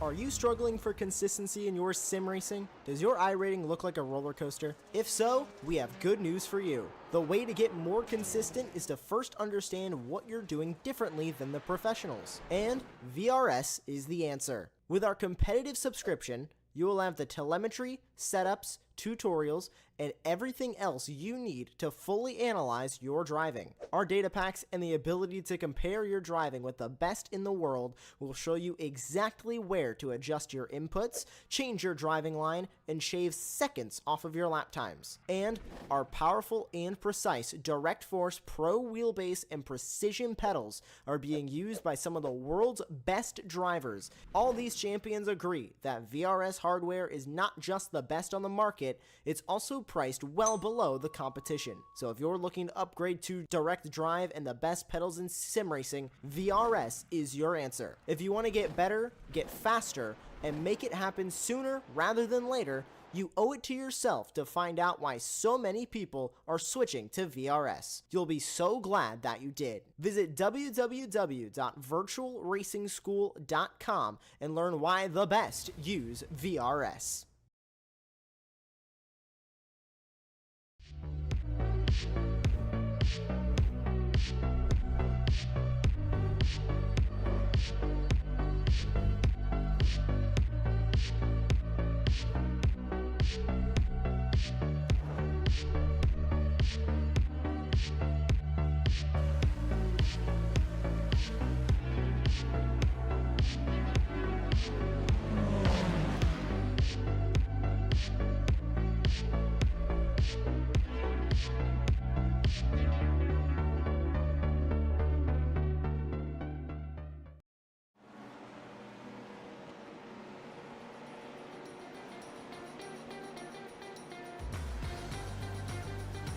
Are you struggling for consistency in your sim racing? Does your iRating look like a roller coaster? If so, we have good news for you. The way to get more consistent is to first understand what you're doing differently than the professionals. And VRS is the answer. With our competitive subscription, you will have the telemetry, setups, tutorials, and everything else you need to fully analyze your driving. Our data packs and the ability to compare your driving with the best in the world will show you exactly where to adjust your inputs, change your driving line, and shave seconds off of your lap times. And our powerful and precise Direct Force Pro wheelbase and precision pedals are being used by some of the world's best drivers. All these champions agree that VRS hardware is not just the best on the market, it's also priced well below the competition. So if you're looking to upgrade to direct drive and the best pedals in sim racing, VRS is your answer. If you want to get better, get faster, and make it happen sooner rather than later, you owe it to yourself to find out why so many people are switching to VRS. You'll be so glad that you did. Visit www.virtualracingschool.com and learn why the best use VRS.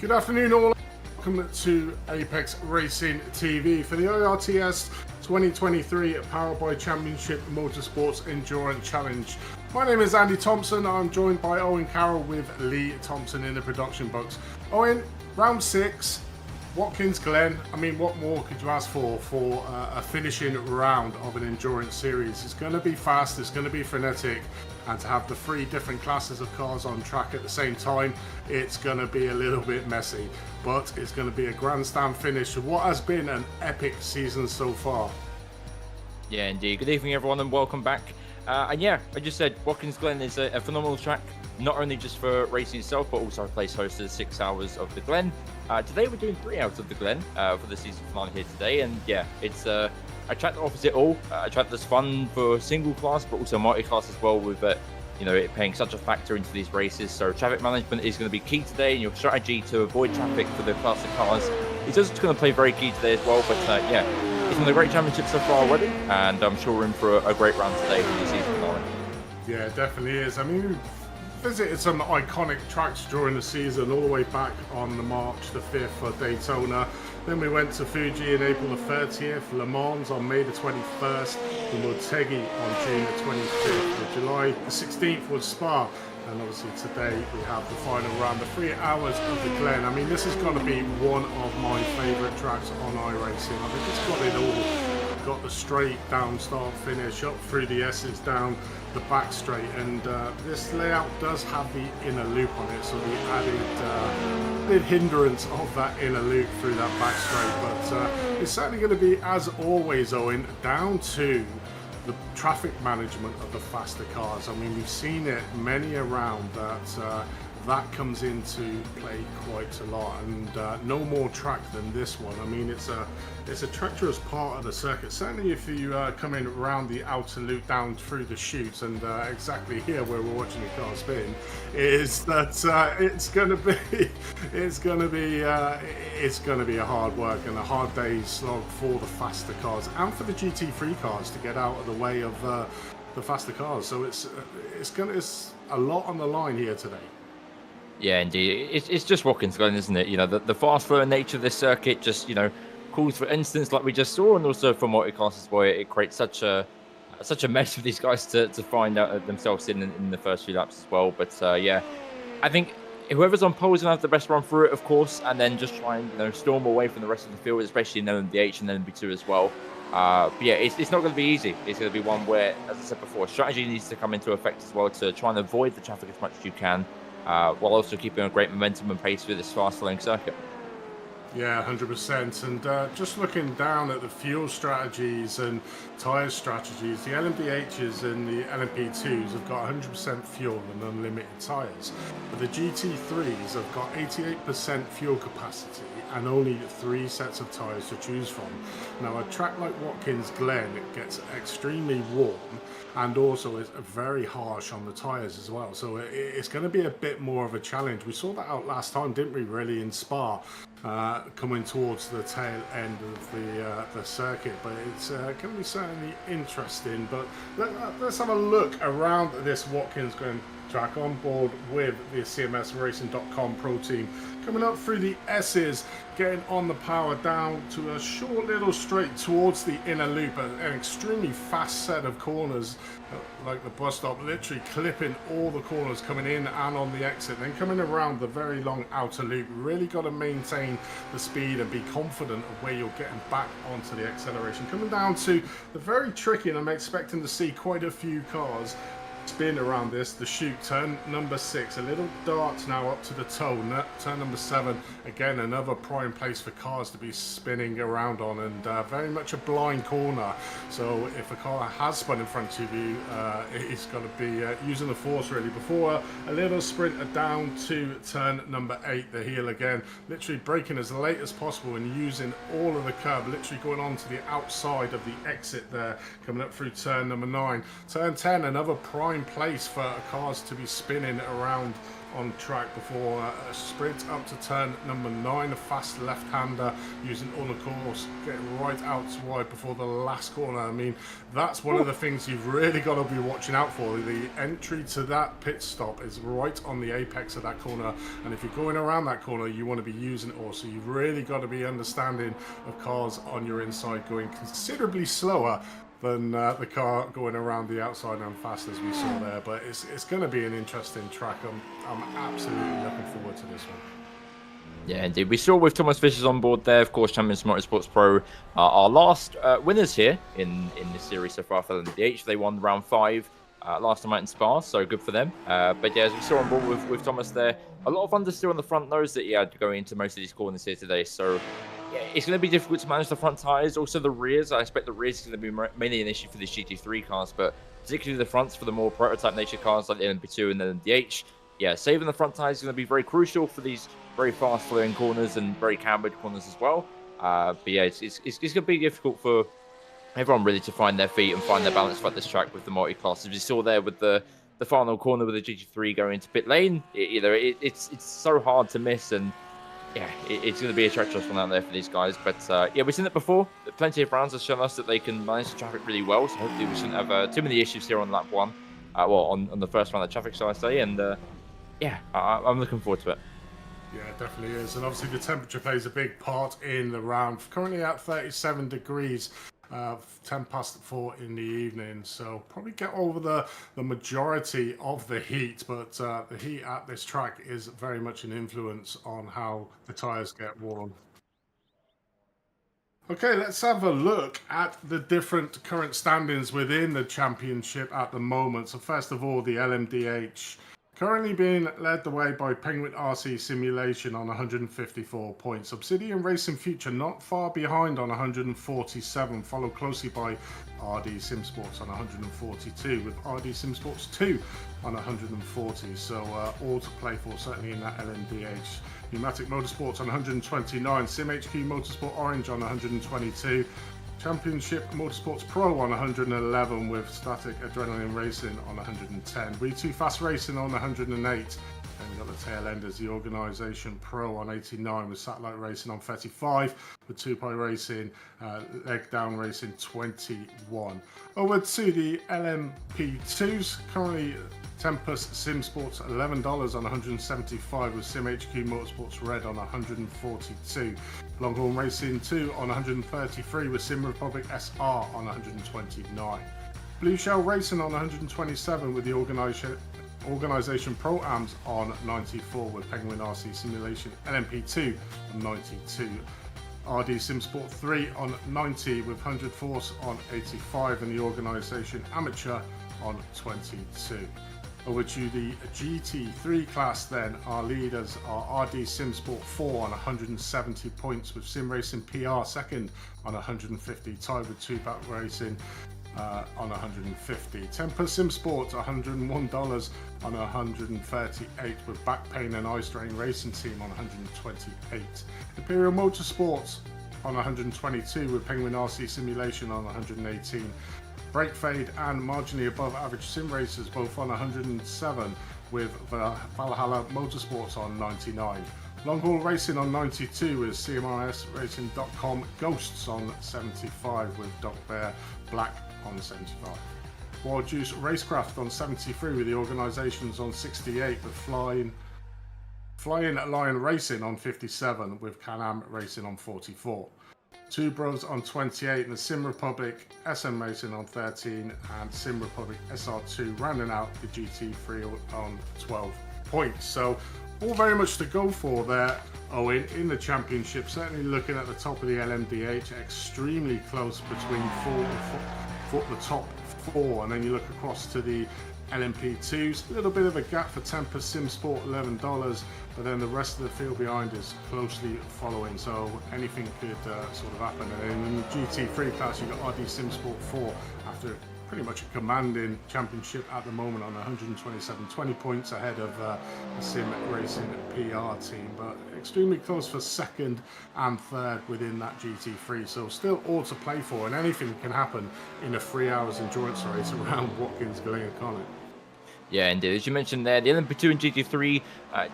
Good afternoon all, welcome to Apex Racing TV for the iRTES 2023 Powered by Championship Motorsports Endurance Challenge. My name is Andy Thompson, I'm joined by Owen Carroll with Lee Thompson in the production box. Owen, round 6, Watkins, Glen, I mean what more could you ask for a finishing round of an endurance series? It's going to be fast, it's going to be frenetic, and to have the 3 different classes of cars on track at the same time, it's going to be a little bit messy, but it's going to be a grandstand finish to what has been an epic season so far. Yeah, indeed. Good evening, everyone, and welcome back. And yeah, I just said Watkins Glen is a phenomenal track, not only just for racing itself, but also plays host to the 6 hours of the Glen. Today we're doing 3 hours of the Glen for the season finale here today, and yeah, it's a track that offers it all. A track that's fun for single class, but also multi-class as well, with it playing such a factor into these races. So traffic management is going to be key today, and your strategy to avoid traffic for the class of cars is also going to play very key today as well. But yeah, it's been a great championship so far already, and I'm sure we're in for a great round today for the season finale. Yeah, it definitely is. I mean, we've visited some iconic tracks during the season, all the way back on the March the 5th for Daytona. Then we went to Fuji on April the 30th, Le Mans on May the 21st, and Motegi on June the 25th. The July the 16th was Spa, and obviously today we have the final round, the 3 hours of the Glen. I mean, this is going to be one of my favourite tracks on iRacing. I think it's got it all. Got the straight down start finish, up through the S's, down the back straight, and this layout does have the inner loop on it, so the added hindrance of that inner loop through that back straight. But it's certainly going to be, as always, Owen, down to the traffic management of the faster cars. I mean, we've seen it many around that comes into play quite a lot, and no more track than this one. I mean, it's a treacherous part of the circuit, certainly if you come in around the outer loop down through the chutes, and exactly here where we're watching the car spin is that it's going to be a hard work and a hard day's slog for the faster cars and for the GT3 cars to get out of the way of the faster cars. So it's a lot on the line here today. Yeah, indeed. It's just Watkins Glen, isn't it? The fast flowing nature of this circuit just, calls for incidents like we just saw, and also for multi-class as well. It creates such a mess for these guys to find out themselves in the first few laps as well. But yeah, I think whoever's on pole is going to have the best run through it, of course, and then just try and storm away from the rest of the field, especially in LMDH and LMB2 as well. But yeah, it's not going to be easy. It's going to be one where, as I said before, strategy needs to come into effect as well to try and avoid the traffic as much as you can, while also keeping a great momentum and pace through this fast-flowing circuit. Yeah, 100%. And just looking down at the fuel strategies and tyre strategies, the LMDHs and the LMP2s have got 100% fuel and unlimited tyres. But the GT3s have got 88% fuel capacity and only 3 sets of tyres to choose from. Now, a track like Watkins Glen, it gets extremely warm and also is very harsh on the tyres as well. So it's going to be a bit more of a challenge. We saw that out last time, didn't we, really, in Spa, coming towards the tail end of the circuit. But it's going to be certainly interesting. But let's have a look around this Watkins Glen track on board with the CMSRacing.com Pro Team. Coming up through the S's, getting on the power down to a short little straight towards the inner loop, an extremely fast set of corners, like the bus stop, literally clipping all the corners coming in and on the exit, then coming around the very long outer loop. Really got to maintain the speed and be confident of where you're getting back onto the acceleration. Coming down to the very tricky, and I'm expecting to see quite a few cars spin around this, the chute, turn number 6, a little dart now up to the toe, turn number 7, again another prime place for cars to be spinning around on, and very much a blind corner, so if a car has spun in front of you, it's got to be using the force really. Before a little sprint down to turn number 8, the heel again, literally braking as late as possible and using all of the curb, literally going on to the outside of the exit there, coming up through turn number 9, turn 10, another prime place for cars to be spinning around on track before a sprint up to turn number 9, a fast left-hander using on the course, getting right out wide before the last corner. I mean, that's one of the things you've really got to be watching out for. The entry to that pit stop is right on the apex of that corner, and if you're going around that corner, you want to be using it also. You've really got to be understanding of cars on your inside going considerably slower than the car going around the outside and fast as we saw there. But it's going to be an interesting track. I'm absolutely looking forward to this one. Yeah, indeed. We saw with Thomas Fisher's on board there, of course, Champions Motorsports Pro, our last winners here in this series so far for LMDH. They won round 5 last time out in Spa, so good for them. But yeah, as we saw on board with Thomas there, a lot of understeer on the front nose that he had going into most of these corners here today. So yeah, it's going to be difficult to manage the front tyres. Also the rears, I expect the rears is going to be mainly an issue for the GT3 cars, but particularly the fronts for the more prototype nature cars like the LMP2 and the LMDH. Yeah, saving the front tyres is going to be very crucial for these very fast flowing corners and very cambered corners as well. But yeah, it's going to be difficult for everyone really to find their feet and find their balance throughout this track with the multi-class. As you saw there with the final corner with the GT3 going into pit lane, it's so hard to miss, and yeah, it's going to be a treacherous one out there for these guys. But yeah, we've seen it before. Plenty of rounds have shown us that they can manage the traffic really well, so hopefully we shouldn't have too many issues here on lap 1. Well, on the first round of traffic, shall I say, and yeah, I'm looking forward to it. Yeah, it definitely is. And obviously the temperature plays a big part in the round. Currently at 37 degrees, 10 past 4 in the evening. So probably get over the majority of the heat, but the heat at this track is very much an influence on how the tyres get warm. Okay, let's have a look at the different current standings within the championship at the moment. So first of all, the LMDH. Currently being led the way by Penguin RC Simulation on 154 points. Obsidian Racing Future not far behind on 147, followed closely by RD Sim Sports on 142, with RD Sim Sports 2 on 140. So all to play for, certainly in that LMDH. Pneumatic Motorsports on 129, SimHQ Motorsport Orange on 122. Championship Motorsports Pro on 111, with Static Adrenaline Racing on 110. We2 Fast Racing on 108. Then we've got the tail enders, the Organisation Pro on 89, with Satellite Racing on 35, with 2Pi Racing, Leg Down Racing 21. Over to the LMP2s, currently Tempest Sim Sports $11 on 175, with SimHQ Motorsports Red on 142. Longhorn Racing 2 on 133, with Sim Republic SR on 129. Blue Shell Racing on 127, with the Organisation Pro Ams on 94, with Penguin RC Simulation LMP2 on 92. RD Sim Sport 3 on 90 with 100 Force on 85 and the organisation Amateur on 22. Over to the GT3 class then, our leaders are RD Sim Sport 4 on 170 points with Sim Racing PR second on 150, tied with 2-Back Racing on 150. Temper Sim Sport $101 on 138 with Back Pain and Ice Drain Racing Team on 128. Imperial Motorsports on 122 with Penguin RC Simulation on 118. Brake Fade and marginally above average sim racers both on 107 with Valhalla Motorsports on 99. Long Haul Racing on 92 with CMRSRacing.com Ghosts on 75 with Dog Bear Black on 75. Wild Juice Racecraft on 73 with the organisations on 68 with Flying Lion Racing on 57 with Can-Am Racing on 44. Two Bros on 28 and the Sim Republic SM Racing on 13 and Sim Republic SR2 rounding out the GT3 on 12 points. So all very much to go for there, Owen, in the championship. Certainly looking at the top of the LMDH, extremely close between the top four, and then you look across to the LMP2s, a little bit of a gap for Temper Sim Sport, $11, but then the rest of the field behind is closely following, so anything could sort of happen. And in the GT3 class, you've got RD Sim Sport 4 after pretty much a commanding championship at the moment on 127, 20 points ahead of the Sim Racing PR team, but extremely close for second and third within that GT3, so still all to play for, and anything can happen in a 3 hours endurance race around Watkins, Glen, can't it? Yeah, indeed. As you mentioned there, the LMP2 and GT3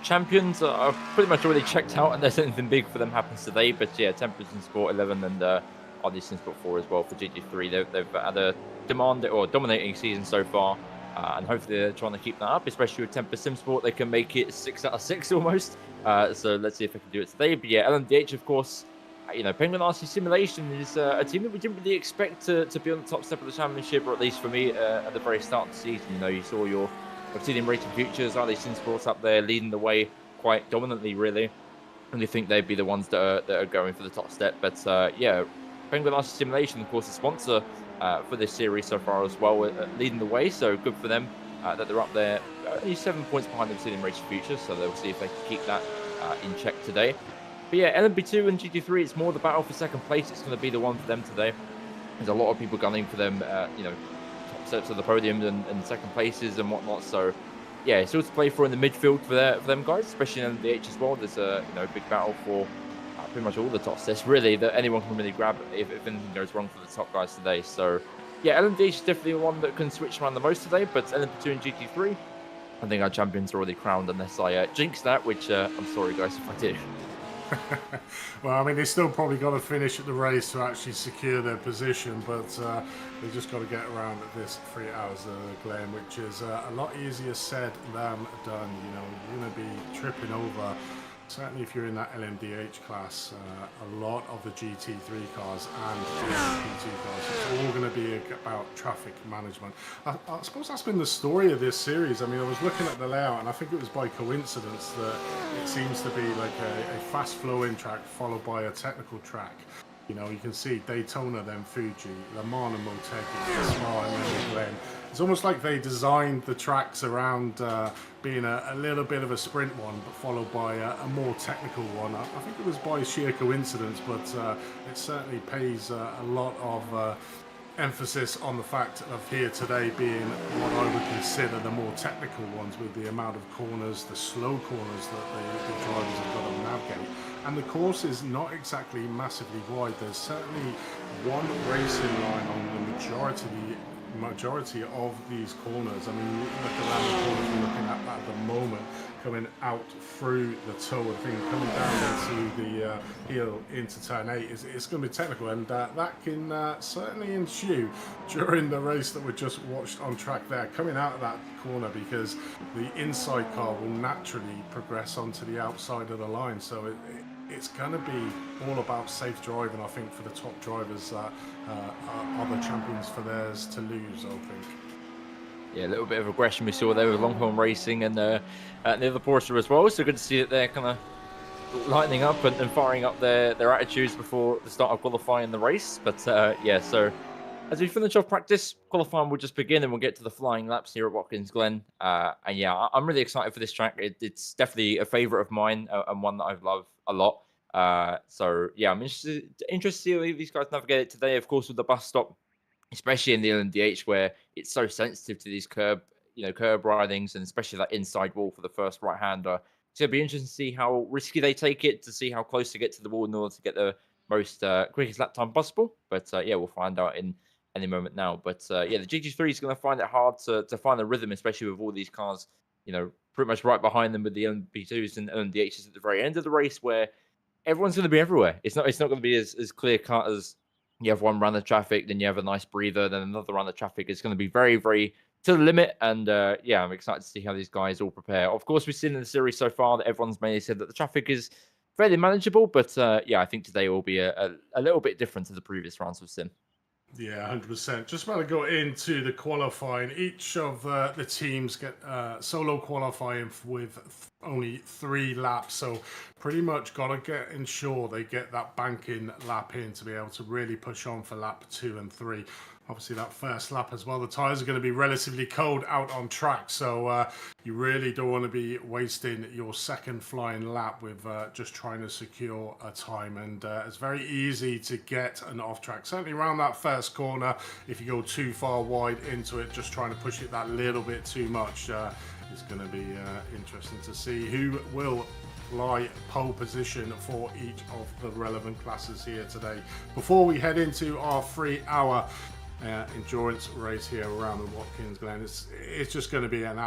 champions are pretty much already checked out, unless anything big for them happens today. But yeah, Temper Sim Sport 11 and RD Sim Sport 4 as well for GT3. They've had a dominating season so far, and hopefully they're trying to keep that up, especially with Temper Sim Sport. They can make it 6 out of 6 almost. So let's see if they can do it today. But yeah, LMDH, of course, Penguin RC Simulation is a team that we didn't really expect to be on the top step of the championship, or at least for me, at the very start of the season. You saw your Obsidian Racing Futures, RD Sim Sports up there leading the way quite dominantly, really. And you think they'd be the ones that are going for the top step. But yeah, Penguin RC Simulation, of course, the sponsor for this series so far as well, leading the way. So good for them that they're up there, only 7 points behind the Obsidian Racing Futures. So they'll see if they can keep that in check today. But yeah, LMP2 and GT3, it's more the battle for second place. It's going to be the one for them today. There's a lot of people gunning for them, top steps of the podium and second places and whatnot. So yeah, it's all to play for in the midfield for them guys, especially in LMDH as well. There's a big battle for pretty much all the top steps, really, that anyone can really grab if anything goes wrong for the top guys today. So yeah, LMDH is definitely the one that can switch around the most today, but LMP2 and GT3, I think our champions are already crowned, unless I jinx that, which I'm sorry guys if I do. Well, I mean, they still probably got to finish at the race to actually secure their position, but they just got to get around at this 3 hours of Glen, which is a lot easier said than done. You're going to be tripping over, certainly if you're in that LMDH class, a lot of the GT3 cars and the LMP2 cars. It's all going to be about traffic management. I suppose that's been the story of this series. I mean, I was looking at the layout, and I think it was by coincidence that it seems to be like a fast flowing track followed by a technical track. You can see Daytona, then Fuji, Le Mans and Motegi, Spa, and then Glen. It's almost like they designed the tracks around being a little bit of a sprint one, but followed by a more technical one. I think it was by sheer coincidence, but it certainly pays a lot of emphasis on the fact of here today being what I would consider the more technical ones, with the amount of corners, the slow corners that the drivers have got to navigate. And the course is not exactly massively wide. There's certainly one racing line on the majority of these corners. I mean, look around the corners we're looking at the moment, coming out through the toe of thing, coming down into the hill into turn 8. It's going to be technical, and that can certainly ensue during the race that we just watched on track there, coming out of that corner, because the inside car will naturally progress onto the outside of the line. So it's going to be all about safe driving, I think, for the top drivers that are the champions for theirs to lose, I think. Yeah, a little bit of aggression we saw there with Longhorn Racing and the other Porsche as well. So good to see that they're kind of lightening up and firing up their attitudes before the start of qualifying the race. But yeah, so as we finish off practice, qualifying will just begin and we'll get to the flying laps here at Watkins Glen. And yeah, I'm really excited for this track. It's definitely a favorite of mine and one that I've loved a lot. So yeah, I'm interested to see how these guys navigate it today. Of course, with the bus stop, especially in the LMDH where it's so sensitive to these curb ridings and especially that inside wall for the first right hander. So it'll be interesting to see how risky they take it, to see how close to get to the wall in order to get the most quickest lap time possible. But yeah, we'll find out in any moment now. But yeah, the GT3 is going to find it hard to find the rhythm, especially with all these cars, pretty much right behind them with the LMP2s and LMDHs at the very end of the race, where everyone's going to be everywhere. It's not going to be as clear cut as you have one run of traffic, then you have a nice breather, then another run of traffic. It's going to be very, very to the limit. And yeah, I'm excited to see how these guys all prepare. Of course, we've seen in the series so far that everyone's mainly said that the traffic is fairly manageable, but yeah, I think today will be a little bit different to the previous rounds we've seen. Yeah, 100%. Just about to go into the qualifying. Each of the teams get solo qualifying with only 3 laps. So pretty much got to ensure they get that banking lap in to be able to really push on for lap 2 and 3. Obviously, that first lap as well, the tyres are going to be relatively cold out on track. So you really don't want to be wasting your second flying lap with just trying to secure a time. And it's very easy to get an off track, certainly around that first corner. If you go too far wide into it, just trying to push it that little bit too much, it's going to be interesting to see who will fly pole position for each of the relevant classes here today. Before we head into our 3-hour endurance race here around the Watkins Glen, it's just going to be an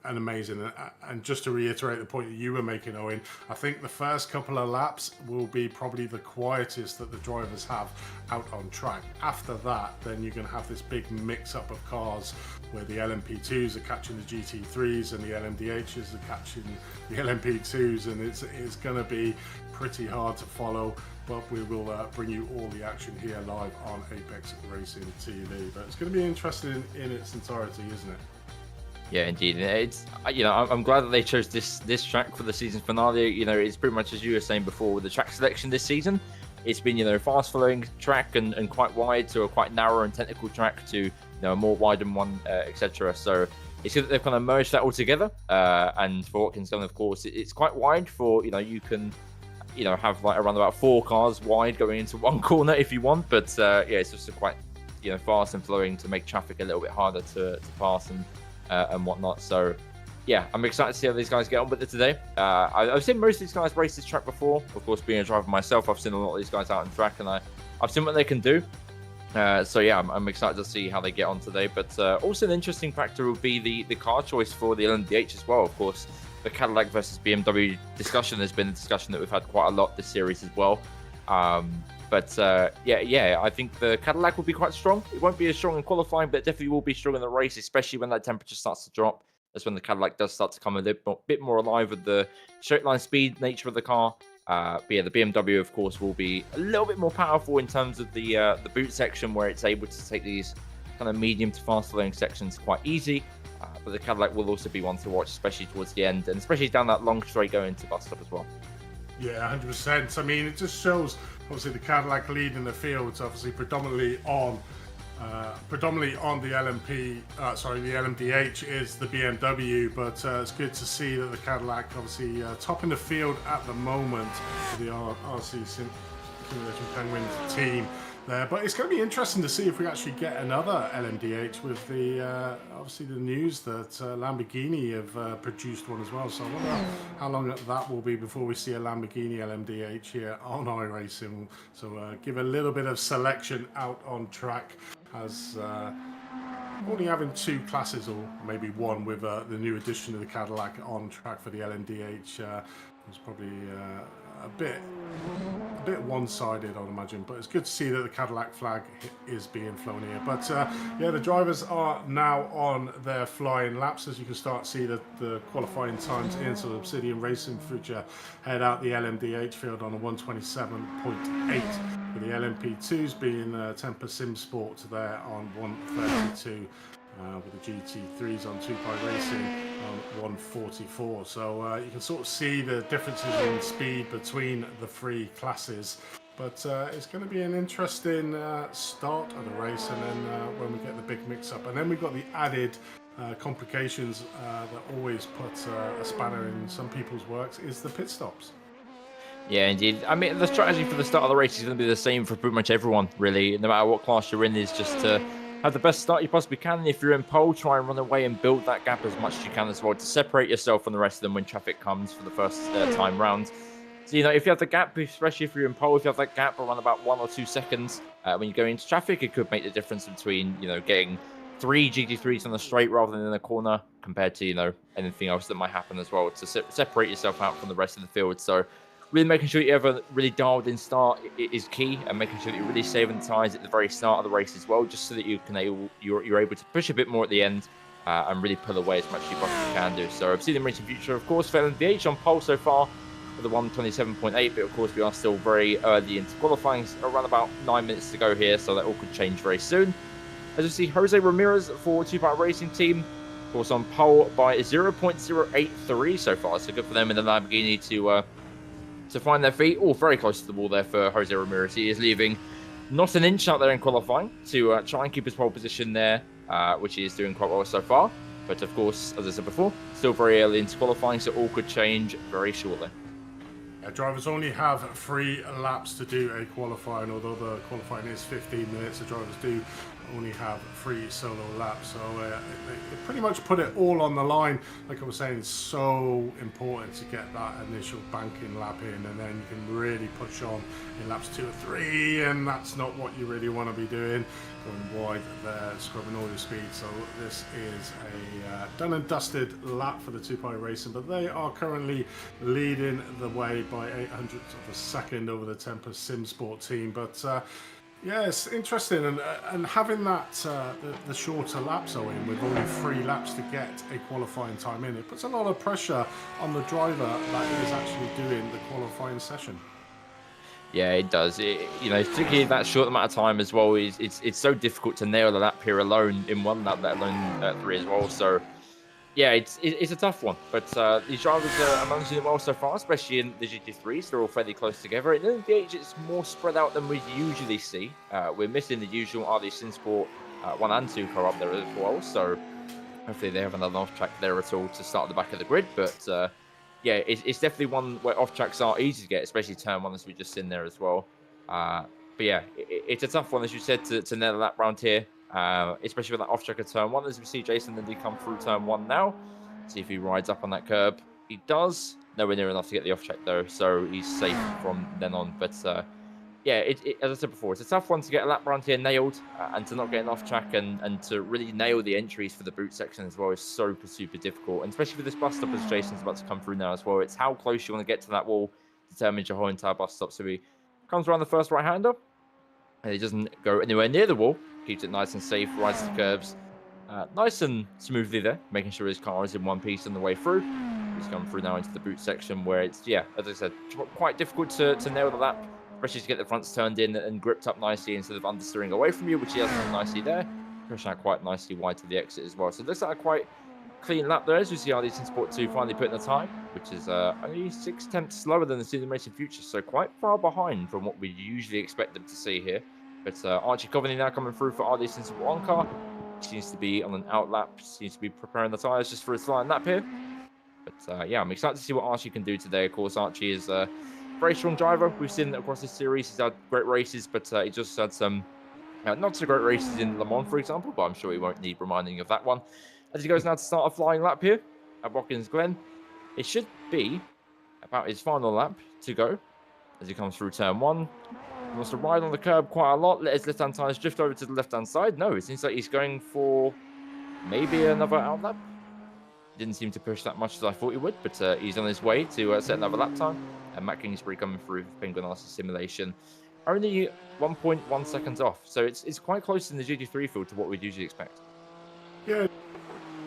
amazing, and just to reiterate the point that you were making, Owen, I think the first couple of laps will be probably the quietest that the drivers have out on track. After that, then you're going to have this big mix up of cars where the LMP2s are catching the GT3s and the LMDHs are catching the LMP2s, and it's going to be pretty hard to follow. But we will bring you all the action here live on Apex Racing TV. But it's going to be interesting in its entirety, isn't it? Yeah, indeed. It's I'm glad that they chose this track for the season finale. It's pretty much as you were saying before with the track selection this season. It's been fast flowing track and quite wide to a quite narrow and technical track to a more widened one, etc. So it's good that they've kind of merged that all together. And for Watkins Glen, of course, it's quite wide for you can have like around about 4 cars wide going into one corner if you want, but yeah, it's just quite fast and flowing to make traffic a little bit harder to pass and whatnot. So yeah, I'm excited to see how these guys get on with it today. I've seen most of these guys race this track before. Of course, being a driver myself, I've seen a lot of these guys out on track, and I've seen what they can do. So yeah, I'm excited to see how they get on today. But also an interesting factor will be the car choice for the LMDH as well. Of course, the Cadillac versus BMW discussion has been a discussion that we've had quite a lot this series as well. But yeah, I think the Cadillac will be quite strong. It won't be as strong in qualifying, but it definitely will be strong in the race, especially when that temperature starts to drop. That's when the Cadillac does start to come a bit more alive with the straight line speed nature of the car. But yeah, the BMW, of course, will be a little bit more powerful in terms of the boot section, where it's able to take these kind of medium to fast flowing sections quite easy. But the Cadillac will also be one to watch, especially towards the end, and especially down that long straight going to bus stop as well. Yeah, 100%. I mean, it just shows, obviously, the Cadillac lead in the field. It's obviously predominantly on the LMP, the LMDH is the BMW, but it's good to see that the Cadillac, obviously, top in the field at the moment for the RC Simulation Penguins team there. But it's going to be interesting to see if we actually get another LMDH with the obviously the news that Lamborghini have produced one as well. So I wonder how long that will be before we see a Lamborghini LMDH here on iRacing. So give a little bit of selection out on track, as only having 2 classes or maybe 1 with the new addition of the Cadillac on track for the LMDH was probably a bit one-sided, I'd imagine, but it's good to see that the Cadillac flag is being flown here. But yeah, the drivers are now on their flying laps, as you can start to see the qualifying times in. So Obsidian Racing Future head out the LMDH field on a 127.8, with the LMP2s being Temper Sim Sport there on 132. with the GT3s on 2-Pi Racing on 144. So you can sort of see the differences in speed between the three classes. But it's going to be an interesting start of the race, and then when we get the big mix-up. And then we've got the added complications that always put a spanner in some people's works, is the pit stops. Yeah, indeed. I mean, the strategy for the start of the race is going to be the same for pretty much everyone, really. No matter what class you're in, is just to have the best start you possibly can. And if you're in pole, try and run away and build that gap as much as you can as well to separate yourself from the rest of them when traffic comes for the first time round. So, if you have the gap, especially if you're in pole, if you have that gap around about 1 or 2 seconds when you go into traffic, it could make the difference between, getting 3 GT3s on the straight rather than in the corner compared to, anything else that might happen as well to separate yourself out from the rest of the field. So, really making sure you have a really dialed in start is key, and making sure that you're really saving the tyres at the very start of the race as well, just so that you're able to push a bit more at the end and really pull away as much as you possibly can do. So I've seen the racing future, of course, for LMVH on pole so far with the 127.8, but of course we are still very early into qualifying, around about 9 minutes to go here, so that all could change very soon. As you see, Jose Ramirez for 2-Pi Racing Team, of course, on pole by 0.083 so far, so good for them in the Lamborghini to find their feet. All very close to the wall there for Jose Ramirez. He is leaving not an inch out there in qualifying to try and keep his pole position there, which he is doing quite well so far. But of course, as I said before, still very early into qualifying, so all could change very shortly. Drivers only have 3 laps to do a qualifying, although the qualifying is 15 minutes. The drivers do only have 3 solo laps, so they pretty much put it all on the line. Like I was saying, it's so important to get that initial banking lap in, and then you can really push on in laps 2 or 3, and that's not what you really want to be doing. Going wide there, scrubbing all your speed. So this is a done and dusted lap for the 2-Pi Racing, but they are currently leading the way by 800ths of a second over the Tempest Sim Sport team. But yeah, it's interesting, and having that the shorter laps in with only 3 laps to get a qualifying time in, it puts a lot of pressure on the driver that is actually doing the qualifying session. Yeah, it does. Particularly that short amount of time as well. It's so difficult to nail the lap here alone in 1 lap, let alone 3 as well. So, yeah, it's a tough one. But these drivers are managing it well so far, especially in the GT3s. They're all fairly close together. In the MVH, it's more spread out than we usually see. We're missing the usual iRTES Sport 1 and 2 car up there as well. So, hopefully they have another off-track there at all to start at the back of the grid. But yeah, it's definitely one where off-tracks are easy to get, especially turn 1, as we just seen there as well. But yeah, it's a tough one, as you said, to nail the lap round here, especially with that off-track at turn 1, as we see Jason Lindy come through turn 1 now. See if he rides up on that curb. He does. Nowhere near enough to get the off-track, though, so he's safe from then on. But yeah, as I said before, it's a tough one to get a lap round here nailed and to not get an off track and to really nail the entries for the boot section as well is super difficult. And especially with this bus stop, as Jason's about to come through now as well, it's how close you want to get to that wall determines your whole entire bus stop. So he comes around the first right-hander and he doesn't go anywhere near the wall, keeps it nice and safe, rides the curbs nice and smoothly there, making sure his car is in one piece on the way through. He's come through now into the boot section where it's, yeah, as I said, quite difficult to nail the lap, especially to get the fronts turned in and gripped up nicely instead of understeering away from you, which he has done nicely there. Pushing out quite nicely wide to the exit as well. So it looks like a quite clean lap there as we see iRTES Sport 2 finally putting the time, which is only 6 tenths slower than the Season Racing Future, so quite far behind from what we usually expect them to see here. But Archie Coveney now coming through for iRTES Sport 1 car. He seems to be on an out lap, seems to be preparing the tyres just for his flying lap here. But yeah, I'm excited to see what Archie can do today. Of course, Archie is a very strong driver. We've seen that across this series. He's had great races, but he just had some not so great races in Le Mans, for example, but I'm sure he won't need reminding of that one. As he goes now to start a flying lap here at Watkins Glen, it should be about his final lap to go as he comes through turn 1. He wants to ride on the curb quite a lot, let his left-hand tyres drift over to the left-hand side. No, it seems like he's going for maybe another out lap. Didn't seem to push that much as I thought he would, but he's on his way to set another lap time. And Matt Kingsbury coming through for Penguin RC Simulation. Only 1.1 seconds off, so it's quite close in the GT3 field to what we'd usually expect. Yeah,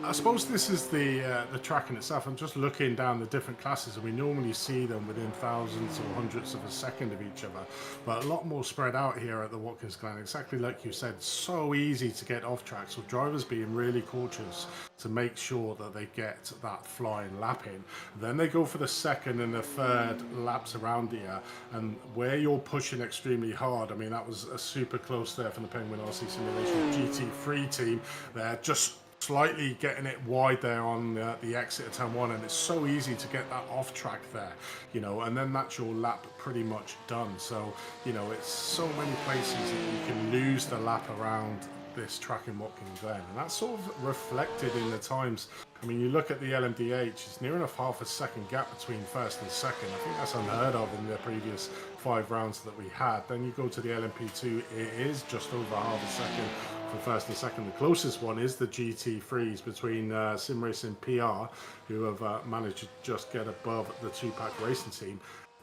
I suppose this is the track in itself. I'm just looking down the different classes, and we normally see them within thousands or hundredths of a second of each other, but a lot more spread out here at the Watkins Glen. Exactly like you said, so easy to get off track. So drivers being really cautious to make sure that they get that flying lap in. Then they go for the second and the third laps around here, and where you're pushing extremely hard. I mean, that was a super close there from the Penguin RC Simulation GT3 team. They're just slightly getting it wide there on the exit of turn 1, and it's so easy to get that off track there, you know, and then that's your lap pretty much done. So, you know, it's so many places that you can lose the lap around this track in Watkins Glen, and that's sort of reflected in the times. I mean, you look at the LMDH, it's near enough half a second gap between first and second. I think that's unheard of in the previous 5 rounds that we had. Then you go to the LMP2, it is just over half a second for first and second. The closest one is the GT3s between Sim Racing PR, who have managed to just get above the 2-pack racing team.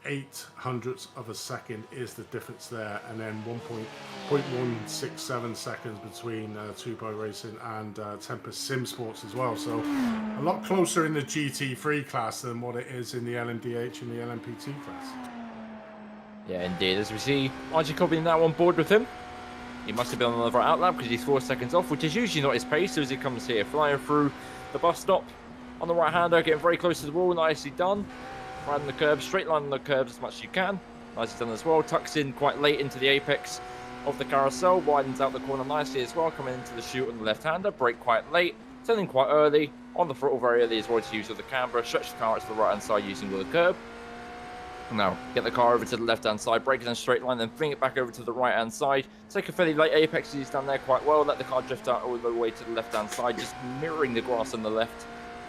0.08 of a second is the difference there, and then 1.167 seconds between 2-pack racing and Tempest Sim Sports as well. So a lot closer in the GT3 class than what it is in the LMDH and the LMP2 class. Yeah, indeed. As we see, Archie Cobbin now on board with him. He must have been on another outlap because he's 4 seconds off, which is usually not his pace. So as he comes here, flying through the bus stop on the right-hander, getting very close to the wall, nicely done. Riding the curb, straight line on the curbs as much as you can. Nicely done as well. Tucks in quite late into the apex of the carousel, widens out the corner nicely as well, coming into the chute on the left-hander, brake quite late, turning quite early, on the throttle very early as well to use with the camber, stretch the car out to the right-hand side using with the curb. Now, get the car over to the left-hand side, brake it in a straight line, then bring it back over to the right-hand side. Take a fairly late apex, he's done there quite well. Let the car drift out all the way to the left-hand side, just mirroring the grass on the left.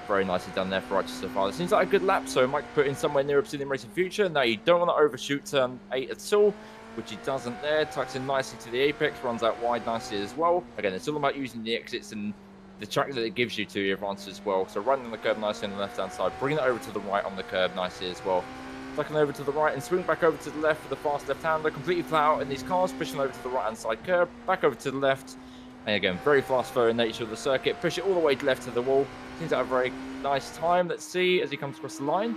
Very nicely done there for Archie so far. It seems like a good lap, so it might put in somewhere near Obsidian Racing Future. Now, you don't want to overshoot turn 8 at all, which he doesn't there. Tucks in nicely to the apex, runs out wide nicely as well. Again, it's all about using the exits and the track that it gives you to your advantage as well. So running on the curb nicely on the left-hand side, bringing it over to the right on the curb nicely as well. Tucking over to the right and swing back over to the left for the fast left-hander. Completely flat out in these cars, pushing over to the right-hand side curb, back over to the left. And again, very fast flowing nature of the circuit. Push it all the way left to the wall. Seems to have a very nice time. Let's see as he comes across the line.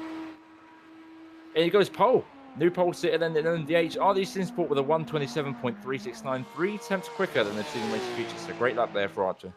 And he goes pole. New pole sitter then in LMDH. RD Simsport with a 127.369, 3 tenths quicker than the Obsidian Racing Future. So great lap there for Archer.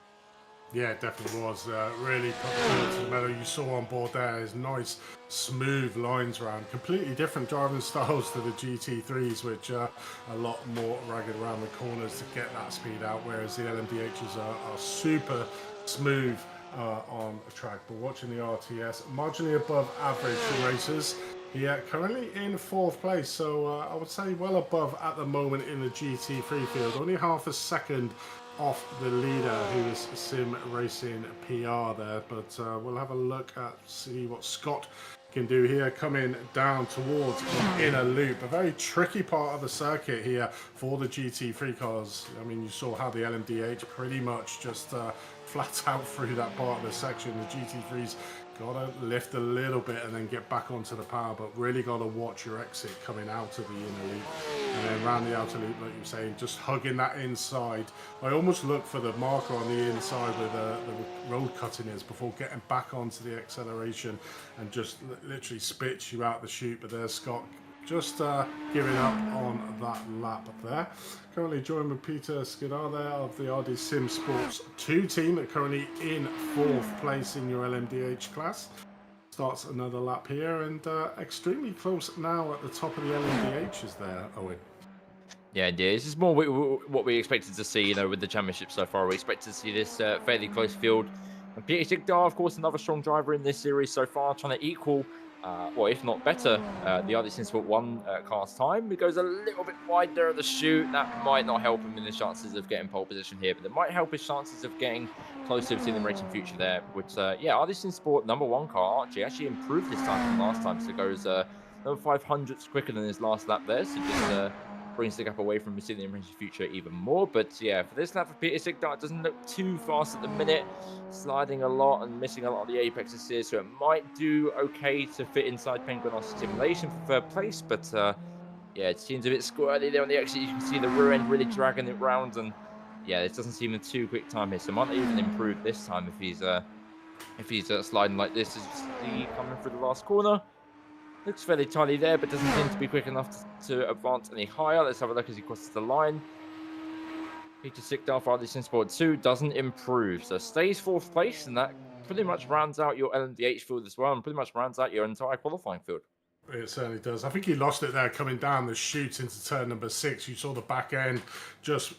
Yeah, it definitely was. Really put the pedal to the metal. You saw on board there is nice, smooth lines around. Completely different driving styles to the GT3s, which are a lot more ragged around the corners to get that speed out, whereas the LMDHs are super smooth on a track. But watching the RTS, marginally above average for racers. Yeah, currently in 4th place, so I would say well above at the moment in the GT3 field. Only half a second off the leader, who is Sim Racing PR there, but we'll have a look at see what Scott can do here, coming down towards the inner loop. A very tricky part of the circuit here for the GT3 cars. I mean, you saw how the LMDH pretty much just flat out through that part of the section. The GT3's gotta lift a little bit and then get back onto the power, but really gotta watch your exit coming out of the inner loop and then round the outer loop, like you were saying, just hugging that inside. I almost look for the marker on the inside where the road cutting is before getting back onto the acceleration and just literally spits you out the chute. But there's Scott just giving up on that lap up there. Currently joined with Peter Skidar there of the RD Sim Sports 2 team, currently in 4th place in your LMDH class. Starts another lap here, and extremely close now at the top of the LMDHs there, Owen. Yeah, this is more what we expected to see, you know, with the championship so far. We expected to see this fairly close field. And Peter Skidar, of course, another strong driver in this series so far, trying to equal well, if not better, the RD Simsport 1 car's time. It goes a little bit wide there at the chute. That might not help him in his chances of getting pole position here, but it might help his chances of getting closer to the Racing Future there. Which, yeah, RD Simsport #1 car actually improved this time from last time, so it goes another 500ths quicker than his last lap there. So just brings the gap away from Brazilian Racing Future even more. But yeah, for this lap for Peter Sigdar, it doesn't look too fast at the minute, sliding a lot and missing a lot of the apexes here, so it might do okay to fit inside Penguin RC Simulation for 3rd place. But yeah, it seems a bit squirrely there on the exit. You can see the rear end really dragging it round, and yeah, this doesn't seem a too quick time here, so might not even improve this time if he's if he's sliding like this, as you see coming through the last corner. Looks fairly tiny there, but doesn't seem to be quick enough to advance any higher. Let's have a look as he crosses the line. Peter Sickdale for iRTES Sport 2 doesn't improve, so stays 4th place, and that pretty much rounds out your LMDH field as well, and pretty much rounds out your entire qualifying field. It certainly does. I think he lost it there coming down the chute into turn number 6. You saw the back end just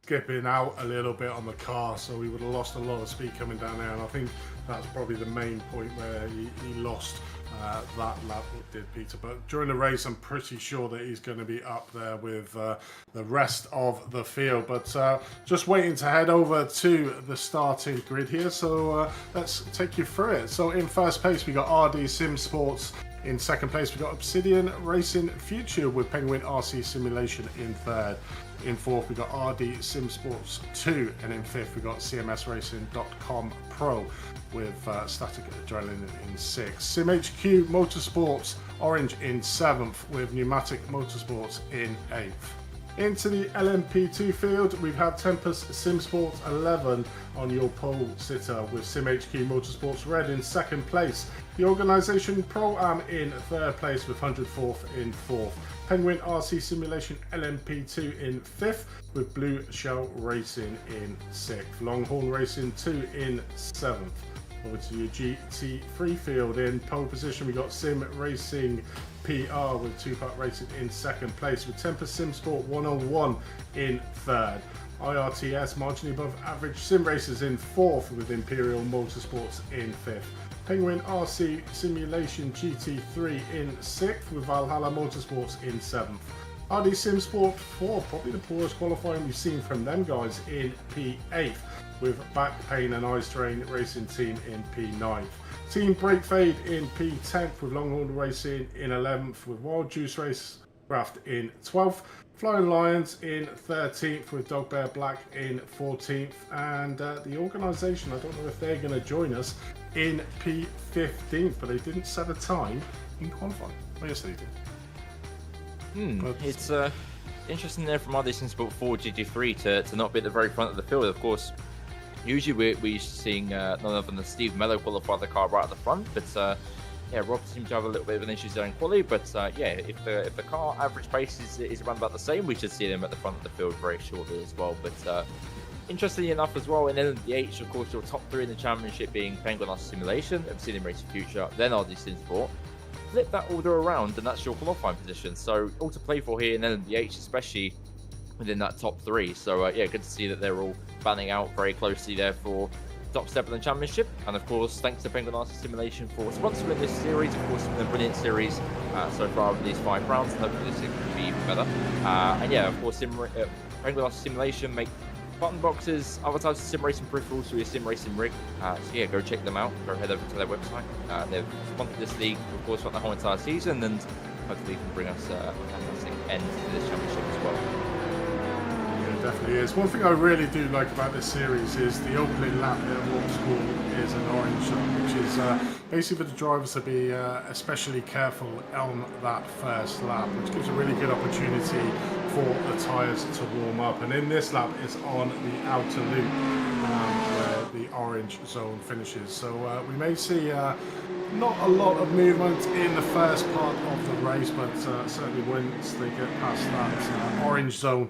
skipping out a little bit on the car, so he would have lost a lot of speed coming down there, and I think that's probably the main point where he lost that lap, did Peter. But during the race, I'm pretty sure that he's going to be up there with the rest of the field. But just waiting to head over to the starting grid here, so let's take you through it. So in first place, we got RD Sim Sports. In second place, we got Obsidian Racing Future with Penguin RC Simulation in third. In fourth, we got RD Sim Sports 2, and in fifth, we got CMSRacing.com Pro with Static Adrenaline in sixth. SimHQ Motorsports Orange in seventh, with Pneumatic Motorsports in eighth. Into the LMP2 field, we've had Tempest Sim Sports 11 on your pole sitter, with SimHQ Motorsports Red in second place. The organisation Pro-Am in third place, with 104th in fourth. Penguin RC Simulation LMP2 in fifth, with Blue Shell Racing in sixth. Longhorn Racing 2 in seventh. Over to your GT3 field. In pole position, we got Sim Racing PR with Tupac Racing in second place, with Tempest Sim Sport 101 in third. iRTES marginally above average sim racers in fourth, with Imperial Motorsports in fifth. Penguin RC Simulation GT3 in sixth, with Valhalla Motorsports in seventh. RD Sim Sport 4, probably the poorest qualifying we've seen from them guys, in P8th, with Back Pain and Eye Strain Racing Team in P9th. Team Break Fade in P10th, with Longhorn Racing in 11th, with Wild Juice Racecraft in 12th. Flying Lions in 13th, with Dog Bear Black in 14th, and the organisation, I don't know if they're going to join us, in P15th, but they didn't set a time in qualifying. Oh, yes, they did. It's interesting there from RD Sim Sport 4 GT3 to not be at the very front of the field. Of course, usually we're used to seeing none other than Steve Mello qualify the car right at the front, but yeah, Rob seems to have a little bit of an issue there in quali, but yeah, if the car average pace is around about the same, we should see them at the front of the field very shortly as well. But interestingly enough as well, in LMDH, of course, your top three in the championship being Penguin RC Simulation, Obsidian Racing Future, then RD Sim Sport. Flip that order around and that's your qualifying position. So all to play for here in LMDH, especially within that top three. So yeah, good to see that they're all banning out very closely there for top step in the championship. And of course, thanks to Penguin RC Simulation for sponsoring this series. Of course, it's been a brilliant series so far over these 5 rounds, and hopefully this will be even better. And yeah, of course, Penguin RC Simulation make button boxes, other types of sim racing peripherals for your sim racing rig. So yeah, go check them out. Go head over to their website. They've sponsored this league, of course, for the whole entire season, and hopefully can bring us a fantastic end to this championship as well. Definitely is. One thing I really do like about this series is the opening lap there at what school is an orange zone, which is basically for the drivers to be especially careful on that first lap, which gives a really good opportunity for the tyres to warm up. And in this lap, it's on the outer loop where the orange zone finishes. So we may see not a lot of movement in the first part of the race, but certainly once they get past that orange zone,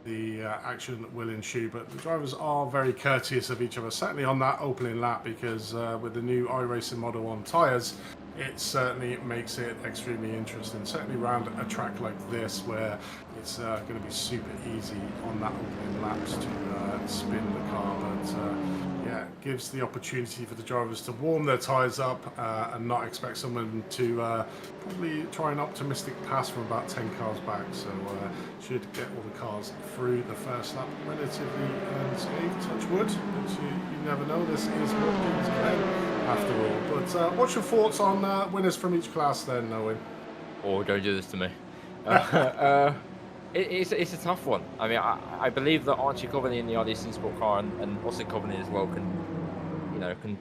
the action will ensue. But the drivers are very courteous of each other, certainly on that opening lap, because with the new iRacing Model 1 tyres, it certainly makes it extremely interesting, certainly around a track like this where it's going to be super easy on that opening laps to spin the car. But yeah, it gives the opportunity for the drivers to warm their tyres up and not expect someone to probably try an optimistic pass from about 10 cars back. So should get all the cars through the first lap relatively unscathed, touch wood, but you never know. This is Watkins Glen after all. But what's your thoughts on winners from each class then, Owen? Oh, don't do this to me. It's a tough one. I mean, I believe that Archie Coveney in the RD Sim Sport car and Austin Coveney as well can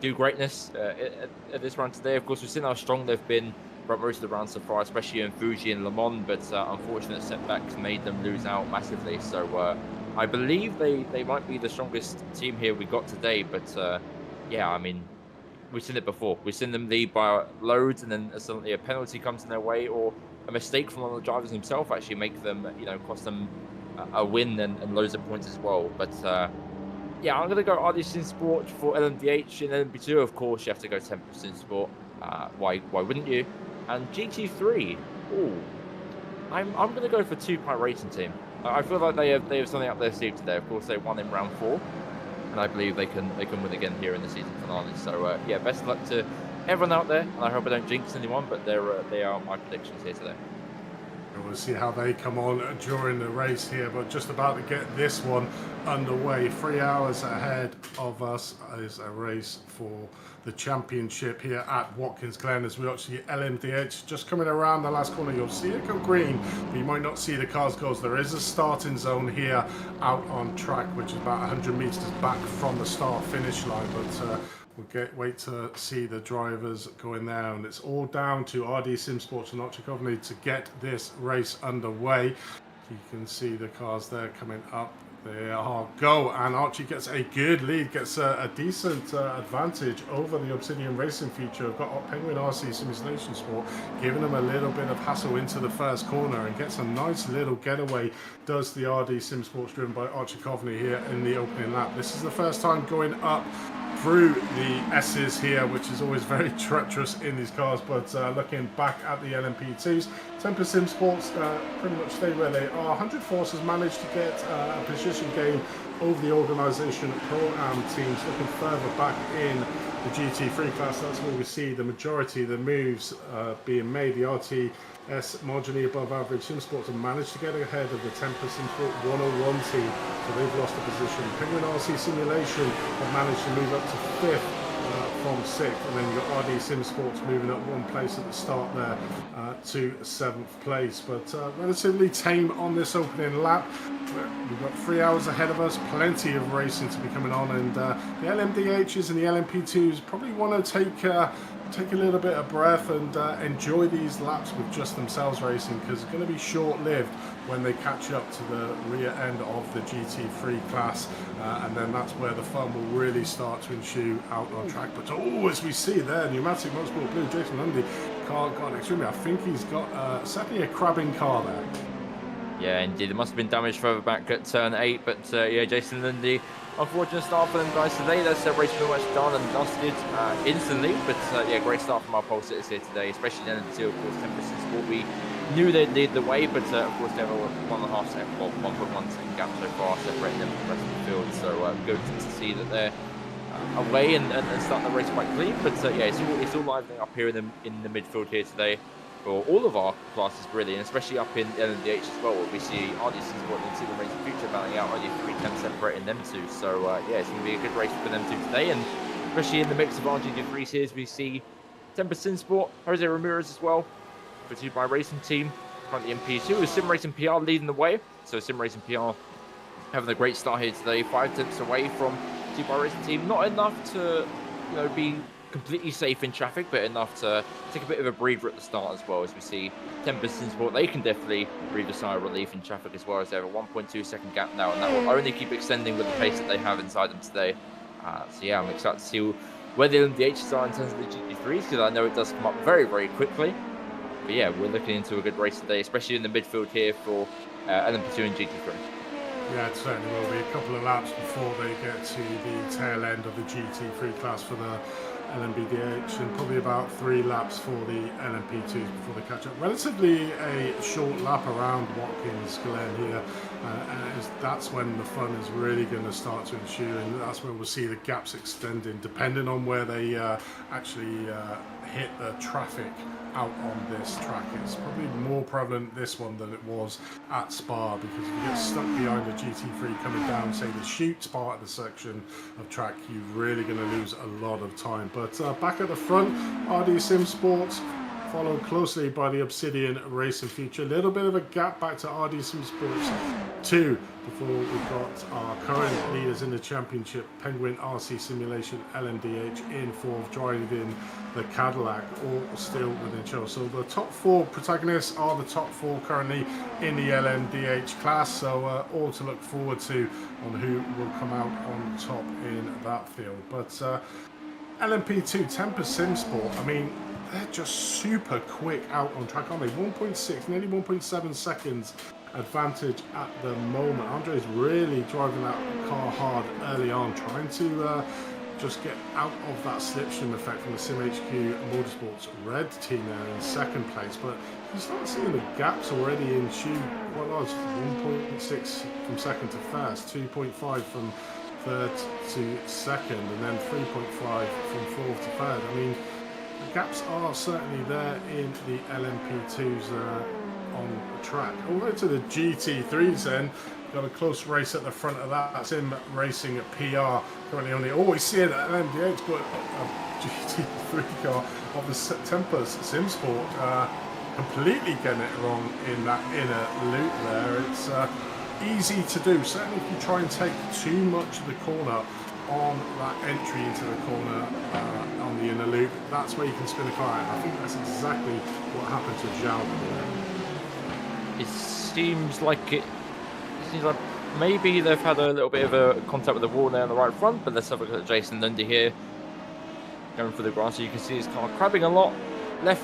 do greatness at this round today. Of course, we've seen how strong they've been throughout most of the rounds so far, especially in Fuji and Le Mans, but unfortunate setbacks made them lose out massively. So I believe they might be the strongest team here we got today, but yeah, I mean, we've seen it before. We've seen them lead by loads, and then suddenly a penalty comes in their way, or a mistake from one of the drivers himself actually make them, cost them a win and loads of points as well. But yeah, I'm gonna go RDC Sport for LMDH, and LMP2, of course, you have to go Tempest Sport. Why wouldn't you? And GT3, ooh, I'm gonna go for Two Pie Racing Team. I feel like they have something up their sleeve today. Of course, they won in round 4. And I believe they can win again here in the season finale. So yeah, best of luck to everyone out there, and I hope I don't jinx anyone, but they are my predictions here today. We'll see how they come on during the race here, but just about to get this one underway. 3 hours ahead of us is a race for the championship here at Watkins Glen, as we actually LMDH just coming around the last corner. You'll see it go green, but you might not see the cars go. There is a starting zone here out on track, which is about 100 meters back from the start finish line, but we'll wait to see the drivers going there, and it's all down to RD Sim Sports and Archie Coveney to get this race underway. You can see the cars there coming up. They are go, and Archie gets a good lead, gets a decent advantage over the Obsidian Racing feature. I've got Penguin RC Simulation Sport giving them a little bit of hassle into the first corner, and gets a nice little getaway, does the RD Sim Sports, driven by Archie Coveney here in the opening lap. This is the first time going up through the S's here, which is always very treacherous in these cars, but looking back at the LMP2s, Tempest Sim Sports pretty much stay where they are. 100 Force has managed to get a position gain over the organisation Pro-Am teams. Looking further back in the GT3 class, that's where we see the majority of the moves being made. The iRTES marginally above average Sim Sports have managed to get ahead of the Tempest Sim Sport 101 team, so they've lost a position. Penguin RC Simulation have managed to move up to 5th from 6th, and then you've got RD Sim Sports moving up 1 place at the start there to 7th place, but relatively tame on this opening lap. We've got 3 hours ahead of us, plenty of racing to be coming on, and the LMDHs and the LMP2s probably want to take a little bit of breath and enjoy these laps with just themselves racing, because it's going to be short-lived when they catch up to the rear end of the GT3 class, and then that's where the fun will really start to ensue out on track. But as we see there, Pneumatic Motorsport Blue, Jason Lundy, car got extremely, I think he's got certainly a crabbing car there. Yeah, indeed. It must have been damaged further back at turn 8, but yeah, Jason Lundy, unfortunate start for them guys today. Their race pretty much done and dusted instantly, but yeah, great start from our pole sitters here today, especially in the of course, Tempest Sport. We knew they'd lead the way, but of course they have a 1.5 second, well, 1.1 second gap so far, separating them from the rest of the field. So good to see that they're away and starting the race quite clean. But yeah, it's all livening up here in the midfield here today for all of our classes really, and especially up in LMDH as well, where we see RDC Sport and see the Racing Future battling out only 3 10 separating them two. So yeah, it's going to be a good race for them two today, and especially in the mix of RGD3s here, we see Tempest Sim Sport, Jose Ramirez as well for Two Pie Racing Team, currently in P2, with Sim Racing PR leading the way. So Sim Racing PR having a great start here today, 5 tenths away from Two Pie Racing Team. Not enough to be completely safe in traffic, but enough to take a bit of a breather at the start as well, as we see Tempest Sim Sport. They can definitely breathe a sigh of relief in traffic as well, as they have a 1.2 second gap now, and that will only keep extending with the pace that they have inside them today. So yeah, I'm excited to see where the LMDHs are in terms of the GT3s, because I know it does come up very, very quickly. But yeah, we're looking into a good race today, especially in the midfield here for LMP2 and GT3. Yeah, it certainly will be a couple of laps before they get to the tail end of the GT3 class for the LMBDH, and probably about 3 laps for the LMP2s before they catch up. Relatively a short lap around Watkins Glen here, and that's when the fun is really going to start to ensue, and that's where we'll see the gaps extending, depending on where they actually hit the traffic out on this track. It's probably more prevalent this one than it was at Spa, because if you get stuck behind a GT3 coming down, say the chutes part of the section of track, you're really going to lose a lot of time. But back at the front, RD Sim Sports, followed closely by the Obsidian Racing Future. A little bit of a gap back to RD Sim Sports 2 before we've got our current leaders in the championship, Penguin RC Simulation LMDH in 4th, driving the Cadillac, all still within show. So the top 4 protagonists are the top 4 currently in the LMDH class, so all to look forward to on who will come out on top in that field. But LMP2 Tempest Sim Sport, I mean, they're just super quick out on track, aren't they? 1.6, nearly 1.7 seconds advantage at the moment. Andre's really driving that car hard early on, trying to just get out of that slipstream effect from the SimHQ Motorsports red team there in second place. But you start seeing the gaps already in tune quite large. 1.6 from second to first, 2.5 from third to second, and then 3.5 from fourth to third. I mean, the gaps are certainly there in the LMP2s on the track. Although to the GT3s then, got a close race at the front of that. That's him racing at PR. Currently only always see it at LMDH, but a GT3 car of the Tempest Sim Sport completely getting it wrong in that inner loop there. It's easy to do. Certainly if you try and take too much of the corner on that entry into the corner on the inner loop, that's where you can spin a car out. I think that's exactly what happened to Zhao there. It seems like maybe they've had a little bit of a contact with the wall there on the right front, but let's have a look at Jason Lundy here. Going for the grass, so you can see his car crabbing a lot. Right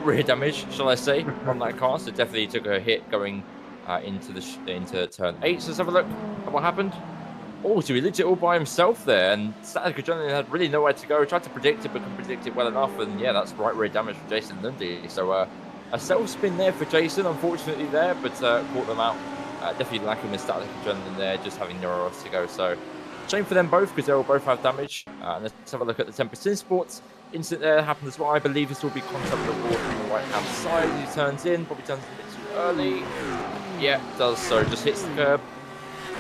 rear damage, shall I say, on that car. So definitely took a hit going into turn 8. So let's have a look at what happened. Oh, so he lit it all by himself there, and Static Adrenaline had really nowhere to go. Tried to predict it, but couldn't predict it well enough, and yeah, that's right rear damage for Jason Lundy. So a self-spin there for Jason, unfortunately there, but caught them out. Definitely lacking the Static Adrenaline there, just having nowhere else to go. So shame for them both, because they'll both have damage. Let's have a look at the Tempest Sim Sports. Incident there happened as well. I believe this will be contact with the wall from the right-hand side. He turns in, probably turns in a bit too early. Yeah, it does. So just hits the curb,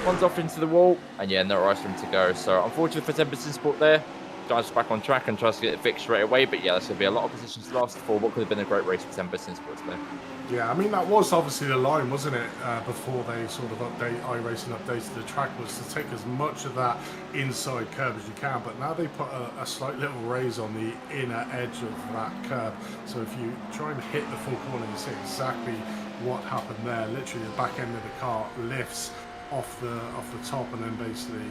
runs off into the wall, and yeah, no ice for him to go. So unfortunate for Tempest Sim Sport there. Drives back on track and tries to get it fixed straight away. But yeah, there's going to be a lot of positions lost for what could have been a great race for Tempest Sim Sports there. Yeah, I mean, that was obviously the line, wasn't it, before they sort of iRacing updated the track, was to take as much of that inside curb as you can, but now they put a slight little raise on the inner edge of that curb, so if you try and hit the full corner, you see exactly what happened there. Literally the back end of the car lifts off the top, and then basically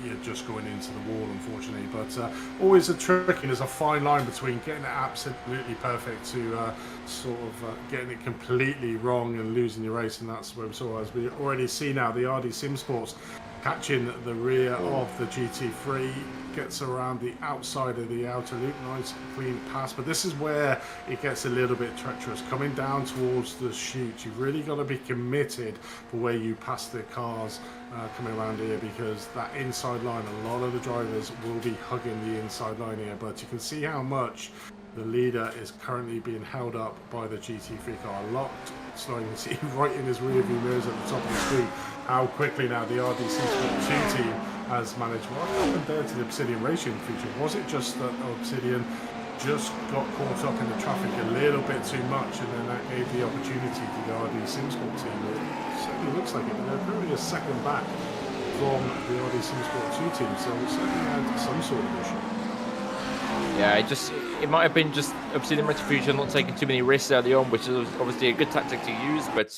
you're just going into the wall, unfortunately. But always a trick, and there's a fine line between getting it absolutely perfect to sort of getting it completely wrong and losing your race, and that's where we saw, as we already see now, the RD Sim Sports catching the rear of the GT3, gets around the outside of the outer loop, nice clean pass. But this is where it gets a little bit treacherous, coming down towards the chute. You've really got to be committed for where you pass the cars coming around here, because that inside line, a lot of the drivers will be hugging the inside line here. But you can see how much the leader is currently being held up by the GT3 car, locked, so you can see right in his rear view mirrors at the top of the screen how quickly now the RDC Sport 2 team has managed. What happened there to the Obsidian Racing feature? Was it just that Obsidian just got caught up in the traffic a little bit too much, and then that gave the opportunity to the RD Sim Sport team? It certainly looks like it, but they're currently a second back from the RD Sim Sport 2 team, so it certainly had some sort of issue. Yeah, it might have been just Obsidian Racing Future not taking too many risks early on, which is obviously a good tactic to use, but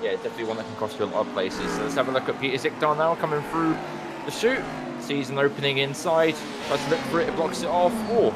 yeah, definitely one that can cost you a lot of places. So let's have a look at Peter Zickdal now, coming through the chute. Sees an opening inside, tries to look for it, it blocks it off. Oh,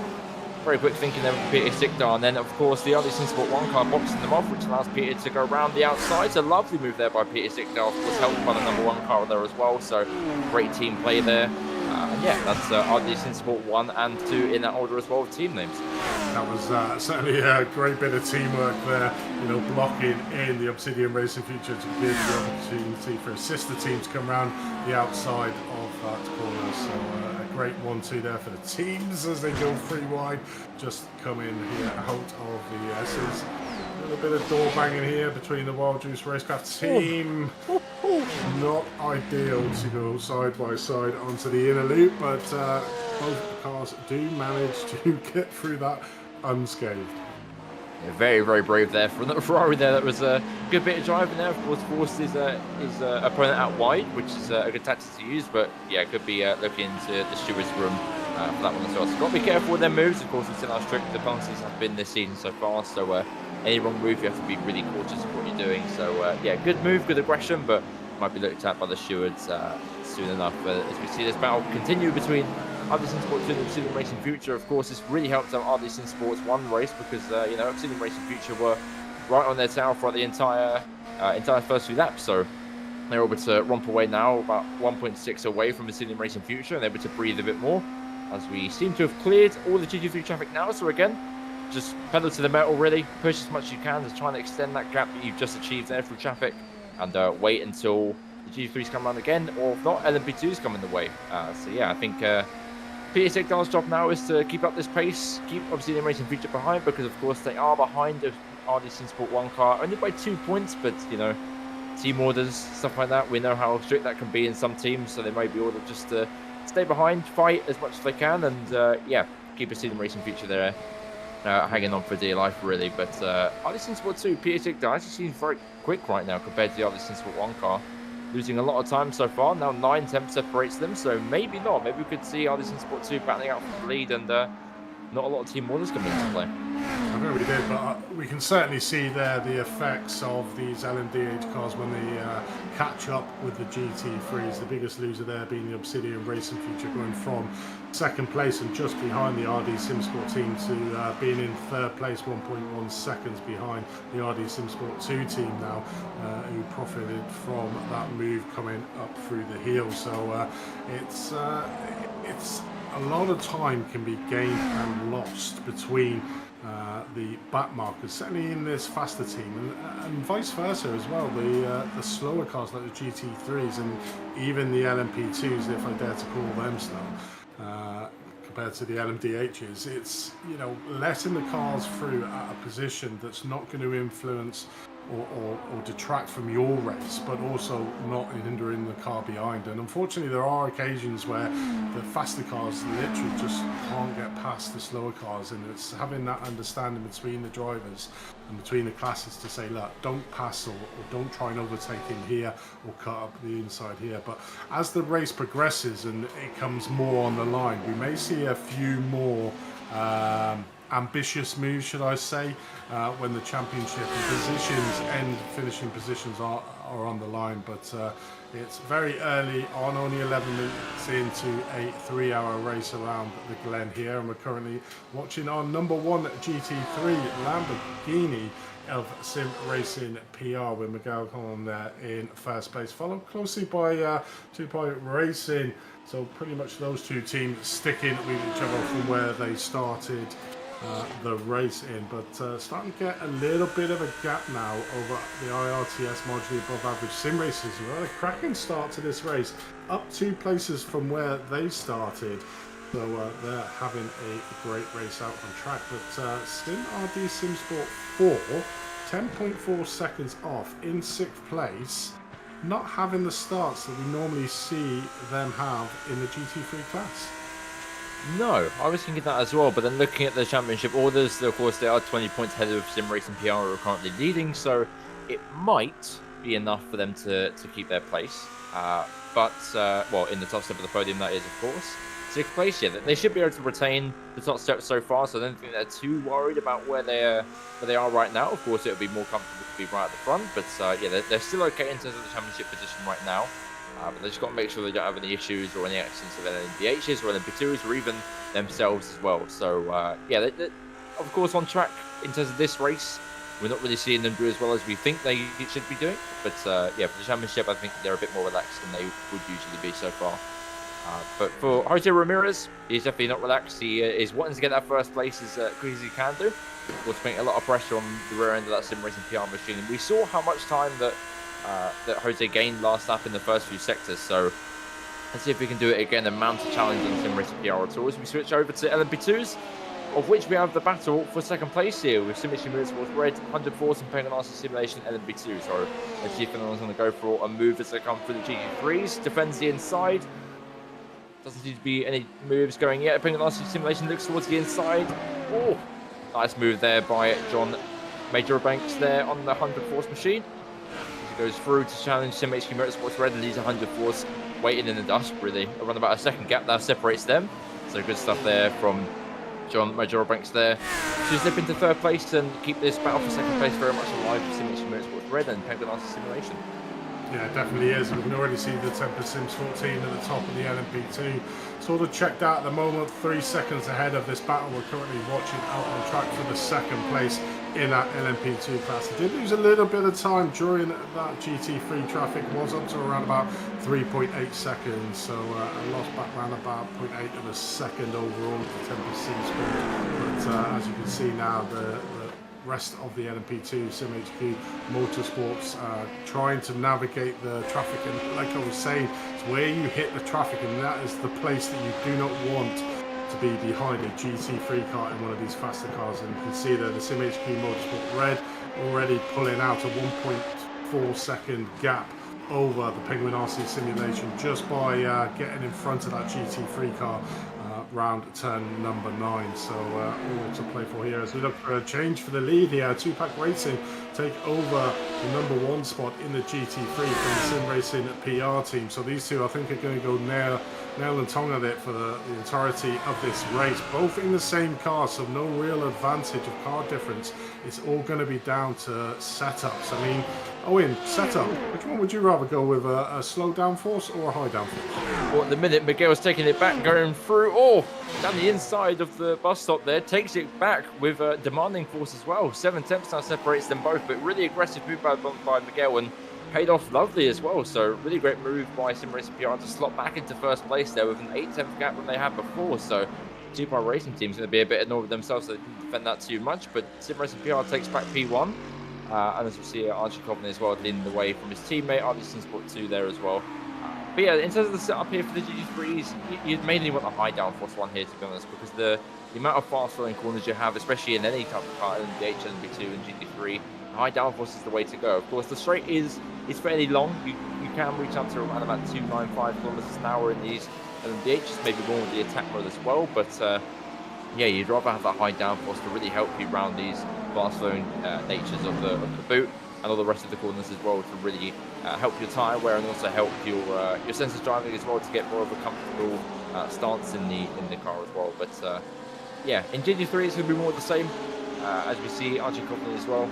very quick thinking there with Peter Zickdal. And then, of course, the RD Sim Sport 1 car boxing them off, which allows Peter to go around the outside. It's a lovely move there by Peter Zickdal, of course, helped by the number 1 car there as well. So great team play there. And yeah, that's RD Sim Sport 1 and 2 in that order as well with team names. That was certainly a great bit of teamwork there, you know, blocking in the Obsidian Racing Future to give the opportunity for sister team to come around the outside of that corner. So a great 1-2 there for the teams as they go 3 wide, just come in here out of the S's. A little bit of door banging here between the Wild Juice Racecraft team. Not ideal to go side by side onto the inner loop, but both cars do manage to get through that unscathed. Yeah, very, very brave there from the Ferrari there. That was a good bit of driving there. Of course, forced his opponent out wide, which is a good tactic to use, but yeah, could be looking into the steward's room for that one as well. So got to be careful with their moves. Of course, we've seen how strict the penalties have been this season so far, so any wrong move, you have to be really cautious of what you're doing. So yeah, good move, good aggression, but might be looked at by the stewards soon enough. As we see this battle continue between Obsidian Sports 2 and Obsidian Racing Future. Of course, this really helped out Obsidian Sports 1 race because, Obsidian Racing Future were right on their tail for the entire first few laps. So they're able to romp away now, about 1.6 away from Obsidian Racing Future, and able to breathe a bit more as we seem to have cleared all the GT3 traffic now. So again, just pedal to the metal, really. Push as much as you can to try and extend that gap that you've just achieved there through traffic, and wait until the GT3s come around again, or if not, LMP2s come in the way. So yeah, I think Peter Sigdal's job now is to keep up this pace, keep Obsidian Racing Future behind, because of course they are behind the RDC Sport 1 car, only by 2 points, but team orders, stuff like that, we know how strict that can be in some teams, so they may be ordered just to stay behind, fight as much as they can, and keep Obsidian Racing Future there, hanging on for dear life, really. But RDC Sport 2, Peter Sigdal actually seems very quick right now compared to the RDC Sport 1 car. Losing a lot of time so far. Now 9 tenths separates them, so maybe not. Maybe we could see RDC Sport 2 battling out for the lead, and not a lot of team orders coming into play. I know we did, but we can certainly see there the effects of these LMDH cars when they catch up with the GT3s. The biggest loser there being the Obsidian Racing Future, going from second place and just behind the RD Simsport team to being in third place, 1.1 seconds behind the RD Simsport 2 team now, who profited from that move coming up through the heel. So it's a lot of time can be gained and lost between the back markers, certainly in this faster team, and vice versa as well. The slower cars like the GT3s and even the LMP2s, if I dare to call them slow, compared to the LMDHs, it's letting the cars through at a position that's not going to influence or detract from your race, but also not hindering the car behind. And unfortunately, there are occasions where the faster cars literally just can't get past the slower cars, and it's having that understanding between the drivers and between the classes to say, look, don't pass or don't try and overtake him here or cut up the inside here. But as the race progresses and it comes more on the line, we may see a few more ambitious moves, should I say, when the championship positions and finishing positions are on the line. But it's very early on, only 11 minutes into a 3-hour race around the Glen here, and we're currently watching our number 1 GT3 Lamborghini of Sim Racing PR, with Miguel Colon there in first place, followed closely by 2 Point Racing. So pretty much those two teams sticking with each other from where they started the race in, but starting to get a little bit of a gap now over the iRTES marginally above average sim racers. Well, a cracking start to this race, up 2 places from where they started. So they're having a great race out on track. But Sim RD Sim Sport 4, 10.4 seconds off in 6th place, not having the starts that we normally see them have in the GT3 class. No, I was thinking that as well, but then looking at the championship orders, of course, they are 20 points ahead of Sim Racing PR, who are currently leading, so it might be enough for them to keep their place. Well, in the top step of the podium, that is, of course. 6th place, yeah, they should be able to retain the top step so far, so I don't think they're too worried about where they are right now. Of course, it would be more comfortable to be right at the front, but yeah, they're still okay in terms of the championship position right now. But they just got to make sure they don't have any issues or any accidents with LMDHs or LMP2s or even themselves as well. So yeah, of course, on track in terms of this race, we're not really seeing them do as well as we think they should be doing. But yeah, for the championship, I think they're a bit more relaxed than they would usually be so far. But for Jose Ramirez, he's definitely not relaxed. He is wanting to get that first place as quick as he can do. Of course, putting a lot of pressure on the rear end of that Sim Racing PR machine. And we saw how much time that Jose gained last lap in the first few sectors. So let's see if we can do it again and mount a challenge on Sim Racing PR at all. As we switch over to LMP2s, of which we have the battle for second place here with Sim Racing Motorsports Red, 104 and Penganasi Simulation LMP2. So let's see if anyone's going to go for a move as they come through the GT3s. Defends the inside. Doesn't seem to be any moves going yet. Penganasi Simulation looks towards the inside. Oh, nice move there by John Major Banks there on the 100 force machine. He goes through to challenge Sim HQ Motorsports Red and leaves 100 force waiting in the dust, really. Around about a second gap that separates them. So good stuff there from John Major Banks there. To slip into third place and keep this battle for second place very much alive for Sim HQ Motorsports Red and Penganasi Simulation. Yeah, it definitely is. We can already see the Tempest Sims 14 at the top of the LMP2. Sort of checked out at the moment, 3 seconds ahead of this battle we're currently watching out on track for the second place in that LMP2 class. He did lose a little bit of time during that GT3 traffic, was up to around about 3.8 seconds, so I lost back around about 0.8 of a second overall of the Tempest Sims Sport. But as you can see now, the rest of the LMP2 SimHQ Motorsports trying to navigate the traffic, and like I was saying, it's where you hit the traffic, and that is the place that you do not want to be behind a GT3 car in one of these faster cars. And you can see that the SimHQ Motorsport Red already pulling out a 1.4 second gap over the Penguin RC Simulation just by getting in front of that GT3 car round turn number 9. So all to play for here as we look for a change for the lead here. Tupac Racing take over the number 1 spot in the GT3 from the Sim Racing PR team. So these two I think are going to go nail and tongue at it for the entirety of this race, both in the same car, so no real advantage of car difference. It's all going to be down to setups. I mean, Owen, setup, which one would you rather go with, a slow downforce or a high downforce? Well, at the minute, Miguel's taking it back, going through, down the inside of the bus stop there, takes it back with demanding force as well. 7 tenths now separates them both, but really aggressive move by Miguel, and paid off lovely as well. So really great move by Sim Racing PR to slot back into first place there with an 8-tenth gap than they had before. So Super Racing team's going to be a bit annoyed with themselves, so they didn't defend that too much, but Sim Racing PR takes back P1. And as we see, Archie Covenant as well leading the way from his teammate, RDC Sport 2 there as well. But yeah, in terms of the setup here for the GT3s, you'd mainly want a high downforce one here, to be honest, because the amount of fast flowing corners you have, especially in any type of car, in the LMP2 and GT3, high downforce is the way to go. Of course, the straight is fairly long. You can reach up to around about 295 kilometers an hour in these LMDHs, maybe more with the attack mode as well. But yeah, you'd rather have that high downforce to really help you round these fast flowing natures of the boot and all the rest of the corners as well, to really help your tyre wear and also help your sense of driving as well, to get more of a comfortable stance in the car as well. But yeah, in GT3 it's going to be more of the same, as we see Archie Covenant as well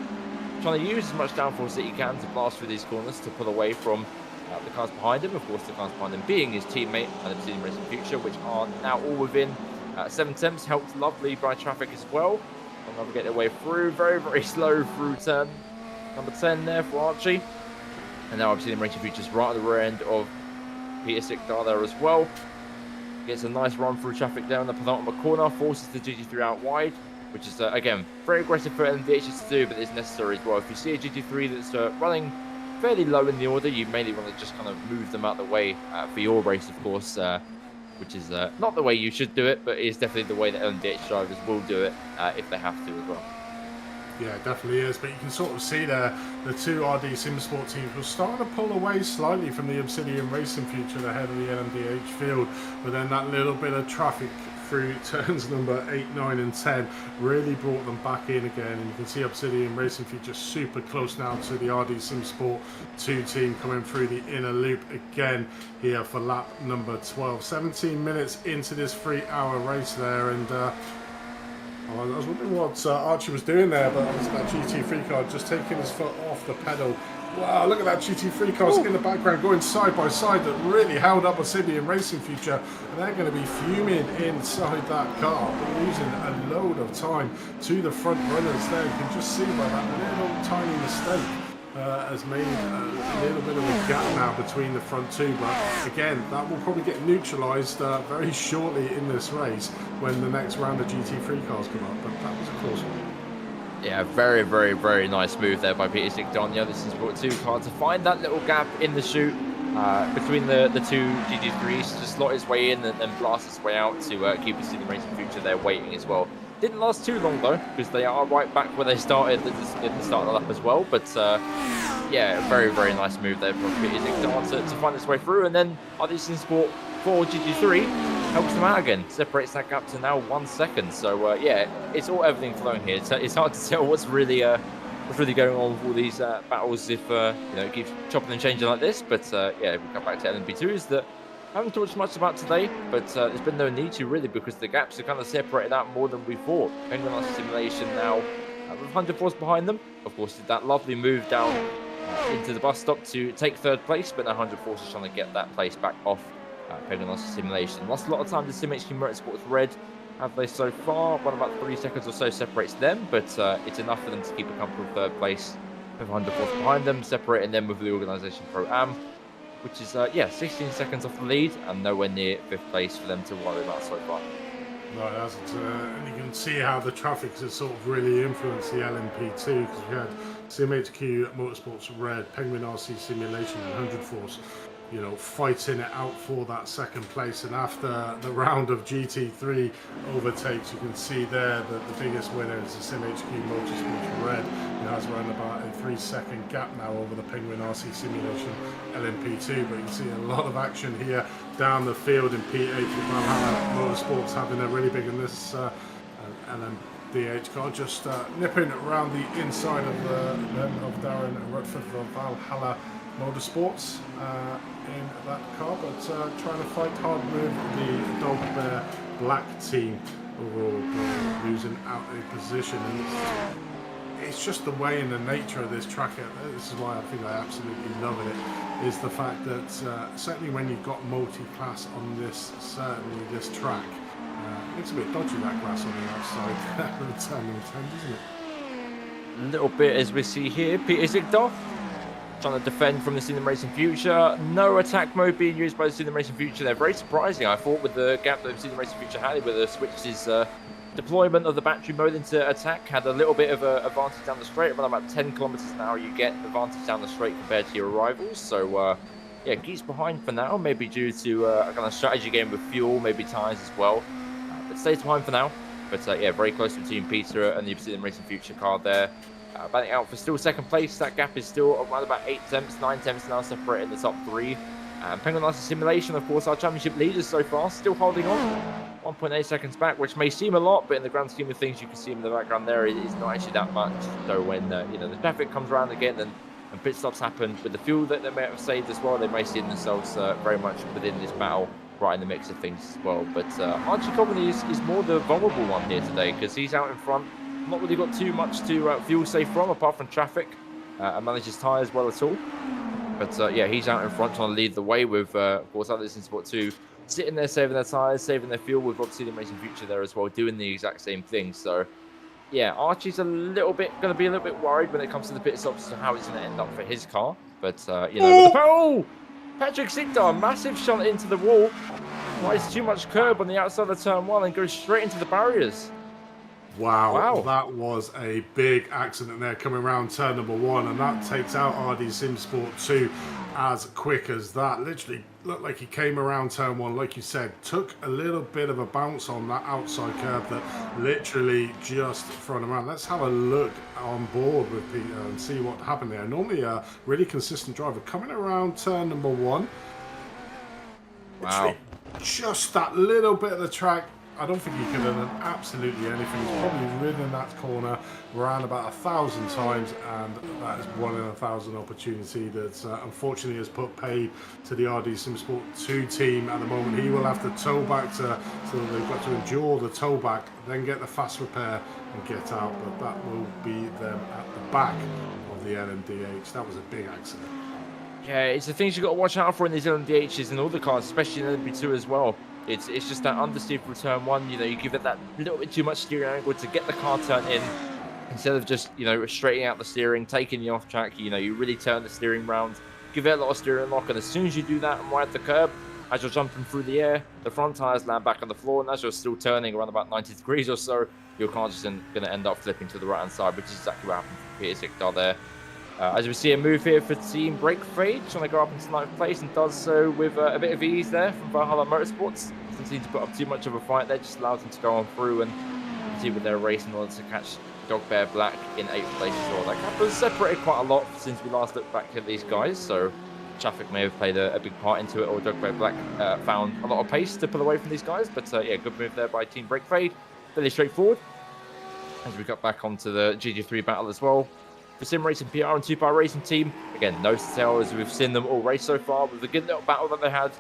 trying to use as much downforce that he can to blast through these corners to pull away from the cars behind him. Of course, the cars behind him being his teammate and the Team Racing Future, which are now all within 7 tenths, helped lovely by traffic as well. They'll navigate their way through, very, very slow through turn number 10 there for Archie. And now obviously the Racing Future's right at the rear end of Peter Sikdar there as well. Gets a nice run through traffic there in the penultimate corner, forces the GT3 out wide, which is, again, very aggressive for LMDHs to do, but it's necessary as well. If you see a GT3 that's running fairly low in the order, you mainly want to just kind of move them out of the way for your race, of course, which is not the way you should do it, but it is definitely the way that LMDH drivers will do it if they have to as well. Yeah, it definitely is, but you can sort of see there the two RD SimSport teams were starting to pull away slightly from the Obsidian Racing Future ahead of the LMDH field, but then that little bit of traffic through turns number 8, 9 and 10 really brought them back in again, and you can see Obsidian Racing Future super close now to the RD SimSport 2 team coming through the inner loop again here for lap number 12. 17 minutes into this 3-hour race there, and I was wondering what Archie was doing there, but obviously that GT3 car just taking his foot off the pedal. Wow, look at that GT3 car in the background going side by side that really held up Obsidian Racing Future, and they're going to be fuming inside that car, losing a load of time to the front runners there. You can just see by that little tiny mistake has made a little bit of a gap now between the front two, but again, that will probably get neutralised very shortly in this race when the next round of GT3 cars come up, but that was a close one. Yeah, very, very, very nice move there by Peter Sikdar. This is Sport 2 car to find that little gap in the chute between the two GT3s, to slot his way in and then blast his way out to keep us in the Racing Future there waiting as well. Didn't last too long though, because they are right back where they started at the start of the lap as well. But yeah, very, very nice move there from Peter Sikdar to find his way through, and then RDC Sport 4 GT3 helps them out again, separates that gap to now 1 second. So yeah, it's all everything flowing here. It's hard to tell what's really going on with all these battles if it keeps chopping and changing like this. But yeah, we come back to LMP2s that I haven't talked much about today, but there's been no need to really, because the gaps are kind of separated out more than we thought. Penguin RC Simulation now with 100 force behind them. Of course, did that lovely move down into the bus stop to take third place, but now 100 Force is trying to get that place back off Penguin Simulation. Lost a lot of time to SimHQ Motorsports Red, have they so far? Well, about 3 seconds or so separates them, but it's enough for them to keep a comfortable third place with 100 Force behind them, separating them with the organisation Pro-Am, which is, 16 seconds off the lead and nowhere near 5th place for them to worry about so far. No, it hasn't. And you can see how the traffic has sort of really influenced the LMP2, because we had SimHQ Motorsports Red, Penguin RC Simulation and 100 Force, you know, fighting it out for that second place. And after the round of GT3 overtakes, you can see there that the biggest winner is the SimHQ Motorsports Red. It has around about a 3-second gap now over the Penguin RC Simulation LMP2. But you can see a lot of action here down the field in P8 with Valhalla Motorsports having a really big in this LMDH car, just nipping around the inside of Darren Rutford for Valhalla Motorsports in that car, but trying to fight hard with the Dog Bear Black team overall, losing out a position. And it's just the way and the nature of this track. This is why I think I absolutely love it, is the fact that certainly when you've got multi-class on this track, it looks a bit dodgy, that glass on the outside of the turn, isn't it? A little bit, as we see here. Peter Zigdorf trying to defend from the Sidham Racing Future. No attack mode being used by the Sidham Racing Future. They're very surprising, I thought, with the gap that the Sidham Racing Future had, with the switches deployment of the battery mode into attack. Had a little bit of an advantage down the straight. Around about 10 kilometers an hour, you get advantage down the straight compared to your rivals. So, Geese behind for now, maybe due to a kind of strategy game with fuel, maybe tyres as well. But stays behind for now. But, very close between Peter and the Sidham Racing Future car there. Batting out for still second place. That gap is still around about 8 tenths, 9 tenths now, separating the top 3. Penguin RC Simulation, of course, our championship leaders so far, still holding on. 1.8 seconds back, which may seem a lot, but in the grand scheme of things, you can see in the background there, it is not actually that much. So when the traffic comes around again and pit stops happen, with the fuel that they may have saved as well, they may see themselves very much within this battle, right in the mix of things as well. But Archie Coveney is more the vulnerable one here today, because he's out in front. Not really got too much to fuel save from, apart from traffic, and manages tyres well at all. But he's out in front trying to lead the way with, of course, others in Sport 2 sitting there saving their tyres, saving their fuel, with obviously the Racing Future there as well, doing the exact same thing. So, Archie's going to be a little bit worried when it comes to the pit stops and how it's going to end up for his car. But, Patrick Sigdar, massive shot into the wall. Applies too much curb on the outside of turn 1 and goes straight into the barriers. Wow, that was a big accident there coming around turn number 1, and that takes out RD Sim Sport 2 as quick as that. Literally looked like he came around turn 1, like you said, took a little bit of a bounce on that outside curb that literally just thrown him around. Let's have a look on board with Peter and see what happened there. Normally a really consistent driver coming around turn number 1. Wow. Just that little bit of the track. I don't think he could have done absolutely anything. He's probably ridden that corner around about 1,000 times, and that is 1 in 1,000 opportunity that unfortunately has put paid to the RD Sim Sport 2 team at the moment. He will have to tow back so they've got to endure the tow back, then get the fast repair and get out, but that will be them at the back of the LMDH. That was a big accident. Yeah, it's the things you've got to watch out for in these LMDHs and all the cars, especially in LMP2 as well. It's just that understeer for turn 1. You give it that little bit too much steering angle to get the car turned in, instead of just straightening out the steering, taking the off track. You really turn the steering round, give it a lot of steering lock, and as soon as you do that and ride the curb, as you're jumping through the air, the front tires land back on the floor, and as you're still turning around about 90 degrees or so, your car's just going to end up flipping to the right hand side, which is exactly what happened for Peter Sigdar there. As we see a move here for Team Brake Fade, trying to go up into 9th place, and does so with a bit of ease there from Valhalla Motorsports. Doesn't seem to put up too much of a fight there, just allows them to go on through and see what they're racing in order to catch Dog Bear Black in 8th place as well. That gap has separated quite a lot since we last looked back at these guys, so traffic may have played a big part into it, or Dog Bear Black found a lot of pace to pull away from these guys. But good move there by Team Brake Fade. Fairly straightforward. As we got back onto the GG3 battle as well. For Sim Racing PR and 2-Power Racing Team, again, no to tell as we've seen them all race so far, with a good little battle that they had,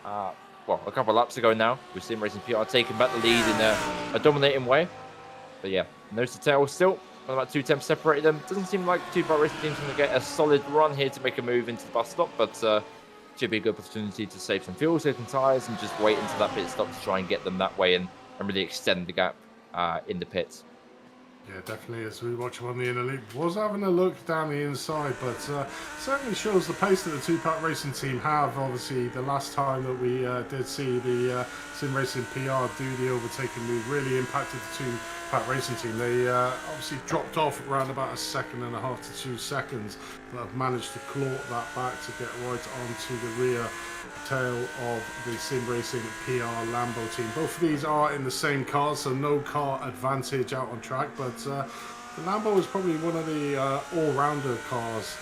a couple of laps ago now, with Sim Racing PR taking back the lead in a dominating way. But no to tell still. about 2 temps separated them. Doesn't seem like two-part racing teams going to get a solid run here to make a move into the bus stop, but should be a good opportunity to save some fuel, save some tyres, and just wait until that pit stop to try and get them that way and really extend the gap in the pits. Yeah, definitely, as we watch him on the inner loop, was having a look down the inside, but certainly shows the pace that the two-pack racing team have. Obviously, the last time that we did see the Sim Racing PR do the overtaking move really impacted the two-pack racing team. They obviously dropped off around about 1.5 seconds to 2 seconds, but have managed to claw that back to get right onto the rear tail of the Sim Racing PR Lambo team. Both of these are in the same car, so no car advantage out on track, but the Lambo is probably one of the all-rounder cars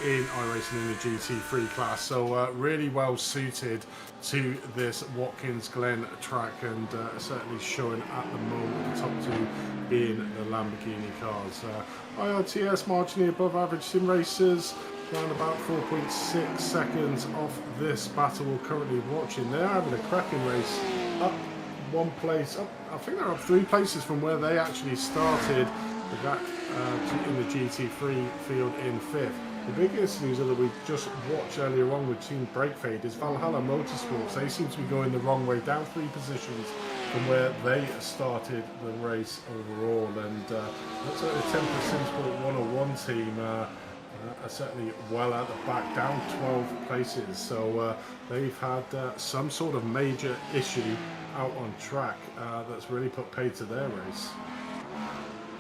in iRacing in the GT3 class, so really well suited to this Watkins Glen track, and certainly showing at the moment the top two being the Lamborghini cars. iRTES marginally above average sim racers, around about 4.6 seconds off this battle we're currently watching. They're having a cracking race, up one place, I think they're up 3 places from where they actually started in the GT3 field in 5th. The biggest news that we just watched earlier on with Team Brake Fade is Valhalla Motorsports. They seem to be going the wrong way, down 3 positions from where they started the race overall, and looks like the Temper Simsport 101 team are certainly well at the back, down 12 places, so they've had some sort of major issue out on track that's really put paid to their race.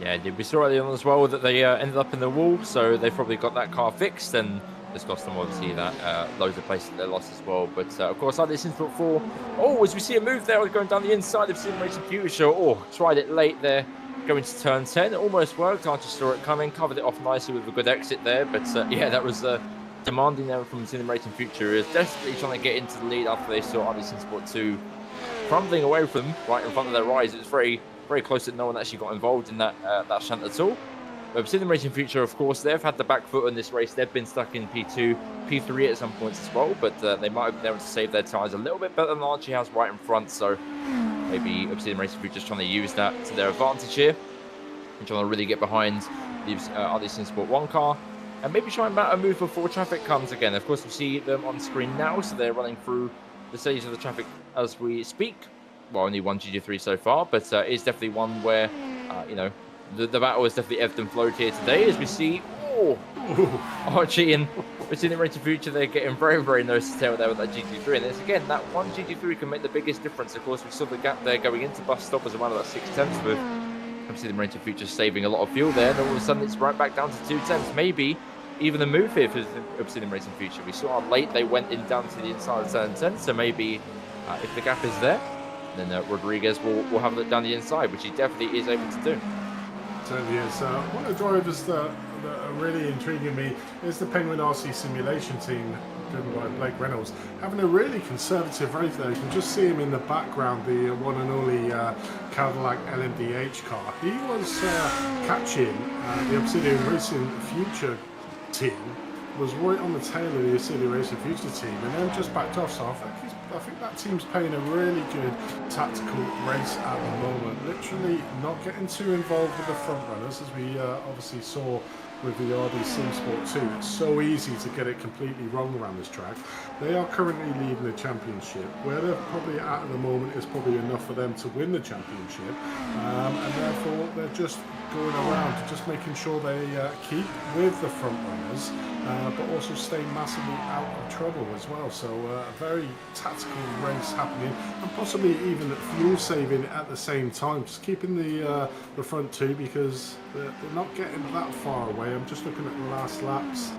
Yeah, we saw earlier on as well that they ended up in the wall, so they've probably got that car fixed, and it's cost them obviously that loads of places they lost as well. But of course, like this in Sport 4, as we see a move there, going down the inside of Sim Racing Future. Tried it late there, going to turn 10, it almost worked. I just saw it coming, covered it off nicely with a good exit there. But yeah, that was demanding there from Sim Racing Future. Is desperately trying to get into the lead after they saw iRacing Sport 2 crumbling away from them right in front of their eyes. It was very, very close that no one actually got involved in that shunt at all. But Sim Racing Future, of course, they've had the back foot in this race. They've been stuck in P2, P3 at some points as well, but they might have been able to save their tyres a little bit better than Archie has right in front. So maybe Sim Racing Future just trying to use that to their advantage here and trying to really get behind the iRacing Sport 1 car and maybe try and mount a move before traffic comes again. Of course, we see them on screen now, so they're running through the stages of the traffic as we speak. Well, only one GT3 so far, but it's definitely one where, the battle has definitely ebbed and flowed here today, as we see, Archie and Sim Racing Future, they're getting very, very nose to tail there with that GT3. And it's, again, that one GT3 can make the biggest difference. Of course, we saw the gap there going into bus stop as around about 6 tenths, with Sim Racing Future saving a lot of fuel there, and all of a sudden it's right back down to 2 tenths, maybe even a move here for Sim Racing Future. We saw how late they went in down to the inside of turn 10, so maybe if the gap is there, then Rodriguez will have it down the inside, which he definitely is able to do. Certainly is. One of the drivers that are really intriguing me is the Penguin RC Simulation team, driven by Blake Reynolds, having a really conservative race there. You can just see him in the background, the one and only Cadillac LMDH car. He was catching the Obsidian Racing Future team, was right on the tail of the Obsidian Racing Future team, and then just backed off. So I think that team's playing a really good tactical race at the moment. Literally not getting too involved with the front runners, as we obviously saw with the RD Sim Sport 2. It's so easy to get it completely wrong around this track. They are currently leading the championship. Where they're probably at the moment is probably enough for them to win the championship, and therefore they're just going around, just making sure they keep with the front runners, but also stay massively out of trouble as well. So a very tactical race happening, and possibly even fuel saving at the same time, just keeping the front two, because they're not getting that far away. I'm just looking at the last laps.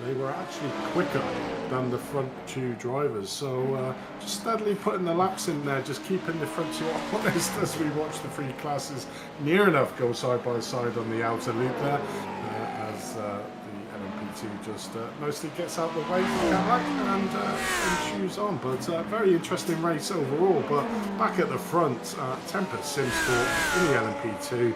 They were actually quicker than the front two drivers, so just steadily putting the laps in there, just keeping the front two honest as we watch the 3 classes near enough go side by side on the outer loop there, as the LMP2 just mostly gets out the way for Cadillac and chews on. But very interesting race overall. But back at the front, Tempest Sim Sport in the LMP2.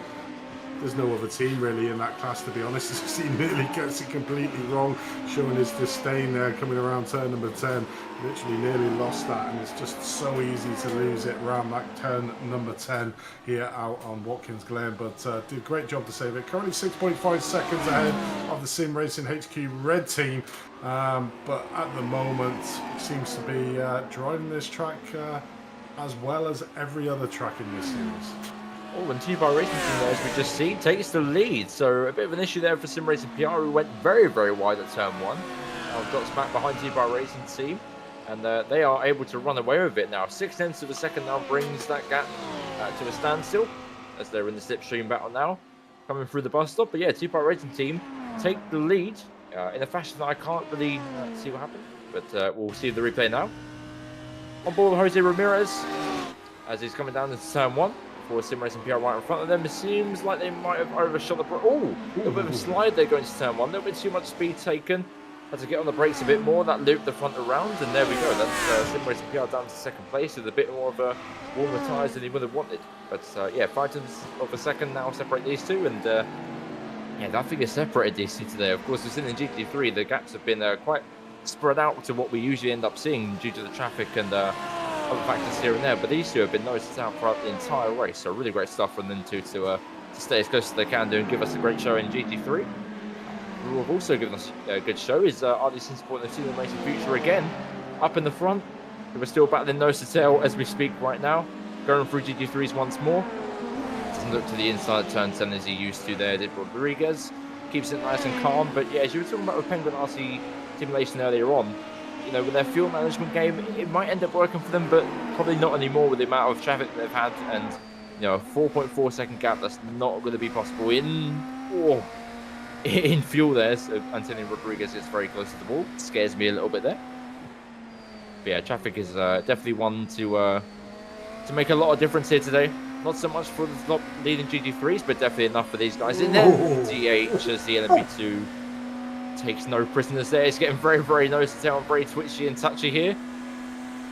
there's no other team really in that class, to be honest. He nearly gets it completely wrong, showing his disdain there coming around turn number 10. Literally nearly lost that, and it's just so easy to lose it around that turn number 10 here out on Watkins Glen, but did a great job to save it. Currently 6.5 seconds ahead of the Sim Racing HQ red team, but at the moment seems to be driving this track as well as every other track in this series. Oh, and T-Bar Racing Team there, as we just see, takes the lead. So a bit of an issue there for Sim Racing PR, who went very, very wide at turn 1. Got smacked behind T-Bar Racing Team, and they are able to run away with it now. 0.6 of a second now brings that gap to a standstill, as they're in the slipstream battle now, coming through the bus stop. But yeah, T-Bar Racing Team take the lead in a fashion that I can't really see what happened, but we'll see the replay now. On board Jose Ramirez, as he's coming down into turn 1. For Sim Racing PR right in front of them. It seems like they might have overshot the... Oh, a little bit of a slide there going to turn 1. A little bit too much speed taken. Had to get on the brakes a bit more. That looped the front around, and there we go. That's Sim Racing PR down to second place with a bit more of a warmer tyres than he would have wanted. But yeah, 5 tenths of a second now separate these two, and yeah, I think they separated these two today. Of course, we've seen in GT3 the gaps have been quite spread out to what we usually end up seeing due to the traffic and other factors here and there, but these two have been noticed out throughout the entire race, so really great stuff from them two to stay as close as they can do and give us a great show in GT3. Who have also given us a good show is iRTES supporting the Team Racing Future again, up in the front. We're still battling nose to tail as we speak right now, going through GT3s once more. Doesn't look to the inside turn 10 as he used to there, did Rodriguez. Keeps it nice and calm, but yeah, as you were talking about with Penguin RC Simulation earlier on, you know, with their fuel management game, it might end up working for them, but probably not anymore with the amount of traffic that they've had. And, you know, a 4.4 second gap, that's not going to be possible in fuel there. So Antonio Rodriguez is very close to the wall. Scares me a little bit there. But yeah, traffic is definitely one to make a lot of difference here today. Not so much for the top leading GT3s, but definitely enough for these guys in there. DH as the LMP2 takes no prisoners there. It's getting very, very nose to tail and very twitchy and touchy here.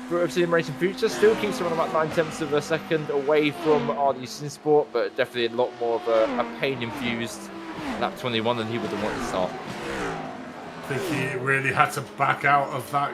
For Sim Racing Future, still keeps around about 9/10 of a second away from RD Sport, but definitely a lot more of a pain-infused lap 21 than he would have wanted to start. I think he really had to back out of that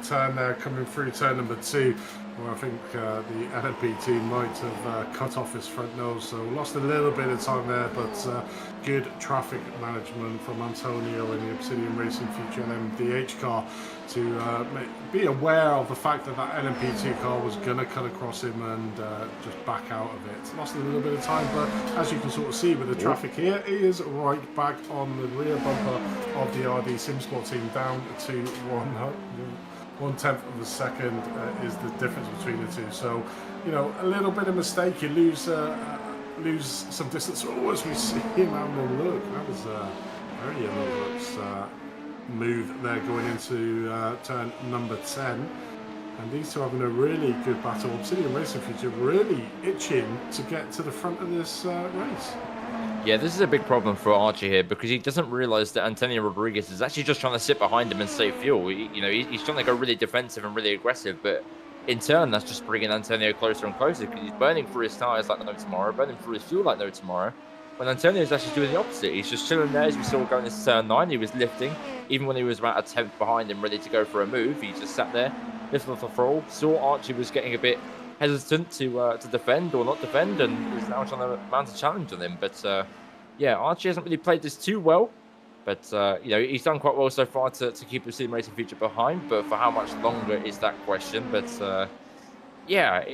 turn there, coming through turn number 2, where I think the LMP team might have cut off his front nose, so lost a little bit of time there, but good traffic management from Antonio in the Obsidian Racing Future MDH car to be aware of the fact that that LMP2 car was going to cut across him and just back out of it. Lost a little bit of time, but as you can sort of see with the traffic here, he is right back on the rear bumper of the RD SimSport team, down to 1/10 of a second is the difference between the two. So, you know, a little bit of mistake, you lose some distance. Oh, as we see him having a look, that was a very unorthodox move there going into turn number 10. And these two having a really good battle. Obsidian Racing Future really itching to get to the front of this race. Yeah, this is a big problem for Archie here because he doesn't realise that Antonio Rodriguez is actually just trying to sit behind him and save fuel. He's trying to go really defensive and really aggressive, but in turn, that's just bringing Antonio closer and closer because he's burning through his tyres like no tomorrow, burning through his fuel like no tomorrow. When Antonio's actually doing the opposite. He's just chilling there, as we saw going into turn 9. He was lifting, even when he was about a 10th behind him, ready to go for a move. He just sat there, lifted off the throttle, saw Archie was getting a bit hesitant to defend or not defend, and was now trying to mount a challenge on him. But yeah, Archie hasn't really played this too well, but he's done quite well so far to keep the Sim Racing Future behind. But for how much longer is that question? But yeah,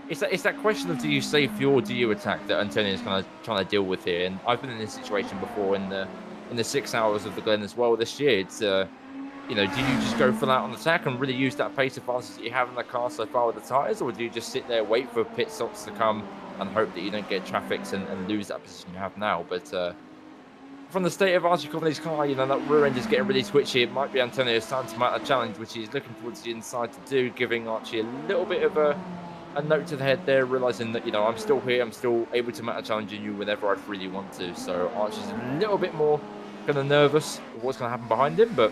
it's that question of do you save fuel or do you attack that Antonio's kind of trying to deal with here. And I've been in this situation before in the 6 hours of the Glen as well this year. It's do you just go full out on attack and really use that pace advantage that you have in the car so far with the tyres, or do you just sit there, wait for pit stops to come and hope that you don't get traffics and lose that position you have now? But from the state of Archie Coveney's car, that rear end is getting really twitchy. It might be Antonio's time to mount a challenge, which he's looking towards the inside to do, giving Archie a little bit of a note to the head there, realising that, I'm still here, I'm still able to mount a challenge on you whenever I really want to. So Archie's a little bit more kind of nervous of what's going to happen behind him, but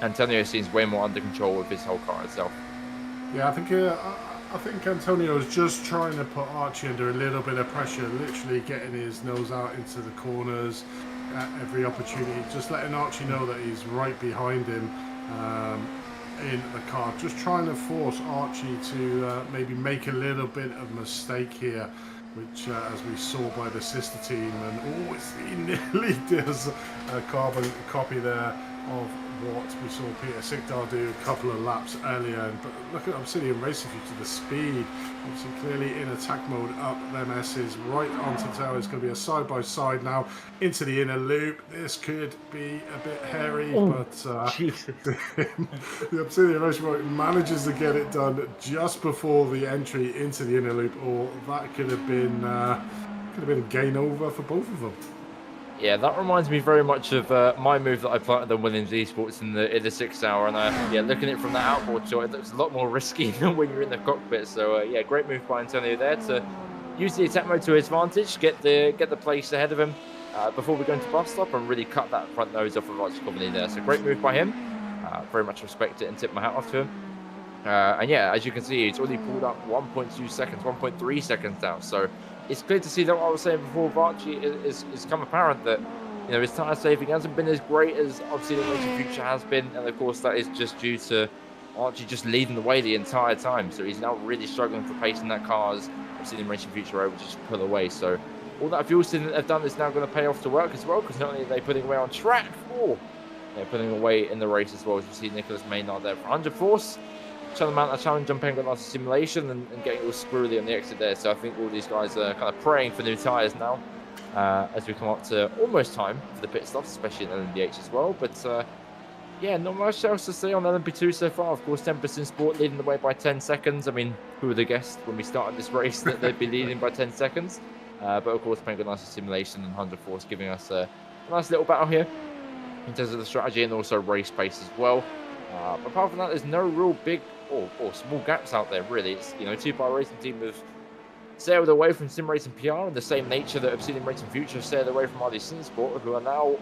Antonio seems way more under control with his whole car itself. Yeah, I think I think Antonio is just trying to put Archie under a little bit of pressure, literally getting his nose out into the corners at every opportunity, just letting Archie know that he's right behind him in the car, just trying to force Archie to maybe make a little bit of mistake here, which as we saw by the sister team, and he nearly does a carbon copy there of what we saw Peter Sigdal do a couple of laps earlier. But look at Obsidian Racing Future, the speed, obviously clearly in attack mode up them S's right onto the tail. It's going to be a side-by-side now into the inner loop. This could be a bit hairy, but the Obsidian Racing Future manages to get it done just before the entry into the inner loop, or that could have been game over for both of them. Yeah, that reminds me very much of my move that I planted on Williams Esports in the 6th hour, and looking at it from that outboard shot, it looks a lot more risky than when you're in the cockpit. So yeah, great move by Antonio there to use the attack mode to his advantage, get the place ahead of him before we go into bus stop, and really cut that front nose off of Archie Coveney there. So great move by him. Very much respect it and tip my hat off to him. And yeah, as you can see, it's already pulled up 1.2 seconds, 1.3 seconds now. So it's clear to see that what I was saying before of Archie is come apparent that, you know, his tyre saving hasn't been as great as obviously the Racing Future has been, and of course that is just due to Archie just leading the way the entire time. So he's now really struggling for pace in that car as obviously the Racing Future are able to just pull away. So all that fuel system that they've done is now going to pay off to work as well, because not only are they putting away on track, they're putting away in the race as well. As you see Nicholas Maynard there for 100 force, trying to mount a challenge on Penguin Last Simulation and getting all squirrely on the exit there. So I think all these guys are kind of praying for new tyres now as we come up to almost time for the pit stops, especially in LMP2 as well. But yeah, not much else to say on LMP2 so far. Of course, Tempest Sport leading the way by 10 seconds. I mean, who would have guessed when we started this race that they'd be leading by 10 seconds? But of course, Penguin Last Simulation and 100 Force giving us a nice little battle here in terms of the strategy and also race pace as well. But apart from that, there's no real big or small gaps out there, really. It's, you know, Two-Bar Racing Team have sailed away from Sim Racing PR in the same nature that Obsidian Racing Future sailed away from RD Sim Sport, who are now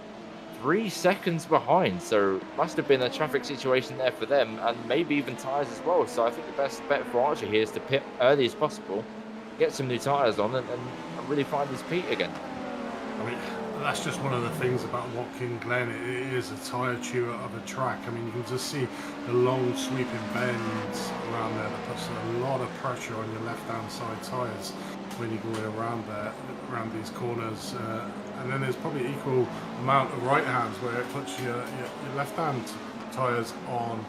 3 seconds behind. So must have been a traffic situation there for them, and maybe even tyres as well. So I think the best bet for Archie here is to pit early as possible, get some new tyres on, and really find his peak again. I mean, that's just one of the things about Watkins Glen. It is a tyre chewer of a track. I mean, you can just see the long sweeping bends around there that puts a lot of pressure on your left-hand side tyres when you're going around there, around these corners. And then there's probably equal amount of right hands where it puts your left-hand tyres on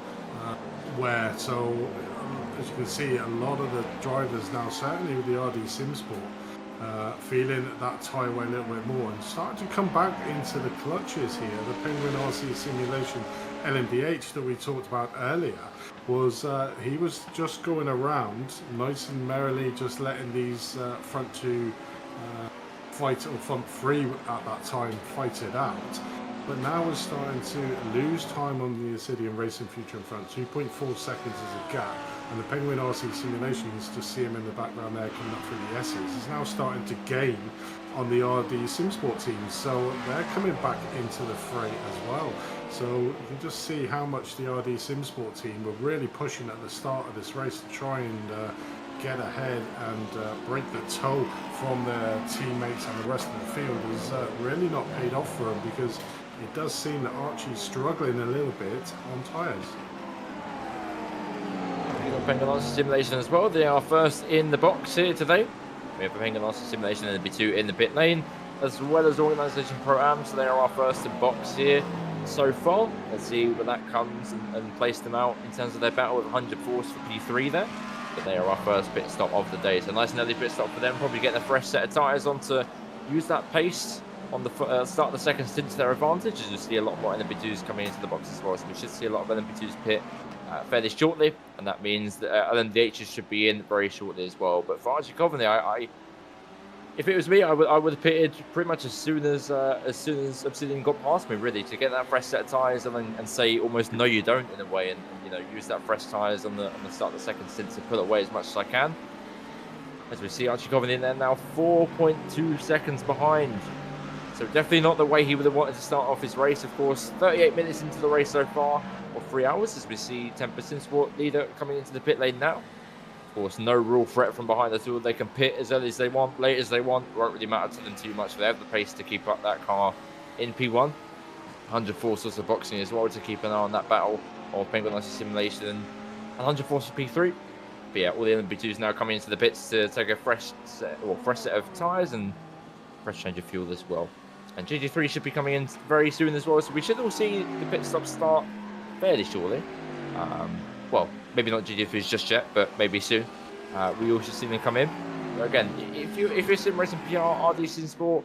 wear. So as you can see, a lot of the drivers now, certainly with the RD Sim Sport, feeling that tyre wear a little bit more and starting to come back into the clutches here. The Penguin RC Simulation LMDH that we talked about earlier was he was just going around nice and merrily, just letting these front two fight, or front three at that time, fight it out. But now we're starting to lose time on the Obsidian Racing Future in front. 2.4 seconds is a gap. And the Penguin RC Simulations, just see him in the background there coming up through the S's, is now starting to gain on the RD SimSport teams. So they're coming back into the fray as well. So you can just see how much the RD SimSport team were really pushing at the start of this race to try and get ahead and break the toe from their teammates and the rest of the field. Has really not paid off for them, because it does seem that Archie's struggling a little bit on tyres. Penguin Last Simulation as well. They are first in the box here today. We have a Penguin Last Simulation and LMP2 in the pit lane, as well as Organisation Pro-Am. So they are our first in box here so far. Let's see where that comes and place them out in terms of their battle with 100 force for P3 there. But they are our first pit stop of the day. So nice and early pit stop for them. Probably getting a fresh set of tyres on to use that pace on the start of the second stint to their advantage. As you see a lot more LMP2s coming into the box as well. So we should see a lot of LMP2s pit fairly shortly, and that means that LMDHs should be in very shortly as well. But for Archie Coveney, if it was me, I would have pitted pretty much as soon as Obsidian got past me, really, to get that fresh set of tyres and say almost no you don't in a way, and you know, use that fresh tyres on the start of the second stint to pull away as much as I can. As we see Archie Coveney there now 4.2 seconds behind. So definitely not the way he would have wanted to start off his race. Of course, 38 minutes into the race so far, or 3 hours, as we see Tempest Sport leader coming into the pit lane now. course, no real threat from behind at all. They can pit as early as they want, late as they want. Won't really matter to them too much. They have the pace to keep up that car in P1. 104 sorts of boxing as well to keep an eye on that battle of Penguin License Simulation, and 104 for P3. But yeah, all the LMP2s now coming into the pits to take a fresh set of tyres and fresh change of fuel as well. And GG3 should be coming in very soon as well, so we should all see the pit stop start fairly shortly. Well, maybe not GG3s just yet, but maybe soon. We all should see them come in. But again, if you're sim racing PR, RDC Sport,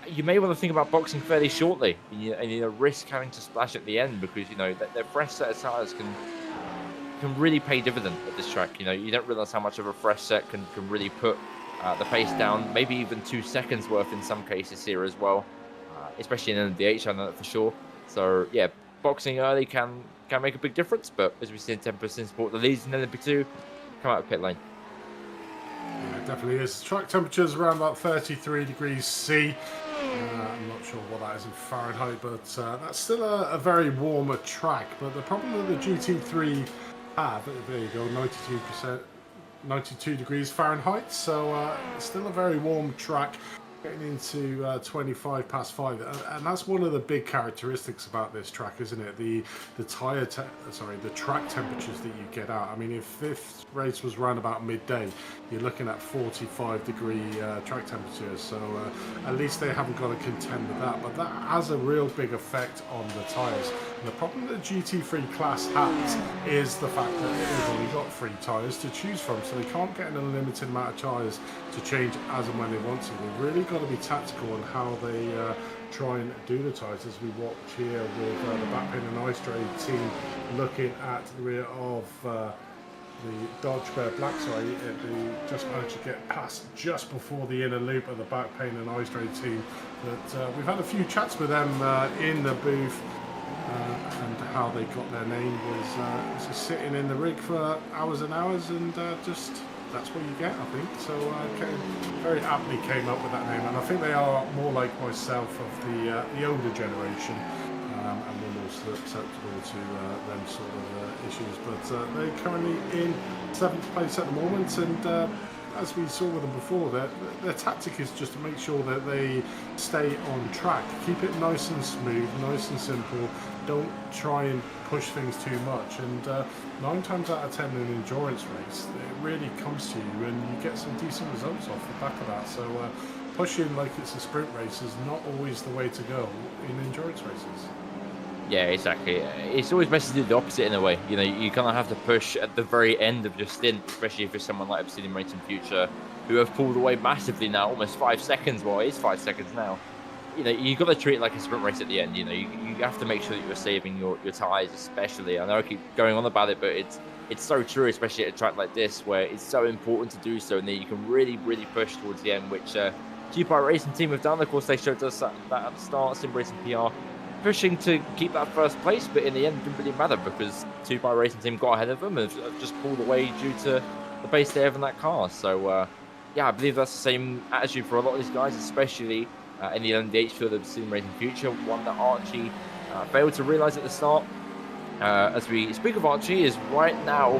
you may want to think about boxing fairly shortly, and you risk having to splash at the end, because their fresh set of tyres can really pay dividend at this track. You don't realise how much of a fresh set can really put the pace down, maybe even 2 seconds worth in some cases here as well, especially in MDH, I know that for sure. So yeah, boxing early can make a big difference, but as we see in 10% Sport, the leads in LMP2 come out of pit lane. Yeah, it definitely is. Track temperatures around about 33 degrees C. I'm not sure what that is in Fahrenheit, but that's still a very warmer track. But the problem that the GT3 have, there you go, 92 degrees Fahrenheit. So it's still a very warm track, getting into 25 past 5, and that's one of the big characteristics about this track, isn't it? The track temperatures that you get out. I mean, if this race was around about midday, you're looking at 45 degree track temperatures, so at least they haven't got to contend with that, but that has a real big effect on the tyres. And the problem that the GT3 class has is the fact that they've only got 3 tyres to choose from, so they can't get an unlimited amount of tyres to change as and when they want to. They've really got to be tactical on how they try and do the tyres, as we watch here with the Backpain and Ice Trade team looking at the rear of the Dodge Black, they just managed to get past just before the inner loop of the Backpain and Ice Trade team. But we've had a few chats with them in the booth, and how they got their name was just sitting in the rig for hours and hours, and just that's what you get, I think. So very aptly came up with that name, and I think they are more like myself, of the older generation, and we're more susceptible to them sort of issues. But they're currently in 7th place at the moment, and as we saw with them before, their tactic is just to make sure that they stay on track, keep it nice and smooth, nice and simple. Don't try and push things too much, and 9 times out of 10 in an endurance race, it really comes to you, and you get some decent results off the back of that. So pushing like it's a sprint race is not always the way to go in endurance races. Yeah, exactly. It's always best to do the opposite in a way. You kind of have to push at the very end of your stint, especially if you're someone like Obsidian Racing Future, who have pulled away massively now, almost 5 seconds. Well, it is 5 seconds now. You've got to treat it like a sprint race at the end. You have to make sure that you're saving your tyres, especially. I know I keep going on about it, but it's so true, especially at a track like this, where it's so important to do so, and then you can really, really push towards the end, which G-Pirate Racing team have done. Of course, they showed us that at the start, Sim Racing PR, pushing to keep that first place, but in the end it didn't really matter, because 2-Pirate Racing team got ahead of them and have just pulled away due to the pace they have in that car. So yeah, I believe that's the same attitude for a lot of these guys, especially in the LMDH field of Sim Racing Future, one that Archie failed to realise at the start. As we speak of, Archie is right now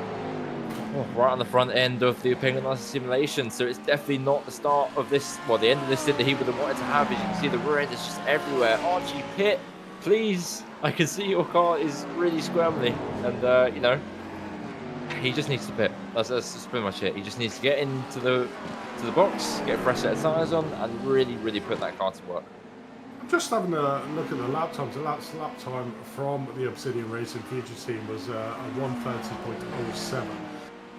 right on the front end of the Penguin License Simulation, so it's definitely not the start of this, well, the end of this stint that he would have wanted to have. As you can see, the rear end is just everywhere. Archie, pit, please. I can see your car is really scrambling, and he just needs to pit. That's pretty much it. He just needs to get into the box, get a fresh set of tyres on, and really, really put that car to work. I'm just having a look at the lap times. The lap time from the Obsidian Racing Future team was a 1:30.07.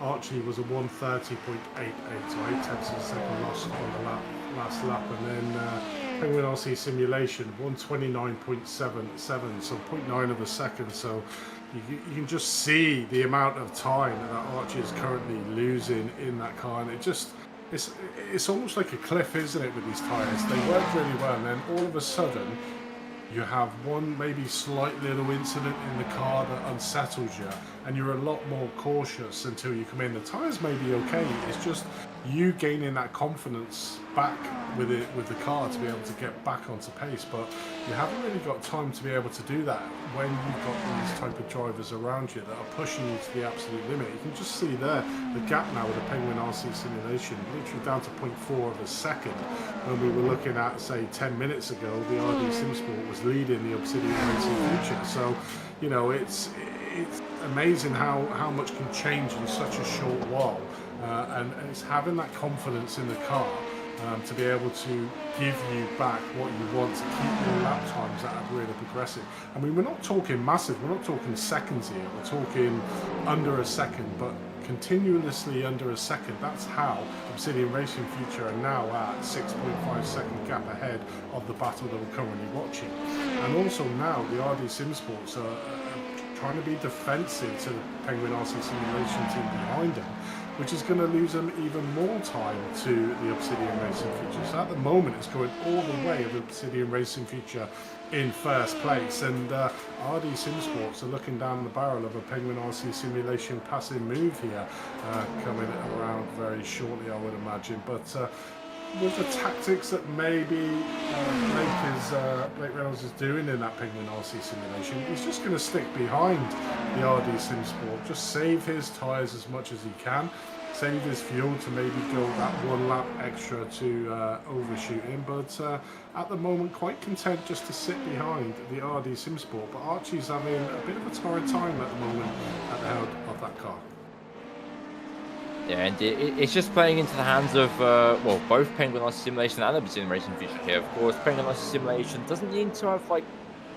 Archie was a 1:30.88, so 8 tenths of a second loss on the last lap, and then Penguin RC Simulation 1:29.77, so 0.9 of a second. So you can just see the amount of time that Archie is currently losing in that car, and it's almost like a cliff, isn't it, with these tyres? They work really well, and then all of a sudden you have one maybe slight little incident in the car that unsettles you, and you're a lot more cautious until you come in. The tyres may be okay, it's just you gaining that confidence back with the car to be able to get back onto pace, but you haven't really got time to be able to do that when you've got these type of drivers around you that are pushing you to the absolute limit. You can just see there the gap now with the Penguin RC simulation, literally down to 0.4 of a second, when we were looking at, say, 10 minutes ago, the RD SimSport was leading the Obsidian Racing Future. So, you know, it's amazing how much can change in such a short while, and it's having that confidence in the car to be able to give you back what you want to keep your lap times that are really progressive. I mean, we're not talking massive, we're not talking seconds here, we're talking under a second, but continuously under a second. That's how Obsidian Racing Future are now at 6.5 second gap ahead of the battle that we're currently watching. And also now the RD SimSports are trying to be defensive to the Penguin RC Simulation team behind them, which is going to lose them even more time to the Obsidian Racing Future. So at the moment it's going all the way of Obsidian Racing Future in first place, and RD SimSports are looking down the barrel of a Penguin RC Simulation passing move here, coming around very shortly, I would imagine. But with the tactics that maybe Blake Reynolds is doing in that Penguin RC simulation, he's just going to stick behind the RD SimSport, just save his tyres as much as he can, save his fuel to maybe go that one lap extra to overshoot him, but at the moment quite content just to sit behind the RD SimSport. But Archie's having a bit of a torrid time at the moment at the helm of that car. Yeah, and it's just playing into the hands of, well, both Penguin RC Simulation and Obsidian Racing Future here. Of course, Penguin RC Simulation doesn't need to have, like,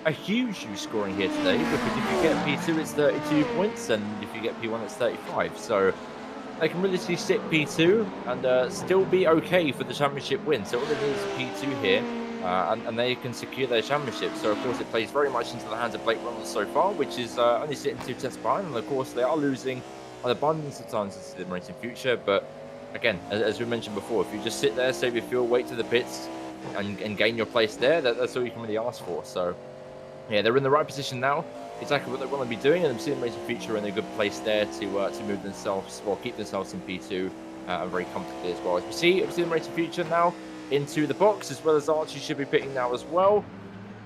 a huge scoring here today, because if you get P2, it's 32 points, and if you get P1, it's 35. So they can really sit P2 and still be okay for the championship win. So all they need is P2 here, and they can secure their championship. So, of course, it plays very much into the hands of Blake Reynolds so far, which is only sitting 2 tenths behind. And, of course, they are losing an abundance of times in the Racing Future, but again, as we mentioned before, if you just sit there, save your fuel, wait to the pits, and gain your place there, that's all you can really ask for. So, yeah, they're in the right position now, exactly what they want to be doing, and Obsidian Racing Future are in a good place there to move themselves, or keep themselves in P2 very comfortably as well. As we see, Obsidian Racing Future now into the box, as well as Archie should be pitting now as well.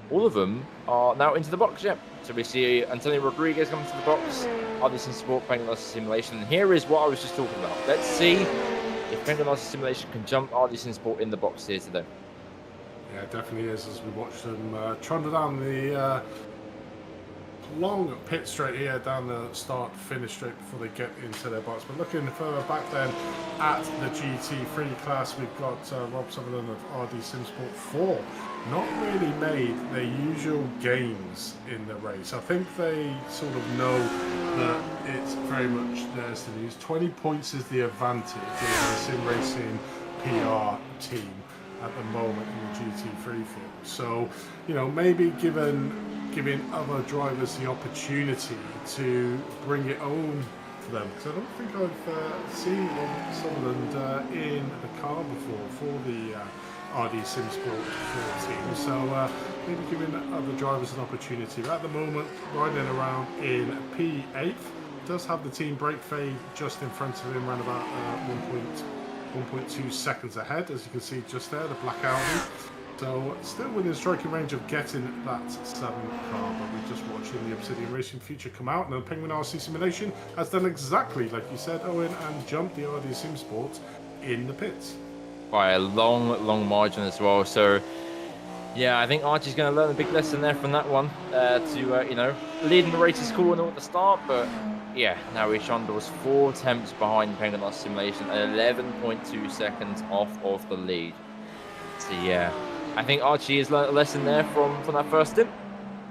All of them are now into the box, yeah. So we see Antonio Rodriguez coming to the box, RD SimSport, Penguin RC Simulation. And here is what I was just talking about. Let's see if Penguin RC Simulation can jump RD SimSport in the box here today. Yeah, it definitely is, as we watch them trundle down the long pit straight here, down the start finish straight before they get into their box. But looking further back then at the GT3 class, we've got Rob Sutherland of RD SimSport 4. Not really made their usual gains in the race. I think they sort of know that it's very much theirs to lose. 20 points is the advantage of the Sim Racing PR team at the moment in the GT3 field. So, you know, maybe giving other drivers the opportunity to bring it home for them. Because I don't think I've seen Rob Sutherland in the car before for the RD SimSport 4 team, so maybe giving other drivers an opportunity. But at the moment, riding around in P8, does have the team brake fade just in front of him, around about 1.2 seconds ahead, as you can see just there, the black Audi. So still within striking range of getting that 7th car, but we're just watching the Obsidian Racing Future come out, and the Penguin RC Simulation has done exactly like you said, Owen, and jumped the RD SimSport in the pits. By a long margin as well. So, yeah, I think Archie's going to learn a big lesson there from that one. You know, leading the race is cool and all at the start, but yeah, now he trundles 4 tenths behind Penguin RC Simulation and 11.2 seconds off of the lead. So, yeah, I think Archie has learned a lesson there from that first stint.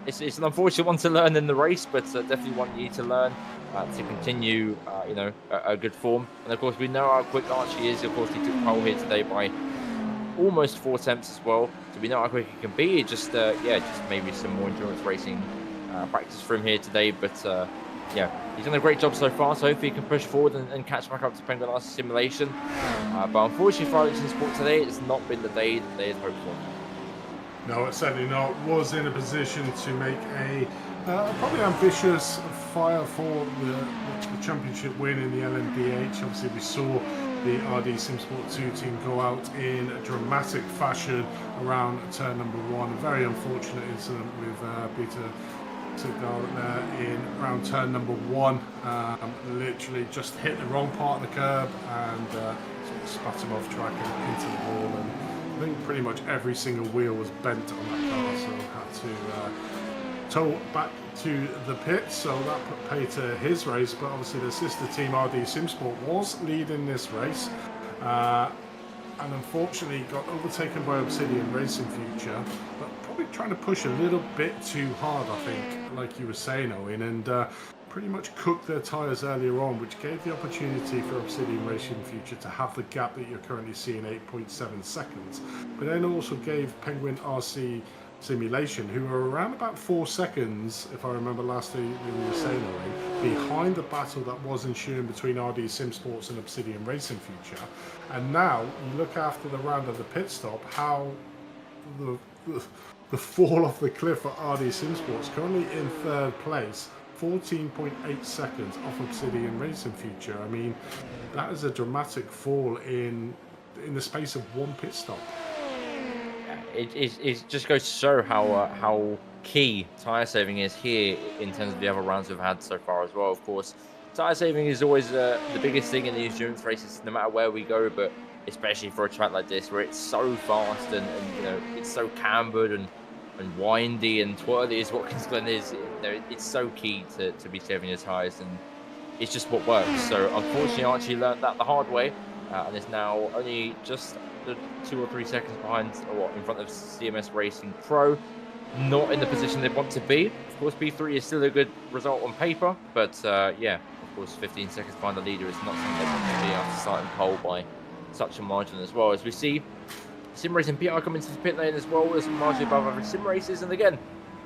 It's an unfortunate one to learn in the race, but definitely one you need to learn to continue, you know, a good form. And of course, we know how quick Archie is. Of course, he took pole here today by almost 4 tenths as well. So we know how quick he can be. Just maybe some more endurance racing practice for him here today. But yeah, he's done a great job so far. So hopefully he can push forward and catch back up to Penguin RC Simulation. But unfortunately for RD SimSport today, it's not been the day that they had hoped for. No, it's certainly not. Was in a position to make a Probably ambitious fire for the championship win in the LMDH. Obviously, we saw the RD Simsport 2 team go out in a dramatic fashion around turn number 1. A very unfortunate incident with Peter Tidgal there in around turn number 1. Literally just hit the wrong part of the curb and sort of spat him off track and into the wall. And I think pretty much every single wheel was bent on that car, so had to tow back to the pits, so that put pay to his race. But obviously the sister team RD Simsport was leading this race and unfortunately got overtaken by Obsidian Racing Future, but probably trying to push a little bit too hard, I think, like you were saying, Owen, and pretty much cooked their tyres earlier on, which gave the opportunity for Obsidian Racing Future to have the gap that you're currently seeing, 8.7 seconds, but then also gave Penguin RC Simulation, who were around about 4 seconds, if I remember last we were saying, behind the battle that was ensuing between RD Simsports and Obsidian Racing Future. And now you look after the round of the pit stop, how the fall off the cliff for RD Simsports, currently in 3rd place, 14.8 seconds off Obsidian Racing Future. I mean, that is a dramatic fall in the space of 1 pit stop. It just goes to show how key tyre saving is here in terms of the other rounds we've had so far as well. Of course, tyre saving is always the biggest thing in the endurance races, no matter where we go, but especially for a track like this where it's so fast and you know, it's so cambered and windy and twirly as Watkins Glen is. It's so key to be saving your tyres, and it's just what works. So unfortunately Archie learned that the hard way, and is now only just 2 or 3 seconds behind, or in front of CMS Racing Pro. Not in the position they want to be. Of course, P3 is still a good result on paper, but yeah, of course, 15 seconds behind the leader is not something they want to be after starting pole by such a margin as well. As we see Sim Racing PR come into the pit lane as well as marginally above average sim races, and again,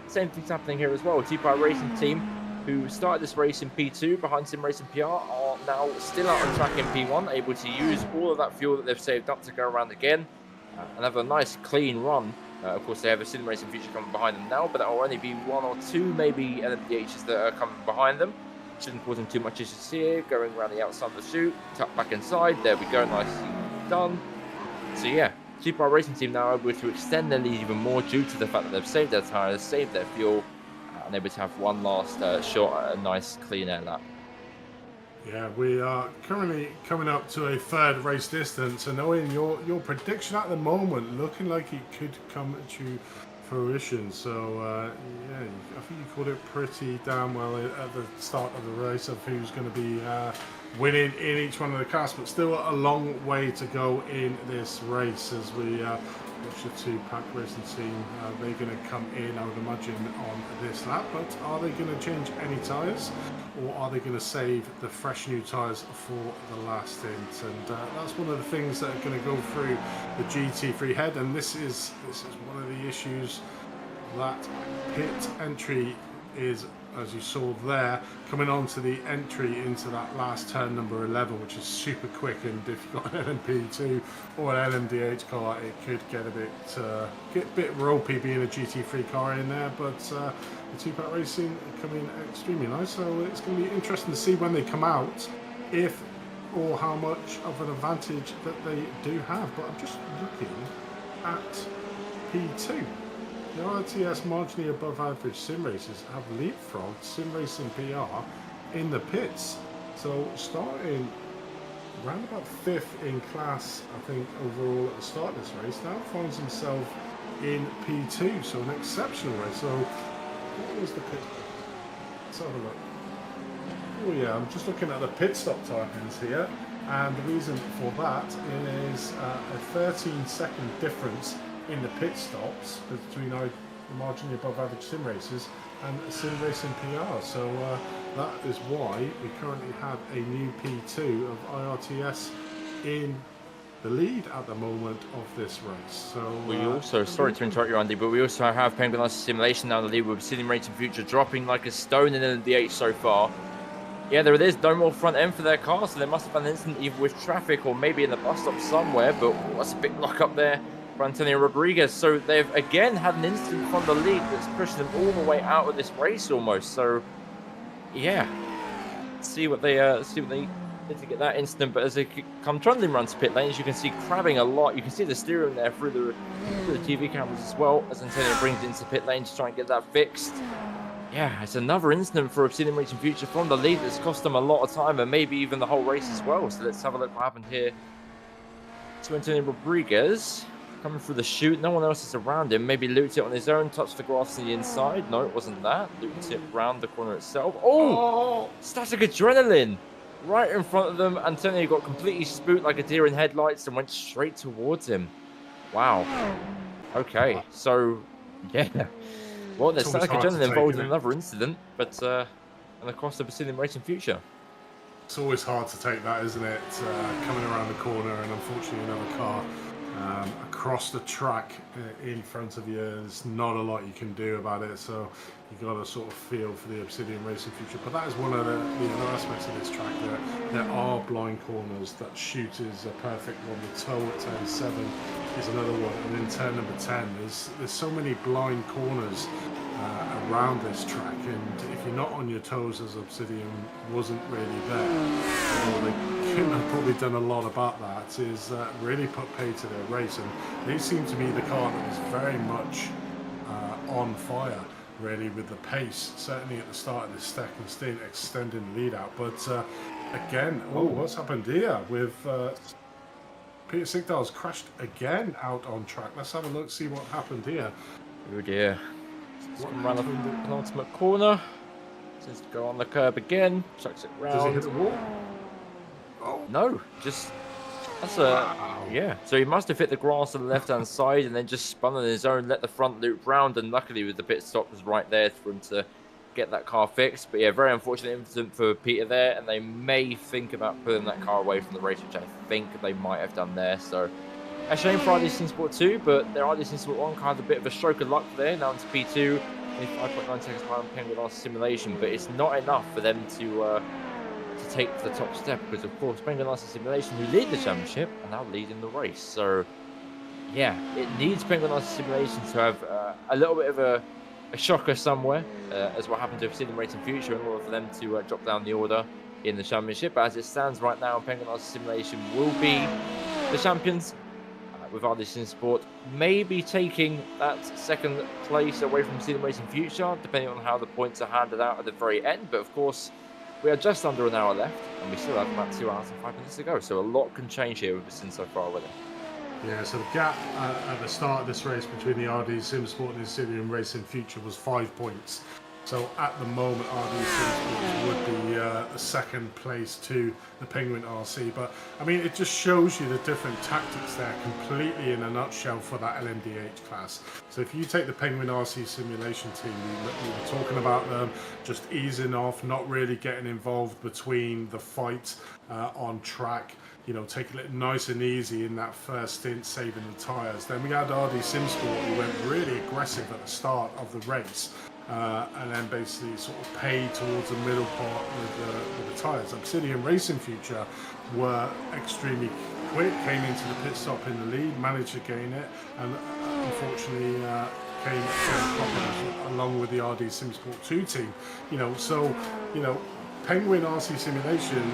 same thing's happening here as well. TPI Racing team, who started this race in P2 behind Sim Racing PR, are now still out on track in P1, able to use all of that fuel that they've saved up to go around again and have a nice clean run. Of course, they have a Sim Racing Future coming behind them now, but that will only be 1 or 2 maybe LMDHs that are coming behind them. Shouldn't cause them too much issues here. Going around the outside of the chute, tuck back inside. There we go, nicely done. So yeah, TPI Racing team now able to extend their lead even more due to the fact that they've saved their tyres, saved their fuel, and able to have one last shot at a nice clean air lap. Yeah, we are currently coming up to a 3rd race distance, and Owen, your prediction at the moment looking like it could come to fruition. So yeah, I think you called it pretty damn well at the start of the race of who's going to be winning in each one of the cars, but still a long way to go in this race as we watch the 2 pack racing team. They're going to come in, I would imagine, on this lap, but are they going to change any tyres, or are they going to save the fresh new tyres for the last stint? And that's one of the things that are going to go through the GT3 head, and this is one of the issues. That pit entry is, as you saw there, coming on to the entry into that last turn number 11, which is super quick, and if you've got an LMP2 or an LMDH car, it could get a bit ropey being a GT3 car in there, but the 2-pack racing coming extremely nice, so it's going to be interesting to see when they come out if or how much of an advantage that they do have. But I'm just looking at P2. The iRTES marginally above average sim races have leapfrogged Sim Racing PR in the pits. So starting around about 5th in class, I think, overall at the start of this race, now finds himself in P2. So an exceptional race. So what was the pit? Let's have a look. Oh yeah, I'm just looking at the pit stop timings here. And the reason for that is a 13-second difference in the pit stops between the marginally above average sim races and Sim Racing PR. So that is why we currently have a new P2 of iRTES in the lead at the moment of this race. So we also, sorry to interrupt you, Andy, but we also have Penguin RC Simulation now in the lead with Sim Racing Future dropping like a stone in the H so far. Yeah, there it is, no more front end for their car, so there must have been an incident either with traffic or maybe in the bus stop somewhere, but that's a big lock up there. by Antonio Rodriguez. So they've again had an incident from the lead that's pushed them all the way out of this race almost. So yeah, see what they did to get that incident. But as they come trundling around to pit lanes, you can see crabbing a lot. You can see the steering there through the TV cameras as well as Antonio brings it into pit lane to try and get that fixed. Yeah, it's another incident for Obsidian Racing Future from the lead that's cost them a lot of time and maybe even the whole race as well. So let's have a look what happened here. So Antonio Rodriguez coming through the chute. No one else is around him. Maybe looped it on his own, touched the grass on the inside. No, it wasn't that. Looped it around the corner itself. Oh! Static adrenaline right in front of them. Antonio got completely spooked like a deer in headlights and went straight towards him. Wow. Okay, so yeah. Well, there's static adrenaline involved in another incident, but and of course the Brazilian Racing Future. It's always hard to take that, isn't it? Coming around the corner and unfortunately another car across the track in front of you. There's not a lot you can do about it, so you got to sort of feel for the Obsidian Racing Future. But that is one of the other aspects of this track. There are blind corners. That chute is a perfect one. The toe at turn 7 is another one, and in turn number 10, there's so many blind corners around this track, and if you're not on your toes, as Obsidian wasn't really there, they couldn't have probably done a lot about that, is really put pay to their race. And they seem to be the car that was very much on fire, really, with the pace, certainly at the start of this second stint, extending the lead out. But again, what's happened here with Peter Sigdal's crashed again out on track. Let's have a look, see what happened here. Oh dear. Run up in the penultimate corner. Seems to go on the curb again. Chucks it round. Does he hit the wall? Oh. No, just that's yeah. So he must have hit the grass on the left-hand side and then just spun on his own, let the front loop round, and luckily with the pit stop was right there for him to get that car fixed. But yeah, very unfortunate incident for Peter there, and they may think about pulling that car away from the race, which I think they might have done there. So a shame for iRTES Sport 2, but their iRTES Sport 1 car had a bit of a stroke of luck there, now into P2, 5.9 seconds behind Penguin last simulation, but it's not enough for them to take the top step, because of course Penguin last simulation, who lead the championship, are now leading the race. So yeah, it needs Penguin last simulation to have a little bit of a shocker somewhere, as what happened to Obsidian Racing Future, in order for them to drop down the order in the championship. But as it stands right now, Penguin last simulation will be the champions, with iRTES Sport maybe taking that second place away from Obsidian Racing Future, depending on how the points are handed out at the very end. But of course, we are just under an hour left, and we still have about 2 hours and 5 minutes to go. So a lot can change here with us so far with it. Yeah, so the gap at the start of this race between the iRTES Sport and the Obsidian Racing Future was 5 points. So at the moment, iRTES would be a second place to the Penguin RC. But I mean, it just shows you the different tactics there completely in a nutshell for that LMDH class. So if you take the Penguin RC simulation team, we were talking about them just easing off, not really getting involved between the fight on track. You know, taking it nice and easy in that first stint, saving the tyres. Then we had iRTES Sport, who went really aggressive at the start of the race. And then basically sort of paid towards the middle part with the tyres. Obsidian Racing Future were extremely quick, came into the pit stop in the lead, managed to gain it, and unfortunately came along with the iRTES Sport 2 team. You know, so, you know, Penguin RC Simulation,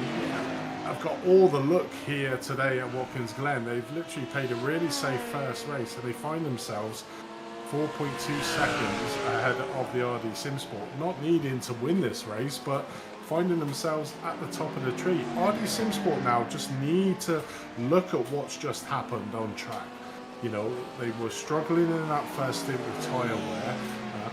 I've got all the look here today at Watkins Glen. They've literally played a really safe first race, so they find themselves 4.2 seconds ahead of the iRTES Sport, not needing to win this race, but finding themselves at the top of the tree. iRTES Sport now just need to look at what's just happened on track. You know, they were struggling in that first stint with tyre wear.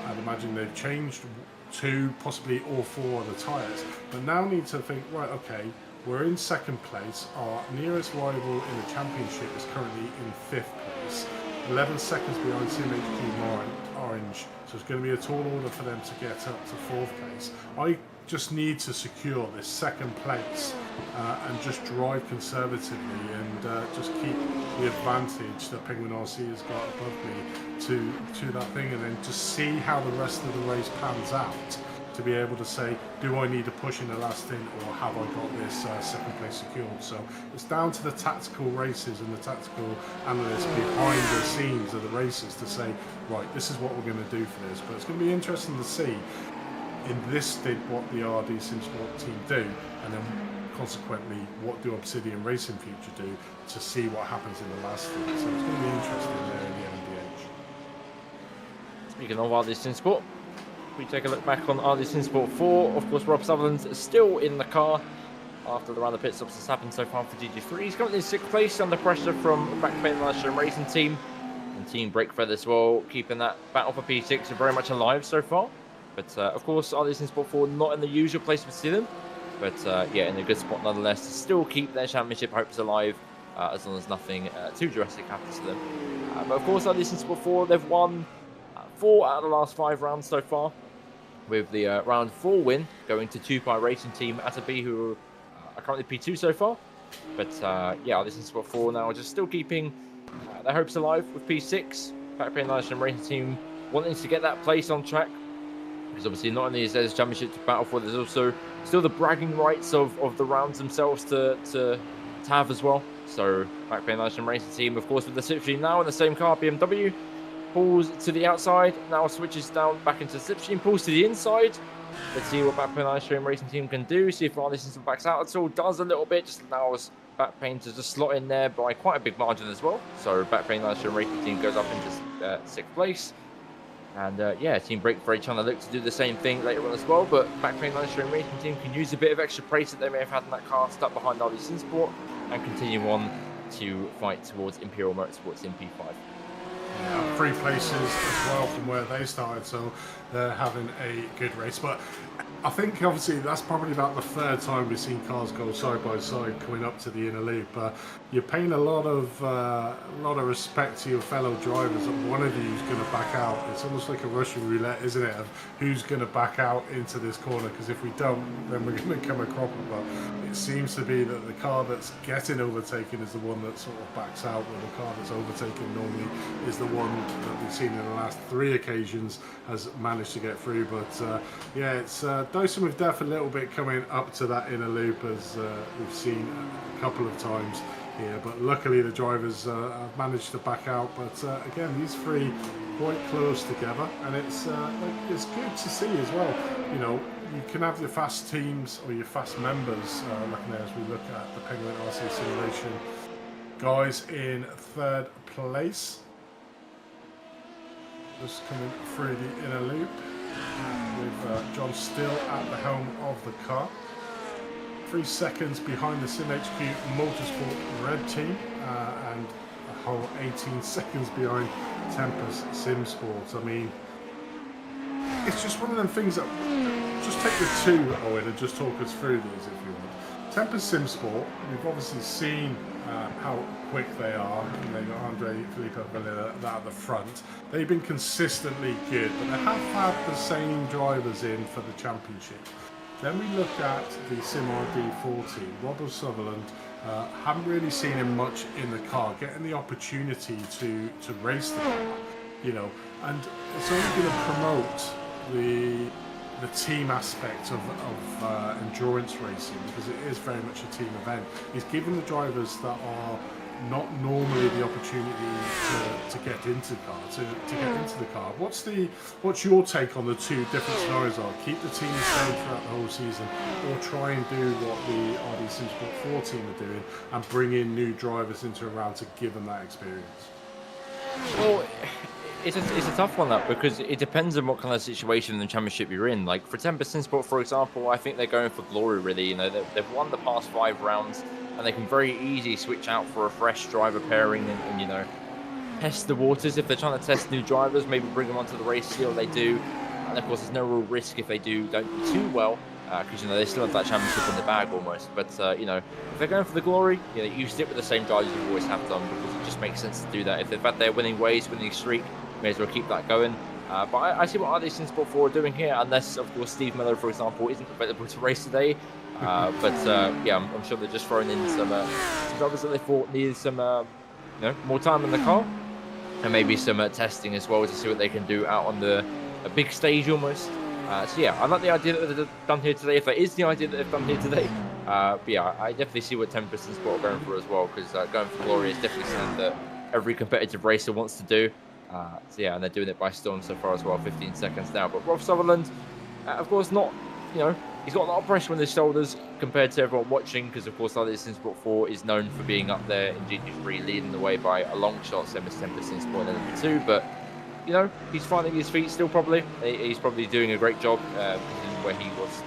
I'd imagine they've changed 2, possibly all 4 of the tyres, but now need to think, right, okay, we're in second place. Our nearest rival in the championship is currently in 5th place. 11 seconds behind CMHQ Orange, so it's going to be a tall order for them to get up to 4th place. I just need to secure this second place and just drive conservatively and just keep the advantage that Penguin RC has got above me to that thing, and then just see how the rest of the race pans out. to be able to say, do I need a push in the last stint, or have I got this second place secured? So it's down to the tactical races and the tactical analysts behind the scenes of the races to say, right, this is what we're going to do for this. But it's going to be interesting to see in this stint what the RD SimSport team do, and then consequently what do Obsidian Racing Future do to see what happens in the last stint. So it's going to be interesting there in the MDH. Speaking of RD SimSport, we take a look back on RD SimSport 4. Of course, Rob Sutherland's still in the car after the round of pit stops that's happened so far for GG3. He's currently in 6th place under pressure from back pain Livestream Racing Team and Team Breakford as well, keeping that battle for P6 very much alive so far. But of course, RD SimSport 4 not in the usual place we see them, but yeah, in a good spot nonetheless to still keep their championship hopes alive as long as nothing too drastic happens to them. But of course, RD SimSport 4, they've won 4 out of the last 5 rounds so far, with the round 4 win going to 2Pi Racing Team Atabi, who are currently P2 so far. But yeah, RD SimSport 4 now just still keeping their hopes alive with P6. Backpain Livestream Racing Team wanting to get that place on track, because obviously not only is there this championship to battle for, there's also still the bragging rights of the rounds themselves to have as well. So Backpain Livestream Racing Team, of course, with the slipstream now in the same car, BMW, pulls to the outside, now switches down back into the slipstream, pulls to the inside. Let's see what Backpain Livestream Racing Team can do, see if RD SimSport backs out at all. Does a little bit, just allows Backpain to just slot in there by quite a big margin as well. So Backpain Livestream Racing Team goes up into 6th place. And yeah, Team Breakford trying to look to do the same thing later on as well, but Backpain Livestream Racing Team can use a bit of extra pace that they may have had in that car stuck behind RD SimSport and continue on to fight towards Imperial Motorsports in P5. Yeah, 3 places as well from where they started, so they're having a good race. But I think obviously that's probably about the 3rd time we've seen cars go side by side coming up to the inner loop. You're paying a lot of respect to your fellow drivers that one of you is going to back out. It's almost like a Russian roulette, isn't it, of who's going to back out into this corner, because if we don't, then we're going to come a cropper. But it seems to be that the car that's getting overtaken is the one that sort of backs out, where the car that's overtaken normally is the one that we've seen in the last 3 occasions has managed to get through. But yeah, it's dicing with death a little bit coming up to that inner loop, as we've seen a couple of times here. But luckily the drivers have managed to back out. But again, these 3 quite close together, and it's good to see as well. You know, you can have your fast teams or your fast members looking there as we look at the Penguin RC Simulation guys in 3rd place, just coming through the inner loop with John still at the helm of the car. 3 seconds behind the SimHQ Motorsport Red team, and a whole 18 seconds behind Tempest SimSport. I mean, it's just one of them things that, just take the 2, Owen, and just talk us through these if you want. Tempest SimSport, we've obviously seen how quick they are. They've got Andre Filippo Valilla at the front. They've been consistently good, but they have had the same drivers in for the championship. Then we look at the SimRD14. Robert Sutherland, haven't really seen him much in the car, getting the opportunity to race the car, you know, and it's only going to promote the team aspect of endurance racing, because it is very much a team event. He's given the drivers that are not normally the opportunity to get into the car, to get into the car. What's your take on the 2 different scenarios are? Keep the team the same throughout the whole season, or try and do what the RD SimSport 4 team are doing and bring in new drivers into a round to give them that experience? Well, it's a tough one, that, because it depends on what kind of situation in the championship you're in. Like for Tempest SimSport, for example, I think they're going for glory, really. You know, they've won the past 5 rounds, and they can very easily switch out for a fresh driver pairing and you know, test the waters. If they're trying to test new drivers, maybe bring them onto the race, see what they do. And of course, there's no real risk if they don't do too well, because you know, they still have that championship in the bag almost. But you know, if they're going for the glory, you know, you stick with the same drivers you've always have done, because it just makes sense to do that. If they've had their winning ways, winning streak, may as well keep that going. But I see what RD SimSport 4 are doing here, unless of course Steve Miller, for example, isn't available to race today. But yeah, I'm sure they're just throwing in some drivers that they thought needed some you know, more time in the car, and maybe some testing as well to see what they can do out on a big stage almost. So yeah, I like the idea that they've done here today, if that is the idea that they've done here today. But yeah, I definitely see what Tempest and Sport are going for as well, because going for glory is definitely something that every competitive racer wants to do. So yeah, and they're doing it by storm so far as well, 15 seconds now. But Rob Sutherland, of course, not, he's got a lot of pressure on his shoulders compared to everyone watching, because of course, iRTES in Sport 4 is known for being up there in GT3, leading the way by a long shot, same as Tempest in Sport number 2. But he's finding his feet still probably. He's probably doing a great job considering where he was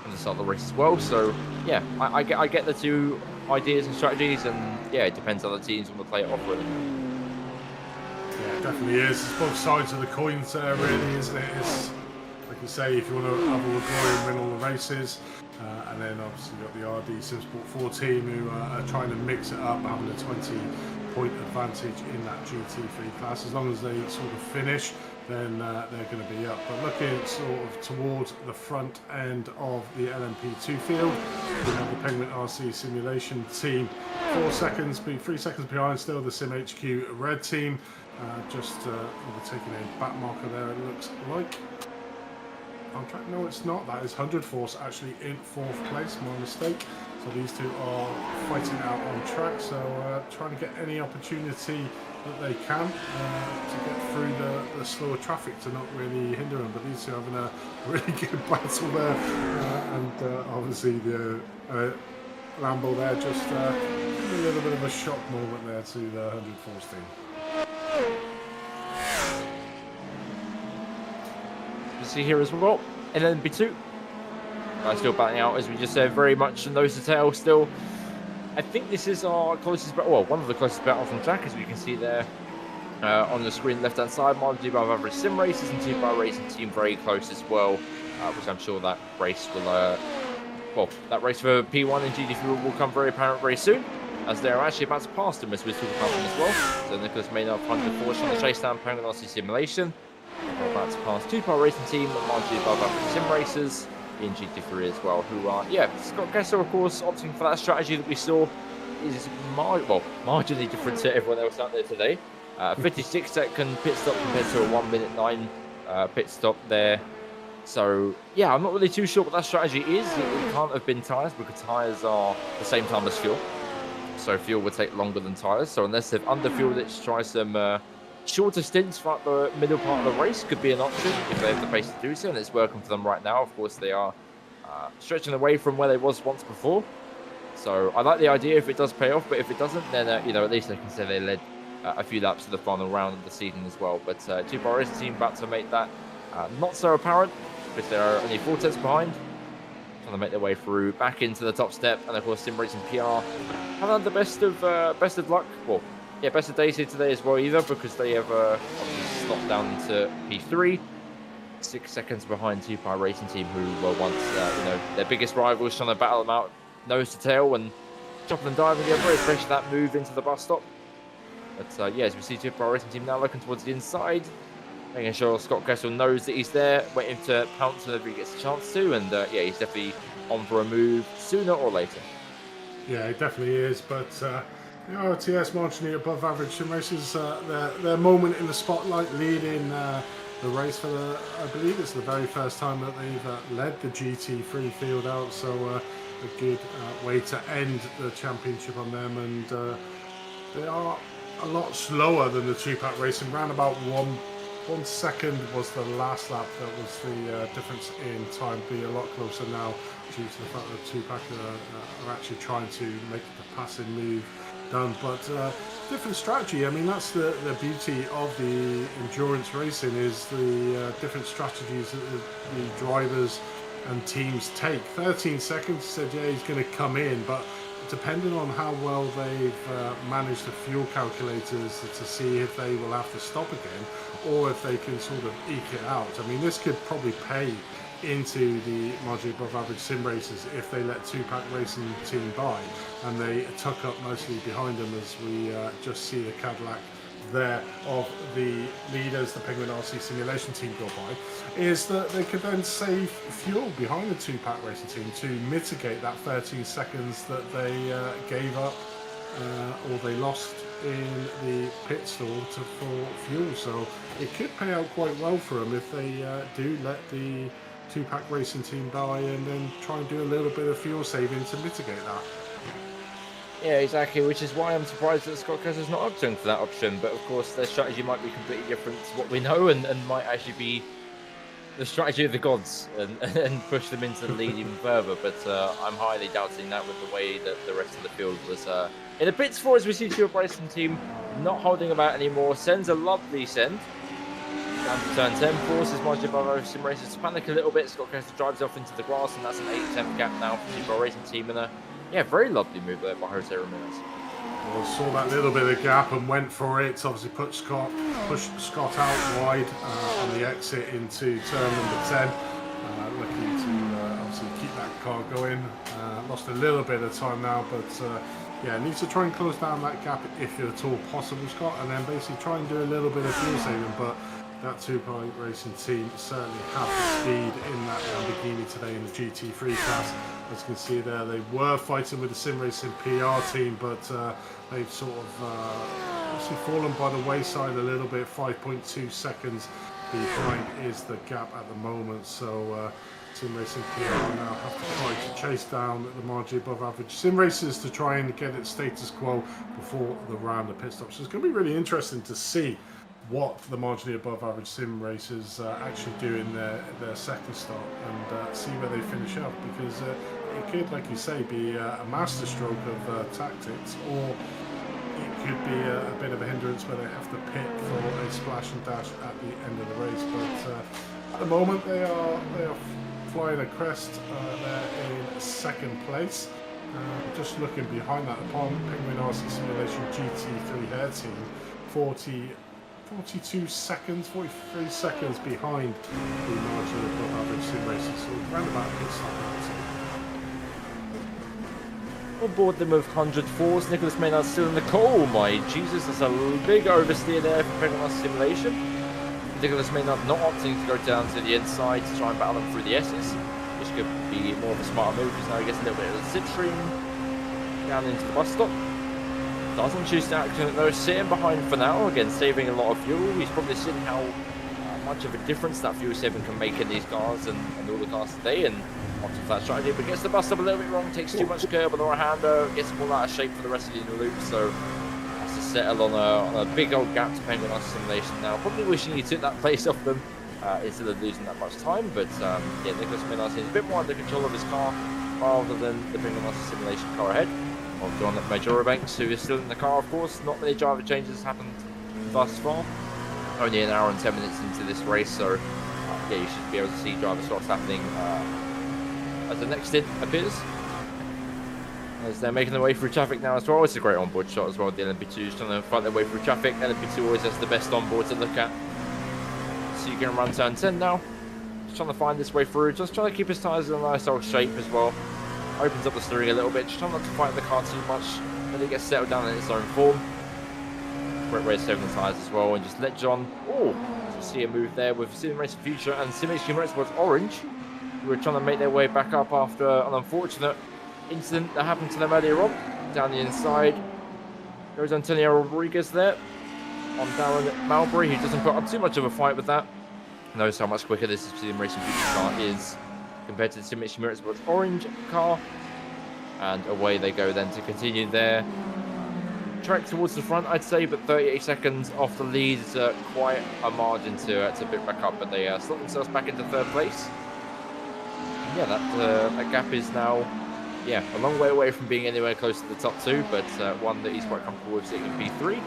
on the start of the race as well. So, yeah, I get the two ideas and strategies, and, yeah, it depends on the teams want to play it off with. Yeah, it definitely is. It's both sides of the coins there, really, isn't it? It's, like you say, if you want to have all the glory and win all the races, and then obviously you've got the RD Simsport 4 team who are trying to mix it up, having a 20-point advantage in that GT3 class. As long as they sort of finish, then they're going to be up. But looking sort of towards the front end of the LMP2 field, we have the Penguin RC Simulation team 3 seconds behind still the Sim HQ Red team, just overtaking a back marker there, it looks like. On track, no it's not, that is 100 Force actually in 4th place, my mistake. So these two are fighting out on track, so trying to get any opportunity that they can to get through the slower traffic to not really hinder them. But these two are having a really good battle there, and obviously the Lambo there just a little bit of a shock moment there to the 100 Force team. You see here as well, and then B2. Still batting out, as we just said, very much nose to tail still. I think this is our closest battle, well, one of the closest battles on track, as we can see there on the screen left hand side. Marginally above average sim races and 2 bar racing team very close as well, which I'm sure that race will, that race for P1 and GT3 will come very apparent very soon, as they're actually about to pass them as we're talking about them as well. So Nicholas Maynard, 100 Force on the chase down Penguin RC Simulation. We're about to pass 2 bar racing team, marginally above average sim racers in GT3 as well, who are, Scott Kessler, of course, opting for that strategy that we saw is marginally different to everyone else out there today. 56-second pit stop compared to a 1 minute 9 pit stop there. So, yeah, I'm not really too sure what that strategy is. It can't have been tyres, because tyres are the same time as fuel. So fuel would take longer than tyres. So unless they've underfueled it to try some shorter stints throughout the middle part of the race, could be an option if they have the pace to do so, and it's working for them right now. Of course, they are stretching away from where they was once before. So I like the idea if it does pay off, but if it doesn't, then at least they can say they led a few laps to the final round of the season as well. But 2 bar racing team about to make that not so apparent, because they are only 4 tenths behind, trying to make their way through back into the top step. And of course, Sim Racing PR haven't had the best of luck. Well, yeah, best of days here today as well either, because they have obviously slopped down into P3, 6 seconds behind 2 bar racing team, who were once their biggest rivals, trying to battle them out nose to tail and chopping and diving together, especially that move into the bus stop. But as we see 2 bar racing team now looking towards the inside, making sure Scott Kessel knows that he's there, waiting to pounce whenever he gets a chance to, and he's definitely on for a move sooner or later. Yeah, it definitely is, but the iRTES marginally above average sim races, their moment in the spotlight, leading the race for I believe it's the very first time that they've led the GT3 field out, so a good way to end the championship on them. And they are a lot slower than the 2-pack racing. Round about 1 second was the last lap. That was the difference in time. Be a lot closer now due to the fact that 2-pack are actually trying to make the passing move done. But different strategy. I mean, that's the beauty of the endurance racing, is the different strategies that the drivers and teams take. 13 seconds, said he's going to come in, but depending on how well they've managed the fuel calculators to see if they will have to stop again, or if they can sort of eke it out. I mean, this could probably pay into the marginally above average sim races if they let 2-pack racing team by and they tuck up mostly behind them, as we just see the Cadillac there of the leaders, the Penguin RC Simulation team, go by, is that they could then save fuel behind the 2-pack racing team to mitigate that 13 seconds that they gave up or they lost in the pit stall for fuel. So it could pay out quite well for them if they do let the two-pack racing team by, and then try and do a little bit of fuel saving to mitigate that. Yeah, exactly, which is why I'm surprised that Scott Kessler's not opting for that option. But of course, their strategy might be completely different to what we know, and might actually be the strategy of the gods and push them into the lead even further. But I'm highly doubting that with the way that the rest of the field was in a pits for, as we see Stuart Bryson's team not holding about anymore. Sends a lovely send. Down to turn 10, forces margin above Sim Racers to panic a little bit. Scott Kessler drives off into the grass, and that's an 8-10 gap now for the Super Racing team. And yeah, very lovely move there by Jose Ramirez. Well, saw that little bit of gap and went for it. Obviously pushed Scott out wide on the exit into turn number 10. Looking to obviously keep that car going. Lost a little bit of time now, but yeah, needs to try and close down that gap if at all possible, Scott, and then basically try and do a little bit of fuel saving. But that two-pack racing team certainly have the speed in that Lamborghini today in the GT3 class. As you can see there, they were fighting with the Sim Racing PR team, but they've sort of obviously fallen by the wayside a little bit. 5.2 seconds behind is the gap at the moment. So Sim Racing PR now have to try to chase down the margin above average Sim Racers to try and get it status quo before the round of pit stops. So it's going to be really interesting to see what the marginally above average Sim Racers actually do in their second start, and see where they finish up, because it could, like you say, be a masterstroke of tactics, or it could be a bit of a hindrance where they have to pit for a splash and dash at the end of the race. But at the moment they are flying a crest. They're in second place. Just looking behind that, upon Penguin RC Simulation GT3 Hair Team, 42 seconds, 43 seconds behind the margin above average Sim Racers. So round about pit stop now. On board them with 100 force. Nicholas Maynard still in the call. Oh my Jesus, that's a big oversteer there for Penguin RC Simulation. Nicholas Maynard not opting to go down to the inside to try and battle them through the S's, which could be more of a smarter move, because now he gets a little bit of a slipstream down into the bus stop. Doesn't choose to act on it though, sitting behind for now, again saving a lot of fuel. He's probably seen how much of a difference that fuel saving can make in these cars and all the cars today, and opts for that strategy, but gets the bus up a little bit wrong, takes too much curb on the right hander, gets them all out of shape for the rest of the loop, so has to settle on a big old gap to Penguin RC Simulation now. Probably wishing he took that place off them instead of losing that much time, but yeah, Nicholas Maynard is a bit more under control of his car rather than the Penguin RC Simulation car ahead of John Majorobanks, who is still in the car, of course. Not many driver changes happened thus far. Only an hour and 10 minutes into this race, so yeah, you should be able to see driver swaps happening as the next stint appears. As they're making their way through traffic now as well. It's a great onboard shot as well. The LMP2 is trying to fight their way through traffic. LMP2 always has the best onboard to look at. So you can run turn 10 now. Just trying to find this way through. Just trying to keep his tyres in a nice old shape as well. Opens up the steering a little bit, just trying not to fight the car too much, but it gets settled down in its own form. Great way of saving the tyres as well, and just let John, see a move there with Sim Racing Future and Sim Motorsports Orange, who are trying to make their way back up after an unfortunate incident that happened to them earlier on. Down the inside goes Antonio Rodriguez there on Darren Malbury, who doesn't put up too much of a fight with that. Knows how much quicker this Sim Racing Future car is compared to the Sim Motorsports Orange car, and away they go then to continue their trek towards the front, I'd say, but 38 seconds off the lead is quite a margin to pick back up, but they slot themselves back into third place. And yeah, that gap is now a long way away from being anywhere close to the top two, but one that he's quite comfortable with sitting in P3,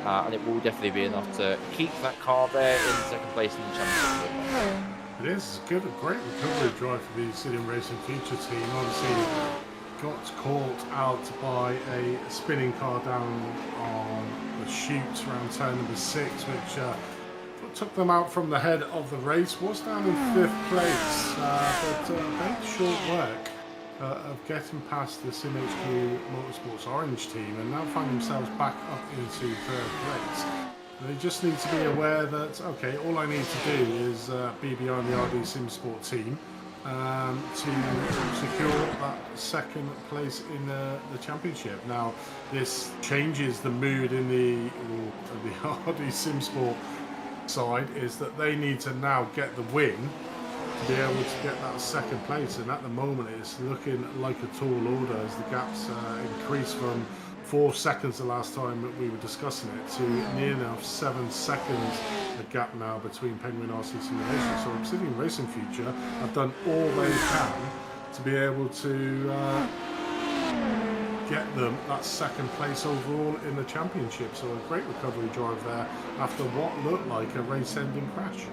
and it will definitely be enough to keep that car there in second place in the championship. It is good, a great recovery drive for the Sim Racing Future team. Obviously got caught out by a spinning car down on the chute around turn number 6, which took them out from the head of the race. Was down in 5th place, but made short work of getting past the SimHQ Motorsports Orange team, and now find themselves back up into 3rd place. They just need to be aware that, okay, all I need to do is be behind the RD SimSport team to secure that second place in the championship. Now, this changes the mood in the RD SimSport side, is that they need to now get the win to be able to get that second place, and at the moment it's looking like a tall order as the gaps increase from 4 seconds the last time that we were discussing it to near enough 7 seconds a gap now between Penguin RC Simulation. So Obsidian Racing Future have done all they can to be able to get them that second place overall in the championship. So a great recovery drive there after what looked like a race-ending crash.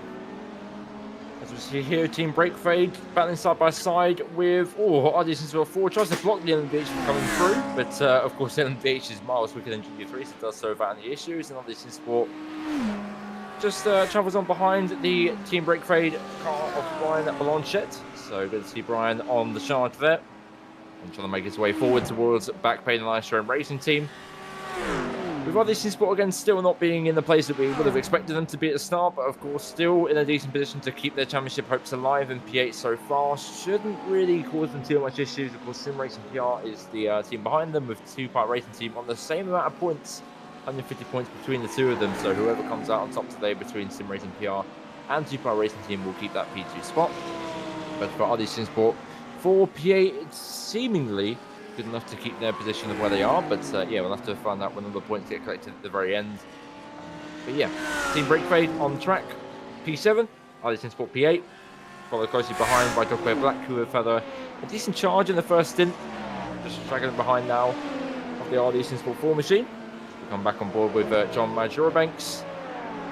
As we see here, Team Break Fade battling side by side with iRTES 4 tries to block the LMDH from coming through, but of course the LMDH is miles quicker than GT3, so it does so without any issues. And iRTES Sport just travels on behind the Team Break Fade car of Brian Blanchette. So good to see Brian on the chart there and trying to make his way forward towards back Payne and Ice Racing Team. With iRTES Sport again still not being in the place that we would have expected them to be at the start, but of course still in a decent position to keep their championship hopes alive in P8 so far. Shouldn't really cause them too much issues. Of course, Sim Racing PR is the team behind them with 2-Part Racing Team on the same amount of points, 150 points between the two of them. So whoever comes out on top today between Sim Racing PR and 2-Part Racing Team will keep that P2 spot. But for iRTES Sport, for P8, it's seemingly good enough to keep their position of where they are, but yeah, we'll have to find out when all the points get collected at the very end. But yeah, Team Break Fade on the track, P7, iRTES Sport P8, followed closely behind by Dogbear Black, who have had a decent charge in the first stint, just dragging behind now of the iRTES Sport 4 machine. We'll come back on board with John Majorobanks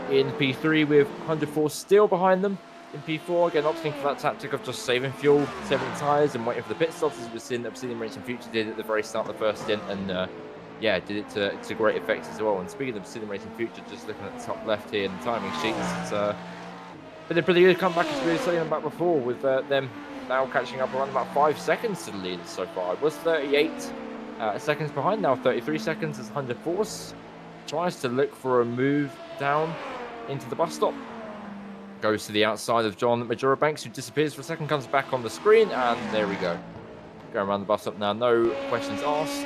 in P3 with 104 still behind them. In P4, again, opting for that tactic of just saving fuel, saving tyres, and waiting for the pit stops, as we've seen Obsidian Racing Future did at the very start of the first stint, and yeah, did it to great effect as well. And speaking of Obsidian Racing Future, just looking at the top left here in the timing sheets, it's been a pretty good comeback, as we were saying back before, with them now catching up around about 5 seconds to the lead so far. It was 38 seconds behind, now 33 seconds as 100 Force tries to look for a move down into the bus stop. Goes to the outside of John Majorobanks, who disappears for a second, comes back on the screen, and there we go. Going around the bus stop now, no questions asked.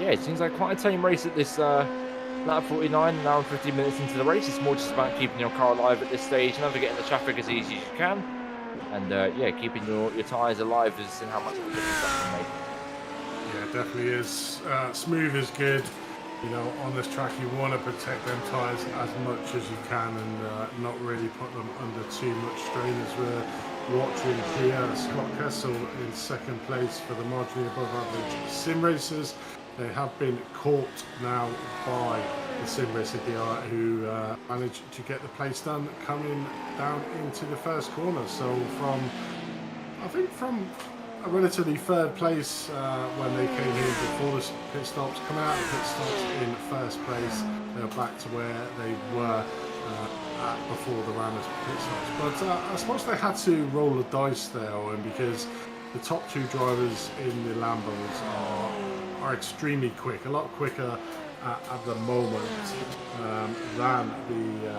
Yeah, it seems like quite a tame race at this lap 49, now 15 minutes into the race. It's more just about keeping your car alive at this stage, navigating the traffic as easy as you can, and yeah, keeping your tyres alive is how much of a difference that can make. Yeah, it definitely is. Smooth is good. You know, on this track you want to protect them tyres as much as you can and not really put them under too much strain. As we're watching here, Scott Kessel in second place for the marginally above average sim racers. They have been caught now by the Sim Racing PR, who managed to get the place done coming down into the first corner. So I think from a relatively third place when they came here before the pit stops, coming out of the pit stops in first place, they're back to where they were at before the round of pit stops. But I suppose they had to roll the dice there, Owen, because the top two drivers in the Lambos are extremely quick, a lot quicker at the moment than the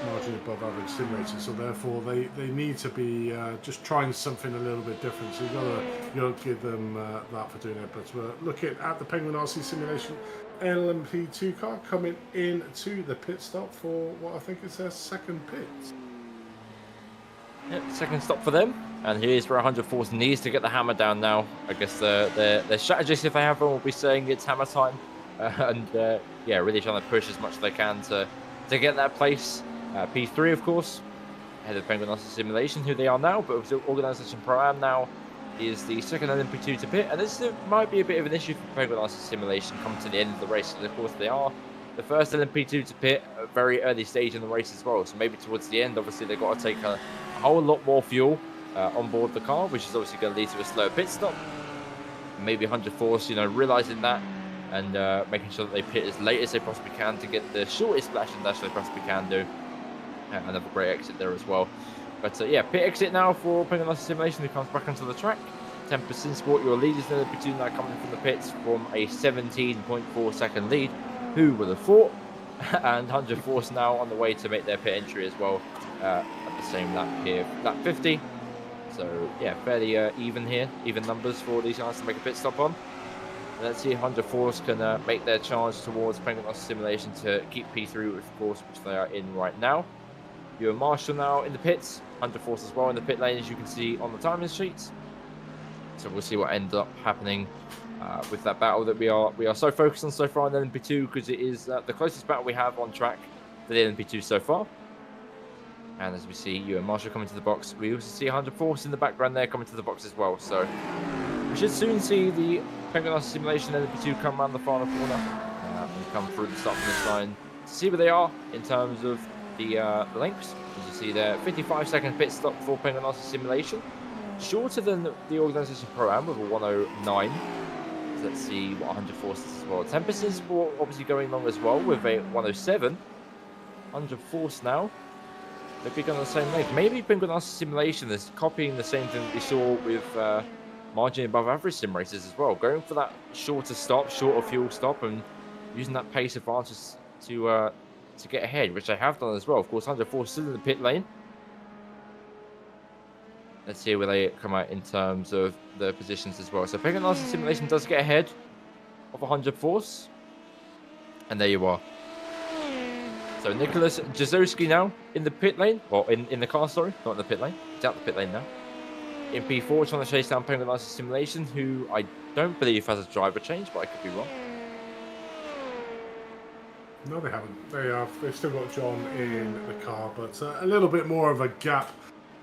margin above average sim racers. So therefore they need to be just trying something a little bit different. So you've got to give them that for doing it. But we're looking at the Penguin RC Simulation LMP2 car coming into the pit stop for what I think is their second pit. Yep, second stop for them, and here's where 100 Force needs to get the hammer down now. I guess their strategist, if they have one, will be saying it's hammer time, and yeah, really trying to push as much as they can to get that place. P3, of course, ahead of Penguin RC Simulation, who they are now, but with Organisation Pro-Am now is the second LMP2 to pit, and this might be a bit of an issue for Penguin RC Simulation coming to the end of the race, because of course they are the first LMP2 to pit at a very early stage in the race as well. So maybe towards the end, obviously they've got to take a whole lot more fuel on board the car, which is obviously going to lead to a slower pit stop. Maybe 100 Force, realising that and making sure that they pit as late as they possibly can to get the shortest splash and dash they possibly can do. Another great exit there as well. But yeah, pit exit now for Penguin RC Simulation, who comes back onto the track. 10% Sport, your leaders in the platoon now coming from the pits from a 17.4 second lead. Who would have thought? And 100 Force now on the way to make their pit entry as well at the same lap here, lap 50. So yeah, fairly even here, even numbers for these guys to make a pit stop on. And let's see if 100 Force can make their charge towards Penguin RC Simulation to keep P3, of course, which they are in right now. Ewan Marshall now in the pits, 100 Force as well in the pit lane, as you can see on the timing sheets. So we'll see what ends up happening with that battle that we are so focused on so far in LMP2, because it is the closest battle we have on track for the LMP2 so far. And as we see you and Marshall coming to the box, we also see 100 Force in the background there coming to the box as well. So we should soon see the Penguin Arsenal Simulation LMP2 come around the final corner and come through the start finish line to see where they are in terms of the lengths. As you see there, 55-second pit stop for Penguin Arsenal Simulation, shorter than the Organisation Pro-Am with a 109. So let's see what 100 Force is as well. Tempest Sport obviously going long as well with a 107. 100 Force now. Maybe going on the same length. Maybe Penguin Arsenal Simulation is copying the same thing that we saw with margin above average sim races as well. Going for that shorter stop, shorter fuel stop, and using that pace advantage to get ahead, which they have done as well. Of course, 100 Force still in the pit lane. Let's see where they come out in terms of the positions as well. So Penguin Arsenal Simulation does get ahead of 100 Force. And there you are. So Nicholas Jazowski now in the pit lane, or in the car, sorry, not in the pit lane. It's out the pit lane now. In P4, trying to chase down Penguin Arsenal Simulation, who I don't believe has a driver change, but I could be wrong. No, they haven't. They've still got John in the car, but a little bit more of a gap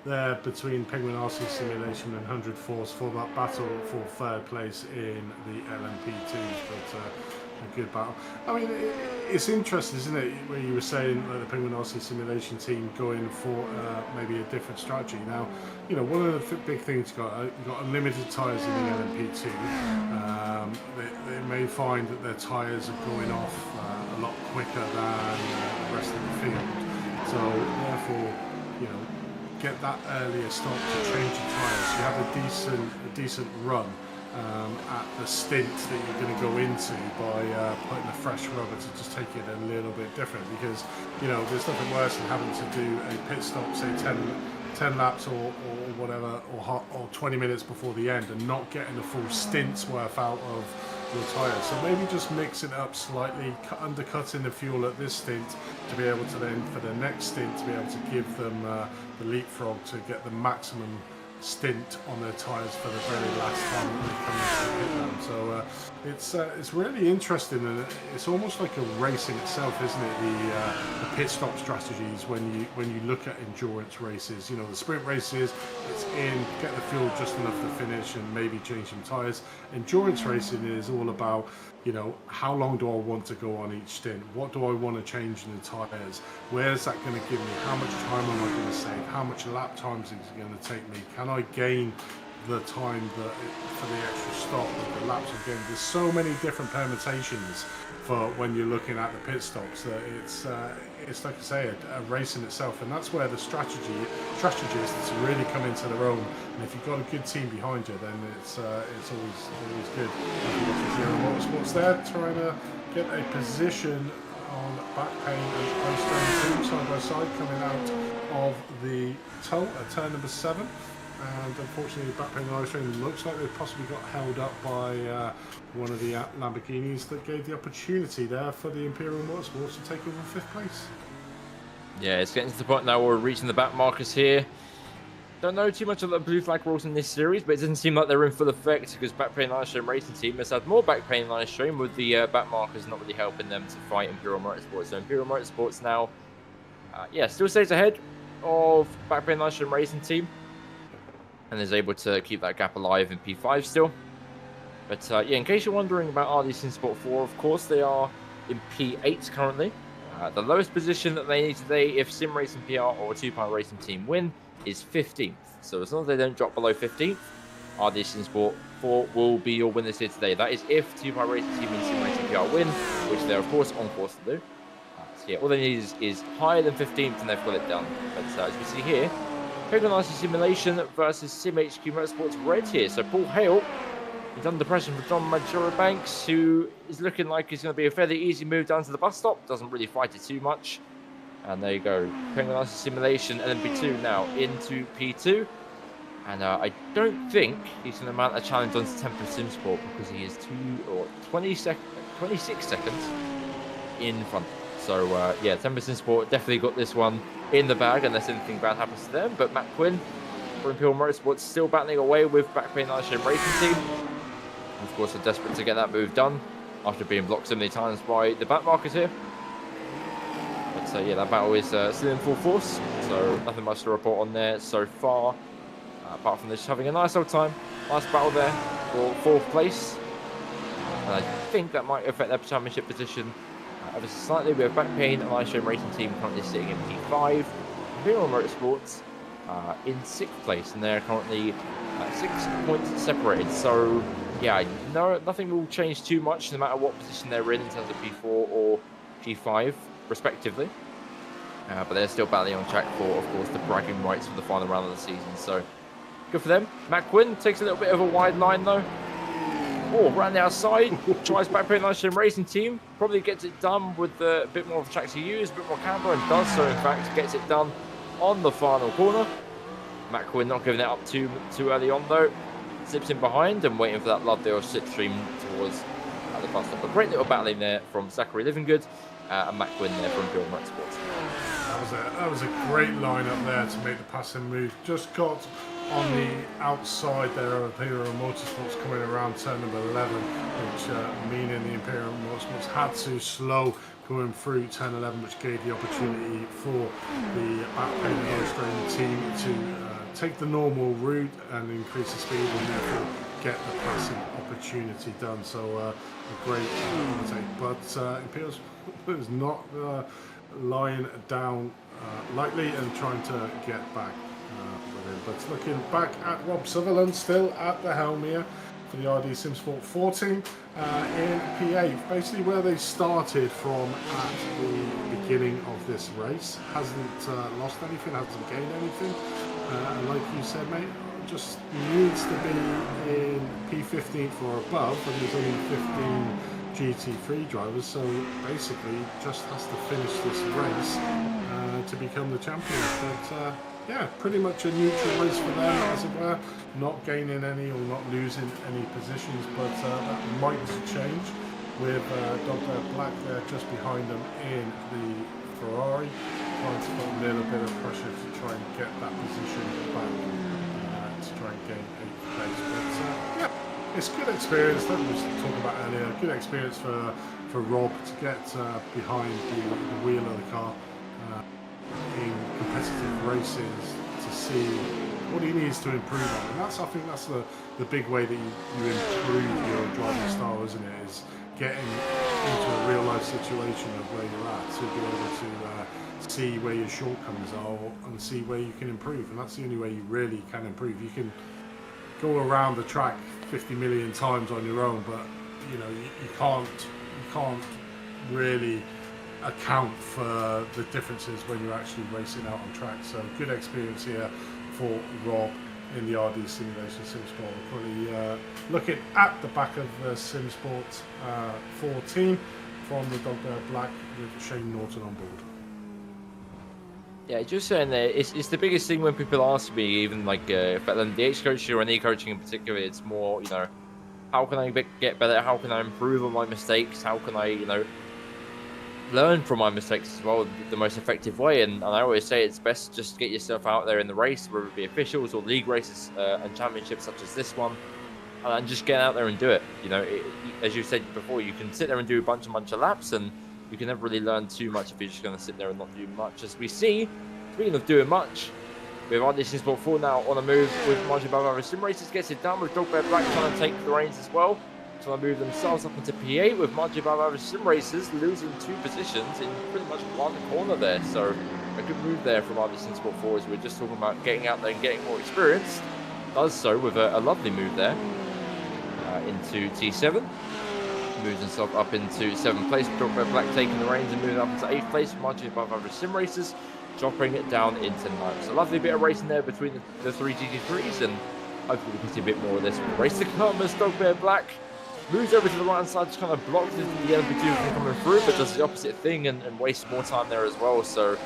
there between Penguin Arsenal Simulation and 100 Force for that battle for third place in the LMP2s, but a good battle. I mean, it's interesting, isn't it, where you were saying the Penguin Arsenal Simulation team going for maybe a different strategy. Now, you know, one of the big things you've got unlimited tyres in the LMP2. They may find that their tyres are going off a lot quicker than the rest of the field. So, therefore, you know, get that earlier stop to change your tyres. You have a decent run at the stint that you're going to go into by putting a fresh rubber to just take it a little bit different, because, you know, there's nothing worse than having to do a pit stop, say 10 laps or whatever, or 20 minutes before the end, and not getting a full stint's worth out of your tyres. So maybe just mix it up slightly, undercutting the fuel at this stint to be able to then, for the next stint, to be able to give them the leapfrog to get the maximum stint on their tyres for the very last time that they come into the pit lane. So it's really interesting, and it's almost like a race in itself, isn't it? The pit stop strategies when you look at endurance races. You know, the sprint races, it's in, get the fuel just enough to finish and maybe change some tyres. Endurance racing is all about, you know, how long do I want to go on each stint? What do I want to change in the tyres? Where's that going to give me? How much time am I going to save? How much lap times is it going to take me? Can I gain the time for the extra stop that the laps are getting? There's so many different permutations for when you're looking at the pit stops that it's like I say, a race in itself, and that's where the strategists really come into their own. And if you've got a good team behind you, then it's always good. Motorsports there trying to get a position on back pain and post-turn 2 side by side coming out of the tow at turn number 7. And unfortunately, back pain and ice train looks like they've possibly got held up by one of the Lamborghinis that gave the opportunity there for the Imperial Motorsports to take over 5th place. Yeah, it's getting to the point now where we're reaching the back markers here. Don't know too much of the blue flag rules in this series, but it doesn't seem like they're in full effect, because back pain and ice train racing team has had more back pain and ice train, with the back markers not really helping them to fight Imperial Motorsports. So Imperial Motorsports now, still stays ahead of back pain and ice train racing team, and is able to keep that gap alive in P5 still. But in case you're wondering about iRTES in Sport 4, of course they are in P8 currently. The lowest position that they need today, if Sim Racing PR or a 2-Power Racing team win, is 15th. So as long as they don't drop below 15th, iRTES in Sport 4 will be your winners here today. That is if 2-Power Racing team and Sim Racing PR win, which they're of course on course to do. So all they need is higher than 15th, and they've got it done. But as we see here, Penguin Arsenal Simulation versus SimHQ Motorsports Red here. So Paul Hale is under pressure from John Majora-Banks, who is looking like it's going to be a fairly easy move down to the bus stop. Doesn't really fight it too much. And there you go. Penguin Arsenal Simulation LMP2 now into P2. And I don't think he's going to mount a challenge on Tempest Sim Sport, because he is 26 seconds in front. So yeah, Tempest Sport definitely got this one in the bag unless anything bad happens to them. But Matt Quinn for Imperial Motorsports still battling away with Back Pain Ice Shame Racing Team. Of course, they're desperate to get that move done after being blocked so many times by the back markers here. But yeah, that battle is still in full force, so nothing much to report on there so far. Apart from this, having a nice old time. Nice battle there for 4th place. And I think that might affect their championship position ever so slightly. We have Back Pain and Ice Shame Racing Team currently sitting in P5. Imperial Motorsports in 6th place, and they're currently 6 points separated. So yeah, nothing will change too much no matter what position they're in terms of P4 or P5 respectively. But they're still battling on track for, of course, the bragging rights for the final round of the season. So good for them. Matt Quinn takes a little bit of a wide line though. Oh, right on the outside, tries Back Pain Ice Shame Racing Team. Probably gets it done with a bit more of a track to use, a bit more camber, and does so in fact. Gets it done on the final corner. Matt Quinn not giving it up too early on though. Slips in behind and waiting for that Lovedale slipstream towards the bus stop. A great little battling there from Zachary Livingood and Matt Quinn there from Imperial Motorsports. That was a great line up there to make the passing move. Just got on the outside there of Imperial Motorsports coming around turn number 11, which meaning the Imperial Motorsports had to slow going through turn 11, which gave the opportunity for the Back Pain Australian team to take the normal route and increase the speed and therefore get the passing opportunity done. So a great overtake, but Imperial is not lying down lightly and trying to get back with him. But looking back at Rob Sutherland still at the helm here for the RD Simsport 14 in P8, basically where they started from at the beginning of this race. Hasn't lost anything, hasn't gained anything, and like you said, mate, just needs to be in P15 or above, and there's only 15 GT3 drivers, so basically just has to finish this race to become the champion. But yeah, pretty much a neutral race for them, as it were, not gaining any or not losing any positions, but that might change with Dr. Black there just behind them in the Ferrari, trying to put a little bit of pressure to try and get that position back to try and gain 8th place. But yeah, it's good experience, like we was talking about earlier, good experience for Rob to get behind the wheel of the car in competitive races to see what he needs to improve on. And I think that's the big way that you improve your driving style, isn't it? Is getting into a real life situation of where you're at to be able to see where your shortcomings are and see where you can improve. And that's the only way you really can improve. You can go around the track 50 million times on your own, but you know you can't really account for the differences when you're actually racing out on track. So good experience here for Rob in the RD Simulation Simsport. Probably looking at the back of the Simsport 14 from the Dr. Black with Shane Norton on board. Yeah, just saying there, it's the biggest thing when people ask me, even like the H coaching or any coaching in particular, it's more, you know, how can I get better? How can I improve on my mistakes? How can I, you know, learn from my mistakes as well the most effective way? And I always say it's best just to get yourself out there in the race, whether it be officials or league races and championships such as this one, and just get out there and do it. You know, as you said before, you can sit there and do a bunch of laps, and you can never really learn too much if you're just going to sit there and not do much. As we see, speaking of doing much, we have RD Sport 4 now on a move with margin above average sim races, gets it done with Dogbear Black trying to take the reins as well. Trying to move themselves up into P8 with margin above average sim racers losing 2 positions in pretty much one corner there. So a good move there from RD Sport 4 as we we're just talking about getting out there and getting more experience. Does so with a lovely move there into T7. Moves himself up into 7th place with Dogbear Black taking the reins and moving up into 8th place with margin above average sim racers, dropping it down into 9th. So a lovely bit of racing there between the 3 GT3s, and hopefully we can see a bit more of this race to come as Dogbear Black moves over to the right hand side, just kind of blocks the LMP2 from coming through, but does the opposite thing and wastes more time there as well. So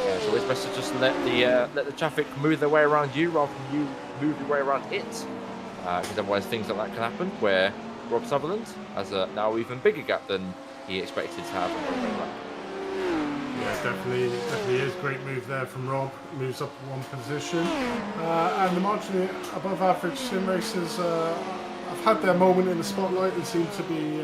yeah, it's always best to just let the traffic move their way around you rather than you move your way around it, because otherwise things like that can happen where Rob Sutherland has a now even bigger gap than he expected to have. Yeah, definitely is. Great move there from Rob. Moves up one position. And the marginally above average sim racers have had their moment in the spotlight and seem to be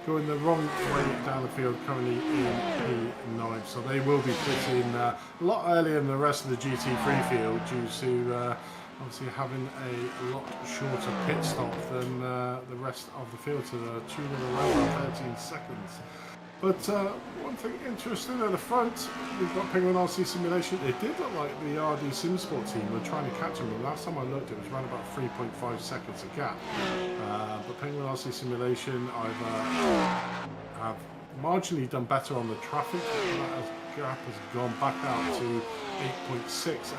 going the wrong way down the field currently in P9. So they will be pitting a lot earlier than the rest of the GT3 field due to obviously having a lot shorter pit stop than the rest of the field to the tune of around 13 seconds. But one thing interesting at the front, we've got Penguin RC Simulation. It did look like the RD SimSport team were trying to catch them, but last time I looked it was around about 3.5 seconds a gap. But Penguin RC Simulation have marginally done better on the traffic. That gap has gone back out to 8.6,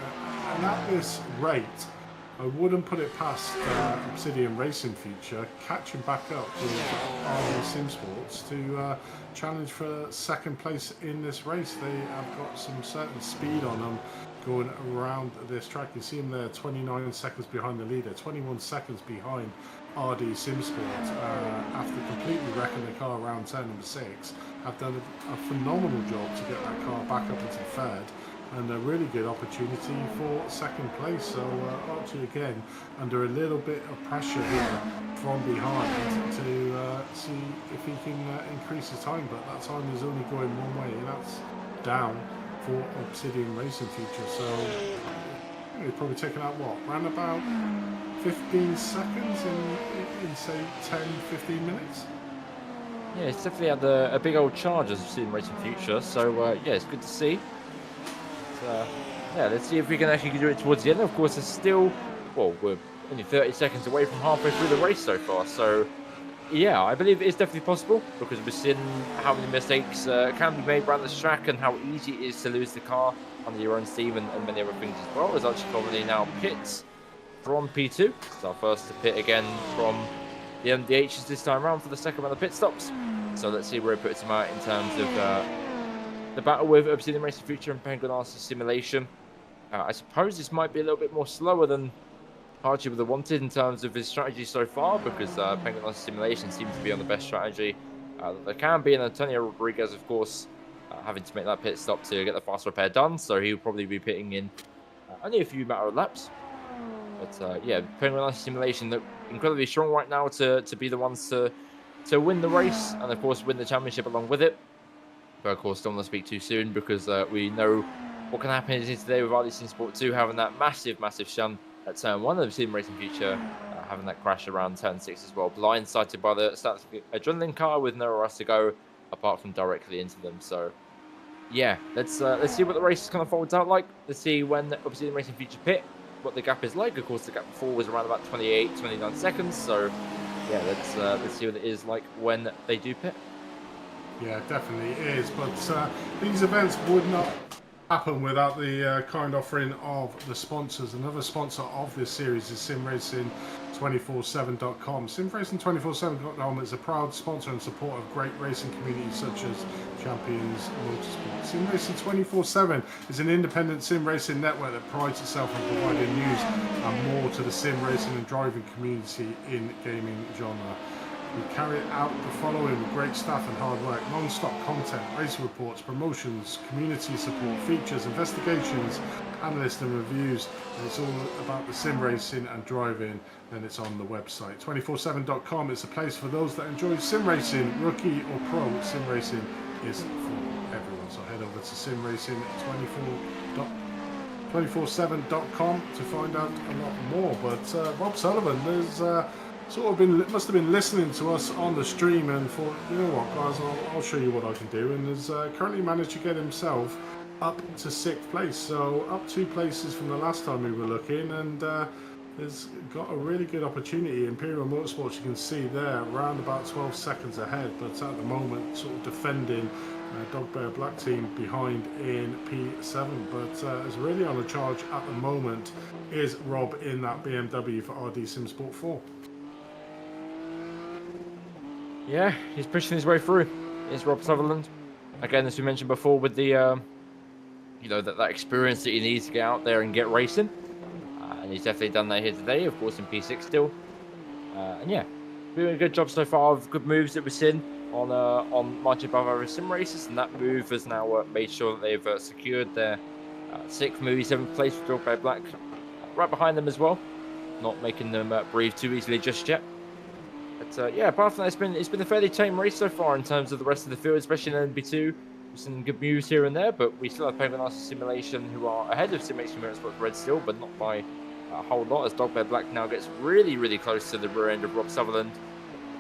and at this rate I wouldn't put it past Obsidian Racing Future catching back up with RD SimSports to challenge for second place in this race. They have got some certain speed on them going around this track. You see them there 29 seconds behind the leader, 21 seconds behind RD SimSports after completely wrecking the car around turn number 6. Have done a phenomenal job to get that car back up into third, and a really good opportunity for second place. So Archie again under a little bit of pressure here from behind to see if he can increase his time, but that time is only going one way, and that's down for Obsidian Racing Future. So he's probably taken out what, around about 15 seconds in say 10-15 minutes. Yeah, it's definitely had a big old charge as Obsidian Racing Future. So yeah, it's good to see. Yeah, let's see if we can actually do it towards the end. Of course, it's still, well, we're only 30 seconds away from halfway through the race so far. So, yeah, I believe it is definitely possible because we've seen how many mistakes can be made around this track and how easy it is to lose the car under your own steam and many other things as well. As Archie Comedy now pits from P2. It's our first to pit again from the MDHs this time around for the second round of pit stops. So let's see where it puts him out in terms of the battle with Obsidian Racing Future and Penguin RC Simulation. I suppose this might be a little bit more slower than Archie would have wanted in terms of his strategy so far, because Penguin RC Simulation seems to be on the best strategy that there can be, and Antonio Rodriguez, of course, having to make that pit stop to get the fast repair done, so he'll probably be pitting in only a few matter of laps. But yeah, Penguin RC Simulation look incredibly strong right now to be the ones to win the race, and of course win the championship along with it. But of course, don't want to speak too soon because we know what can happen today with RD SimSport 2 having that massive shun at turn 1 of Obsidian Racing Future, having that crash around turn 6 as well, blindsided by the adrenaline car with nowhere else to go apart from directly into them. So yeah, let's see what the race kind of folds out like. Let's see when Obsidian Racing Future pit, what the gap is like. Of course, the gap before was around about 28-29 seconds. So yeah, let's see what it is like when they do pit. Yeah, definitely is. But these events would not happen without the kind offering of the sponsors. Another sponsor of this series is SimRacing247.com. SimRacing247.com is a proud sponsor and support of great racing communities such as Champions Motorsports. SimRacing247 is an independent sim racing network that prides itself on providing news and more to the sim racing and driving community in gaming genre. We carry out the following with great staff and hard work: non-stop content, race reports, promotions, community support, features, investigations, analysts and reviews. And it's all about the sim racing and driving, and it's on the website. 247.com is a place for those that enjoy sim racing, rookie or pro. Sim racing is for everyone. So head over to simracing247.com to find out a lot more. But Rob Sullivan, there's must have been listening to us on the stream and thought, you know what, guys, I'll show you what I can do, and has currently managed to get himself up to 6th place, so up 2 places from the last time we were looking, and has got a really good opportunity. Imperial Motorsports, you can see there, around about 12 seconds ahead, but at the moment sort of defending Dog Bear Black team behind in P7, but is really on a charge at the moment is Rob in that BMW for RD SimSport 4. Yeah, he's pushing his way through. It's Rob Sutherland. Again, as we mentioned before, with the, you know, that experience that he needs to get out there and get racing. And he's definitely done that here today, of course, in P6 still. And yeah, doing a good job so far of good moves that we've seen. on marching above other sim races, and that move has now made sure that they've secured their 6th, maybe 7th place for Dog Bear Black, right behind them as well, not making them breathe too easily just yet. But yeah, apart from that, it's been a fairly tame race so far in terms of the rest of the field, especially in NB2. Some good moves here and there, but we still have Penguin Arsenal Simulation who are ahead of Sim HQ Motorsports Red still, but not by a whole lot, as Dog Bear Black now gets really close to the rear end of Rob Sutherland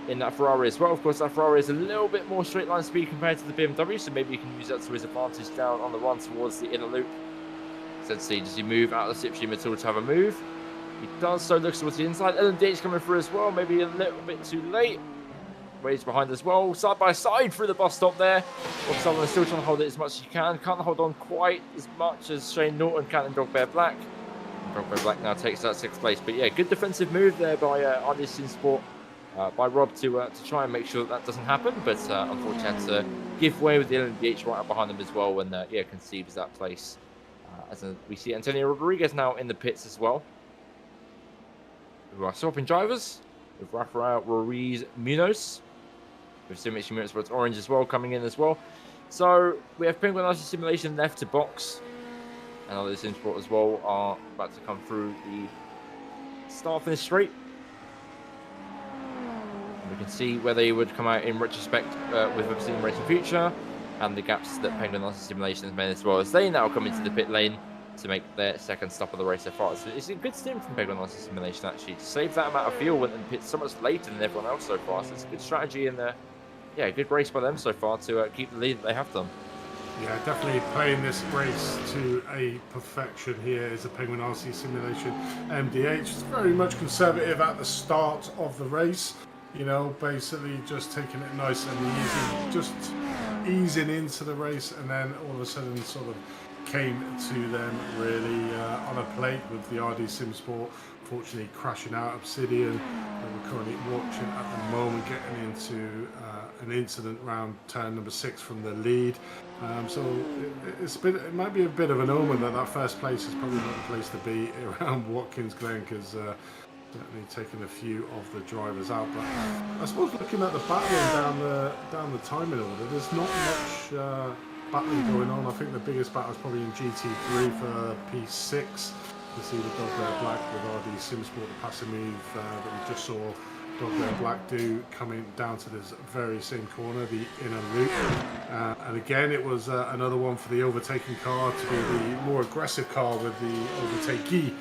in that Ferrari as well. Of course, that Ferrari is a little bit more straight line speed compared to the BMW, so maybe you can use that to his advantage down on the run towards the inner loop. So let's see, does he move out of the slipstream at all to have a move? He does, so looks towards the inside. LMDH coming through as well, maybe a little bit too late. Wade's behind as well, side by side through the bus stop there. Rob Sutherland still trying to hold it as much as he can. Can't hold on quite as much as Shane Norton can in Dog Bear Black. Dog Bear Black now takes that 6th place. But yeah, good defensive move there by iRTES Sim Sport, by Rob to try and make sure that doesn't happen. But unfortunately had to give way with the LMDH right up behind him as well, and yeah, conceives that place. As we see Antonio Rodriguez now in the pits as well, who are swapping drivers with Rafael Ruiz Munoz, with Sim HQ Motorsports Orange as well coming in as well. So we have Penguin Arsenal Simulation left to box, and others Sim Sport as well are about to come through the start finish straight. And we can see where they would come out in retrospect with Obsidian Racing Future, and the gaps that Penguin Arsenal Simulation has made as well, as they now come into the pit lane to make their 2nd stop of the race so far. So it's a good stint from Penguin Arsenal Simulation actually to save that amount of fuel and pit so much later than everyone else so far. So it's a good strategy, and yeah, good race by them so far to keep the lead that they have done. Yeah, definitely playing this race to a perfection here is a Penguin RC Simulation MDH. It's very much conservative at the start of the race, you know, basically just taking it nice and easy, just easing into the race, and then all of a sudden sort of came to them really on a plate with the RD Sim Sport fortunately crashing out Obsidian. We're currently watching at the moment, getting into an incident round turn number 6 from the lead. So it might be a bit of an omen that 1st place is probably not the place to be around Watkins Glen, because certainly taking a few of the drivers out. But I suppose looking at the battling down the timing order, there's not much battling going on. I think the biggest battle is probably in GT3 for P6. You see the Dog Bear Black with RD Sim Sport, the passing move that we just saw Dog Bear Black do coming down to this very same corner, the inner loop. And again, it was another one for the overtaking car to be the more aggressive car, with the overtakee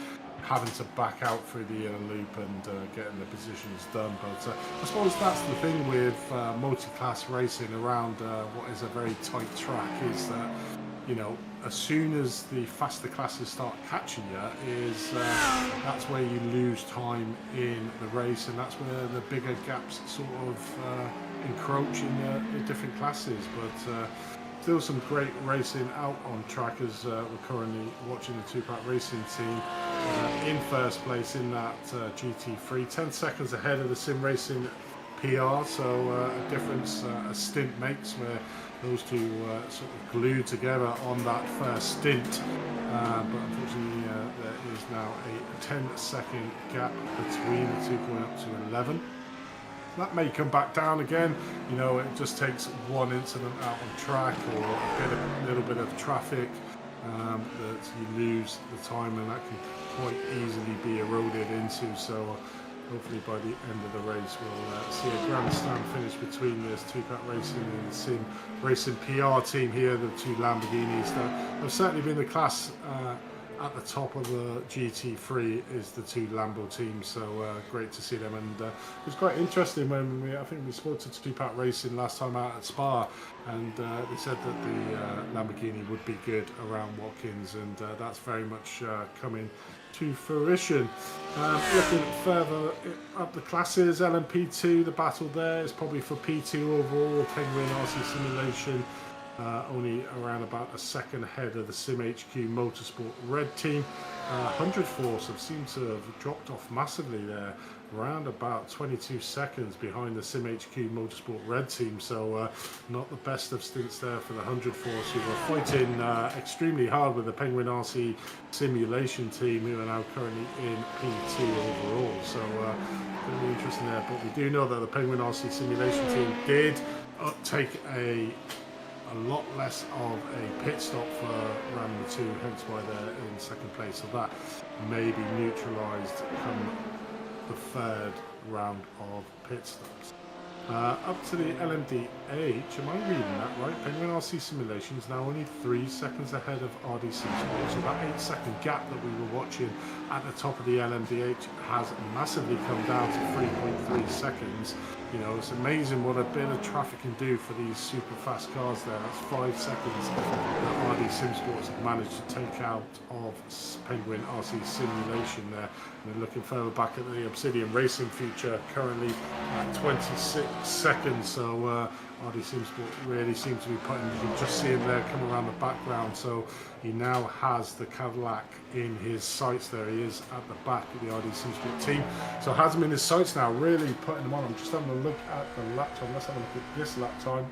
having to back out through the inner loop and getting the positions done. But I suppose that's the thing with multi-class racing around what is a very tight track, is that, you know, as soon as the faster classes start catching you, that's where you lose time in the race, and that's where the bigger gaps sort of encroach in the different classes. But still some great racing out on track, as we're currently watching the Two-Pack Racing team in 1st place in that GT3, 10 seconds ahead of the Sim Racing PR. So a difference a stint makes, where those two sort of glued together on that 1st stint. But unfortunately there is now a 10-second gap between the two, going up to 11. That may come back down again, you know, it just takes one incident out on track, or a little bit of traffic, that you lose the time, and that can quite easily be eroded into. So hopefully by the end of the race we'll see a grandstand finish between this Two-Pack Racing and the Sim Racing PR team here, the two Lamborghinis that have certainly been the class at the top of the GT3 is the two Lambo teams. So great to see them, and it was quite interesting when I think we spoke to Two-Pack Racing last time out at Spa, and they said that the Lamborghini would be good around Watkins, and that's very much coming to fruition. Looking further up the classes, LMP2, the battle there is probably for P2 overall. Penguin RC Simulation only around about a second ahead of the Sim HQ Motorsport Red team. 100 Force have seemed to have dropped off massively there, around about 22 seconds behind the Sim HQ Motorsport Red team. So not the best of stints there for the 100 Force, who are fighting extremely hard with the Penguin RC Simulation team, who are now currently in P2 overall. So going to be interesting there. But we do know that the Penguin RC Simulation team did take a lot less of a pit stop for round number 2, hence why they're in second place. So that may be neutralised come the third round of pit stops. Up to the LMDH, am I reading that right? Penguin RC Simulation is now only 3 seconds ahead of RDC Sport. So that 8-second gap that we were watching at the top of the LMDH has massively come down to 3.3 seconds. You know, it's amazing what a bit of traffic can do for these super fast cars there. That's 5 seconds that RD Sim Sports have managed to take out of Penguin RC Simulation there. And then looking further back at the Obsidian Racing feature, currently at 26 seconds. So RD Sim Sport really seems to be putting, you can just see him there come around the background. So he now has the Cadillac in his sights there. He is at the back of the RD Sim Sport team. So has him in his sights now, really putting him on. I'm just having a look at the lap time. Let's have a look at this lap time.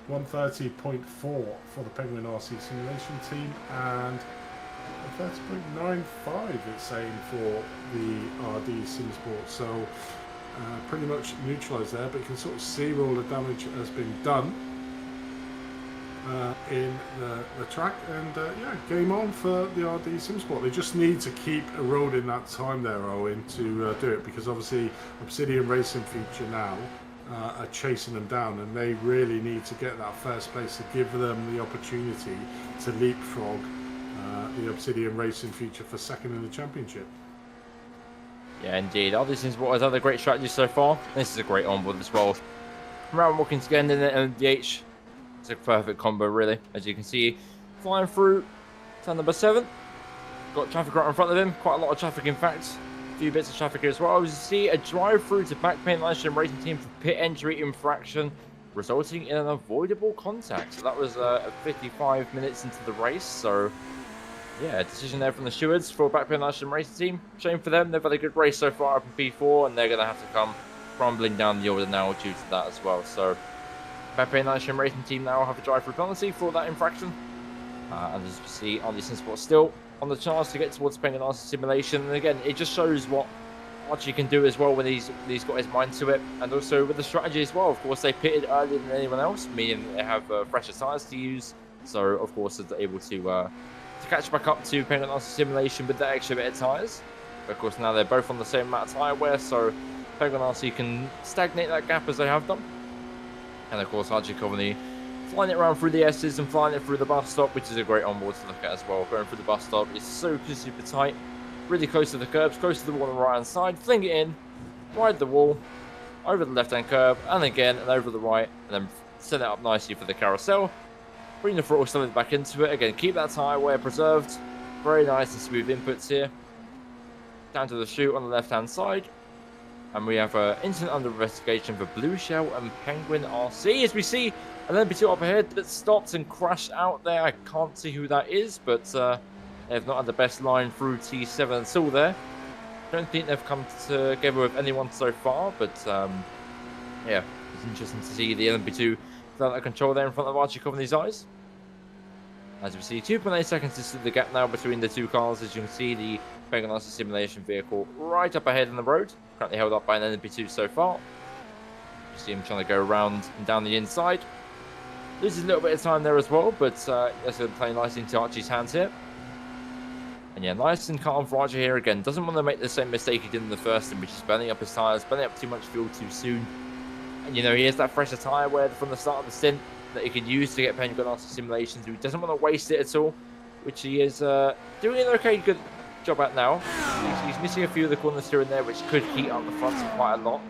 1:30.4 for the Penguin RC Simulation team, and 30.95 it's saying for the RD Sim Sport. So pretty much neutralised there, but you can sort of see where all the damage has been done in the track. And yeah, game on for the RD Sim Sport. They just need to keep eroding that time there, Owen, to do it, because obviously Obsidian Racing feature now are chasing them down, and they really need to get that first place to give them the opportunity to leapfrog the Obsidian Racing feature for second in the championship. Yeah, indeed. RD Sim Sport has had a great strategy so far. This is a great onboard as well. Around Watkins again in the LMDH. It's a perfect combo, really. As you can see, flying through turn number 7. Got traffic right in front of him. Quite a lot of traffic, in fact. A few bits of traffic here as well. As you see, a drive through to back paint line racing team for pit entry infraction, resulting in an avoidable contact. So that was 55 minutes into the race. So yeah, a decision there from the stewards for back paint line racing team. Shame for them. They've had a good race so far up in P4, and they're going to have to come crumbling down the order now due to that as well. So Pepe Nation Racing Team now have a drive-through penalty for that infraction. And as you see, RD Sim Sport still on the chance to get towards Penguin RC Simulation. And again, it just shows what Archie can do as well when he's got his mind to it. And also with the strategy as well. Of course, they pitted earlier than anyone else, meaning they have fresher tyres to use. So, of course, they're able to catch back up to Penguin RC Simulation with that extra bit of tyres. But of course, now they're both on the same amount of tyre wear, so Penguin RC can stagnate that gap as they have done. And of course, Archie Coveney flying it around through the S's and flying it through the bus stop, which is a great onboard to look at as well. Going through the bus stop, it's super tight, really close to the curbs, close to the wall on the right hand side. Fling it in, ride the wall, over the left hand curb, and again, and over the right, and then set it up nicely for the carousel. Bring the throttle slowly back into it. Again, keep that tyre wear preserved. Very nice and smooth inputs here. Down to the chute on the left hand side. And we have an incident under investigation for Blue Shell and Penguin RC. As we see an LMP2 up ahead that stopped and crashed out there. I can't see who that is, but they've not had the best line through T7 at all there. Don't think they've come together with anyone so far, but yeah, it's interesting to see the LMP2 without that control there in front of Archie Coveney's eyes. As we see, 2.8 seconds is the gap now between the two cars. As you can see, the Penguin RC Simulation vehicle right up ahead on the road, currently held up by an LMP2 so far. You see him trying to go around and down the inside. Loses a little bit of time there as well, but that's going to play nicely into Archie's hands here. And yeah, nice and calm for Archie here again. Doesn't want to make the same mistake he did in the first, which is burning up his tyres, burning up too much fuel too soon. And you know, he has that fresher tyre wear from the start of the stint that he can use to get Penguin RC Simulation, so he doesn't want to waste it at all, which he is doing an okay good job at now. He's missing a few of the corners here and there, which could heat up the front quite a lot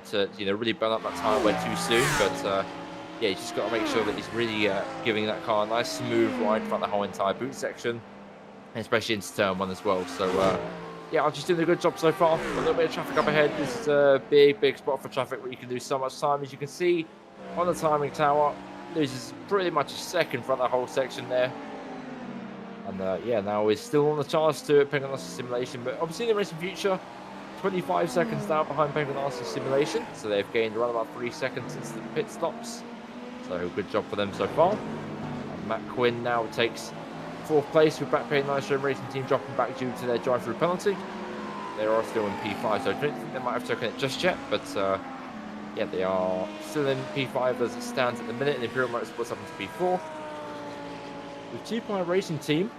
to really burn up that tyre wear too soon. But yeah, you just got to make sure that he's really giving that car a nice smooth ride throughout the whole entire boot section, and especially into turn 1 as well. So yeah, Archie's doing a good job so far. A little bit of traffic up ahead. This is a big spot for traffic where you can lose so much time. As you can see on the timing tower, loses pretty much a second for that whole section there. And yeah, now he's still on the charge to Penguin RC Simulation, but obviously the racing future, 25 seconds down behind Penguin RC Simulation, so they've gained around about 3 seconds since the pit stops. So good job for them so far. And Matt Quinn now takes 4th place with Backpain Nitro Racing Team dropping back due to their drive-through penalty. They are still in P5, so I don't think they might have taken it just yet, but yeah, they are still in P5 as it stands at the minute, and Imperial Motorsports up into P4. With Two-Pie Racing Team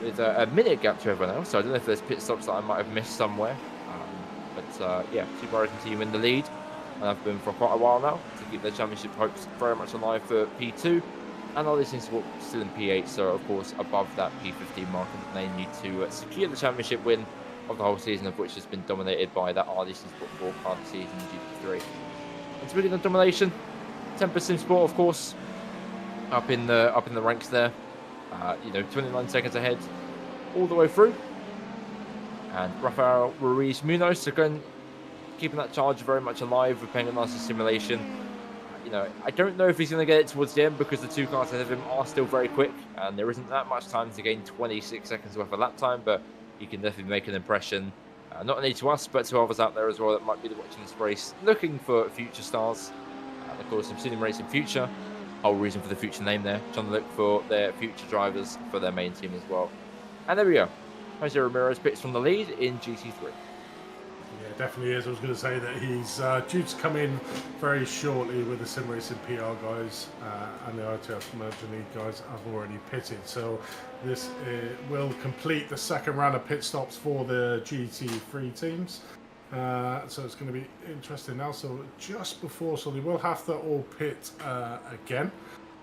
with a minute gap to everyone else, so I don't know if there's pit stops that I might have missed somewhere. Yeah, Two-Pie Racing Team in the lead, and I've been for quite a while now to keep their championship hopes very much alive for P2. And all these things are still in P8, so of course above that P15 mark, and they need to secure the championship win of the whole season, of which has been dominated by that iRTES Sport 4 car this season in GP3. And speaking of domination, Tempest Sim Sport, of course, up in the ranks there. 29 seconds ahead all the way through. And Rafael Ruiz Munoz again keeping that charge very much alive with Penguin Simulation. I don't know if he's going to get it towards the end because the two cars ahead of him are still very quick and there isn't that much time to gain 26 seconds worth of lap time, but he can definitely make an impression, not only to us, but to others out there as well that might be watching this race, looking for future stars. And of course, Obsidian Racing Future, whole reason for the future name there, trying to look for their future drivers for their main team as well. And there we go. Jose Ramirez picks from the lead in GT3. Yeah, definitely is. I was going to say that he's due to come in very shortly with the Sim Racing PR guys and the iRTES Merger League guys have already pitted. So this will complete the second round of pit stops for the GT3 teams. So it's going to be interesting now. So just before, so they will have to all pit again.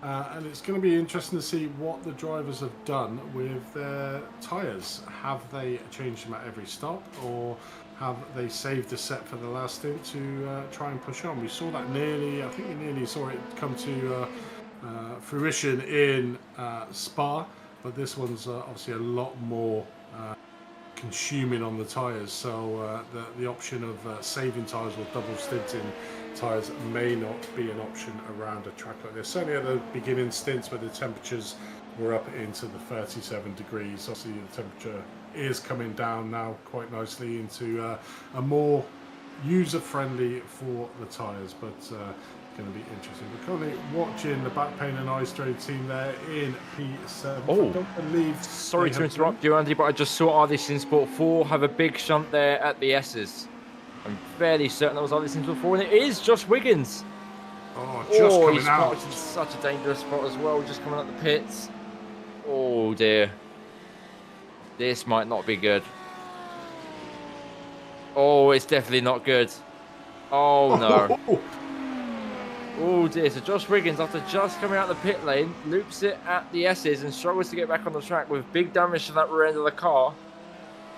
And it's going to be interesting to see what the drivers have done with their tyres. Have they changed them at every stop, or have they saved a set for the last stint to try and push on? We saw that I think we nearly saw it come to fruition in Spa, but this one's obviously a lot more consuming on the tyres, so the option of saving tyres or double stinting tyres may not be an option around a track like this. Certainly at the beginning stints where the temperatures were up into the 37 degrees. Obviously the temperature is coming down now quite nicely into a more user-friendly for the tyres, but going to be interesting. We're currently watching the Backpain and iStrade team there in P7. Oh, I don't believe. Sorry to interrupt you, Andy, but I just saw iRTES in Sport 4 have a big shunt there at the S's. I'm fairly certain that was iRTES in Sport 4, and it is Josh Wiggins. Oh, just coming he's out. parked in such a dangerous spot as well, just coming out the pits. Oh dear. This might not be good. Oh, it's definitely not good. Oh no. Oh dear, so Josh Wiggins, after just coming out the pit lane, loops it at the S's and struggles to get back on the track with big damage to that rear end of the car.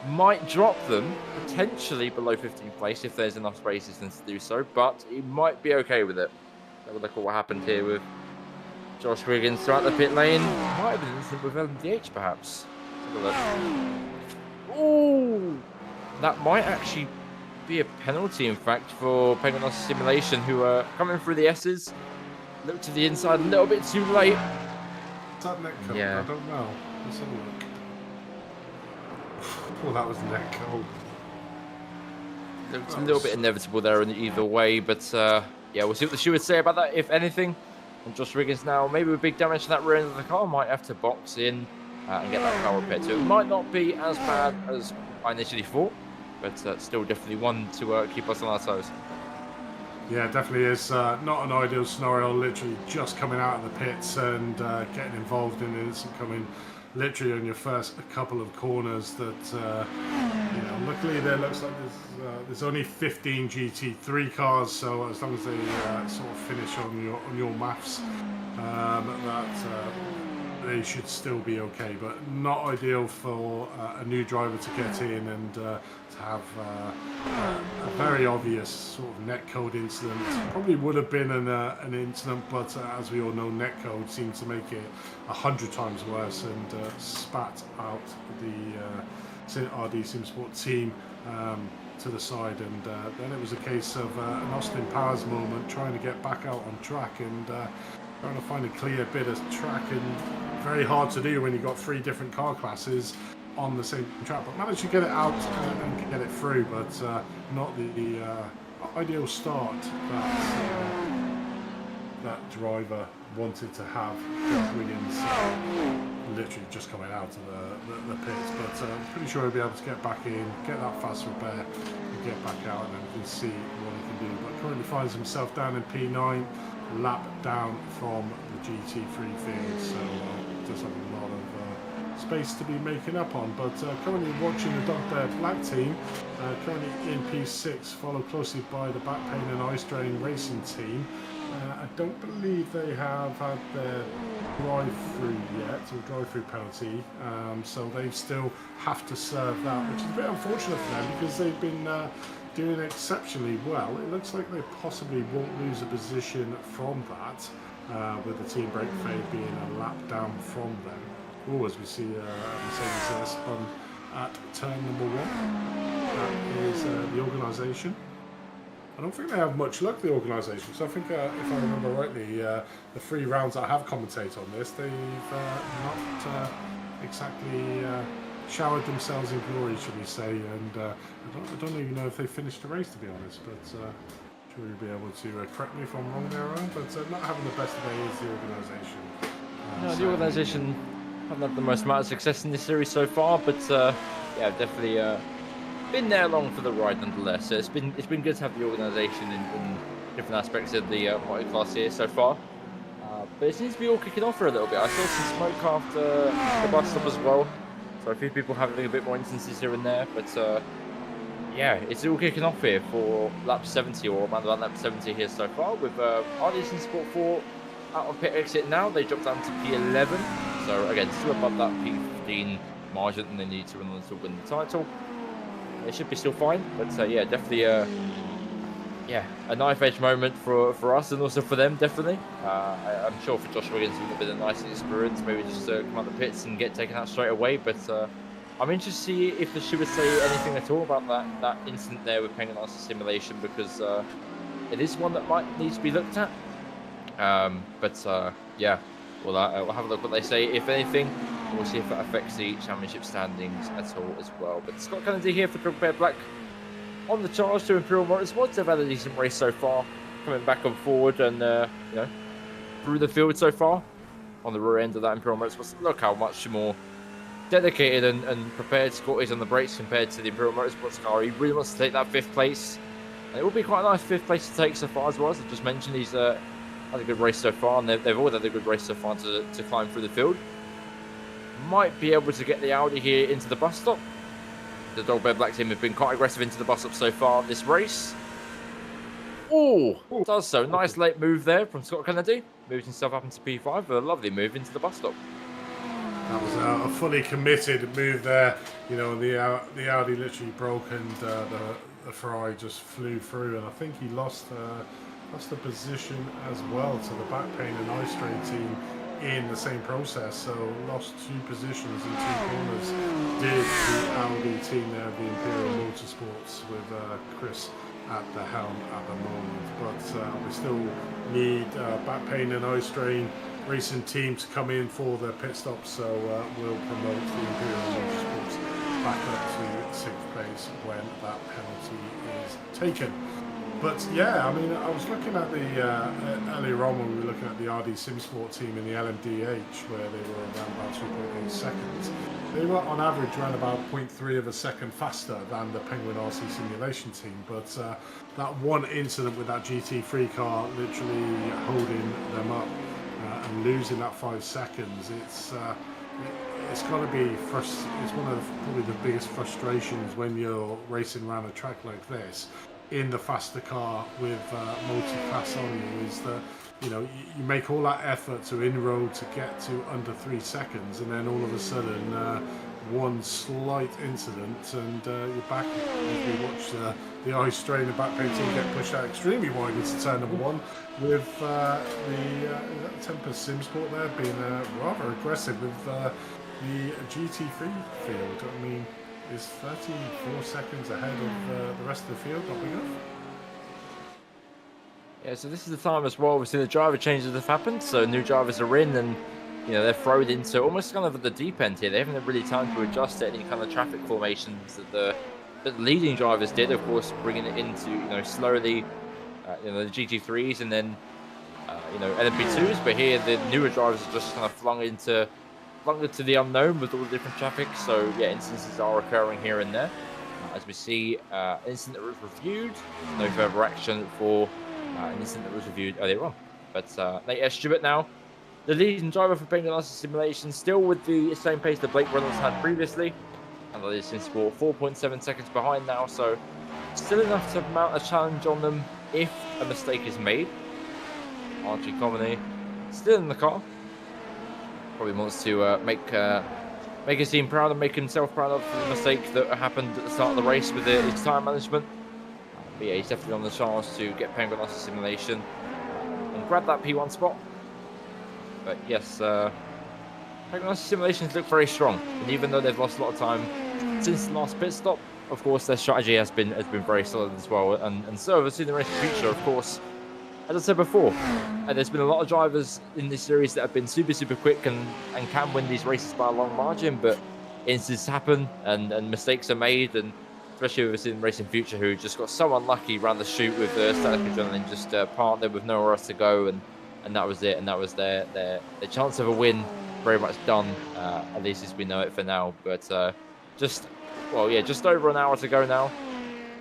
Might drop them, potentially below 15th place if there's enough spaces to do so, but he might be okay with it. Have a look at what happened here with Josh Wiggins throughout the pit lane. Might have been an incident with LMDH perhaps. Let's have a look. Ooh, that might actually be a penalty, in fact, for Penguin Simulation, who are coming through the S's. Look to the inside a little bit too late. Is that neck code? Yeah. I don't know. Let's have a look. Well, that was neck code. Looked a little bit inevitable there in either way, but yeah, we'll see what the shoe would say about that, if anything. And Josh Wiggins now, maybe with big damage to that rear end of the car, might have to box in and get that car repaired. So it might not be as bad as I initially thought, but still definitely one to keep us on our toes. Yeah, definitely is not an ideal scenario. Literally just coming out of the pits and getting involved in it, coming literally on your first couple of corners. That luckily there looks like there's only 15 GT3 cars, so as long as they sort of finish on your maths, they should still be okay, but not ideal for a new driver to get in and to have a very obvious sort of netcode incident. Probably would have been an incident, but as we all know, netcode seems to make it 100 times worse and spat out the RD SimSport team to the side, and then it was a case of an Austin Powers moment, trying to get back out on track and trying to find a clear bit of track, and very hard to do when you've got three different car classes on the same track, but managed to get it out and get it through, but not the ideal start that driver wanted to have. Josh Wiggins literally just coming out of the pits, but I'm pretty sure he'll be able to get back in, get that fast repair, and get back out, and then we can see what he can do. But currently finds himself down in P9, a lap down from the GT3 field, so does have a lot of space to be making up on. But currently watching the Dog Bear Black team, currently in P6, followed closely by the Back Pain and Eye Strain Racing team. I don't believe they have had their drive-through yet, or drive-through penalty, so they still have to serve that, which is a bit unfortunate for them because they've been doing exceptionally well. It looks like they possibly won't lose a position from that, with the team brake fade being a lap down from them. Oh, as we see Mercedes spun at turn number 1. That is the organisation. I don't think they have much luck, the organisation. So I think, if I remember rightly, the 3 rounds I have commentated on this, they've not exactly showered themselves in glory, should we say. And I don't even know if they finished the race, to be honest. But sure you'll be able to correct me if I'm wrong there, Ryan. But not having the best of days, the organisation. No, the organisation haven't had the most amount of success in this series so far, but yeah, definitely been there along for the ride nonetheless. So it's been good to have the organisation in different aspects of the multi-class here so far. But it seems to be all kicking off for a little bit. I saw some smoke after the bus stop as well, so a few people having a bit more instances here and there. But yeah, it's all kicking off here for lap 70, or around about lap 70 here so far, with iRTES in Sport 4 out of pit exit now. They dropped down to P11, so again still above that P15 margin, and they need to win the title. It should be still fine, but yeah, definitely yeah, a knife edge moment for us and also for them, definitely. I'm sure for Josh Wiggins it would have been a nice experience, maybe just come out the pits and get taken out straight away. But I'm interested to see if the should say anything at all about that incident there with Penguin Arts Simulation, because it is one that might need to be looked at. But yeah, we'll have a look what they say, if anything. We'll see if it affects the championship standings at all as well. But Scott Kennedy here for Dog Bear Black on the charge to Imperial Motorsports. They've had a decent race so far, coming back and forward and you know, through the field so far on the rear end of that Imperial Motorsports. Look how much more dedicated and prepared Scott is on the brakes compared to the Imperial Motorsports car. He really wants to take that 5th place. And it will be quite a nice 5th place to take so far as well. As I just mentioned, he's had a good race so far, and they've all had a good race so far to climb through the field. Might be able to get the Audi here into the bus stop. The Dog Bear Black team have been quite aggressive into the bus stop so far this race. Oh, does so. Nice late move there from Scott Kennedy. Moves himself up into P5 with a lovely move into the bus stop. That was a fully committed move there. You know, the Audi literally broke, and the Ferrari just flew through, and I think he lost the position as well to the Back Pain and Eye Strain team in the same process, so lost 2 positions in 2 corners did the Audi team there, the Imperial Motorsports, with Chris at the helm at the moment. But we still need Back Pain and Eye Strain Racing team to come in for their pit stop, so we'll promote the Imperial Motorsports back up to 6th place when that penalty is taken. But yeah, I mean, I was looking at the earlier on when we were looking at the RD SimSport team in the LMDH, where they were around about 2.8 seconds. They were on average around about 0.3 of a second faster than the Penguin RC Simulation team. But that one incident with that GT3 car literally holding them up and losing that 5 seconds, it's got to be it's one of probably the biggest frustrations when you're racing around a track like this in the faster car with multi-class on you, is that, you know, you make all that effort to in-road to get to under 3 seconds, and then all of a sudden one slight incident and you're back. As we watch the Eye Strain and Back Pain team get pushed out extremely wide into turn number 1, with the Tempest SimSport there being rather aggressive with the GT3 field. I mean, is 34 seconds ahead of the rest of the field not big enough? Yeah, so this is the time as well. We've seen the driver changes have happened, so new drivers are in, and you know, they're thrown into almost kind of at the deep end here. They haven't really time to adjust to any kind of traffic formations that the leading drivers did. Of course, bringing it into, you know, slowly, you know, the GT3s and then you know, LMP2s. But here the newer drivers are just kind of flung into the unknown with all the different traffic. So yeah, instances are occurring here and there. As we see, an incident that was reviewed, no further action for an incident that was reviewed earlier on. But Nate Stewart now, the leading driver for Penguin Simulation, still with the same pace that Blake Reynolds had previously. And that is in sport 4.7 seconds behind now, so still enough to mount a challenge on them if a mistake is made. Archie Comedy still in the car. Probably wants to make his team proud and make himself proud of the mistake that happened at the start of the race with his tyre management. But yeah, he's definitely on the chance to get Penguin Simulation and grab that P1 spot. But yes, Penguin Simulations look very strong, and even though they've lost a lot of time since the last pit stop, of course their strategy has been very solid as well. And so have seen the race future, of course. As I said before, there's been a lot of drivers in this series that have been super quick and can win these races by a long margin, but incidents happen and mistakes are made, and especially with in Racing Future, who just got so unlucky around the chute with Static Adrenaline just partnered with nowhere else to go, and that was it, and that was their chance of a win very much done, at least as we know it for now. But just over an hour to go now.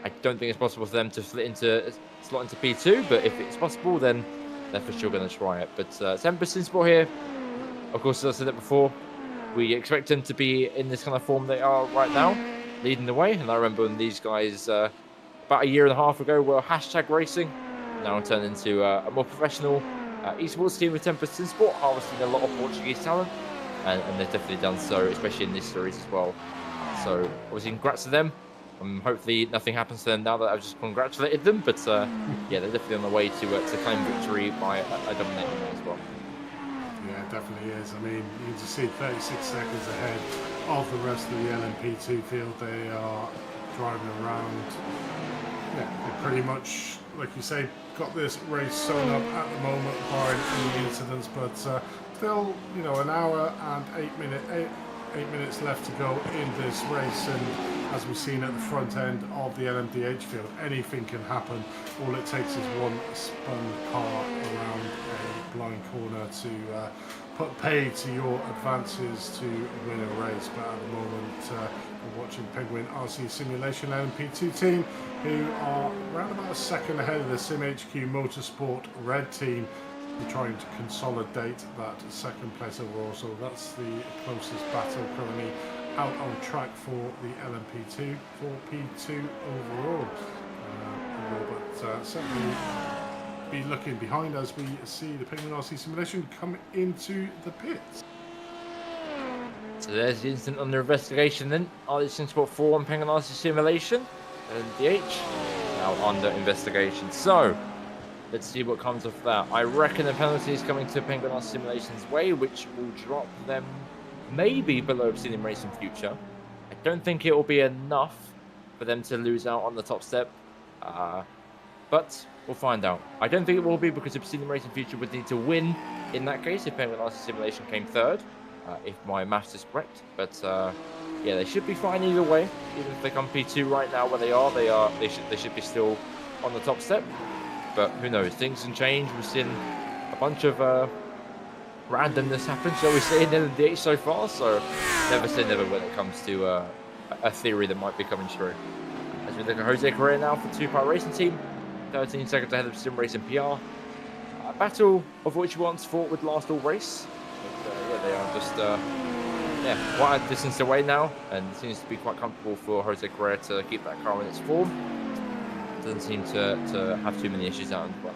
I don't think it's possible for them to slot into P2, but if it's possible, then they're for sure going to try it. But Tempest in sport here, of course, as I said it before, we expect them to be in this kind of form they are right now, leading the way. And I remember when these guys, about a year and a half ago, were hashtag racing, now turned into a more professional esports team with Tempest in sport, harvesting a lot of Portuguese talent, and they've definitely done so, especially in this series as well. So obviously congrats to them. Hopefully nothing happens to them now that I've just congratulated them, but yeah, they're definitely on the way to claim victory by a dominating way as well. Yeah, it definitely is. I mean, you can just see 36 seconds ahead of the rest of the LMP2 field. They are driving around. Yeah, they pretty much, like you say, got this race sewn up at the moment, barring any incidents, but still, you know, an hour and 8 minutes left to go in this race, and as we've seen at the front end of the LMDH field, anything can happen. All it takes is one spun car around a blind corner to put pay to your advances to win a race. But at the moment, we're watching Penguin RC Simulation LMP2 team, who are around about a second ahead of the SimHQ Motorsport Red team. They're trying to consolidate that second place overall, so that's the closest battle currently out on track for the LMP2 for P2 overall. But certainly be looking behind as we see the Penguin RC Simulation come into the pits. So there's the incident under investigation then. iRTES Sport 4 on Penguin RC Simulation, and DH now under investigation. So let's see what comes of that. I reckon a penalty is coming to Penguin RC Simulation's way, which will drop them maybe below Obsidian Racing Future. I don't think it will be enough for them to lose out on the top step, but we'll find out. I don't think it will be, because Obsidian Racing Future would need to win in that case if Penguin RC Simulation came third, if my maths is correct. But yeah, they should be fine either way. Even if they come P2 right now where they should be still on the top step. But who knows? Things can change. We've seen a bunch of randomness happen, shall we say, in LMDH so far. So never say never when it comes to a theory that might be coming true. As we look at Jose Correa now for 2-Part Racing Team, 13 seconds ahead of Sim Racing PR. A battle of which once fought would last all race. But yeah, they are just quite a distance away now, and it seems to be quite comfortable for Jose Correa to keep that car in its form. Doesn't seem to have too many issues out as well.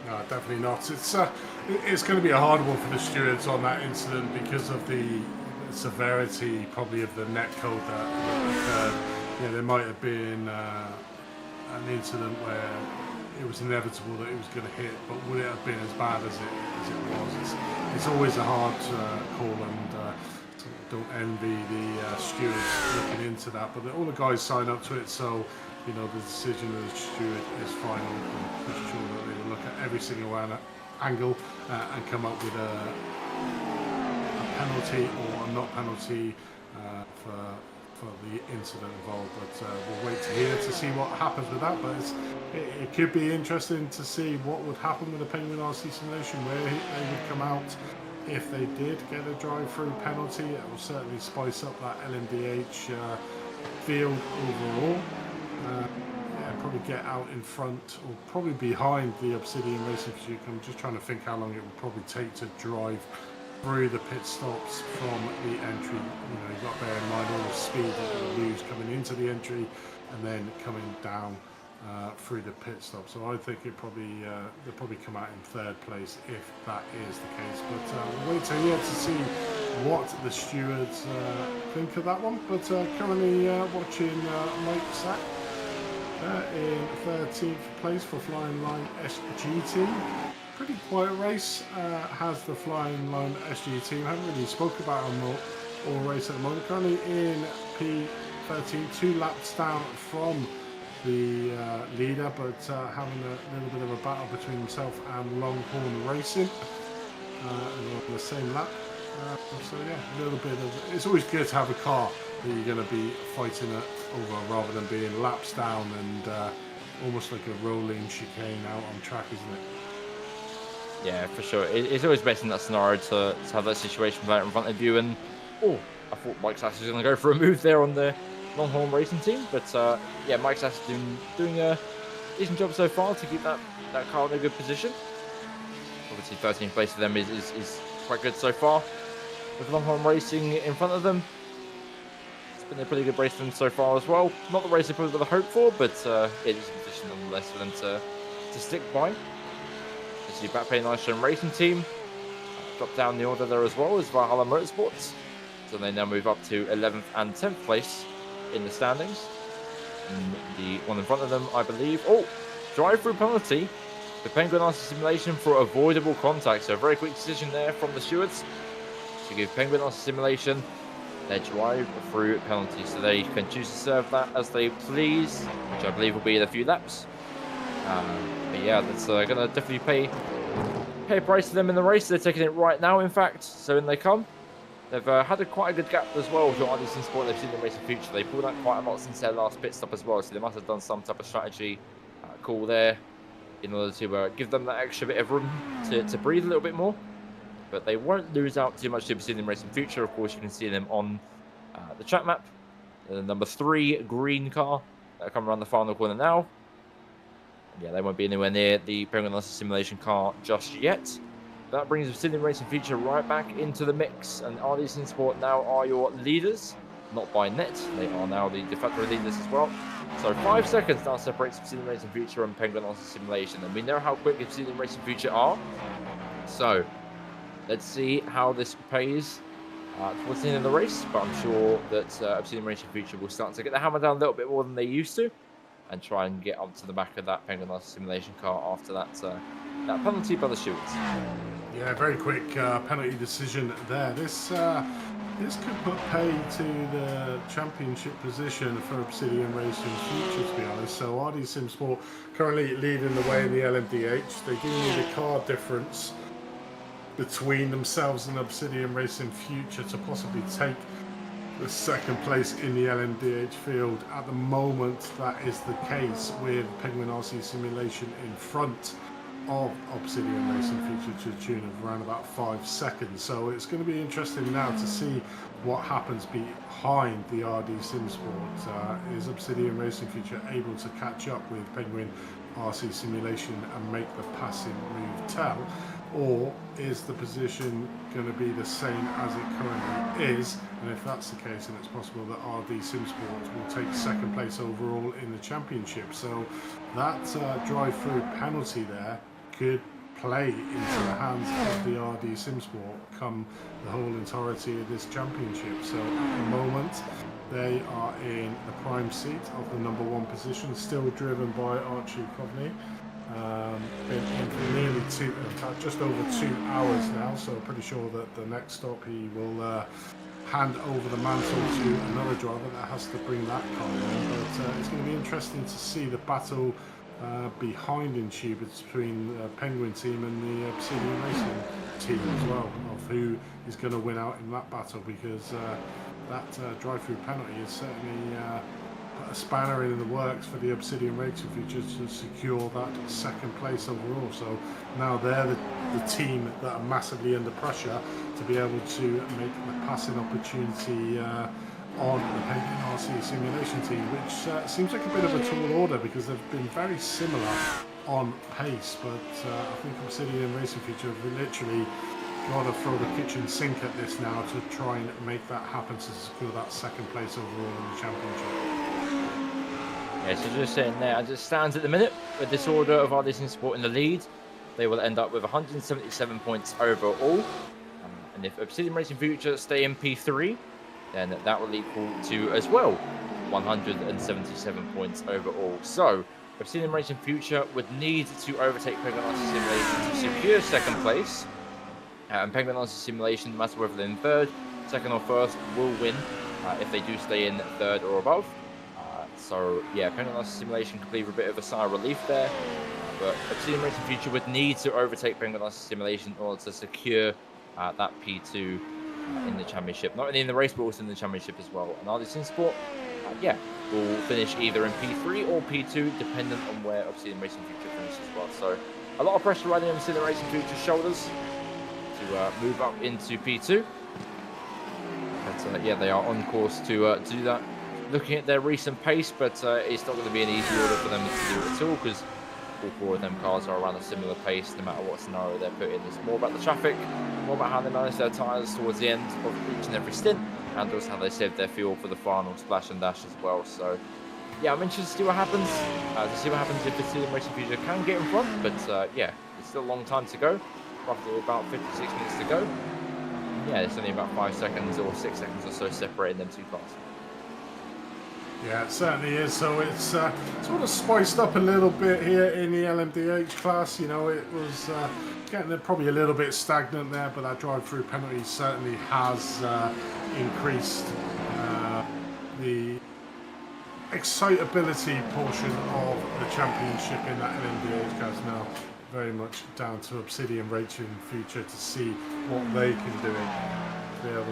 No, definitely not. It's going to be a hard one for the stewards on that incident because of the severity, probably, of the net code that occurred. Yeah, there might have been an incident where it was inevitable that it was going to hit, but would it have been as bad as it was? It's always a hard call, and don't envy the stewards looking into that. But all the guys sign up to it, so you know the decision of the steward is final. I'm pretty sure that they will look at every single angle and come up with a penalty or a not penalty for the incident involved. But we'll wait to hear to see what happens with that. But it could be interesting to see what would happen with the Penguin RC Simulation, where they would come out if they did get a drive-through penalty. It will certainly spice up that LMDH field overall. Yeah, probably get out in front or probably behind the Obsidian Racing Future. I'm just trying to think how long it would probably take to drive through the pit stops from the entry. You've got to bear in mind all the speed that you lose coming into the entry and then coming down through the pit stop. So I think they'll probably come out in third place if that is the case. But we'll wait till here to see what the stewards think of that one. But currently watching Mike Sack in 13th place for Flying Line SG team. Pretty quiet race. Has the Flying Line SG team. Haven't really spoke about them all race at the moment. Currently in P13, 2 laps down from the leader, but having a little bit of a battle between himself and Longhorn Racing on the same lap. So yeah, a little bit of. It's always good to have a car that you're going to be fighting over rather than being laps down and almost like a rolling chicane out on track, isn't it? Yeah, for sure. It's always best in that scenario to have that situation right in front of you. And I thought Mike Sass was going to go for a move there on the Longhorn Racing team, but yeah, Mike Sass is doing a decent job so far to keep that car in a good position. Obviously, 13th place for them is quite good so far. With Longhorn Racing in front of them, it's been a pretty good race for them so far as well. Not the race they probably would have hoped for, but it is a position nonetheless for them to stick by. As you back pay nice Racing team, drop down the order there as well as Valhalla Motorsports. So they now move up to 11th and 10th place in the standings. And the one in front of them, I believe. Drive-through penalty. The Penguin RC Simulation for avoidable contact. So a very quick decision there from the stewards to give Penguin RC Simulation their drive-through penalty. So they can choose to serve that as they please, which I believe will be in a few laps. But yeah, that's going to definitely pay a price to them in the race. They're taking it right now, in fact. So in they come. They've had quite a good gap as well with iRTES Sport. They've seen the Racing Future. They pulled out quite a lot since their last pit stop as well. So they must have done some type of strategy call there in order to give them that extra bit of room to breathe a little bit more. But they won't lose out too much to Obsidian Racing Future. Of course, you can see them on the track map. The number 3 green car coming around the final corner now. Yeah, they won't be anywhere near the Penguin RC Simulation car just yet. That brings Obsidian Racing Future right back into the mix, and iRTES Sport now are your leaders, not by net. They are now the de facto leaders as well. So 5 seconds now separates Obsidian Racing Future and Penguin RC Simulation, and we know how quick Obsidian Racing Future are. So let's see how this pays towards the end of the race, but I'm sure that Obsidian Racing Future will start to get the hammer down a little bit more than they used to, and try and get up to the back of that Penguin RC Simulation car after that penalty by the stewards. Yeah, very quick penalty decision there. This could put pay to the championship position for Obsidian Racing Future, to be honest. So iRTES Sim Sport currently leading the way in the LMDH. They do need a car difference between themselves and Obsidian Racing Future to possibly take the second place in the LMDH field. At the moment, that is the case with Penguin RC Simulation in front of Obsidian Racing Future to a tune of around about 5 seconds. So it's going to be interesting now to see what happens behind the iRTES Sim Sport. Is Obsidian Racing Future able to catch up with Penguin RC Simulation and make the passing move tell? Or is the position going to be the same as it currently is? And if that's the case, then it's possible that iRTES Sim Sport will take second place overall in the championship. So that drive-through penalty there could play into the hands of the iRTES Sim Sport come the whole entirety of this championship. So at the moment, they are in the prime seat of the number 1 position, still driven by Archie Coveney. Been in for nearly just over 2 hours now, so pretty sure that the next stop he will hand over the mantle to another driver that has to bring that car in. But it's going to be interesting to see the battle behind in tube between the Penguin team and the Obsidian Racing team as well, of who is going to win out in that battle, because that drive-through penalty is certainly a spanner in the works for the Obsidian Racing Future to secure that second place overall. So now they're the team that are massively under pressure to be able to make the passing opportunity on the Penguin RC simulation team, which seems like a bit of a tall order because they've been very similar on pace, but I think Obsidian Racing Future have literally got to throw the kitchen sink at this now to try and make that happen to secure that second place overall in the championship. Yeah, so just saying there, as it stands at the minute, with this order of iRTES Sport in the lead, they will end up with 177 points overall. And if Obsidian Racing Future stay in P3, then that will equal to, as well, 177 points overall. So, Obsidian Racing Future would need to overtake Penguin RC Simulation to secure second place. And Penguin RC Simulation, no matter whether they're in third, second or first, will win if they do stay in third or above. So yeah, Penguin RC Simulation could leave a bit of a sigh of relief there. But Obsidian Racing Future would need to overtake Penguin RC Simulation in order to secure that P2 in the championship. Not only in the race, but also in the championship as well. And iRTES Sport, yeah, will finish either in P3 or P2, dependent on where Obsidian Racing Future finishes as well. So a lot of pressure riding on Obsidian Racing Future's shoulders to move up into P2. But yeah, they are on course to do that. Looking at their recent pace, but it's not going to be an easy order for them to do at all, because all four of them cars are around a similar pace no matter what scenario they're put in. It's more about the traffic, more about how they manage their tyres towards the end of each and every stint, and also how they save their fuel for the final splash and dash as well. So yeah, I'm interested to see what happens, if the Obsidian Racing Future can get in front, but yeah, it's still a long time to go, roughly about 56 minutes to go. Yeah, it's only about 5 seconds or 6 seconds or so separating them two cars. Yeah, it certainly is. So it's sort of spiced up a little bit here in the LMDH class. You know, it was getting probably a little bit stagnant there, but that drive-through penalty certainly has increased the excitability portion of the championship in that LMDH class now. Very much down to Obsidian Racing Future to see what they can do, to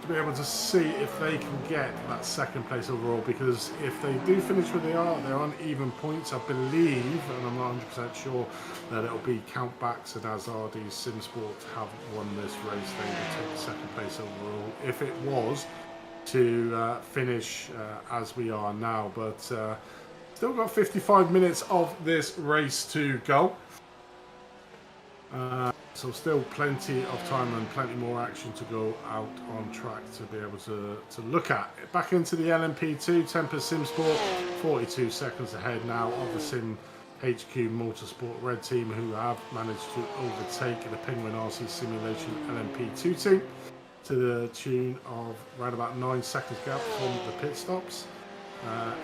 be able to see if they can get that second place overall, because if they do finish where they're on even points, I believe, and I'm not 100% sure, that it'll be countbacks, and as iRTES SimSport have won this race, they will take second place overall if it was to finish as we are now. But still got 55 minutes of this race to go. So still plenty of time and plenty more action to go out on track to be able to look at. Back into the LMP2, Tempest SimSport, 42 seconds ahead now of the Sim HQ Motorsport Red team, who have managed to overtake the Penguin RC Simulation LMP2 team to the tune of around about 9 seconds gap from the pit stops.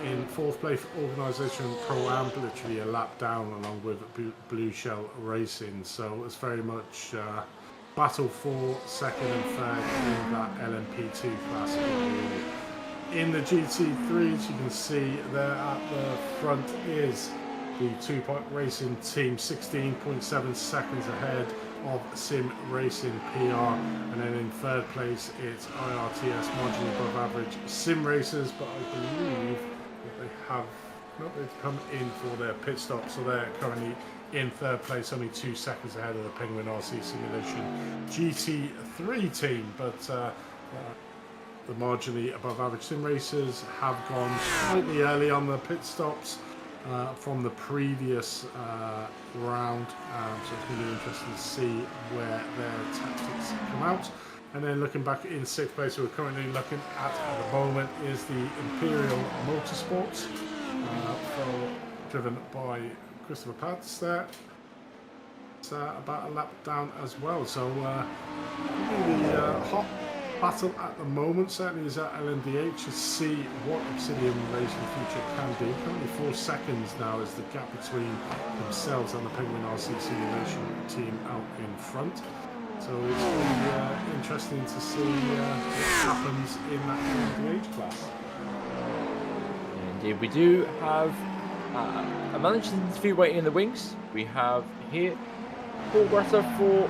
In fourth place, Organisation Pro-Am, literally a lap down along with Blue Shell Racing. So it's very much battle for second and third in that LMP2 class. In the GT3s, you can see there at the front is the 2-Point Racing team, 16.7 seconds ahead of Sim Racing PR, and then in third place it's iRTES, marginally above average Sim Racers, but I believe that they have they've come in for their pit stop, so they're currently in third place, only 2 seconds ahead of the Penguin RC Simulation GT3 team. But the marginally above average Sim Racers have gone slightly early on the pit stops from the previous round, so it's going to be interesting to see where their tactics come out. And then looking back in sixth place, we're currently looking at the moment is the Imperial Motorsports, driven by Christopher Patz there. It's about a lap down as well, so really hot battle at the moment certainly is at LMDH to see what Obsidian Racing Future can do. Currently 4 seconds now is the gap between themselves and the Penguin RC Simulation team out in front. So it's going to be interesting to see what happens in that LMDH class. Indeed, we do have a managing interview waiting in the wings. We have here Paul Greta for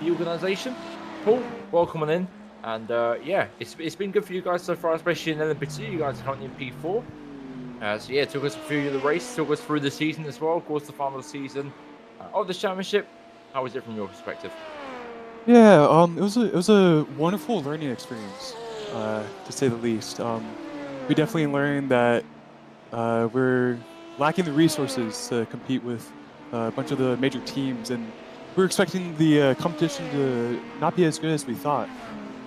the organisation. Paul, welcome on in. And yeah, it's been good for you guys so far, especially in LMP2. You guys are currently in P4. So yeah, took us through the race, took us through the season as well. Of course, the final season of the championship. How was it from your perspective? Yeah, it was a wonderful learning experience. to say the least. We definitely learned that we're lacking the resources to compete with a bunch of the major teams, and we're expecting the competition to not be as good as we thought,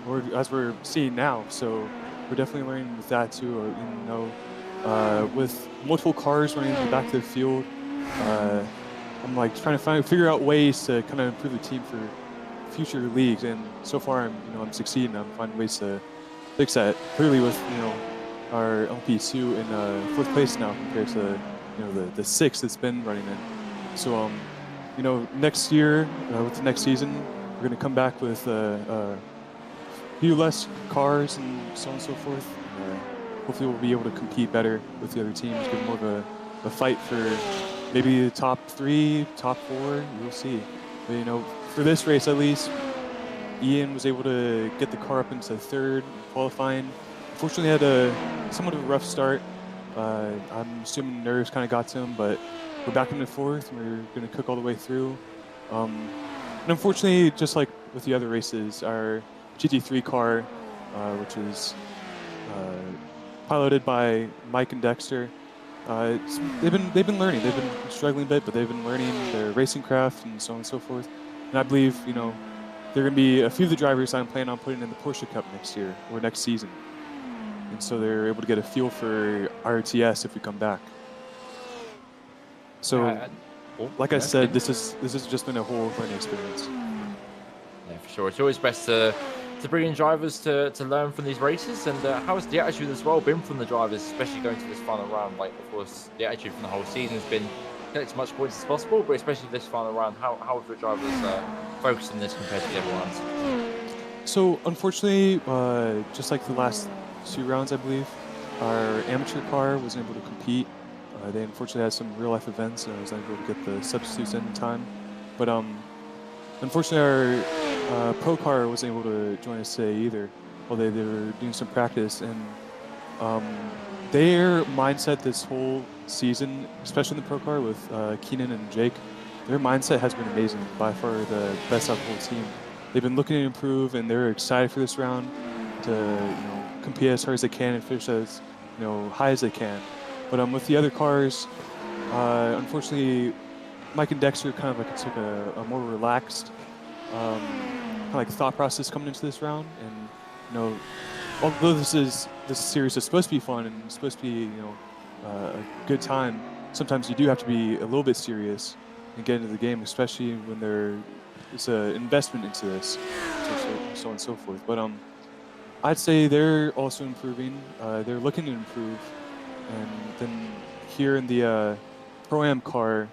or as we're seeing now. So we're definitely learning with that too. With multiple cars running in the back of the field, I'm like trying to figure out ways to kind of improve the team for future leagues, and so far I'm succeeding. I'm finding ways to fix that. Clearly, with our LP2 in 4th place now compared to the 6th it's been running in. So next year with the next season, we're going to come back with a few less cars and so on and so forth. Hopefully, we'll be able to compete better with the other teams, give more of a fight for maybe the top 3, top 4. We'll see. But, for this race at least, Ian was able to get the car up into 3rd qualifying. Unfortunately, had somewhat of a rough start. I'm assuming nerves kind of got to him, but we're back into 4th, and we're going to cook all the way through. And unfortunately, just like with the other races, our GT3 car, which is piloted by Mike and Dexter, they've been learning. They've been struggling a bit, but they've been learning their racing craft and so on and so forth. And I believe there are going to be a few of the drivers I'm planning on putting in the Porsche Cup next year or next season, and so they're able to get a feel for iRTES if we come back. So, like I said, this has just been a whole learning experience. Yeah, for sure. It's always best to bring in drivers to learn from these races. And how has the attitude as well been from the drivers, especially going to this final round? Like, of course, the attitude from the whole season has been get as much points as possible, but especially this final round, how have the drivers focused on this compared to the other rounds? So, unfortunately, just like the last 2 rounds, I believe, our amateur car wasn't able to compete. They unfortunately had some real-life events, and I was unable to get the substitutes in time. But unfortunately, our pro car wasn't able to join us today either, while they were doing some practice. And their mindset this whole season, especially in the pro car with Keenan and Jake, their mindset has been amazing. By far the best out of the whole team. They've been looking to improve, and they're excited for this round to compete as hard as they can and finish as high as they can. But with the other cars, unfortunately, Mike and Dexter kind of like took a more relaxed kind of like thought process coming into this round. And although this series is supposed to be fun and supposed to be a good time, sometimes you do have to be a little bit serious and get into the game, especially when there's an investment into this, so on and so forth. But I'd say they're also improving. They're looking to improve. And then here in the Pro-Am car,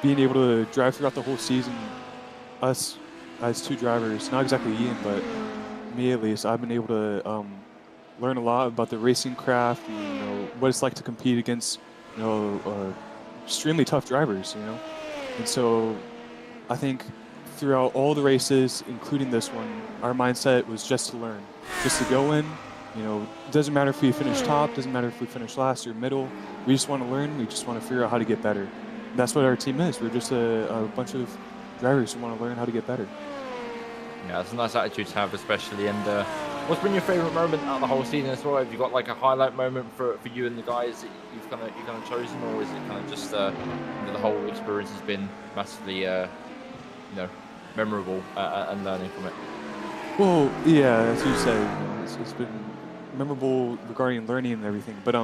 being able to drive throughout the whole season, us as 2 drivers, not exactly Ian, but me at least, I've been able to learn a lot about the racing craft and what it's like to compete against extremely tough drivers, And so I think throughout all the races, including this one, our mindset was just to learn, just to go in. It doesn't matter if we finish top, doesn't matter if we finish last or middle. We just want to learn. We just want to figure out how to get better. And that's what our team is. We're just a bunch of drivers who want to learn how to get better. Yeah, it's a nice attitude to have, especially. And what's been your favorite moment out of the whole season as well? Have you got like a highlight moment for you and the guys that you've kind of chosen, or is it kind of just the whole experience has been massively memorable and learning from it? Well, yeah, as you said, it's been memorable regarding learning and everything. But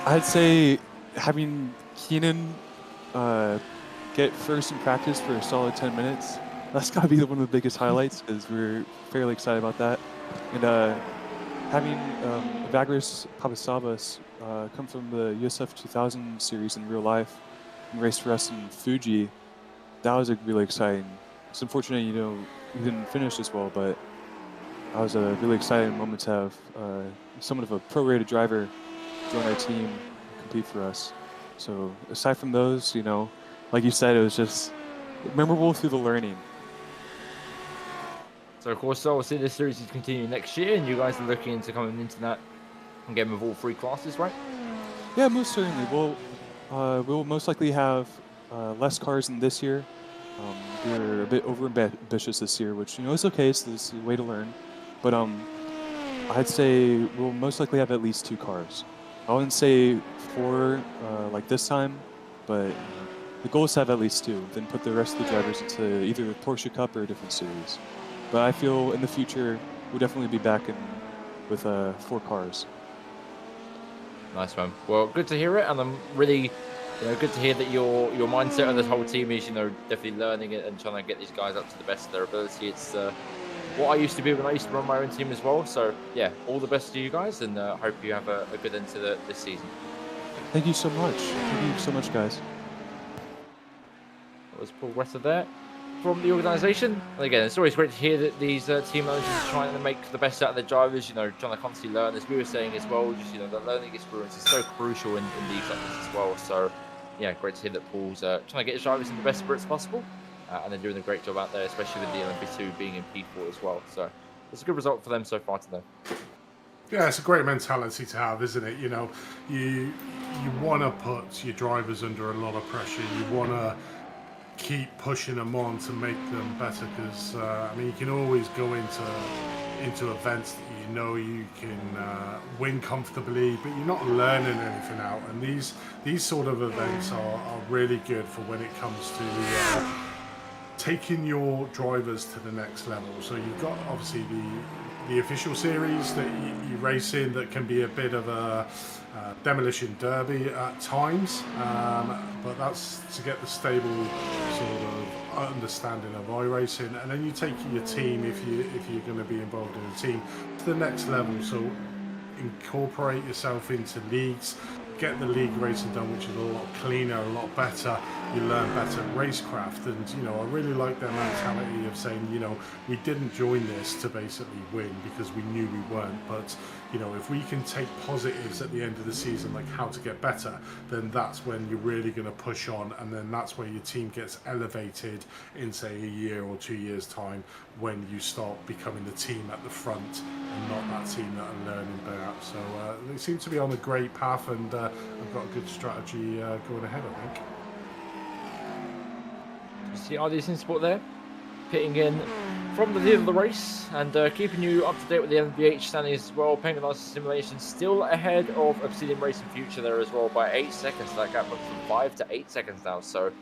I'd say having Keenan get first in practice for a solid 10 minutes, that's got to be one of the biggest highlights, because we're fairly excited about that. And having Evagris Papasavas come from the USF 2000 series in real life and race for us in Fuji, that was really exciting. It's unfortunate, we didn't finish as well, but that was a really exciting moment to have somewhat of a pro-rated driver join our team and compete for us. So aside from those, like you said, it was just memorable through the learning. So of course, obviously this series is continuing next year, and you guys are looking into coming into that and game of all 3 classes, right? Yeah, most certainly. We'll most likely have less cars than this year, We were a bit over ambitious this year, which is okay. So this is a way to learn. But I'd say we'll most likely have at least 2 cars. I wouldn't say 4 like this time, but the goal is to have at least 2. Then put the rest of the drivers into either the Porsche Cup or a different series. But I feel in the future we'll definitely be back in with 4 cars. Nice one. Well, good to hear it, and I'm really, good to hear that your mindset of this whole team is, definitely learning it and trying to get these guys up to the best of their ability. It's what I used to be when I used to run my own team as well. So yeah, all the best to you guys, and hope you have a good end to this season. Thank you so much. Thank you so much, guys. That was Paul Wester there from the organisation. And again, it's always great to hear that these team managers are trying to make the best out of their drivers, trying to constantly learn. As we were saying as well, just, the learning experience is so crucial in leagues like this as well. So, yeah, great to hear that Paul's trying to get his drivers in the best spirits possible. And they're doing a great job out there, especially with the LMP2 being in P4 as well. So, it's a good result for them so far today. Yeah, it's a great mentality to have, isn't it? You want to put your drivers under a lot of pressure. You want to keep pushing them on to make them better, because you can always go into events that you can win comfortably, but you're not learning anything out. And these sort of events are really good for when it comes to taking your drivers to the next level. So you've got obviously the official series that you race in, that can be a bit of a demolition derby at times, but that's to get the stable sort of understanding of iRacing. And then you take your team, if you're going to be involved in a team, to the next level. So incorporate yourself into leagues, get the league racing done, which is a lot cleaner, a lot better. You learn better racecraft, and I really like their mentality of saying, we didn't join this to basically win because we knew we weren't, but if we can take positives at the end of the season, like how to get better, then that's when you're really going to push on, and then that's where your team gets elevated in, say, a year or 2 years time, when you start becoming the team at the front and not that team that are learning better. So they seem to be on a great path, and I've got a good strategy going ahead, I think. You see iRTES in sport there, pitting in from the lead of the race, and keeping you up to date with the MVH standings as well. Penguin License Simulation still ahead of Obsidian Racing Future there as well by 8 seconds. That gap went from 5 to 8 seconds now. So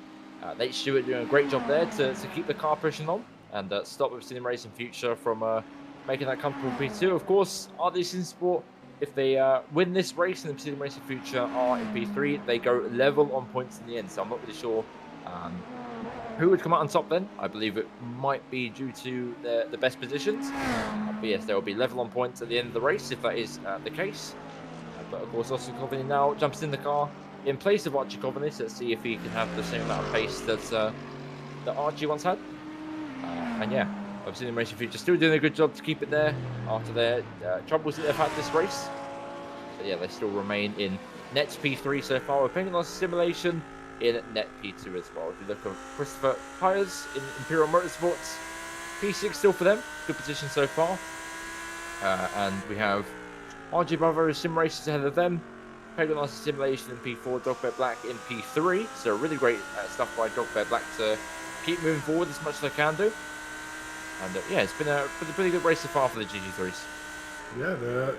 Nate Stewart doing a great job there to keep the car pushing on and stop Obsidian Racing Future from making that comfortable P2. Of course, iRTES in sport, if they win this race and Obsidian Racing Future are in P3, they go level on points in the end. So I'm not really sure who would come out on top then. I believe it might be due to the best positions. But yes, there will be level on points at the end of the race if that is the case. But of course, Oscar Coveney now jumps in the car in place of Archie Coveney. So let's see if he can have the same amount of pace that Archie once had. And yeah, Obsidian Racing Future still doing a good job to keep it there after their troubles that they've had this race. But yeah, they still remain in net P3 so far, with Penguin License Simulation in net P2 as well. If you look at Christopher Hires in Imperial Motorsports, P6 still for them, good position so far. And we have RG Bravo Sim Racers ahead of them, Penguin License Simulation in P4, Dogbear Black in P3. So really great stuff by Dogbear Black to keep moving forward as much as they can do. And yeah, it's been a pretty good race so far for the GG3s. Yeah, the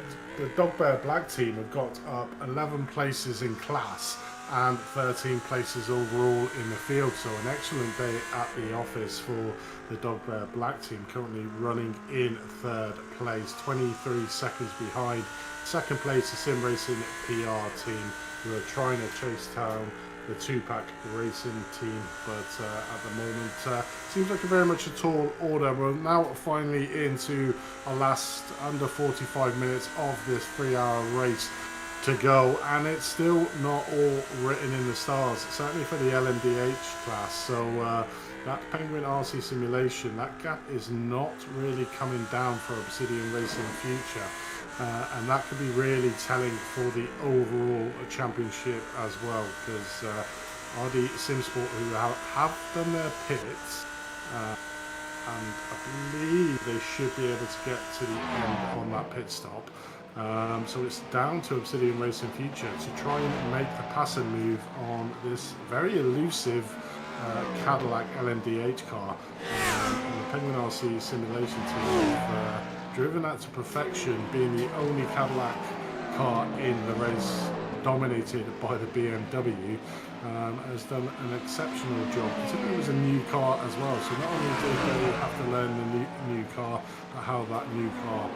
Dogbear Black team have got up 11 places in class and 13 places overall in the field. So an excellent day at the office for the Dogbear Black team, currently running in third place, 23 seconds behind. Second place, the Sim Racing PR team, who are trying to chase down the two-pack racing team, but at the moment seems like very much a tall order. We're now finally into our last under 45 minutes of this 3-hour race to go, and it's still not all written in the stars, certainly for the LMDH class. So that Penguin RC Simulation, that gap is not really coming down for Obsidian Racing Future. And that could be really telling for the overall championship as well, because RD Simsport, who have done their pits, and I believe they should be able to get to the end on that pit stop. So it's down to Obsidian Racing Future to try and make the passing move on this very elusive Cadillac LMDH car. And the Penguin RC simulation team have driven that to perfection, being the only Cadillac car in the race dominated by the BMW. Has done an exceptional job. Considering it was a new car as well, so not only did they have to learn the new car, but how that new car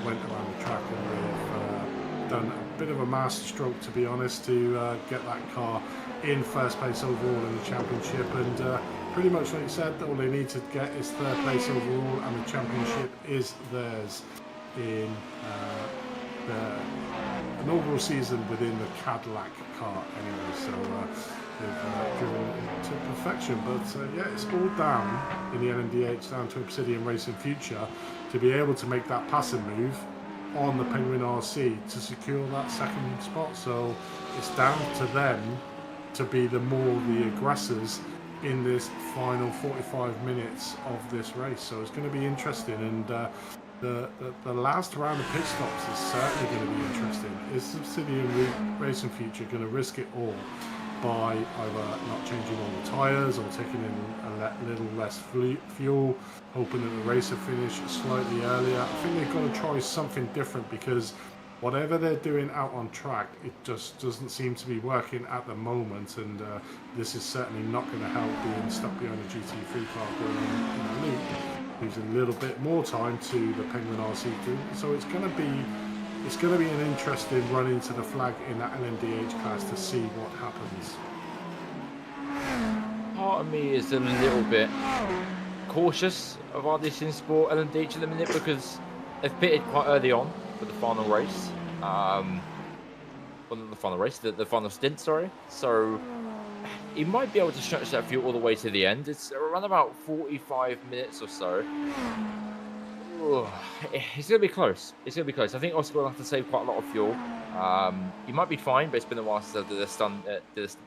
went around the track, and they've done a bit of a masterstroke, to be honest, to get that car in first place overall in the championship. And pretty much like you said, all they need to get is third place overall, and the championship is theirs in the inaugural season within the Cadillac car anyway. So they've driven it to perfection. But yeah, it's all down in the LMDH, down to Obsidian Racing Future, to be able to make that passing move on the Penguin RC to secure that second spot. So it's down to them to be the aggressors in this final 45 minutes of this race. So it's going to be interesting, and the last round of pit stops is certainly going to be interesting. Is Obsidian Racing Future going to risk it all by either not changing all the tyres or taking in a little less fuel, hoping that the race will finish slightly earlier? I think they've got to try something different, because whatever they're doing out on track, it just doesn't seem to be working at the moment, and this is certainly not going to help being stuck behind a GT3 car going in a loop. Leaves a little bit more time to the Penguin RC crew, so it's going to be an interesting run into the flag in that LMDH class to see what happens. Part of me is a little bit cautious of iRTES Sport LMDH at the minute, because they've pitted quite early on for the final race. Well, not the final race, the final stint, sorry. So he might be able to stretch that fuel all the way to the end. It's around about 45 minutes or so. Ooh, it's going to be close. It's going to be close. I think Oscar will have to save quite a lot of fuel. He might be fine, but it's been a while since I did a stunt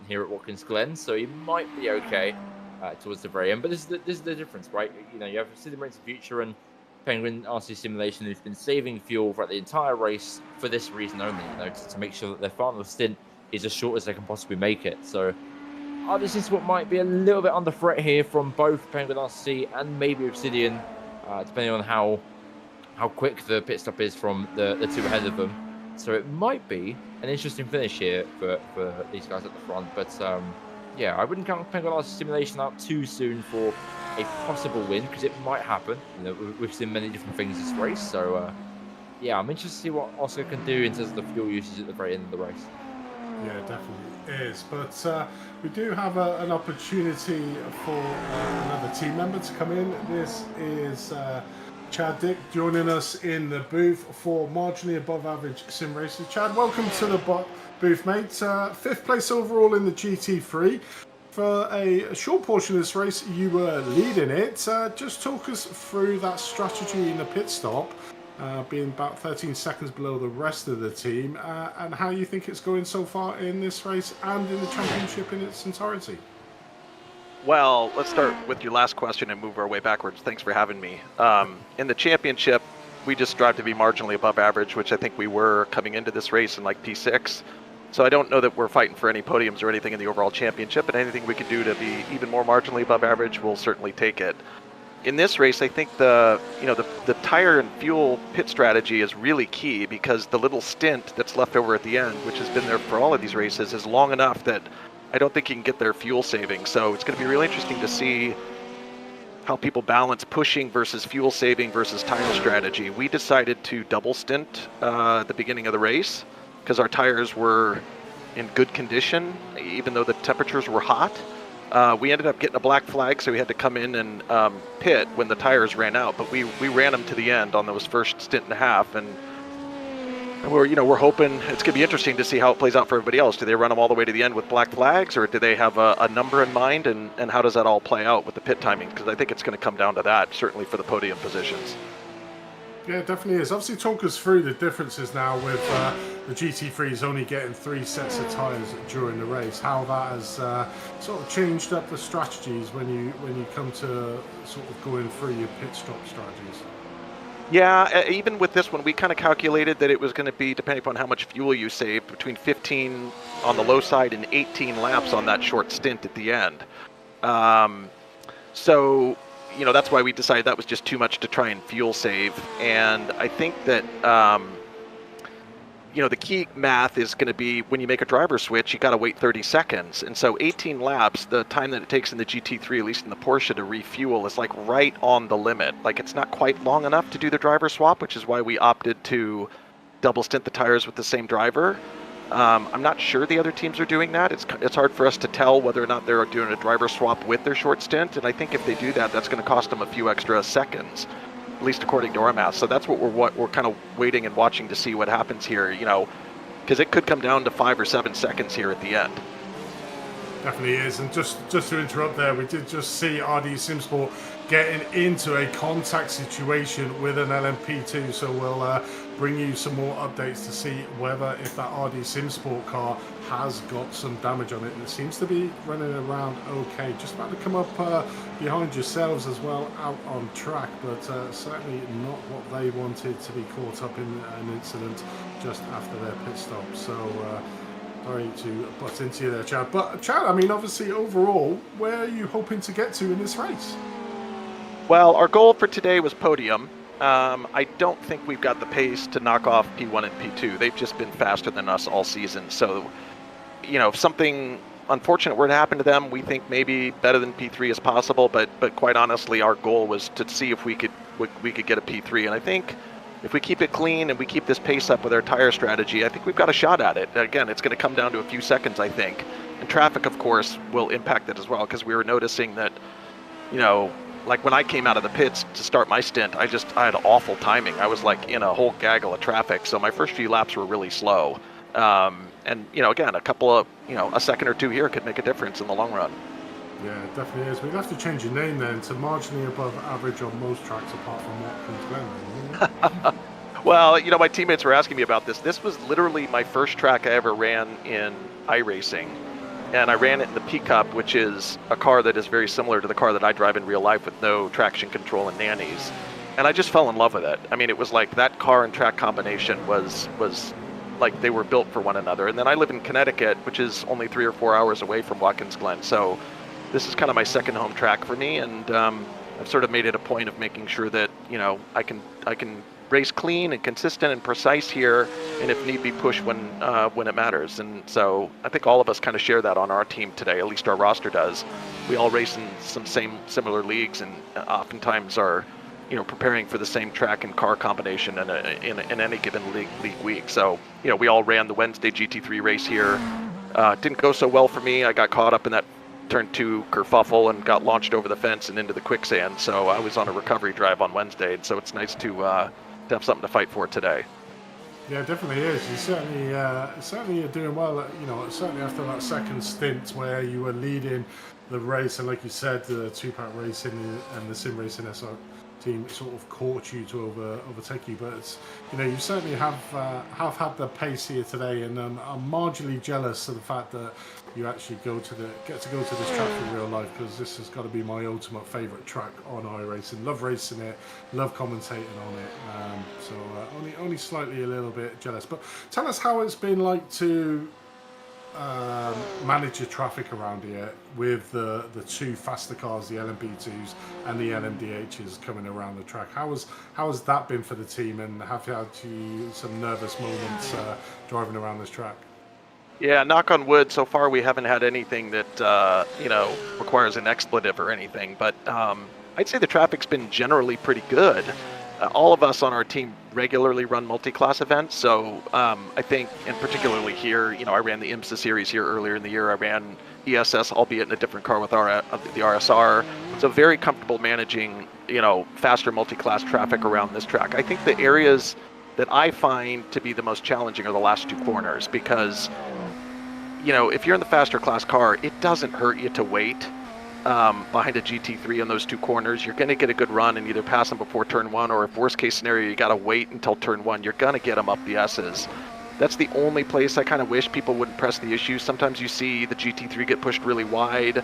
here at Watkins Glen, so he might be okay towards the very end. But this is the difference, right? You know, you have Obsidian Racing Future and Penguin RC Simulation, who's been saving fuel throughout the entire race for this reason only, you know, to make sure that their final stint is as short as they can possibly make it. So this is what might be a little bit under threat here from both Penguin RC and maybe Obsidian, depending on how quick the pit stop is from the two ahead of them. So it might be an interesting finish here for these guys at the front. But yeah, I wouldn't count Penguin RC Simulation out too soon for a possible win, because it might happen. You know, we've seen many different things this race. So yeah, I'm interested to see what Oscar can do in terms of the fuel usage at the very end of the race. Yeah, definitely is. But we do have an opportunity for another team member to come in. This is Chad Dick joining us in the booth for Marginally Above Average Sim Races. Chad, welcome to the booth, mate. 5th place overall in the GT3. For a short portion of this race, you were leading it. Just talk us through that strategy in the pit stop, being about 13 seconds below the rest of the team, and how you think it's going so far in this race and in the championship in its entirety. Well, let's start with your last question and move our way backwards. Thanks for having me. In the championship, we just strive to be marginally above average, which I think we were coming into this race in like P6. So I don't know that we're fighting for any podiums or anything in the overall championship, and anything we could do to be even more marginally above average, we'll certainly take it. In this race, I think the tire and fuel pit strategy is really key, because the little stint that's left over at the end, which has been there for all of these races, is long enough that I don't think you can get their fuel saving. So it's going to be really interesting to see how people balance pushing versus fuel saving versus tire strategy. We decided to double stint at the beginning of the race because our tires were in good condition, even though the temperatures were hot. We ended up getting a black flag, so we had to come in and pit when the tires ran out. But we ran them to the end on those first stint and a half, and we're hoping it's going to be interesting to see how it plays out for everybody else. Do they run them all the way to the end with black flags, or do they have a number in mind, and how does that all play out with the pit timing? Because I think it's going to come down to that, certainly for the podium positions. Yeah, it definitely is. Obviously, talk us through the differences now with the GT3s only getting 3 sets of tyres during the race. How that has sort of changed up the strategies when you come to sort of going through your pit stop strategies. Yeah, even with this one, we kind of calculated that it was going to be, depending upon how much fuel you save, between 15 on the low side and 18 laps on that short stint at the end. So, that's why we decided that was just too much to try and fuel save. And I think that, the key math is going to be when you make a driver switch, you got to wait 30 seconds. And so 18 laps, the time that it takes in the GT3, at least in the Porsche, to refuel is like right on the limit. Like it's not quite long enough to do the driver swap, which is why we opted to double stint the tires with the same driver. I'm not sure the other teams are doing that. It's hard for us to tell whether or not they're doing a driver swap with their short stint. And I think if they do that, that's going to cost them a few extra seconds, at least according to our math. So that's what we're kind of waiting and watching to see what happens here, because it could come down to 5 or 7 seconds here at the end. Definitely is. And just to interrupt there, we did just see RD SimSport getting into a contact situation with an LMP2, so we'll bring you some more updates to see whether if that RD SimSport car has got some damage on it, and it seems to be running around okay. Just about to come up behind yourselves as well out on track, but certainly not what they wanted to be caught up in an incident just after their pit stop. So sorry to butt into you there, Chad. But Chad, I mean, obviously overall, where are you hoping to get to in this race? Well, our goal for today was podium. I don't think we've got the pace to knock off P1 and P2. They've just been faster than us all season. So, if something unfortunate were to happen to them, we think maybe better than P3 is possible. But quite honestly, our goal was to see if we could get a P3. And I think if we keep it clean and we keep this pace up with our tire strategy, I think we've got a shot at it. Again, it's going to come down to a few seconds, I think. And traffic, of course, will impact it as well, because we were noticing that, like when I came out of the pits to start my stint, I had awful timing. I was like in a whole gaggle of traffic. So my first few laps were really slow. And, again, a couple of, a second or two here could make a difference in the long run. Yeah, it definitely is. We'd have to change your name then to marginally above average on most tracks apart from Watkins Glen. Well, my teammates were asking me about this. This was literally my first track I ever ran in iRacing. And I ran it in the P-Cup, which is a car that is very similar to the car that I drive in real life with no traction control and nannies. And I just fell in love with it. I mean, it was like that car and track combination was like they were built for one another. And then I live in Connecticut, which is only 3 or 4 hours away from Watkins Glen. So this is kind of my second home track for me. And I've sort of made it a point of making sure that, I can race clean and consistent and precise here, and if need be, push when it matters. And so I think all of us kind of share that on our team today. At least our roster does. We all race in some similar leagues, and oftentimes are, preparing for the same track and car combination in any given league week. So we all ran the Wednesday GT3 race here. Didn't go so well for me. I got caught up in that turn 2 kerfuffle and got launched over the fence and into the quicksand. So I was on a recovery drive on Wednesday. And so it's nice to have something to fight for today. Yeah, it definitely is. You certainly are doing well. Certainly after that second stint where you were leading the race, and like you said, the 2-pack racing and the sim racing SR team sort of caught you to overtake you. But it's, you certainly have had the pace here today, and I'm marginally jealous of the fact that you actually get to go to this track in real life, because this has got to be my ultimate favourite track on iRacing. Love racing it, love commentating on it. So only slightly a little bit jealous. But tell us how it's been like to manage your traffic around here with the 2 faster cars, the LMP2s and the LMDHs coming around the track. How has that been for the team, and have you had some nervous moments driving around this track? Yeah, knock on wood, so far we haven't had anything that, requires an expletive or anything, but I'd say the traffic's been generally pretty good. All of us on our team regularly run multi-class events, so I think, and particularly here, I ran the IMSA series here earlier in the year. I ran ESS, albeit in a different car with the RSR. So very comfortable managing, faster multi-class traffic around this track. I think the areas that I find to be the most challenging are the last 2 corners, because if you're in the faster class car, it doesn't hurt you to wait behind a GT3 on those 2 corners. You're going to get a good run and either pass them before turn 1, or if worst case scenario, you got to wait until turn 1. You're going to get them up the S's. That's the only place I kind of wish people wouldn't press the issue. Sometimes you see the GT3 get pushed really wide,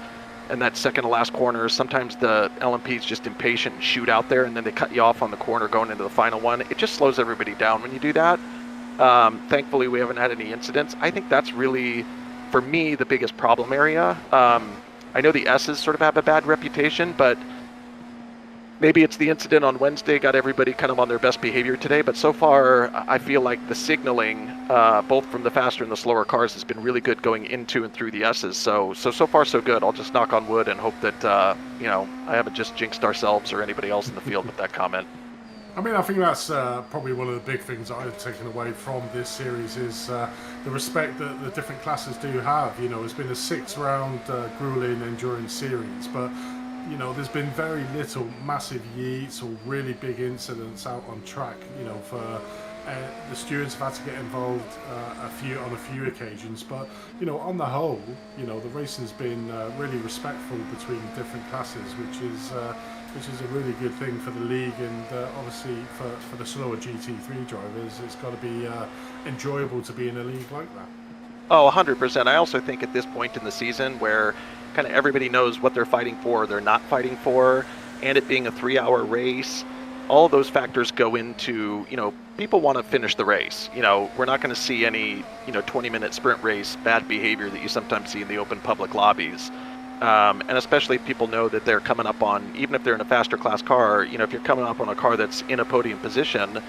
and that second to last corner, sometimes the LMP is just impatient and shoot out there, and then they cut you off on the corner going into the final one. It just slows everybody down when you do that. Thankfully, we haven't had any incidents. I think that's really, for me, the biggest problem area. I know the S's sort of have a bad reputation, but maybe it's the incident on Wednesday got everybody kind of on their best behavior today. But so far, I feel like the signaling, both from the faster and the slower cars, has been really good going into and through the S's. So far so good. I'll just knock on wood and hope that I haven't just jinxed ourselves or anybody else in the field with that comment. I mean, I think that's probably one of the big things that I've taken away from this series is the respect that the different classes do have. You know, it's been a 6-round grueling endurance series, but you know, there's been very little massive yeets or really big incidents out on track. You know, for the stewards have had to get involved on a few occasions, but you know, on the whole, you know, the racing's been really respectful between different classes, which is a really good thing for the league, and obviously for the slower GT3 drivers, it's got to be enjoyable to be in a league like that. Oh, 100%. I also think at this point in the season where kind of everybody knows what they're fighting for or they're not fighting for, and it being a 3-hour race, all of those factors go into, you know, people want to finish the race. You know, we're not going to see any, 20-minute sprint race bad behavior that you sometimes see in the open public lobbies. And especially if people know that they're coming up on, even if they're in a faster class car, you know, if you're coming up on a car that's in a podium position,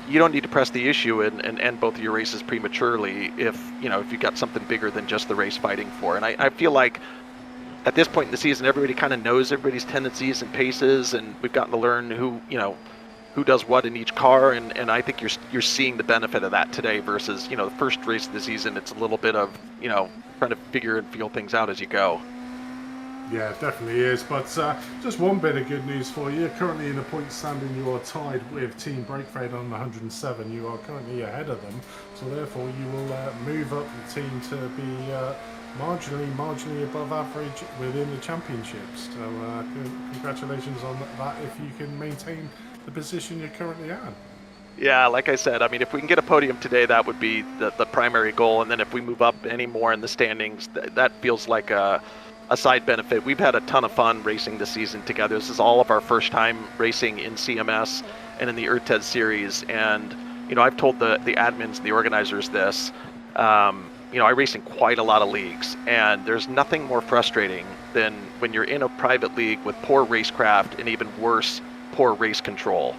you don't need to press the issue and end both of your races prematurely if you've got something bigger than just the race fighting for. And I feel like at this point in the season, everybody kind of knows everybody's tendencies and paces, and we've gotten to learn who does what in each car, and I think you're seeing the benefit of that today versus, the first race of the season. It's a little bit of, trying to figure and feel things out as you go. Yeah, it definitely is. But just one bit of good news for you. Currently in the point standing, you are tied with Team Breakfade on 107. You are currently ahead of them. So therefore, you will move up the team to be marginally above average within the championships. So congratulations on that if you can maintain the position you're currently at. Yeah, like I said, I mean, if we can get a podium today, that would be the primary goal. And then if we move up any more in the standings, that feels like a side benefit. We've had a ton of fun racing this season together. This is all of our first time racing in CMS and in the iRTES series. And, I've told the admins and the organizers this. I race in quite a lot of leagues, and there's nothing more frustrating than when you're in a private league with poor racecraft and even worse, poor race control.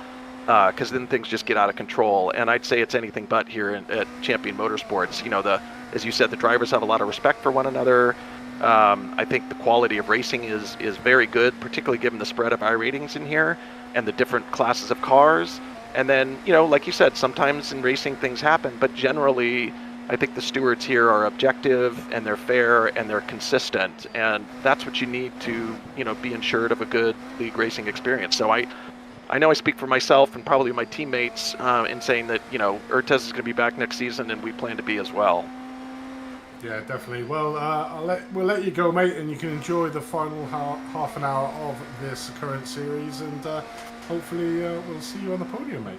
Because then things just get out of control. And I'd say it's anything but here at Champion Motorsports. As you said, the drivers have a lot of respect for one another. I think the quality of racing is very good, particularly given the spread of iRatings in here and the different classes of cars. And then, like you said, sometimes in racing things happen, but generally I think the stewards here are objective and they're fair and they're consistent. And that's what you need to, be ensured of a good league racing experience. So I know I speak for myself and probably my teammates in saying that, iRTES is going to be back next season, and we plan to be as well. Yeah, definitely. Well, we'll let you go, mate, and you can enjoy the final half an hour of this current series, and hopefully we'll see you on the podium, mate.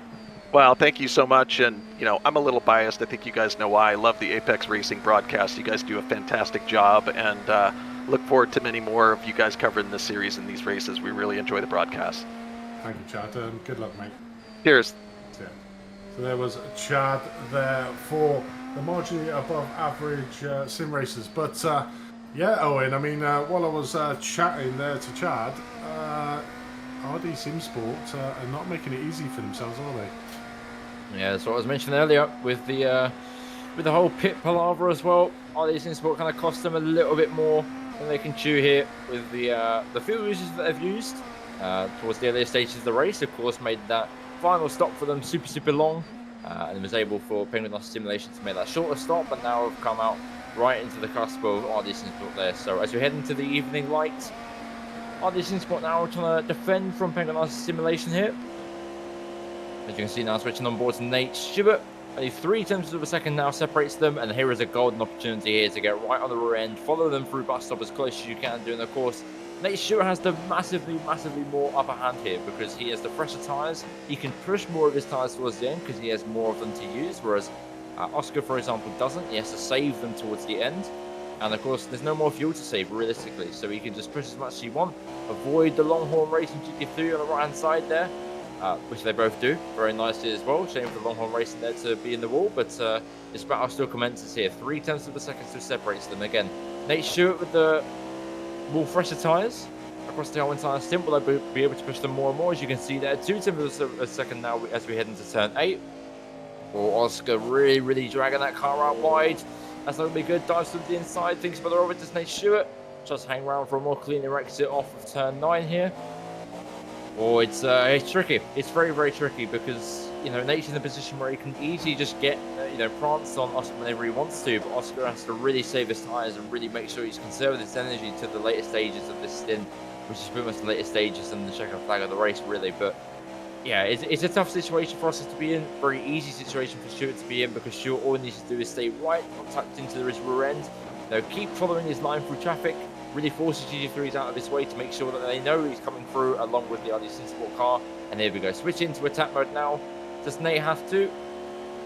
Well, thank you so much, and I'm a little biased. I think you guys know why. I love the Apex Racing broadcast. You guys do a fantastic job, and look forward to many more of you guys covering this series and these races. We really enjoy the broadcast. Thank you, Chad. Good luck, mate. Cheers. Yeah. So there was Chad there for the marginally above average sim racers. But yeah, Owen, I mean, while I was chatting there to Chad, RD Sim Sport are not making it easy for themselves, are they? Yeah, that's what I was mentioning earlier with the whole pit palaver as well. RD Sim Sport kind of cost them a little bit more than they can chew here with the fuel usage that they've used towards the earlier stages of the race. Of course, made that final stop for them super long. And was able for Penguin Lost Simulation to make that shorter stop, but now have come out right into the cusp of RD Sim Sport there. So as we head into the evening light, RD Sim Sport now trying to defend from Penguin Lost Simulation here. As you can see now, switching on board to Nate Stewart. Only 0.3 of a second now separates them, and here is a golden opportunity here to get right on the rear end, follow them through bus stop as close as you can do, and of course Nate Stewart has the massively more upper hand here because he has the fresher tyres. He can push more of his tyres towards the end because he has more of them to use, whereas Oscar, for example, doesn't. He has to save them towards the end. And of course, there's no more fuel to save realistically, so he can just push as much as he wants. Avoid the Longhorn Racing GT3 on the right hand side there, which they both do very nicely as well. Shame for the Longhorn Racing there to be in the wall, but this battle still commences here. 0.3 of a second still separates them. Again, Nate Stewart with the more fresher tyres across the whole entire stint. Will they be able to push them more and more? As you can see there, 2/10 of a second now as we head into turn 8. Or Oscar really dragging that car out wide. That's not going to be good. Dives through the inside. Thinks about the Robert. Does Nate Stewart just hang around for a more cleaner exit off of turn 9 here? Or it's tricky. It's very tricky because, you know, Nate's in a position where he can easily just get, pranced on Oscar whenever he wants to. But Oscar has to really save his tyres and really make sure he's conserving his energy to the later stages of this stint, which is pretty much the later stages and the checkered flag of the race, really. But yeah, it's a tough situation for us to be in. Very easy situation for Stewart to be in because Stewart all he needs to do is stay right, not tucked into his rear end. Keep following his line through traffic. Really forces GT3s out of his way to make sure that they know he's coming through along with the iRTES Sport car. And here we go. Switch into attack mode now. Does Nate have to?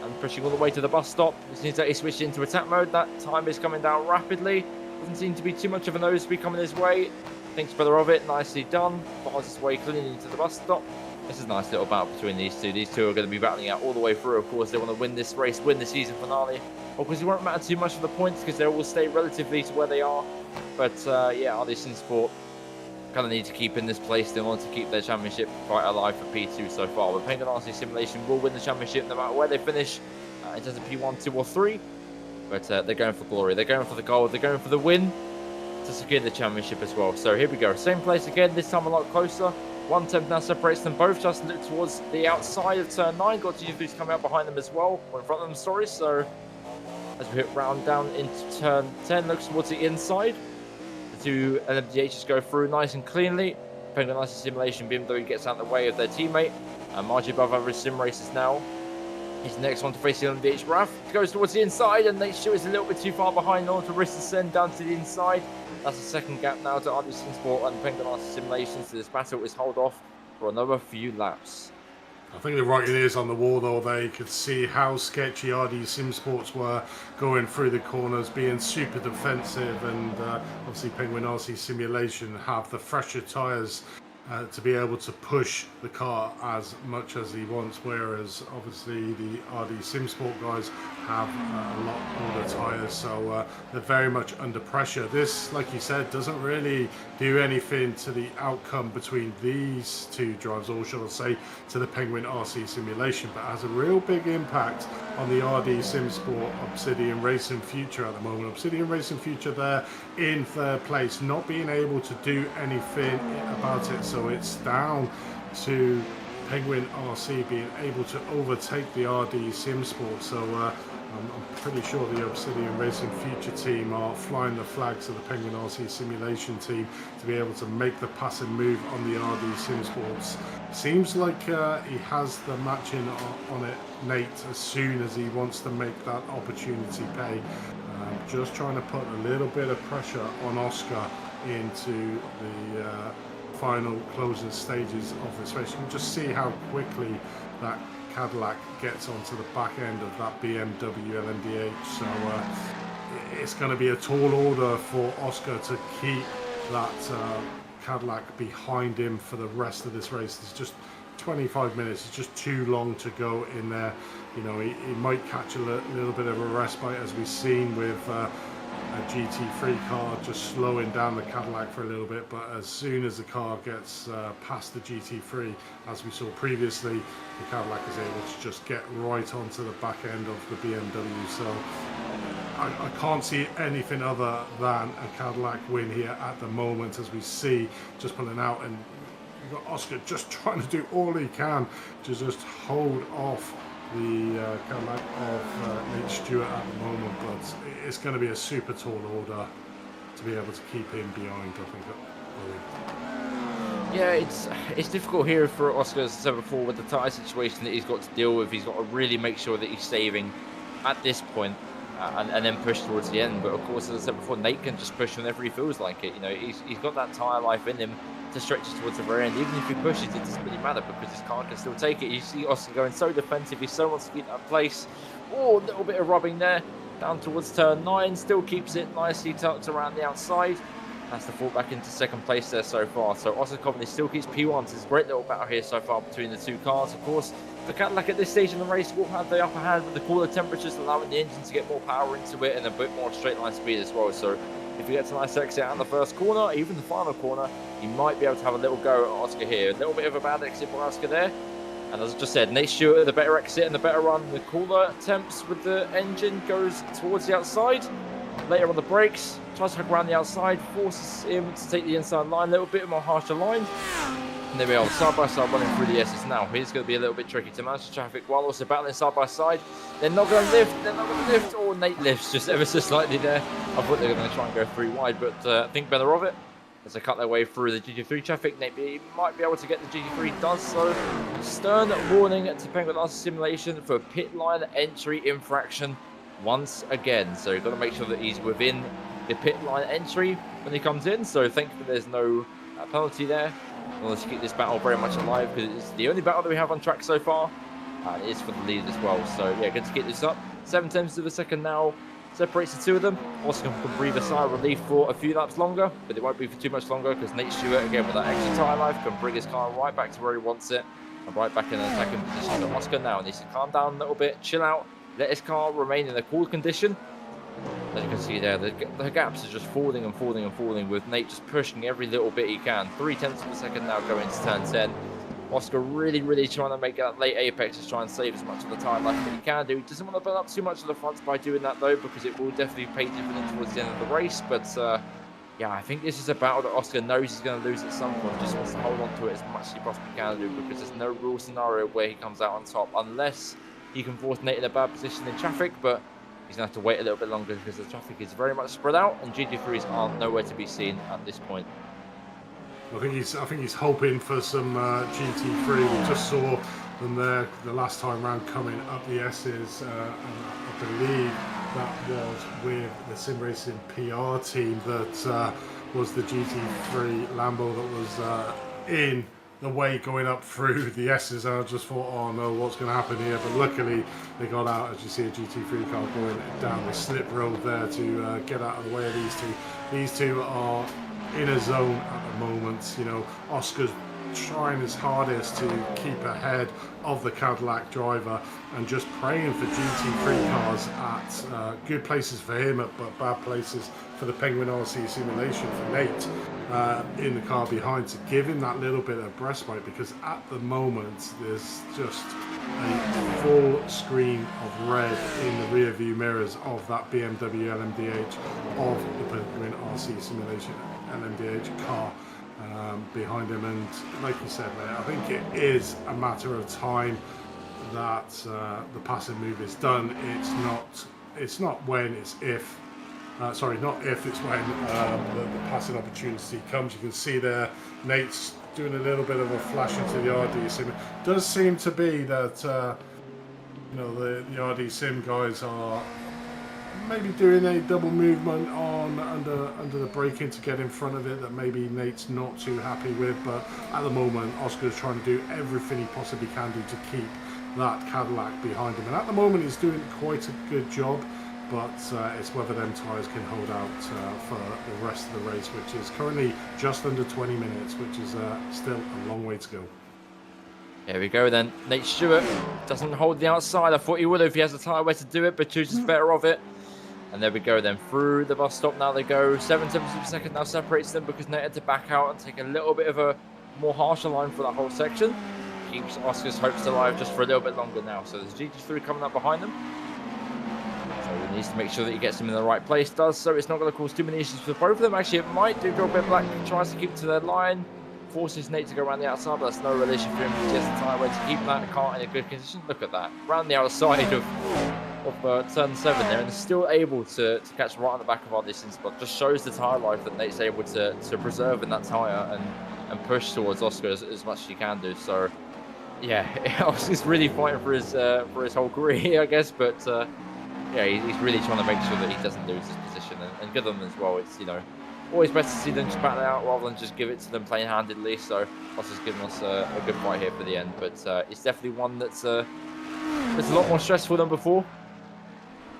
And pushing all the way to the bus stop. It seems like he switched into attack mode. That time is coming down rapidly. Doesn't seem to be too much of a nosebleed coming his way. Thinks better of it. Nicely done. Bars his way cleanly into the bus stop. This is a nice little battle between these two. These two are going to be battling out all the way through. Of course, they want to win this race, win the season finale. Of course, it won't matter too much for the points because they'll all stay relatively to where they are. But yeah, iRTES Sport kind of need to keep in this place in order to keep their championship fight alive for P2 so far. But Penguin RC Simulation will win the championship no matter where they finish in terms of P1, 2 or 3. But they're going for glory. They're going for the gold. They're going for the win to secure the championship as well. So here we go. Same place again, this time a lot closer. 1/10 now separates them both. Just look towards the outside of turn 9. Got GT3s coming out behind them as well. Or in front of them, sorry. So as we hit round down into turn 10, looks towards the inside. The two LMDHs go through nice and cleanly. Penguin RC Simulation BMW gets out of the way of their teammate. Margin above average sim races now. He's the next one to face the LMDH Raf. Goes towards the inside and Nate Stewart is a little bit too far behind in order to risk the send down to the inside. That's the second gap now to iRTES Sport and Penguin RC Simulation. So this battle is held off for another few laps. I think the writing is on the wall, though. They could see how sketchy iRTES Sports were going through the corners, being super defensive, and obviously Penguin RC Simulation have the fresher tyres to be able to push the car as much as he wants, whereas obviously the iRTES Sport guys have a lot older tyres, so they're very much under pressure. This, like you said, doesn't really do anything to the outcome between these two drivers, or should I say to the Penguin RC Simulation, but has a real big impact on the iRTES Sport Obsidian Racing Future at the moment. Obsidian Racing Future there in third place, not being able to do anything about it, so it's down to Penguin RC being able to overtake the iRTES Sport. So I'm pretty sure the Obsidian Racing Future team are flying the flags of the Penguin RC Simulation team to be able to make the passing move on the iRTES Sports. Seems like he has the matching on it, Nate, as soon as he wants to make that opportunity pay. Just trying to put a little bit of pressure on Oscar into the final closing stages of this race. You can just see how quickly that Cadillac gets onto the back end of that BMW LMDH. So it's going to be a tall order for Oscar to keep that Cadillac behind him for the rest of this race. It's just 25 minutes. It's just too long to go in there. You know, he might catch a little bit of a respite, as we've seen with a GT3 car just slowing down the Cadillac for a little bit, but as soon as the car gets past the GT3, as we saw previously, the Cadillac is able to just get right onto the back end of the BMW. So I can't see anything other than a Cadillac win here at the moment, as we see just pulling out, and you've got Oscar just trying to do all he can to just hold off the Cadillac of Nate Stewart at the moment, but it's going to be a super tall order to be able to keep him behind, I think. Yeah, it's difficult here for Oscar, as I said before, with the tyre situation that he's got to deal with. He's got to really make sure that he's saving at this point, and then push towards the end. But of course, as I said before, Nate can just push whenever he feels like it. You know, he's got that tyre life in him to stretch it towards the very end. Even if he pushes, it doesn't really matter because his car can still take it. You see Oscar going so defensive, he so wants to keep that place. Oh, a little bit of rubbing there. Down towards turn 9, still keeps it nicely tucked around the outside. That's the fall back into second place there so far. So Oscar Coveney still keeps P1. So it's a great little battle here so far between the two cars. Of course, the Cadillac at this stage in the race will have the upper hand with the cooler temperatures, allowing the engine to get more power into it and a bit more straight line speed as well. So if he gets a nice exit out in the first corner, even the final corner, he might be able to have a little go at Oscar here. A little bit of a bad exit by Oscar there. And as I just said, Nate Stewart, the better exit and the better run. The cooler attempts with the engine goes towards the outside. Later on the brakes, tries to hook around the outside, forces him to take the inside line, a little bit more harsher line. And there we are, side by side running through the S's now. Here's going to be a little bit tricky to manage the traffic while also battling side by side. They're not going to lift, or Nate lifts just ever so slightly there. I thought they were going to try and go 3 wide, but I think better of it. As they cut their way through the GT3 traffic, Nate might be able to get the GT3, does so. Stern warning to Penguin RC Simulation for pit line entry infraction once again. So you've got to make sure that he's within the pit line entry when he comes in. So thankfully there's no penalty there. Let's keep this battle very much alive because it's the only battle that we have on track so far. And it is for the lead as well. So yeah, good to get this up. 7/10 of a second now separates the two of them. Oscar can breathe a sigh of relief for a few laps longer, but it won't be for too much longer because Nate Stewart, again with that extra tyre life, can bring his car right back to where he wants it and right back in an attacking position. But Oscar now needs to calm down a little bit, chill out, let his car remain in a cool condition. As you can see there, the gaps are just falling and falling and falling, with Nate just pushing every little bit he can. 0.3 of a second now going to turn 10. Oscar really trying to make that late apex to try and save as much of the time life that he can do. He doesn't want to burn up too much of the fronts by doing that though, because it will definitely pay dividends towards the end of the race. But yeah, I think this is a battle that Oscar knows he's going to lose at some point. Just wants to hold on to it as much as he possibly can do, because there's no real scenario where he comes out on top unless he can force Nate in a bad position in traffic. But he's going to have to wait a little bit longer because the traffic is very much spread out and GT3s aren't nowhere to be seen at this point. I think he's hoping for some GT3. We just saw them there the last time round coming up the S's, and I believe that was with the Sim Racing PR team that was the GT3 Lambo that was in the way going up through the S's. And I just thought, oh no, what's going to happen here? But luckily they got out, as you see a GT3 car going down the slip road there to get out of the way of these two. These two are in a zone at the moment. You know, Oscar's trying his hardest to keep ahead of the Cadillac driver and just praying for GT3 cars at good places for him, but bad places for the Penguin RC Simulation for Nate in the car behind, to give him that little bit of respite, because at the moment there's just a full screen of red in the rear view mirrors of that BMW LMDH of the Penguin RC Simulation LMDH car behind him. And like you said, mate, I think it is a matter of time that the passing move is done. It's not when, it's if. Sorry, not if, it's when the passing opportunity comes. You can see there Nate's doing a little bit of a flash into the RD Sim. It does seem to be that you know, the RD Sim guys are maybe doing a double movement on under the braking to get in front of it that maybe Nate's not too happy with. But at the moment, Oscar's trying to do everything he possibly can do to keep that Cadillac behind him, and at the moment he's doing quite a good job. But it's whether them tyres can hold out for the rest of the race, which is currently just under 20 minutes, which is still a long way to go. Here we go then. Nate Stewart doesn't hold the outside. I thought he would if he has the tyre way to do it, but chooses better of it. And there we go then. Through the bus stop now they go. 7/10 of a second now separates them, because Nate had to back out and take a little bit of a more harsher line for that whole section. Keeps Oscar's hopes alive just for a little bit longer now. So there's GT3 coming up behind them. So he needs to make sure that he gets them in the right place. Does so. It's not going to cause too many issues for both of them. Actually, it might do. Joe Black tries to keep to their line, forces Nate to go around the outside, but that's no real issue for him. He has the tyre way to keep that car in a good condition. Look at that. Around the outside of turn 7 there, and still able to catch right on the back of our distance spot. Just shows the tyre life that Nate's able to preserve in that tyre and push towards Oscar as much as he can do. So yeah, Oscar's really fighting for his whole career, I guess. But yeah, he's really trying to make sure that he doesn't lose his position, and good on them as well. It's, you know, always best to see them just battle it out rather than just give it to them plain-handedly. So Oscar's giving us a good fight here for the end, but it's definitely one that's a lot more stressful than before.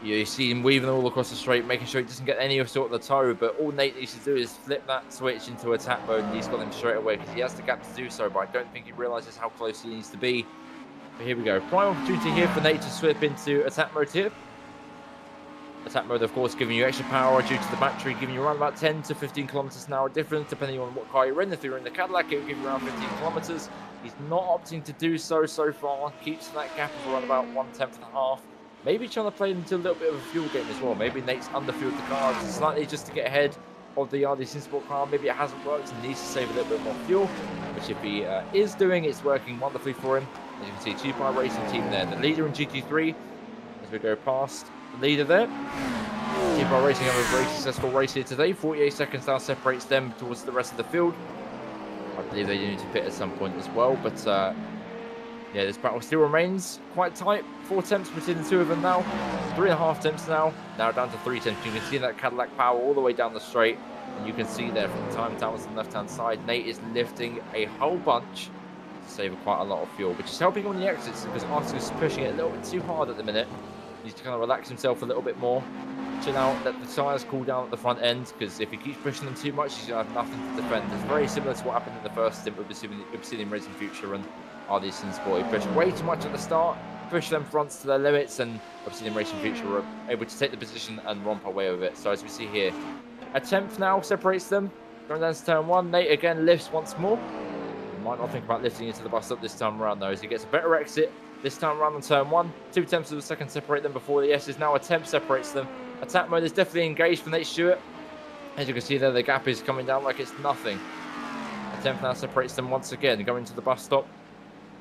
You see him weaving all across the straight, making sure he doesn't get any of sort of the toe, but all Nate needs to do is flip that switch into attack mode, and he's got him straight away because he has the gap to do so, but I don't think he realises how close he needs to be. But here we go. Prime opportunity here for Nate to slip into attack mode here. Attack mode, of course, giving you extra power due to the battery, giving you around about 10 to 15 kilometers an hour difference, depending on what car you're in. If you're in the Cadillac, it will give you around 15 kilometers. He's not opting to do so far. Keeps that gap of around about 1/10 and a half. Maybe trying to play into a little bit of a fuel game as well. Maybe Nate's underfueled the car slightly just to get ahead of the iRTES Sport car. Maybe it hasn't worked and needs to save a little bit more fuel, which if he is doing, it's working wonderfully for him. As you can see, 2-bar racing team there. The leader in GT3, as we go past the leader there. 2-bar racing have a very successful race here today. 48 seconds now separates them towards the rest of the field. I believe they need to pit at some point as well, but yeah, this battle still remains quite tight. 4 attempts between the two of them now. 3.5 attempts now. Now down to 3 attempts. You can see that Cadillac power all the way down the straight. And you can see there from the time towers on the left-hand side, Nate is lifting a whole bunch to save quite a lot of fuel, which is helping on the exits because iRTES is pushing it a little bit too hard at the minute. He needs to kind of relax himself a little bit more. Chill out, let the tyres cool down at the front end, because if he keeps pushing them too much, he's going to have nothing to defend. It's very similar to what happened in the first stint with Obsidian Racing Future and iRTES Sport. He pushed way too much at the start, pushed them fronts to their limits, and Obsidian Racing Future were able to take the position and romp away with it. So as we see here, a tenth now separates them. Going down to turn 1, Nate again lifts once more. He might not think about lifting into the bus up this time around though, as he gets a better exit. This time around on turn 1, 2 attempts of a second separate them before the S's. Now a temp separates them. Attack mode is definitely engaged for Nate Stewart. As you can see there, the gap is coming down like it's nothing. A temp now separates them once again, going to the bus stop.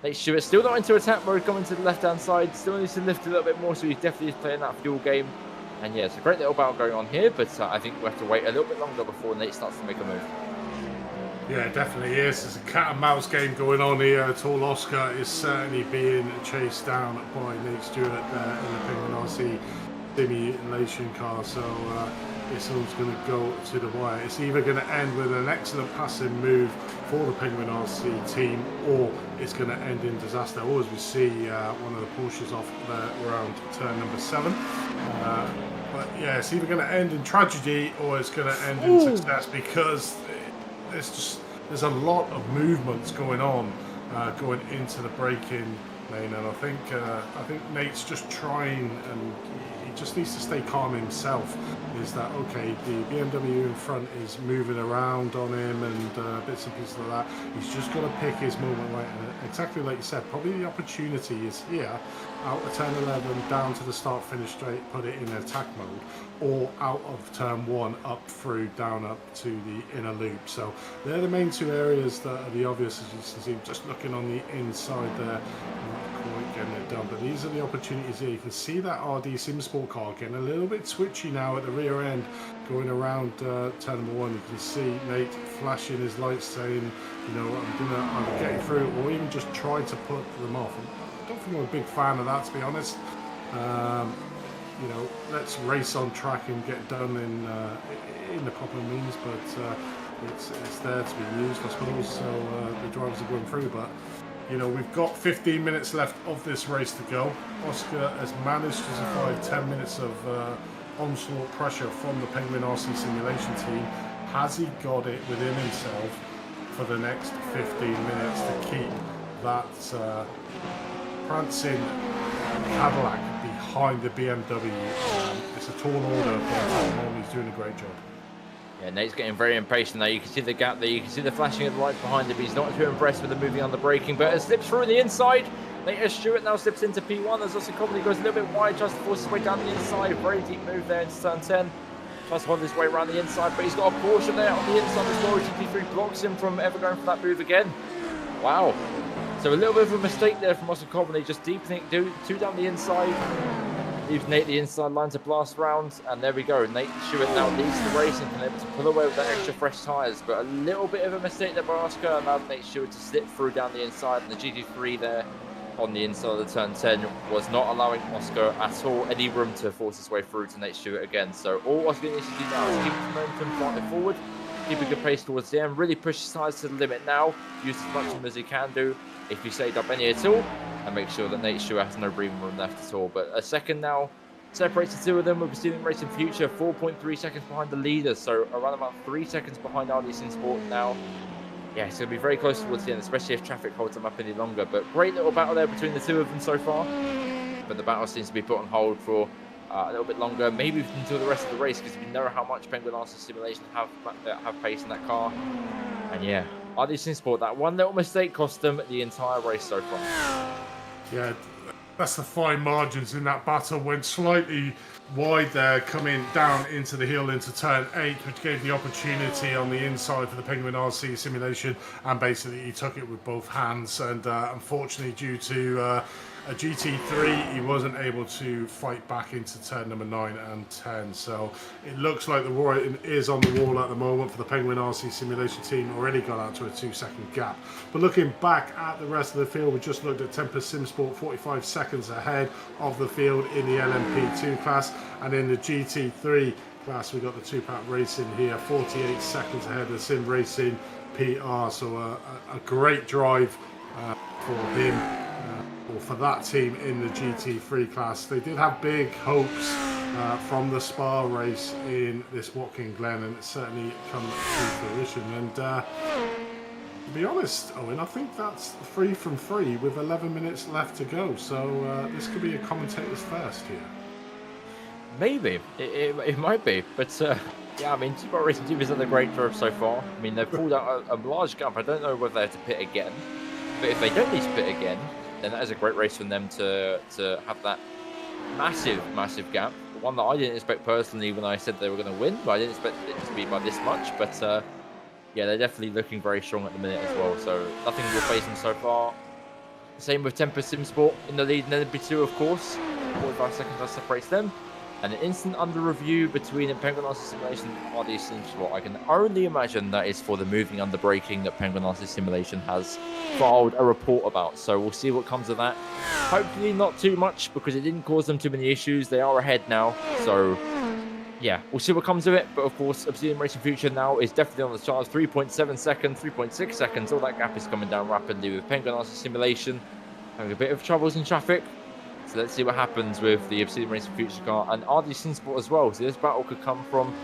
Nate Stewart still not into attack mode, coming to the left-hand side. Still needs to lift a little bit more, so he definitely is playing that fuel game. And yeah, it's a great little battle going on here, but I think we'll have to wait a little bit longer before Nate starts to make a move. Yeah, it definitely is. There's a cat and mouse game going on here. Tall Oscar is certainly being chased down by Nate Stewart in the Penguin RC simulation car, so this one's going to go to the wire. It's either going to end with an excellent passing move for the Penguin RC team, or it's going to end in disaster. Or as we see, one of the Porsches off there around turn number 7. But yeah, it's either going to end in tragedy or it's going to end in success, because there's a lot of movements going on going into the braking lane, and I think Nate's just trying, and he just needs to stay calm himself. Is that okay? The BMW in front is moving around on him and bits and pieces like that. He's just got to pick his moment right, and exactly like you said, probably the opportunity is here, out of turn 11 down to the start finish straight, put it in attack mode, or out of turn 1 up through down up to the inner loop. So they're the main 2 areas that are the obvious, as you can see. Just looking on the inside there, not quite getting it done, but these are the opportunities here. You can see that RD Sim Sport car getting a little bit twitchy now at the rear end, going around turn number 1. You can see Nate flashing his lights, saying, you know, I'm gonna either get it through or even just try to put them off. I don't think I'm a big fan of that, to be honest. You know, let's race on track and get done in the proper means, but it's there to be used, I suppose. So the drivers are going through, but you know, we've got 15 minutes left of this race to go. Oscar has managed to survive 10 minutes of onslaught pressure from the Penguin RC simulation team. Has he got it within himself for the next 15 minutes to keep that prancing Cadillac behind the BMW? It's a tall order, but he's doing a great job. Yeah, Nate's getting very impatient now. You can see the gap there. You can see the flashing of the lights behind him. He's not too impressed with the moving on the braking, but it slips through the inside. Nate Stewart now slips into P1 as Austin Company goes a little bit wide, tries to force his way down the inside. Very deep move there into turn 10. Tries to hold his way around the inside, but he's got a Porsche there on the inside as well. GT3 blocks him from ever going for that move again. Wow. So a little bit of a mistake there from Austin Company, just deepening 2 down the inside. Leaves Nate the inside line to blast round, and there we go. Nate Stewart now leads the race and can able to pull away with that extra fresh tyres, but a little bit of a mistake there by Oscar allowed Nate Stewart to slip through down the inside, and the GT3 there on the inside of the turn 10 was not allowing Oscar at all any room to force his way through to Nate Stewart again. So all Oscar needs to do now is keep his momentum, flying forward, keep a good pace towards the end, really push his tyres to the limit now, use as much of them as he can do if he saved up any at all, and make sure that Nate Stewart has no breathing room left at all. But a second now separates the 2 of them with Obsidian Racing Future, 4.3 seconds behind the leader, so around about 3 seconds behind iRTES Sport now. Yeah, it's going to be very close towards the end, especially if traffic holds them up any longer. But great little battle there between the 2 of them so far. But the battle seems to be put on hold for a little bit longer, maybe until the rest of the race, because we know how much Penguin RC Simulation have pace in that car. And yeah, iRTES Sport, that one little mistake cost them the entire race so far. Yeah, that's the fine margins in that battle. Went slightly wide there, coming down into the hill into turn 8, which gave the opportunity on the inside for the Penguin RC Simulation, and basically he took it with both hands. And unfortunately, due to a GT3, he wasn't able to fight back into turn number 9 and 10. So it looks like the writing is on the wall at the moment for the Penguin RC Simulation team. Already got out to a 2-second gap. But looking back at the rest of the field, we just looked at Tempest Simsport, 45 seconds ahead of the field in the LMP2 class, and in the GT3 class we got the two-pack racing here, 48 seconds ahead of Sim Racing PR. So a great drive for him. Or for that team in the GT3 class. They did have big hopes from the Spa race in this Watkins Glen, and it's certainly come to fruition. And to be honest, Owen, I think that's 3 from 3 with 11 minutes left to go. So this could be a commentator's first here. Maybe. It might be. But yeah, I mean, Spa Racing Team has done a great job so far. I mean, they've pulled out a large gap. I don't know whether they have to pit again. But if they don't need to pit again, then that is a great race for them to have that massive gap. One that I didn't expect personally when I said they were going to win, but I didn't expect it to be by this much. But yeah, they're definitely looking very strong at the minute as well. So nothing will face them so far. Same with Tempest Simsport in the lead in LMP2, of course. 45 seconds that separates them. And an instant under review between the Penguin RC Simulation and iRTES Simsport. I can only imagine that is for the moving under braking that Penguin RC Simulation has filed a report about. So we'll see what comes of that. Hopefully not too much, because it didn't cause them too many issues. They are ahead now. So yeah, we'll see what comes of it. But of course, Obsidian Racing Future now is definitely on the charts. 3.7 seconds, 3.6 seconds. All that gap is coming down rapidly with Penguin RC Simulation having a bit of troubles in traffic. So let's see what happens with the Obsidian Racing Future car and iRTES Simsport as well. So this battle could come from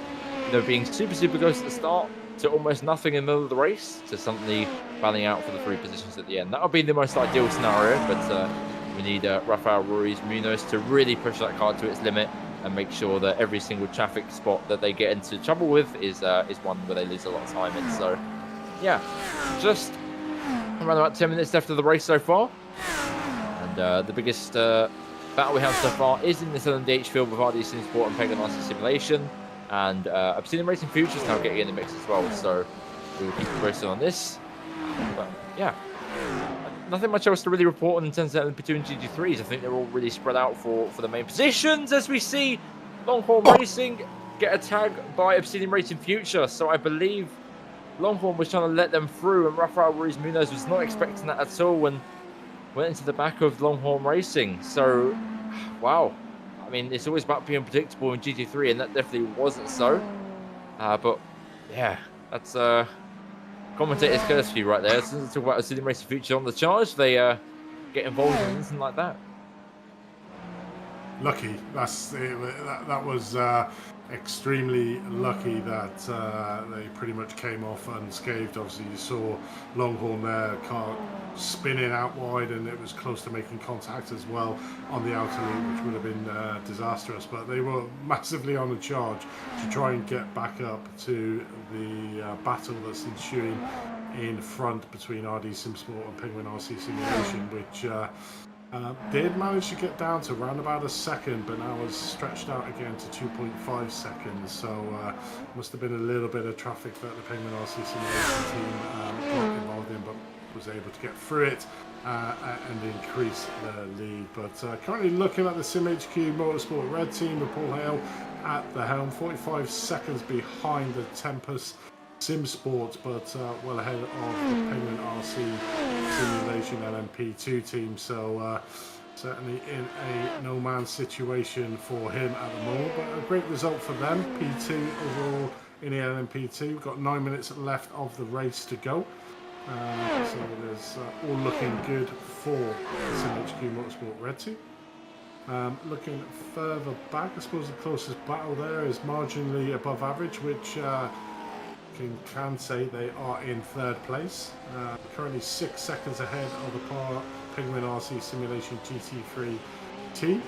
being super close at the start to almost nothing in the middle of the race to suddenly battling out for the 3 positions at the end. That would be the most ideal scenario, but we need Rafael Ruiz Munoz to really push that car to its limit and make sure that every single traffic spot that they get into trouble with is one where they lose a lot of time in. So yeah, just around about 10 minutes left of the race so far. And the biggest battle we have so far is in this LMDH field with iRTES Simsport and Penguin RC Simulation. And Obsidian Racing Future is now getting in the mix as well. So we will keep you posted on this. But yeah, nothing much else to really report in terms of LMP2 and GT3s. I think they're all really spread out for the main positions, as we see Longhorn Racing get a tag by Obsidian Racing Future. So I believe Longhorn was trying to let them through, and Rafael Ruiz Munoz was not expecting that at all when went into the back of Longhorn Racing. So, wow. I mean, it's always about being predictable in GT3, and that definitely wasn't so. But, yeah, that's commentator's courtesy right there. As soon as we talk about Obsidian Racing Future on the charge, they get involved in anything like that. Lucky. That was extremely lucky that they pretty much came off unscathed. Obviously, you saw Longhorn there, car spinning out wide, and it was close to making contact as well on the outer loop, which would have been disastrous. But they were massively on the charge to try and get back up to the battle that's ensuing in front between iRTES Simsport and Penguin RC Simulation, which did manage to get down to around about a second, but now has stretched out again to 2.5 seconds. So must have been a little bit of traffic that the Penguin RC Simulation team got involved in, but was able to get through it and increase the lead. But currently looking at the SimHQ Motorsport Red team with Paul Hale at the helm, 45 seconds behind the Tempest Simsport, but well ahead of the Penguin RC Simulation LMP2 team. So certainly in a no man's situation for him at the moment, but a great result for them. P2 overall in the LMP2. Got 9 minutes left of the race to go. So there's all looking good for the SimHQ Motorsport Red team. Looking further back, I suppose the closest battle there is marginally above average, which can say they are in third place. Currently 6 seconds ahead of the Penguin RC Simulation GT3 team.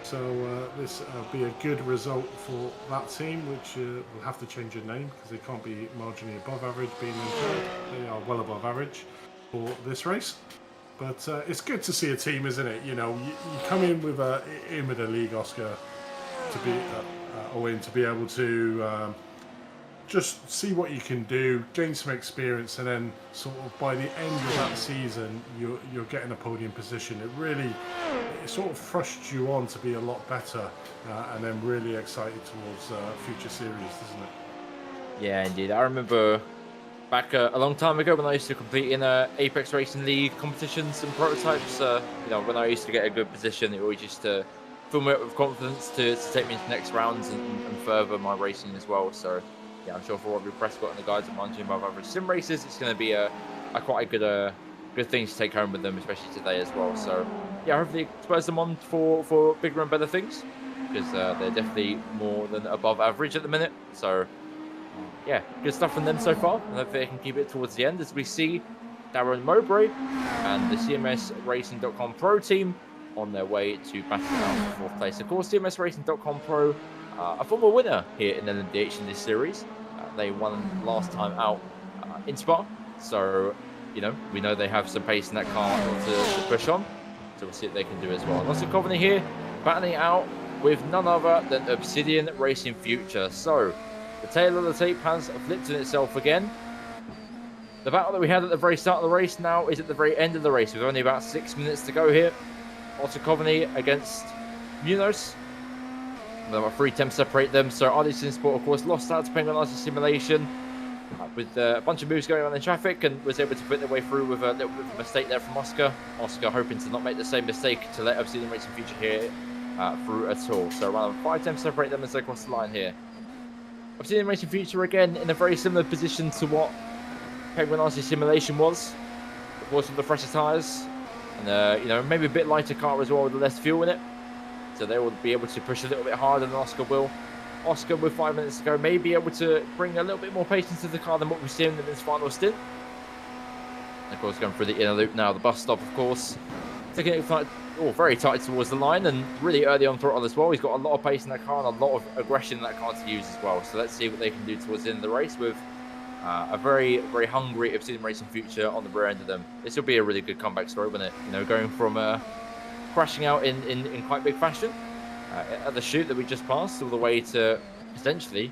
So this will be a good result for that team, which will have to change their name because they can't be marginally above average being in third. They are well above average for this race. But it's good to see a team, isn't it? You know, you come in with a league, Oscar, to be to be able to just see what you can do, gain some experience, and then sort of by the end of that season, you're getting a podium position. It sort of thrusts you on to be a lot better, and then really excited towards future series, doesn't it? Yeah, indeed. I remember back a long time ago when I used to compete in Apex Racing League competitions and prototypes. When I used to get a good position, it always used to fill me up with confidence to take me into the next rounds and further my racing as well. So, yeah, I'm sure for Robbie Prescott and the guys at Mountain Above Average Sim Races, it's going to be quite a good thing to take home with them, especially today as well. So, yeah, hopefully it spurs them on for bigger and better things, because they're definitely more than above average at the minute. So, yeah, good stuff from them so far, and hopefully they can keep it towards the end as we see Darren Mowbray and the CMSRacing.com Pro team on their way to battle out for 4th place. Of course, CMSRacing.com Pro, a former winner here in LMDH in this series. They won last time out in Spa, so we know they have some pace in that car to push on. So we'll see what they can do as well. And also Coveney here, battling out with none other than Obsidian Racing Future. So the tail of the tape has flipped on itself again. The battle that we had at the very start of the race now is at the very end of the race, with only about 6 minutes to go here. Otto Coveney against Munoz. There are 3 attempts to separate them. So iRTES Sport, of course, lost out to Penguin Arts Simulation with a bunch of moves going on in traffic, and was able to put their way through with a little bit of a mistake there from Oscar. Oscar hoping to not make the same mistake to let Obsidian Racing Future here through at all. So around 5 attempts to separate them as they cross the line here. Obsidian Racing Future again in a very similar position to what Penguin RC Simulation was, of course, with the fresher tyres, and maybe a bit lighter car as well with less fuel in it. So they will be able to push a little bit harder than Oscar will. Oscar, with 5 minutes to go, may be able to bring a little bit more pace into the car than what we've seen in his final stint. And of course, going through the inner loop now, the bus stop, of course, taking it very tight towards the line, and really early on throttle as well. He's got a lot of pace in that car and a lot of aggression in that car to use as well. So let's see what they can do towards the end of the race with a very, very hungry Obsidian Racing Future on the rear end of them. This will be a really good comeback story, won't it? Going from crashing out in quite big fashion at the shoot that we just passed, all the way to potentially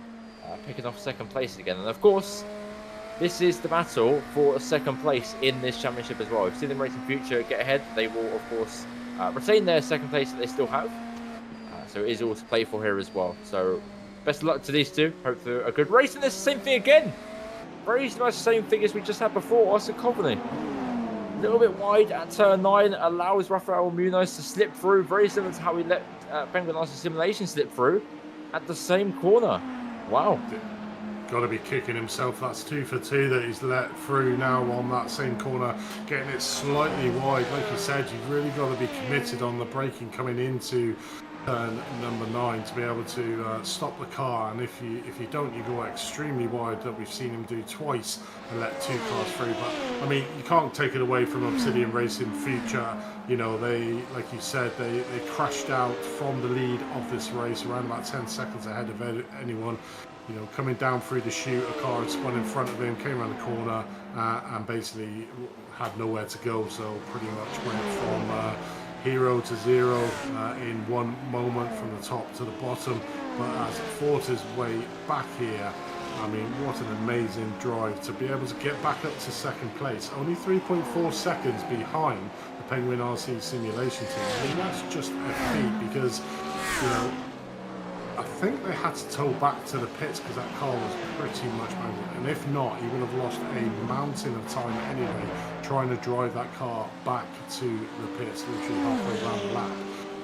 picking off 2nd place again. And of course, this is the battle for 2nd place in this championship as well. If Obsidian Racing Future get ahead, they will, of course, retain their 2nd place that they still have. So it is all to play for here as well. So best of luck to these two. Hope for a good race. And it's the same thing again. Very much the same thing as we just had before. Austin Coveney, a little bit wide at turn 9, allows Rafael Munoz to slip through, very similar to how we let Penguin RC Simulation slip through at the same corner. Wow. Got to be kicking himself. That's 2 for 2 that he's let through now on that same corner, getting it slightly wide. Like you said, you've really got to be committed on the braking coming into turn number 9 to be able to stop the car, and if you don't, you go extremely wide, that we've seen him do twice and let 2 cars through. But I mean, you can't take it away from Obsidian Racing Future. They, like you said, they crashed out from the lead of this race around about 10 seconds ahead of anyone. Coming down through the chute, a car had spun in front of him, came around the corner, and basically had nowhere to go. So pretty much went from hero to zero in one moment from the top to the bottom. But as it fought his way back here, I mean, what an amazing drive to be able to get back up to 2nd place, only 3.4 seconds behind the Penguin RC Simulation team. I mean, that's just a feat, because I think they had to tow back to the pits because that car was pretty much mangled. And if not, he would have lost a mountain of time anyway trying to drive that car back to the pits, literally halfway around the lap.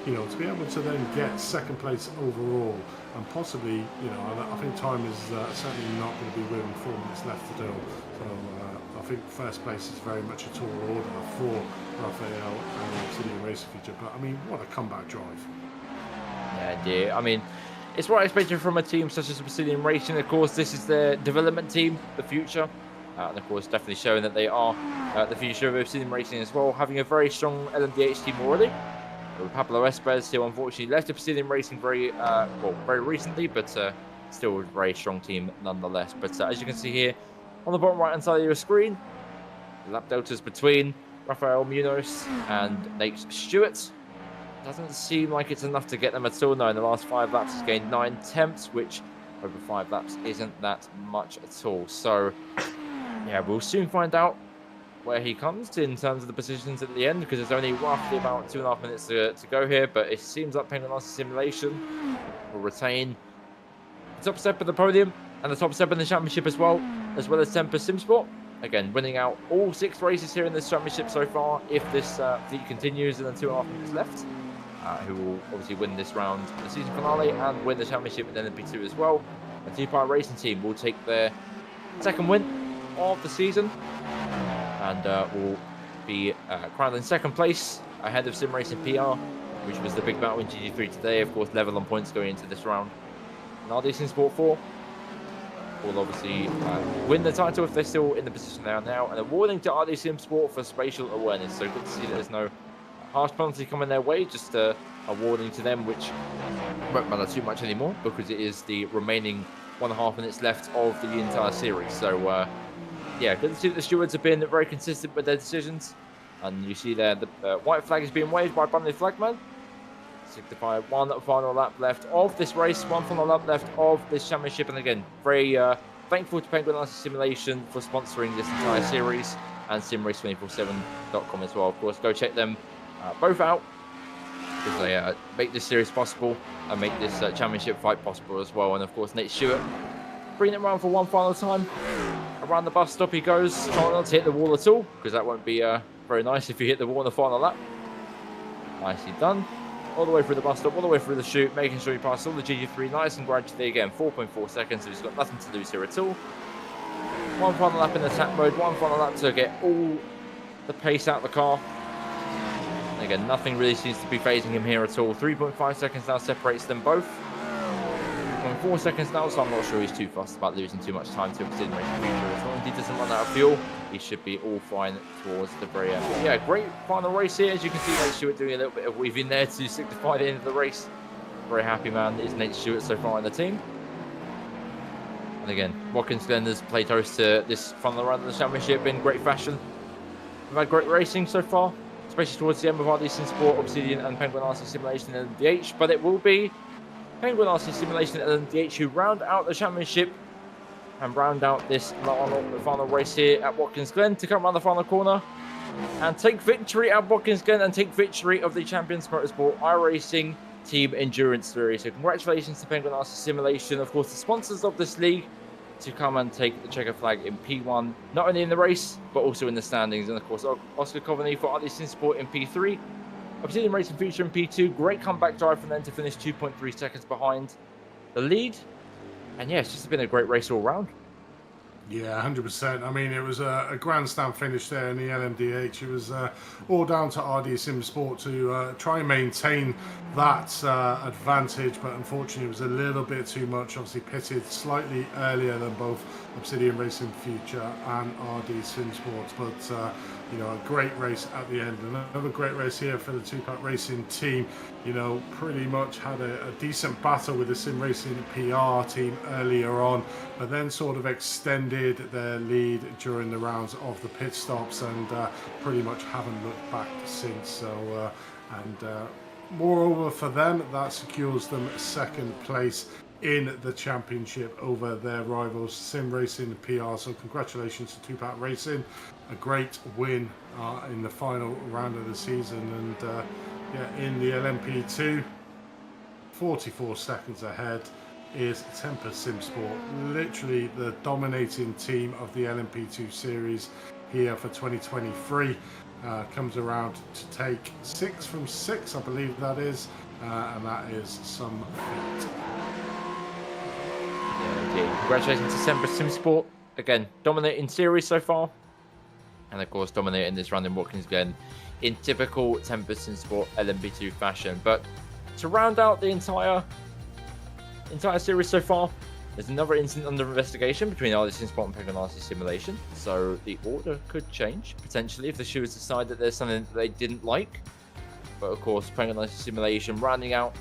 To be able to then get 2nd place overall, and possibly, I think time is certainly not going to be within 4 minutes left to do. So I think 1st place is very much a tall order for Rafael and Obsidian Racing Future. But I mean, what a comeback drive. Yeah, dear. I mean, it's what I expected from a team such as Obsidian Racing. Of course, this is their development team, the future. And of course, definitely showing that they are the future of Obsidian Racing as well, having a very strong LMDH team already. Pablo Esparza, who unfortunately left Obsidian Racing very recently, but still a very strong team nonetheless. But as you can see here on the bottom right hand side of your screen, the lap deltas between Rafael Munoz and Nate Stewart. Doesn't seem like it's enough to get them at all. No, in the last 5 laps, he's gained 9 tenths, which over 5 laps isn't that much at all. So, yeah, we'll soon find out where he comes in terms of the positions at the end, because there's only roughly about 2.5 minutes to go here. But it seems like Penguin Racing Simulation will retain the top step of the podium and the top step in the championship as well as Tempest Simsport. Again, winning out all 6 races here in this championship so far. If this fleet continues and then 2.5 minutes left. Who will obviously win this round, the season finale, and win the championship in LMP2 as well. The Two-Part Racing team will take their 2nd win of the season and will be crowned in 2nd place ahead of Sim Racing PR, which was the big battle in GT3 today. Of course, level on points going into this round. And RD Sport 4 will obviously win the title if they're still in the position they are now, and awarding to RD Sport for spatial awareness. So good to see that there's no harsh penalty coming their way, just awarding to them, which won't matter too much anymore because it is the remaining 1.5 minutes left of the entire series. So yeah, good to see that the stewards have been very consistent with their decisions. And you see there the white flag is being waved by Bunny Flagman. Signify 1 final lap left of this race, 1 final lap left of this championship. And again, very thankful to Penguin Racing Simulation for sponsoring this entire series, and simrace247.com as well. Of course, go check them both out, because they make this series possible and make this championship fight possible as well. And of course, Nate Stewart bringing it around for one final time. Around the bus stop he goes, trying not to hit the wall at all, because that won't be very nice if you hit the wall in the final lap. Nicely done. All the way through the bus stop, all the way through the chute, making sure he passes all the GT3 nice and gradually again. 4.4 seconds, so he's got nothing to lose here at all. 1 final lap in attack mode, 1 final lap to get all the pace out of the car. Again, nothing really seems to be phasing him here at all. 3.5 seconds now separates them both. 3.4 seconds now, so I'm not sure he's too fussed about losing too much time to Obsidian Racing Future. As long as he doesn't run out of fuel, he should be all fine towards the very end. But yeah, great final race here. As you can see, Nate Stewart doing a little bit of weaving there to signify the end of the race. Very happy man is Nate Stewart so far in the team. And again, Watkins Glen has played host to this final round of the championship in great fashion. We've had great racing so far, especially towards the end with RD Sport, Obsidian and Penguin Racing Simulation and LMDH, but it will be Penguin Racing Simulation and LMDH who round out the championship and round out this final race here at Watkins Glen to come around the final corner and take victory at Watkins Glen and take victory of the Champions Motorsport iRacing Team Endurance Series. So congratulations to Penguin Racing Simulation, of course the sponsors of this league, to come and take the checker flag in P1, not only in the race, but also in the standings. And of course, Oscar Coveney for RD Sport in P3, Obsidian Racing Future in P2. Great comeback drive from them to finish 2.3 seconds behind the lead. And yeah, it's just been a great race all round. Yeah, 100%. I mean, it was a grandstand finish there in the LMDH. It was all down to RD Sim Sport to try and maintain that advantage, but unfortunately it was a little bit too much. Obviously pitted slightly earlier than both Obsidian Racing Future and RD Sim Sports, but you know, a great race at the end. Another great race here for the Two-Part Racing team. You know, pretty much had a decent battle with the Sim Racing PR team earlier on, but then sort of extended their lead during the rounds of the pit stops, and pretty much haven't looked back since. So, moreover for them, that secures them 2nd place in the championship over their rivals Sim Racing and PR. So congratulations to Two-Part Racing, a great win in the final round of the season. And yeah, in the LMP2, 44 seconds ahead is Tempest Simsport, literally the dominating team of the LMP2 series here for 2023. Comes around to take 6 from 6, I believe that is, and that is some feat. Yeah, congratulations to Tempest Simsport, again dominating series so far, and of course dominating this round in Watkins Glen in typical Tempest Simsport LMP2 fashion. But to round out the entire series so far, there's another incident under investigation between RD Sport and Penguin Racing Simulation, so the order could change potentially if the stewards decide that there's something that they didn't like. but of course, Penguin Simulation rounding out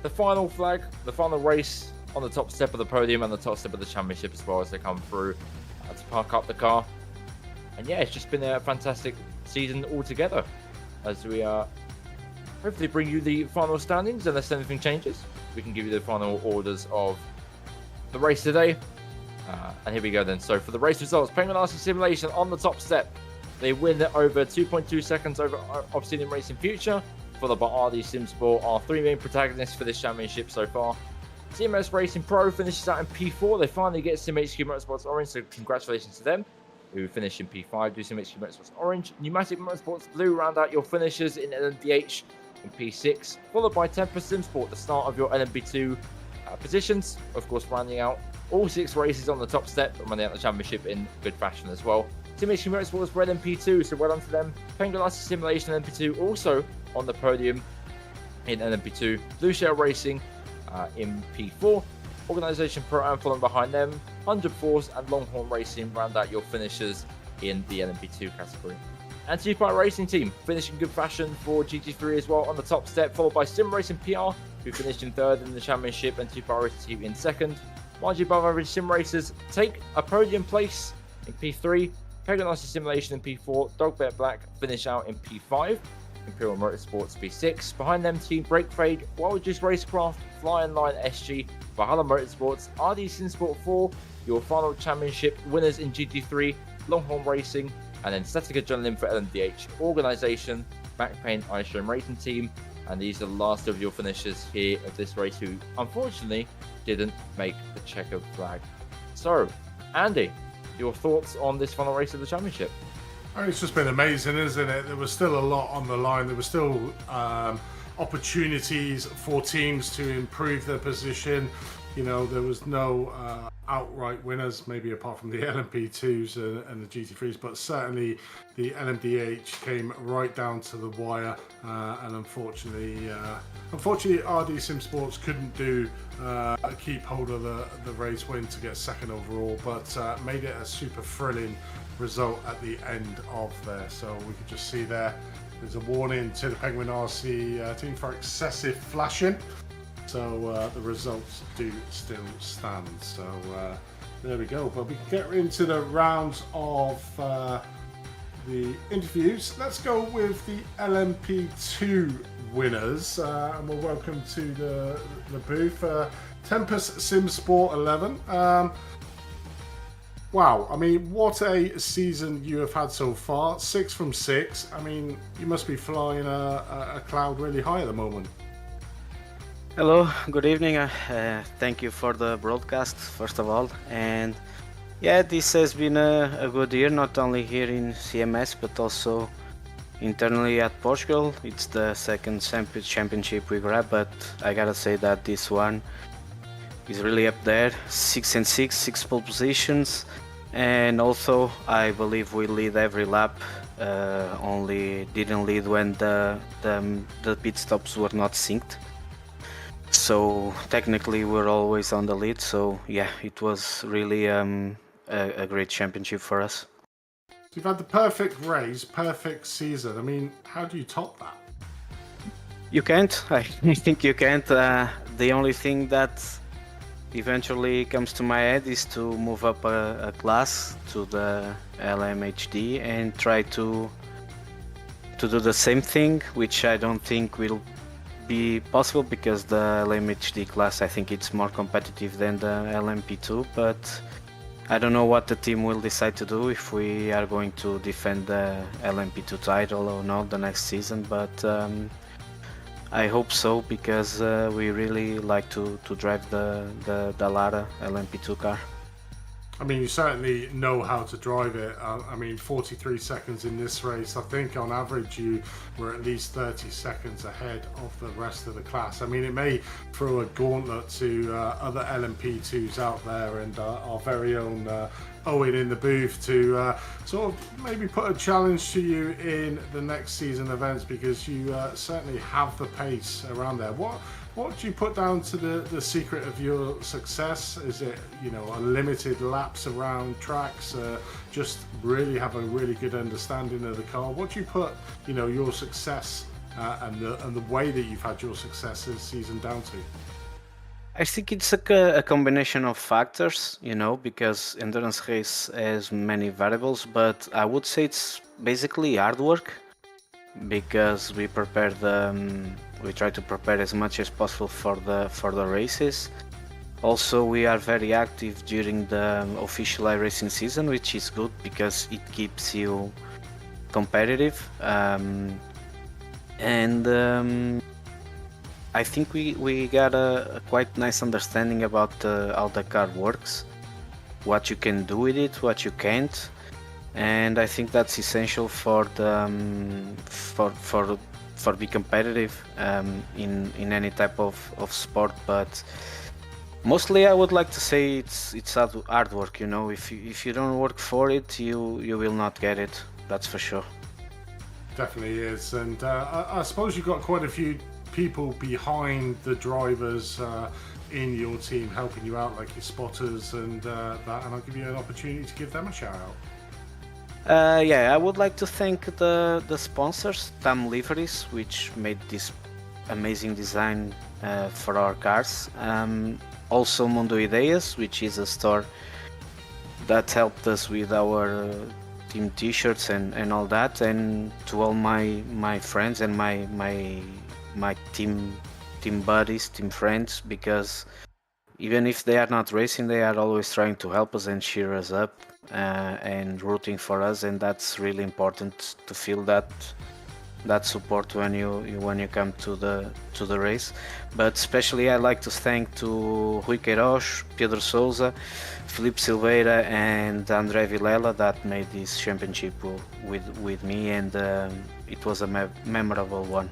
the final flag, the final race on the top step of the podium and the top step of the championship as well as they come through to park up the car. And yeah, it's just been a fantastic season altogether as we hopefully bring you the final standings. Unless anything changes, we can give you the final orders of the race today. And here we go then. So for the race results, Penguin RC Simulation on the top step. They win over 2.2 seconds over Obsidian Racing Future, followed by RD Sim Sport, our three main protagonists for this championship so far. CMS Racing Pro finishes out in P4. They finally get SimHQ Motorsports Orange, so congratulations to them, who finished in P5. Do SimHQ Motorsports Orange. Pneumatic Motorsports Blue round out your finishers in LMDH in P6, followed by Tempest Sim Sport, the start of your LMP2 positions. Of course, rounding out all 6 races on the top step, and running out the championship in good fashion as well. SimHQ Motorsports were LMP2, so well done to them. Penguin RC Simulation LMP2 also on the podium in LMP2. Blue Shell Racing in P4. Organisation Pro Am following behind them. 100 Force and Longhorn Racing round out your finishers in the LMP2 category. And Two-Part Racing Team finishing good fashion for GT3 as well on the top step, followed by Sim Racing PR, who finished in 3rd in the championship, and Two-Part Racing Team in 2nd. Marginally above average Sim Racers take a podium place in P3. Penguin RC Simulation in P4, Dogbert Black finish out in P5, Imperial Motorsports P6. Behind them, Team Breakfade, Wild Juice Racecraft, Flying Line SG, Valhalla Motorsports, RD Sim Sport 4, your final championship winners in GT3, Longhorn Racing, and then Static Adrenaline for LMDH. Organisation, Backpain Ice Racing Team, and these are the last of your finishers here of this race who unfortunately didn't make the checkered flag. So, Andy, your thoughts on this final race of the championship? I mean, it's just been amazing, isn't it? There was still a lot on the line. There were still opportunities for teams to improve their position. You know, there was no outright winners, maybe apart from the LMP2s and the GT3s, but certainly the LMDH came right down to the wire. And unfortunately, RD Sim Sports couldn't keep hold of the race win to get 2nd overall, but made it a super thrilling result at the end of there. So we could just see there's a warning to the Penguin RC team for excessive flashing. So the results do still stand. So there we go. But we can get into the rounds of the interviews. Let's go with the LMP2 winners. And we'll welcome to the booth Tempest Sim Sport 11. Wow, I mean, what a season you have had so far. 6 from 6. I mean, you must be flying a cloud really high at the moment. Hello, good evening. Thank you for the broadcast, first of all. And yeah, this has been a good year, not only here in CMS, but also internally at Portugal. It's the 2nd championship we grab, but I gotta say that this one is really up there. 6 and 6, 6 pole positions. And also, I believe we lead every lap. Only didn't lead when the pit stops were not synced. So technically we're always on the lead, so yeah, it was really a great championship for us. You've had the perfect race, perfect season. I mean, how do you top that? You can't. I think you can't. The only thing that eventually comes to my head is to move up a class to the LMHD and try to do the same thing, which I don't think will be possible because the LMHD class, I think it's more competitive than the LMP2, but I don't know what the team will decide to do, if we are going to defend the LMP2 title or not the next season, but I hope so, because we really like to drive the Lara LMP2 car. I mean, you certainly know how to drive it. I mean, 43 seconds in this race. I think on average you were at least 30 seconds ahead of the rest of the class. I mean, it may throw a gauntlet to other LMP2s out there, and our very own Owen in the booth to sort of maybe put a challenge to you in the next season events, because you certainly have the pace around there. What do you put down to the secret of your success? Is it, you know, unlimited laps around tracks, just really have a really good understanding of the car? What do you put, you know, your success and the way that you've had your success this season down to? I think it's a combination of factors, because endurance race has many variables, but I would say it's basically hard work because we try to prepare as much as possible for the races. Also, we are very active during the official iRacing season, which is good because it keeps you competitive. I think we got a quite nice understanding about how the car works, what you can do with it, what you can't, and I think that's essential for be competitive in any type of sport. But mostly, I would like to say it's hard work. If you don't work for it, you will not get it. That's for sure. Definitely is, and I suppose you've got quite a few people behind the drivers in your team helping you out, like your spotters and that, and I'll give you an opportunity to give them a shout out. I would like to thank the sponsors, Tam Liveries, which made this amazing design for our cars. Also Mundo Ideias, which is a store that helped us with our team t-shirts and all that, and to all my friends and my team buddies, team friends, because even if they are not racing, they are always trying to help us and cheer us up and rooting for us, and that's really important to feel that support when you come to the race. But especially I like to thank to Rui Queiroz, Pedro Souza, Felipe Silveira and André Vilela that made this championship with me, and it was a memorable one.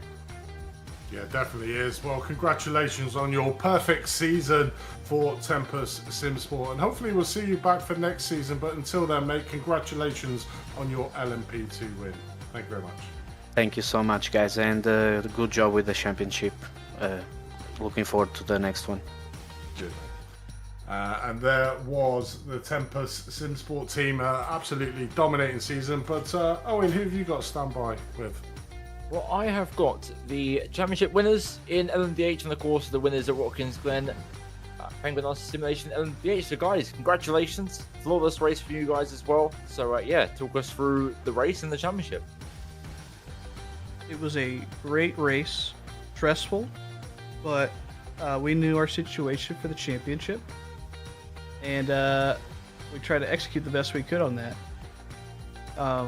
Yeah, definitely is. Well, congratulations on your perfect season for Tempest Simsport, and hopefully we'll see you back for next season. But until then, mate, congratulations on your LMP2 win. Thank you very much. Thank you so much, guys, and good job with the championship. Looking forward to the next one. Good. And there was the Tempest Simsport team, absolutely dominating season. But Owen, who have you got standby with? Well, I have got the championship winners in LMDH, and of course the winners of Watkins, Glen, Penguin Arts Simulation, LMDH. So guys, congratulations. Flawless race for you guys as well. So talk us through the race and the championship. It was a great race, stressful, but we knew our situation for the championship, and we tried to execute the best we could on that. I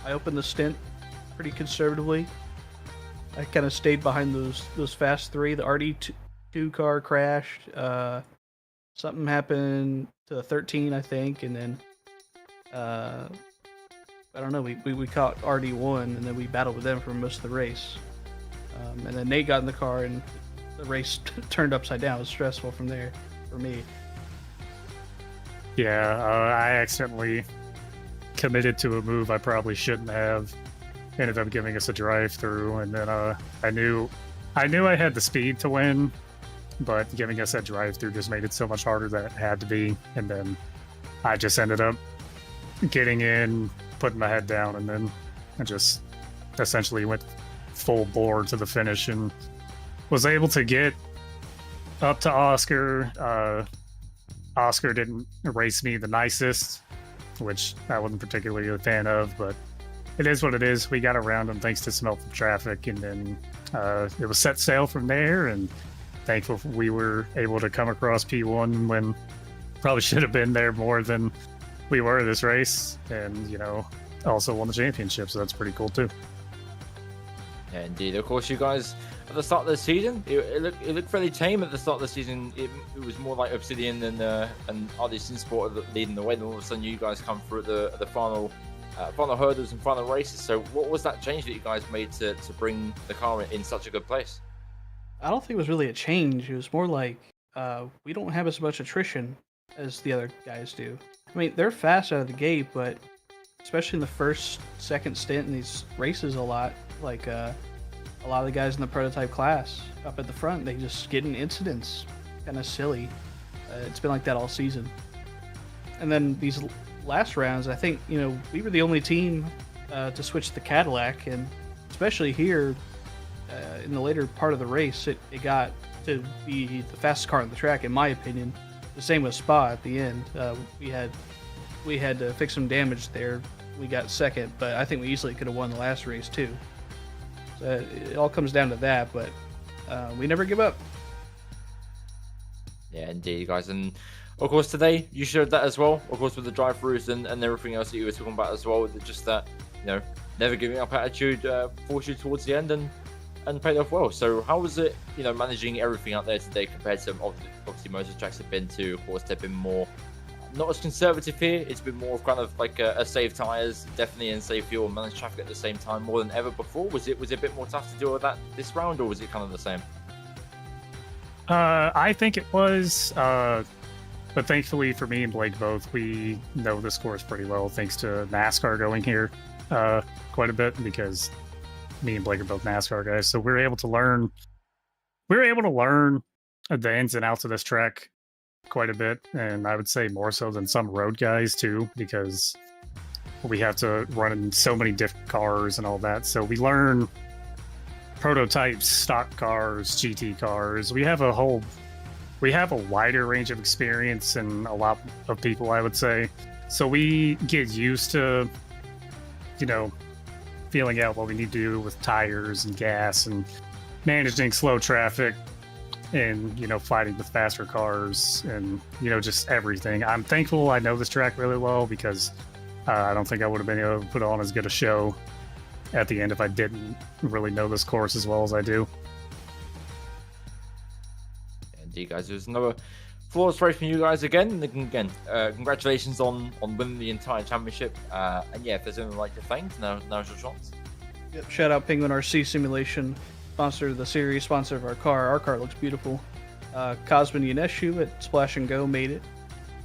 opened the stint pretty conservatively. I kind of stayed behind those fast three. The RD2 car crashed. Something happened to the 13, I think, and then I don't know. We caught RD1, and then we battled with them for most of the race. And then Nate got in the car, and the race turned upside down. It was stressful from there for me. Yeah, I accidentally committed to a move I probably shouldn't have. Ended up giving us a drive-through, and then I knew I had the speed to win, but giving us that drive-through just made it so much harder than it had to be. And then I just ended up getting in, putting my head down, and then I just essentially went full bore to the finish and was able to get up to Oscar. Oscar didn't race me the nicest, which I wasn't particularly a fan of, but it is what it is. We got around him thanks to some helpful traffic, and then it was set sail from there, and thankful we were able to come across P1 when probably should have been there more than we were this race, and also won the championship, so that's pretty cool too. Yeah, indeed. Of course, you guys at the start of the season, it looked fairly tame at the start of the season. It was more like Obsidian and iRTES Sport leading the way, and all of a sudden you guys come through at the final hurdles and final races. So what was that change that you guys made to bring the car in such a good place? I don't think it was really a change. It was more like we don't have as much attrition as the other guys do. I mean, they're fast out of the gate, but especially in the second stint in these races a lot of the guys in the prototype class up at the front, they just get in incidents. Kind of silly. It's been like that all season. And then these last rounds, I think, we were the only team to switch the Cadillac, and especially here, in the later part of the race, it got to be the fastest car on the track, in my opinion. The same with Spa at the end. We had to fix some damage there. We got second, but I think we easily could have won the last race too. So it all comes down to that, but we never give up. Yeah, indeed, guys. And of course, today you showed that as well. Of course, with the drive-throughs and everything else that you were talking about as well. Just that, never giving up attitude forced you towards the end and paid off well. So how was it, managing everything out there today compared to obviously most of the tracks I've been to? Of course, they've been more, not as conservative here. It's been more of kind of like a save tyres, definitely, and save fuel and manage traffic at the same time more than ever before. Was it a bit more tough to deal with that this round, or was it kind of the same? I think it was, but thankfully for me and Blake both, we know this course pretty well thanks to NASCAR going here quite a bit, because me and Blake are both NASCAR guys, so we were able to learn the ins and outs of this track quite a bit, and I would say more so than some road guys too, because we have to run in so many different cars and all that. So we learn prototypes, stock cars, GT cars. We have a wider range of experience and a lot of people, I would say. So we get used to, feeling out what we need to do with tires and gas and managing slow traffic and, fighting with faster cars and, just everything. I'm thankful I know this track really well, because I don't think I would have been able to put on as good a show at the end if I didn't really know this course as well as I do. Indeed, guys. There's another flawless race from you guys again. And again, congratulations on winning the entire championship. And yeah, if there's anyone like to thank, now's your chance. Yep. Shout out Penguin RC Simulation, sponsor of the series, sponsor of our car. Our car looks beautiful. Cosmin Yaneshu at Splash and Go made it.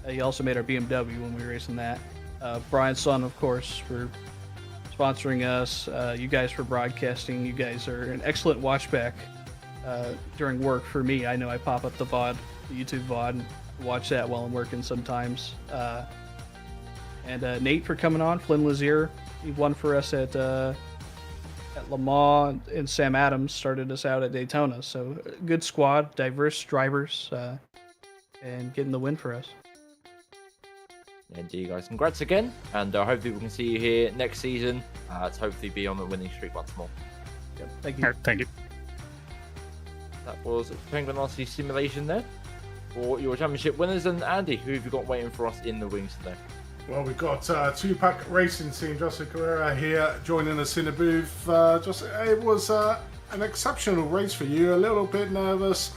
He also made our BMW when we were racing that. Brian Son, of course, for sponsoring us. You guys for broadcasting. You guys are an excellent watchback during work for me. I know I pop up the VOD, the YouTube VOD, and watch that while I'm working sometimes. And Nate for coming on. Flynn Lazier, he won for us at Le Mans, and Sam Adams started us out at Daytona. So good squad, diverse drivers, and getting the win for us. Indeed, guys. Congrats again, and hopefully we can see you here next season to hopefully be on the winning streak once more. Yep. Thank you. All right, thank you. That was Penguin RC Simulation there for your championship winners. And Andy, who have you got waiting for us in the wings today? Well, we've got two-pack racing team, Jose Carrera here joining us in the booth. It was an exceptional race for you. A little bit nervous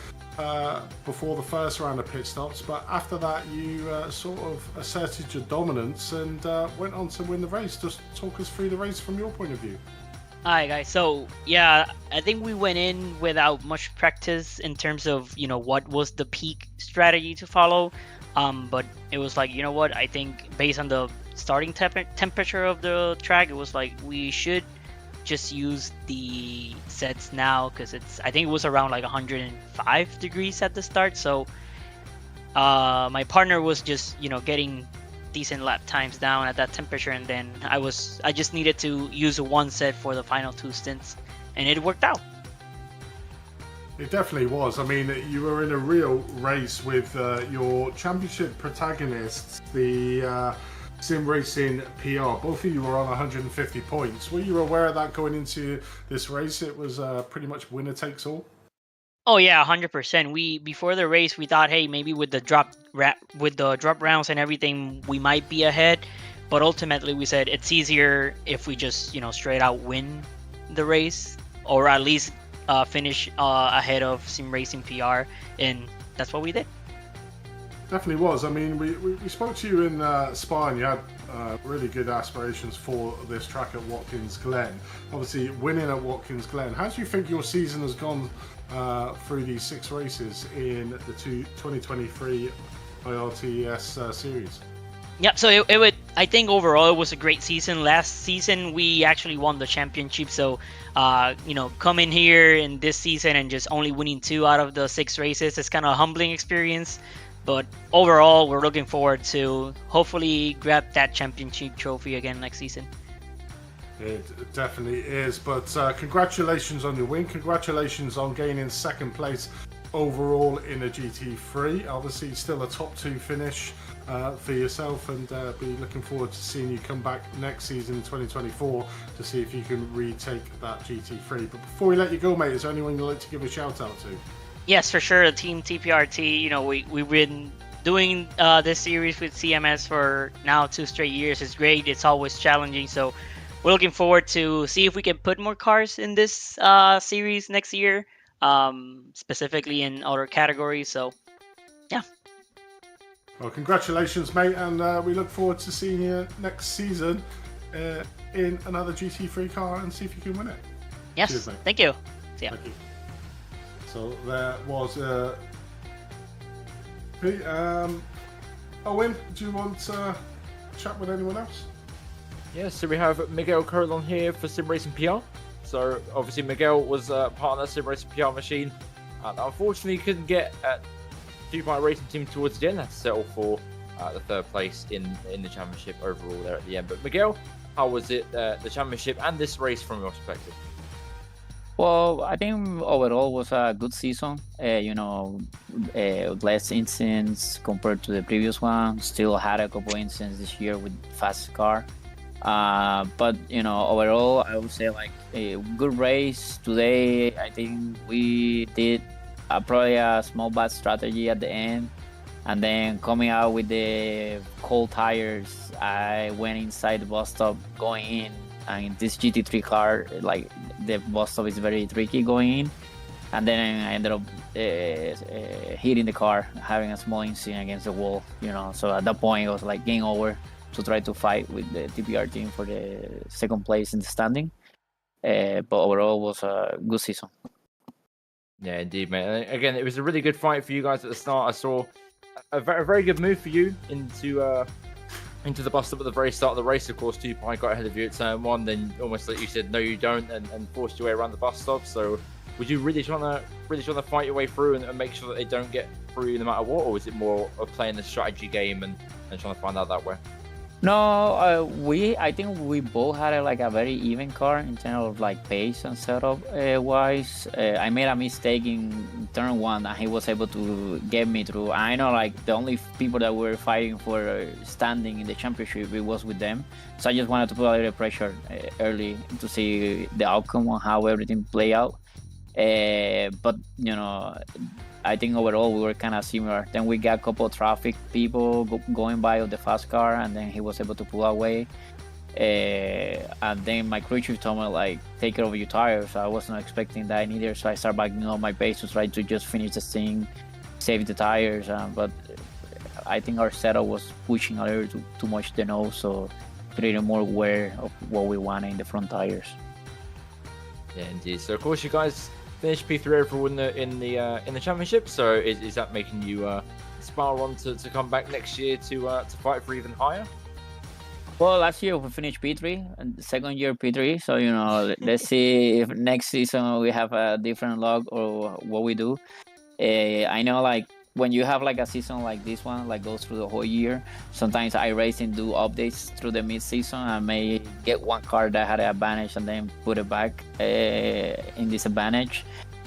before the first round of pit stops, but after that you sort of asserted your dominance and went on to win the race. Just talk us through the race from your point of view. Hi guys, so yeah, I think we went in without much practice in terms of, what was the peak strategy to follow, but it was like, I think based on the starting temperature of the track, it was like we should just use the sets now, because I think it was around like 105 degrees at the start, so my partner was just, getting decent lap times down at that temperature, and then I just needed to use one set for the final two stints, and it worked out. It definitely was. I mean, you were in a real race with your championship protagonists, the Sim Racing PR. Both of you were on 150 points. Were you aware of that going into this race? It was pretty much winner takes all. Oh yeah, 100%. Before the race, we thought, hey, maybe with the drop rounds and everything, we might be ahead. But ultimately, we said it's easier if we just straight out win the race, or at least finish ahead of Sim Racing PR, and that's what we did. Definitely was. I mean, we spoke to you in Spa, and you had really good aspirations for this track at Watkins Glen. Obviously, winning at Watkins Glen. How do you think your season has gone through these 6 races in the 2023 iRTES series? Yeah, so I think overall it was a great season. Last season we actually won the championship, so coming here in this season and just only winning 2 out of the 6 races is kind of a humbling experience. But overall, we're looking forward to hopefully grab that championship trophy again next season. It definitely is, but congratulations on your win. Congratulations on gaining second place overall in a GT3. Obviously, still a top 2 finish for yourself, and be looking forward to seeing you come back next season in 2024 to see if you can retake that GT3. But before we let you go, mate, is there anyone you'd like to give a shout out to? Yes, for sure. Team TPRT. You know, we've been doing this series with CMS for now 2 straight years. It's great. It's always challenging. So we're looking forward to see if we can put more cars in this series next year, specifically in other categories. So, yeah. Well, congratulations, mate, and we look forward to seeing you next season in another GT3 car and see if you can win it. Yes. Cheers, mate. Thank you. See ya. Thank you. So there was Pete. Owen, do you want to chat with anyone else? Yeah, so we have Miguel Colon here for Sim Racing PR. So obviously Miguel was part of that Sim Racing PR machine. Unfortunately, couldn't get 2-Point Racing Team towards the end. Had to settle for the 3rd place in the championship overall there at the end. But Miguel, how was it, the championship and this race from your perspective? Well, I think overall was a good season. Less incidents compared to the previous one. Still had a couple incidents this year with fast car. But overall, I would say like a good race today. I think we did probably a small bad strategy at the end, and then coming out with the cold tires, I went inside the bus stop going in. And this GT3 car, like the bus stop is very tricky going in, and then I ended up hitting the car, having a small incident against the wall. So at that point it was like game over to try to fight with the TPR team for the 2nd place in the standing. But overall it was a good season. Yeah, indeed, mate. Again, it was a really good fight for you guys at the start. I saw a very good move for you into the bus stop at the very start of the race. Of course, 2-Point got ahead of you at turn 1, then almost like you said, no, you don't, and forced your way around the bus stop. So, would you really trying to fight your way through and make sure that they don't get through no matter what, or was it more of playing the strategy game and trying to find out that way? No, I think we both had a very even car in terms of like pace and setup wise. I made a mistake in turn 1 and he was able to get me through. I know like the only people that were fighting for standing in the championship, it was with them. So I just wanted to put a little pressure early to see the outcome on how everything play out. But I think overall we were kind of similar. Then we got a couple of traffic people going by of the fast car, and then he was able to pull away. And then my crew chief told me like, take care of your tires. I wasn't expecting that neither, so I started backing up my pace to try to just finish the thing, save the tires. But I think our setup was pushing a little too much the nose, so creating more wear of what we wanted in the front tires. Yeah, indeed. So of course you guys finished P3 overall in the championship. So is that making you aspire on to come back next year to fight for even higher? Well, last year we finished P3, and the 2nd year P3. So let's see if next season we have a different luck or what we do. I know like when you have like a season like this one, like goes through the whole year, sometimes iRacing do updates through the mid-season. I may get one car that had an advantage and then put it back in disadvantage.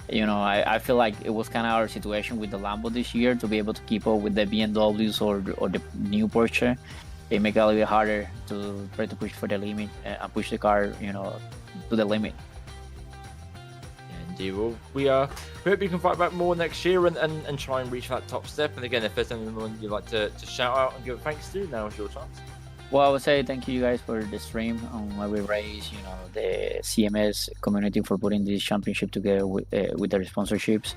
I feel like it was kind of our situation with the Lambo this year to be able to keep up with the BMWs or the new Porsche. It make it a little bit harder to try to push for the limit and push the car, to the limit. Indeed. Well, we hope you can fight back more next year and try and reach that top step. And again, if there's anyone you'd like to shout out and give thanks to, now is your chance. Well, I would say thank you guys for the stream on every race, the CMS community for putting this championship together with the sponsorships.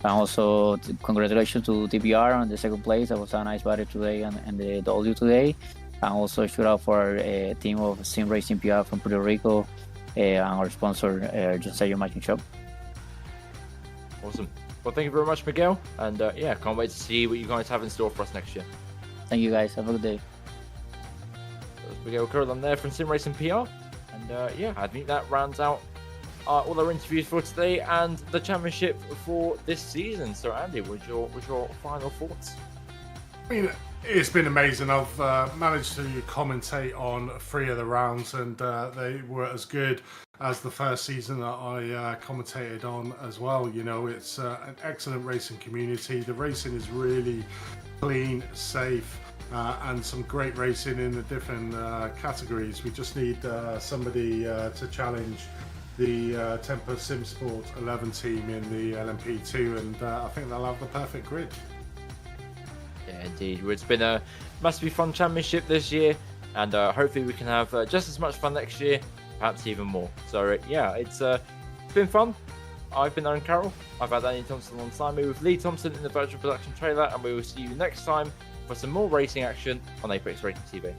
And also congratulations to TPR on the 2nd place. That was a nice battle today and the W today. And also shout out for our team of Sim Racing PR from Puerto Rico and our sponsor, Just Say Your Machine Shop. Awesome. Well, thank you very much, Miguel. And can't wait to see what you guys have in store for us next year. Thank you guys. Have a good day. That was Miguel Curlin there from Sim Racing PR. And I think that rounds out all our interviews for today and the championship for this season. So, Andy, what's your final thoughts? I mean, It's been amazing. I've managed to commentate on 3 of the rounds, and they were as good as the first season that I commentated on as well. You know, it's an excellent racing community. The racing is really clean, safe, and some great racing in the different categories. We just need somebody to challenge the Temper SimSport 11 team in the LMP2, and I think they'll have the perfect grid. Yeah, indeed. It's been a massively fun championship this year, and hopefully we can have just as much fun next year, perhaps even more. So yeah, it's been fun. I've been Aaron Carroll. I've had Andy Thompson alongside me with Lee Thompson in the virtual production trailer, and we will see you next time for some more racing action on Apex Racing TV.